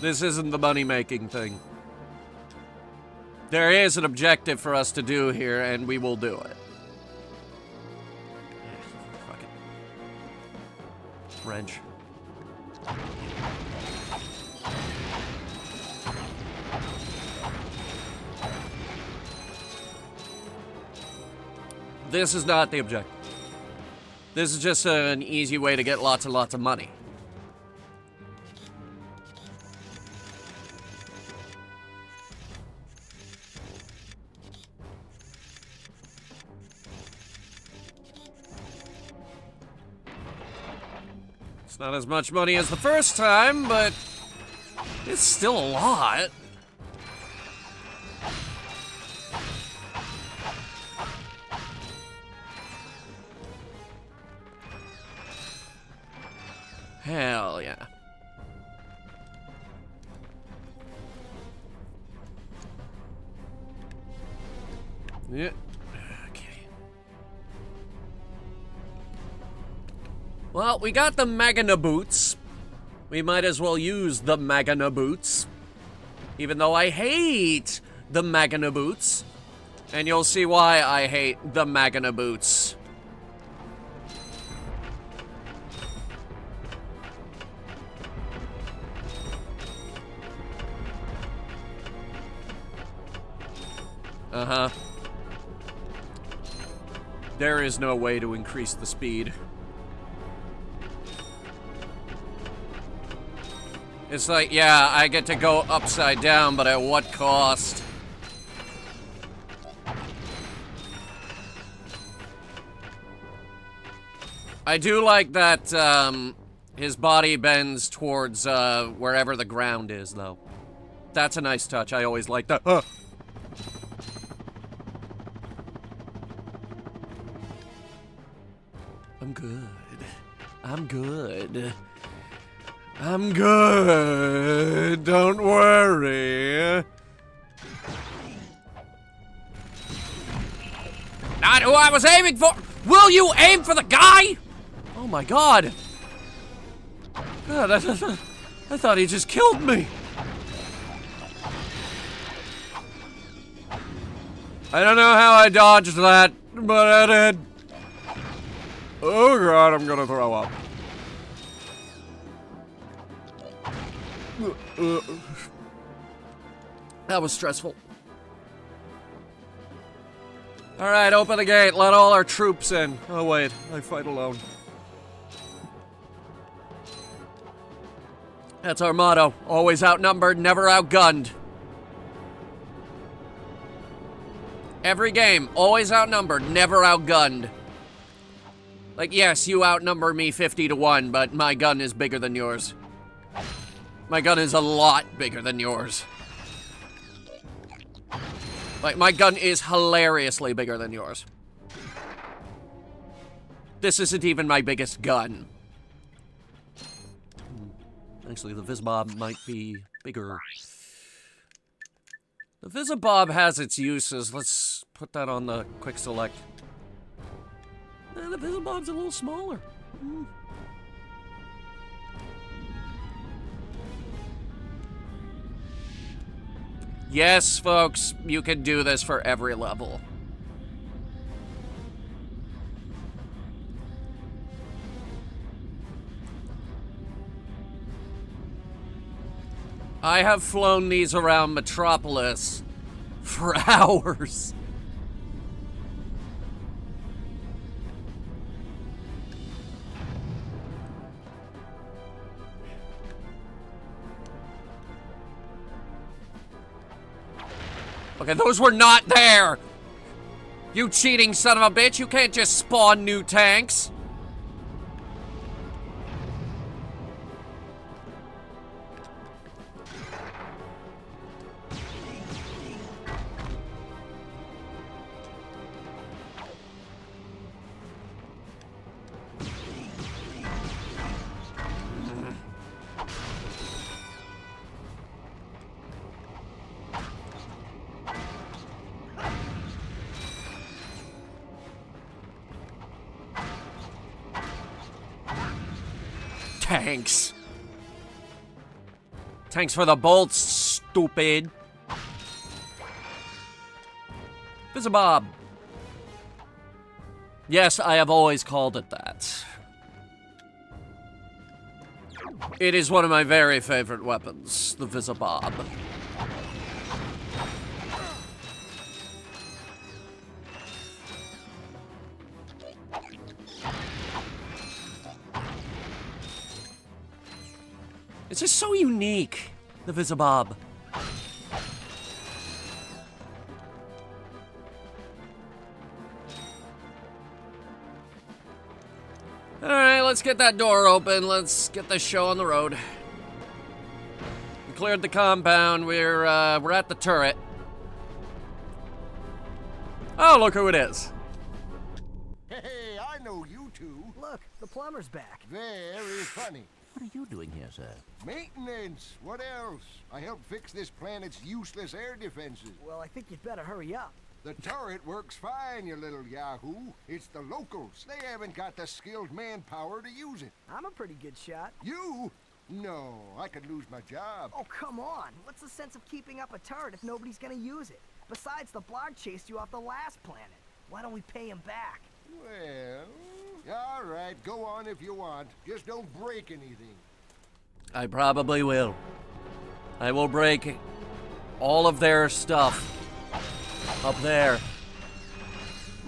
This isn't the money-making thing. There is an objective for us to do here, and we will do it. Fuck it. Wrench. This is not the objective. This is just an easy way to get lots and lots of money. It's not as much money as the first time, but it's still a lot. Hell yeah. Yeah. Okay. Well, we got the Magana boots. We might as well use the Magana boots. Even though I hate the Magana boots. And you'll see why I hate the Magana boots. Uh-huh. There is no way to increase the speed. It's like, yeah, I get to go upside down, but at what cost? I do like that, his body bends towards, wherever the ground is, though. That's a nice touch. I always like that. I'm good. I'm good. I'm good. Don't worry. Not who I was aiming for. Will you aim for the guy? Oh my god. God, I thought he just killed me. I don't know how I dodged that, but I did. Oh god, I'm gonna throw up. That was stressful. Alright, open the gate. Let all our troops in. Oh wait, I fight alone. That's our motto. Always outnumbered, never outgunned. Every game, always outnumbered, never outgunned. Like, yes, you outnumber me 50-1, but my gun is bigger than yours. My gun is a lot bigger than yours. Like, my gun is hilariously bigger than yours. This isn't even my biggest gun. Actually, the Visbob might be bigger. The Visibob has its uses. Let's put that on the quick select. The Visibob's a little smaller. Yes, folks, you can do this for every level. I have flown these around Metropolis for hours. Okay, those were not there! You cheating son of a bitch, you can't just spawn new tanks! Tanks. Tanks for the bolts, stupid. Visibob. Yes, I have always called it that. It is one of my very favorite weapons, the Visibob. It's just so unique, the Visibob. Alright, let's get that door open. Let's get this show on the road. We cleared the compound. We're at the turret. Oh, look who it is. Hey, I know you two. Look, the plumber's back. Very funny. What are you doing here, sir? Maintenance. What else? I help fix this planet's useless air defenses. Well, I think you'd better hurry up. The turret works fine, you little yahoo. It's the locals. They haven't got the skilled manpower to use it. I'm a pretty good shot. You? No, I could lose my job. Oh, come on. What's the sense of keeping up a turret if nobody's gonna use it? Besides, the blog chased you off the last planet. Why don't we pay him back? Well, all right, go on if you want. Just don't break anything. I probably will. I will break all of their stuff up there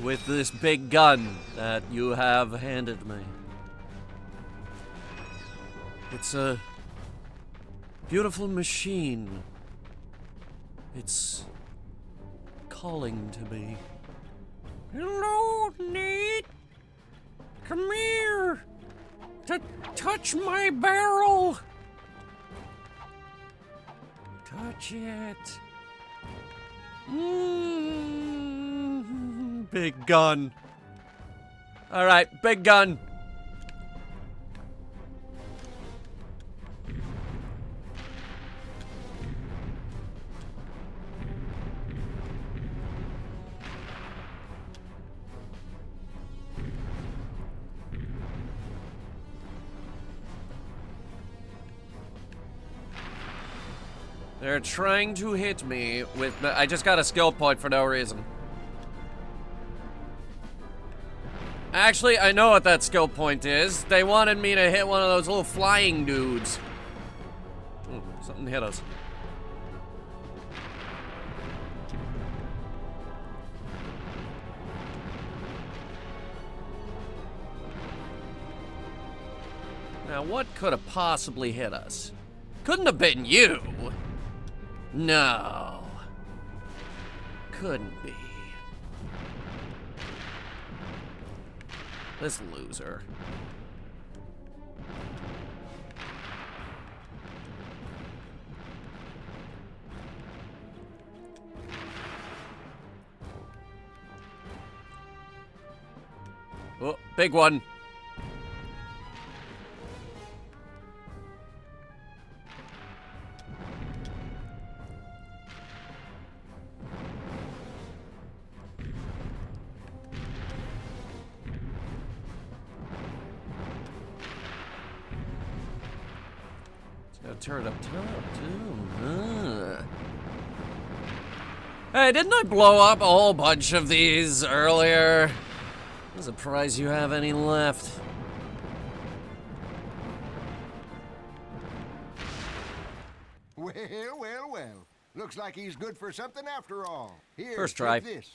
with this big gun that you have handed me. It's a beautiful machine. It's calling to me. Hello, Nate. Come here to touch my barrel. Touch it. Big gun. All right, big gun. They're trying to hit me with... I just got a skill point for no reason. Actually, I know what that skill point is. They wanted me to hit one of those little flying dudes. Ooh, something hit us. Now, what could have possibly hit us? Couldn't have been you. No. Couldn't be. This loser. Oh, big one. Turn up top, too. Hey, didn't I blow up a whole bunch of these earlier? I'm surprised you have any left. Well, well, well. Looks like he's good for something after all. Here, First try. take this.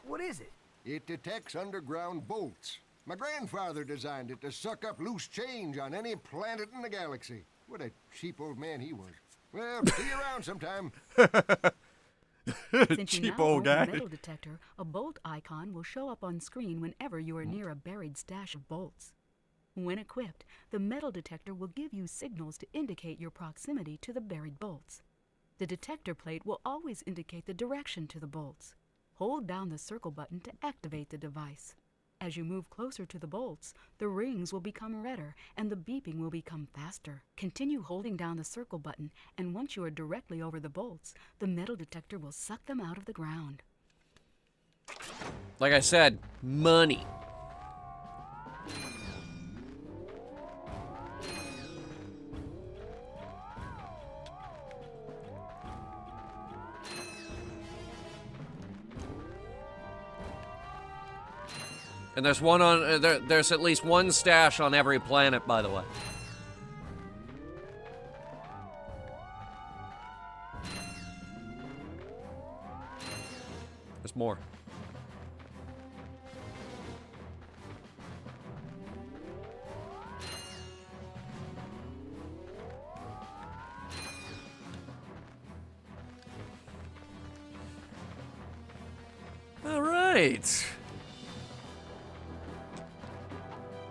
What is it? It detects underground bolts. My grandfather designed it to suck up loose change on any planet in the galaxy. What a cheap old man he was. Well, see you around sometime. Since you now own a metal detector, a bolt icon will show up on screen whenever you are near a buried stash of bolts. When equipped, the metal detector will give you signals to indicate your proximity to the buried bolts. The detector plate will always indicate the direction to the bolts. Hold down the circle button to activate the device. As you move closer to the bolts, the rings will become redder and the beeping will become faster. Continue holding down the circle button, and once you are directly over the bolts, the metal detector will suck them out of the ground. Like I said, money. And there's one on there's at least one stash on every planet, by the way. There's more. All right.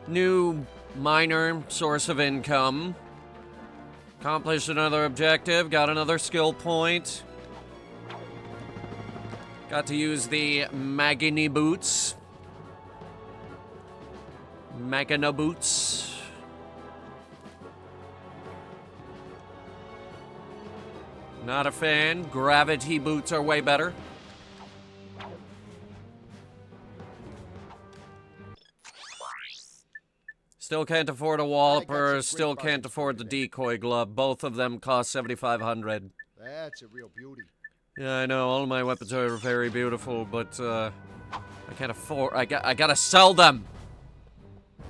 New minor source of income. Accomplished another objective, got another skill point. Got to use the Magini boots. Magana boots. Not a fan. Gravity boots are way better. Still can't afford a walloper, still can't afford the decoy glove. Both of them cost $7,500. That's a real beauty. Yeah, I know, all of my weapons are very beautiful, but, I can't afford, I gotta sell them!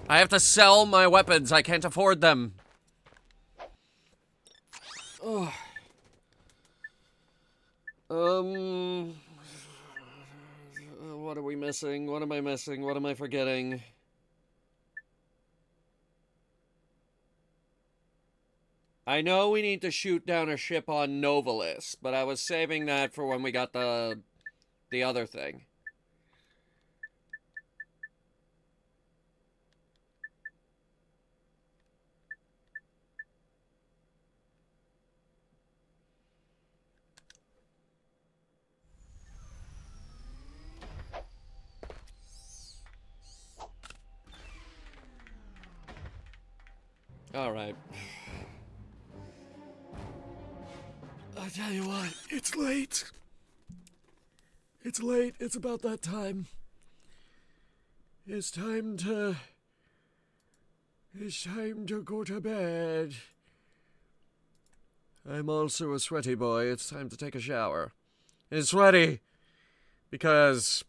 I have to sell my weapons, I can't afford them. Oh. What are we missing? What am I missing? What am I forgetting? I know we need to shoot down a ship on Novalis, but I was saving that for when we got the other thing. All right. I tell you what, it's late. It's late. It's about that time. It's time to go to bed. I'm also a sweaty boy. It's time to take a shower. It's sweaty because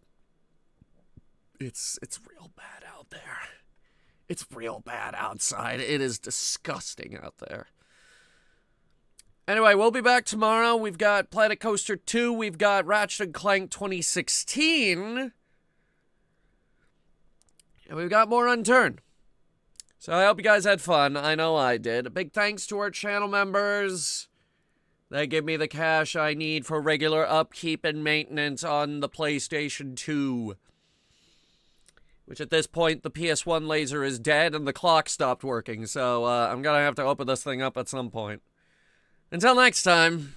it's real bad out there. It's real bad outside. It is disgusting out there. Anyway, we'll be back tomorrow. We've got Planet Coaster 2. We've got Ratchet Clank 2016. And we've got more Unturned. So I hope you guys had fun. I know I did. A big thanks to our channel members. They give me the cash I need for regular upkeep and maintenance on the PlayStation 2. Which at this point, the PS1 laser is dead and the clock stopped working. So I'm going to have to open this thing up at some point. Until next time.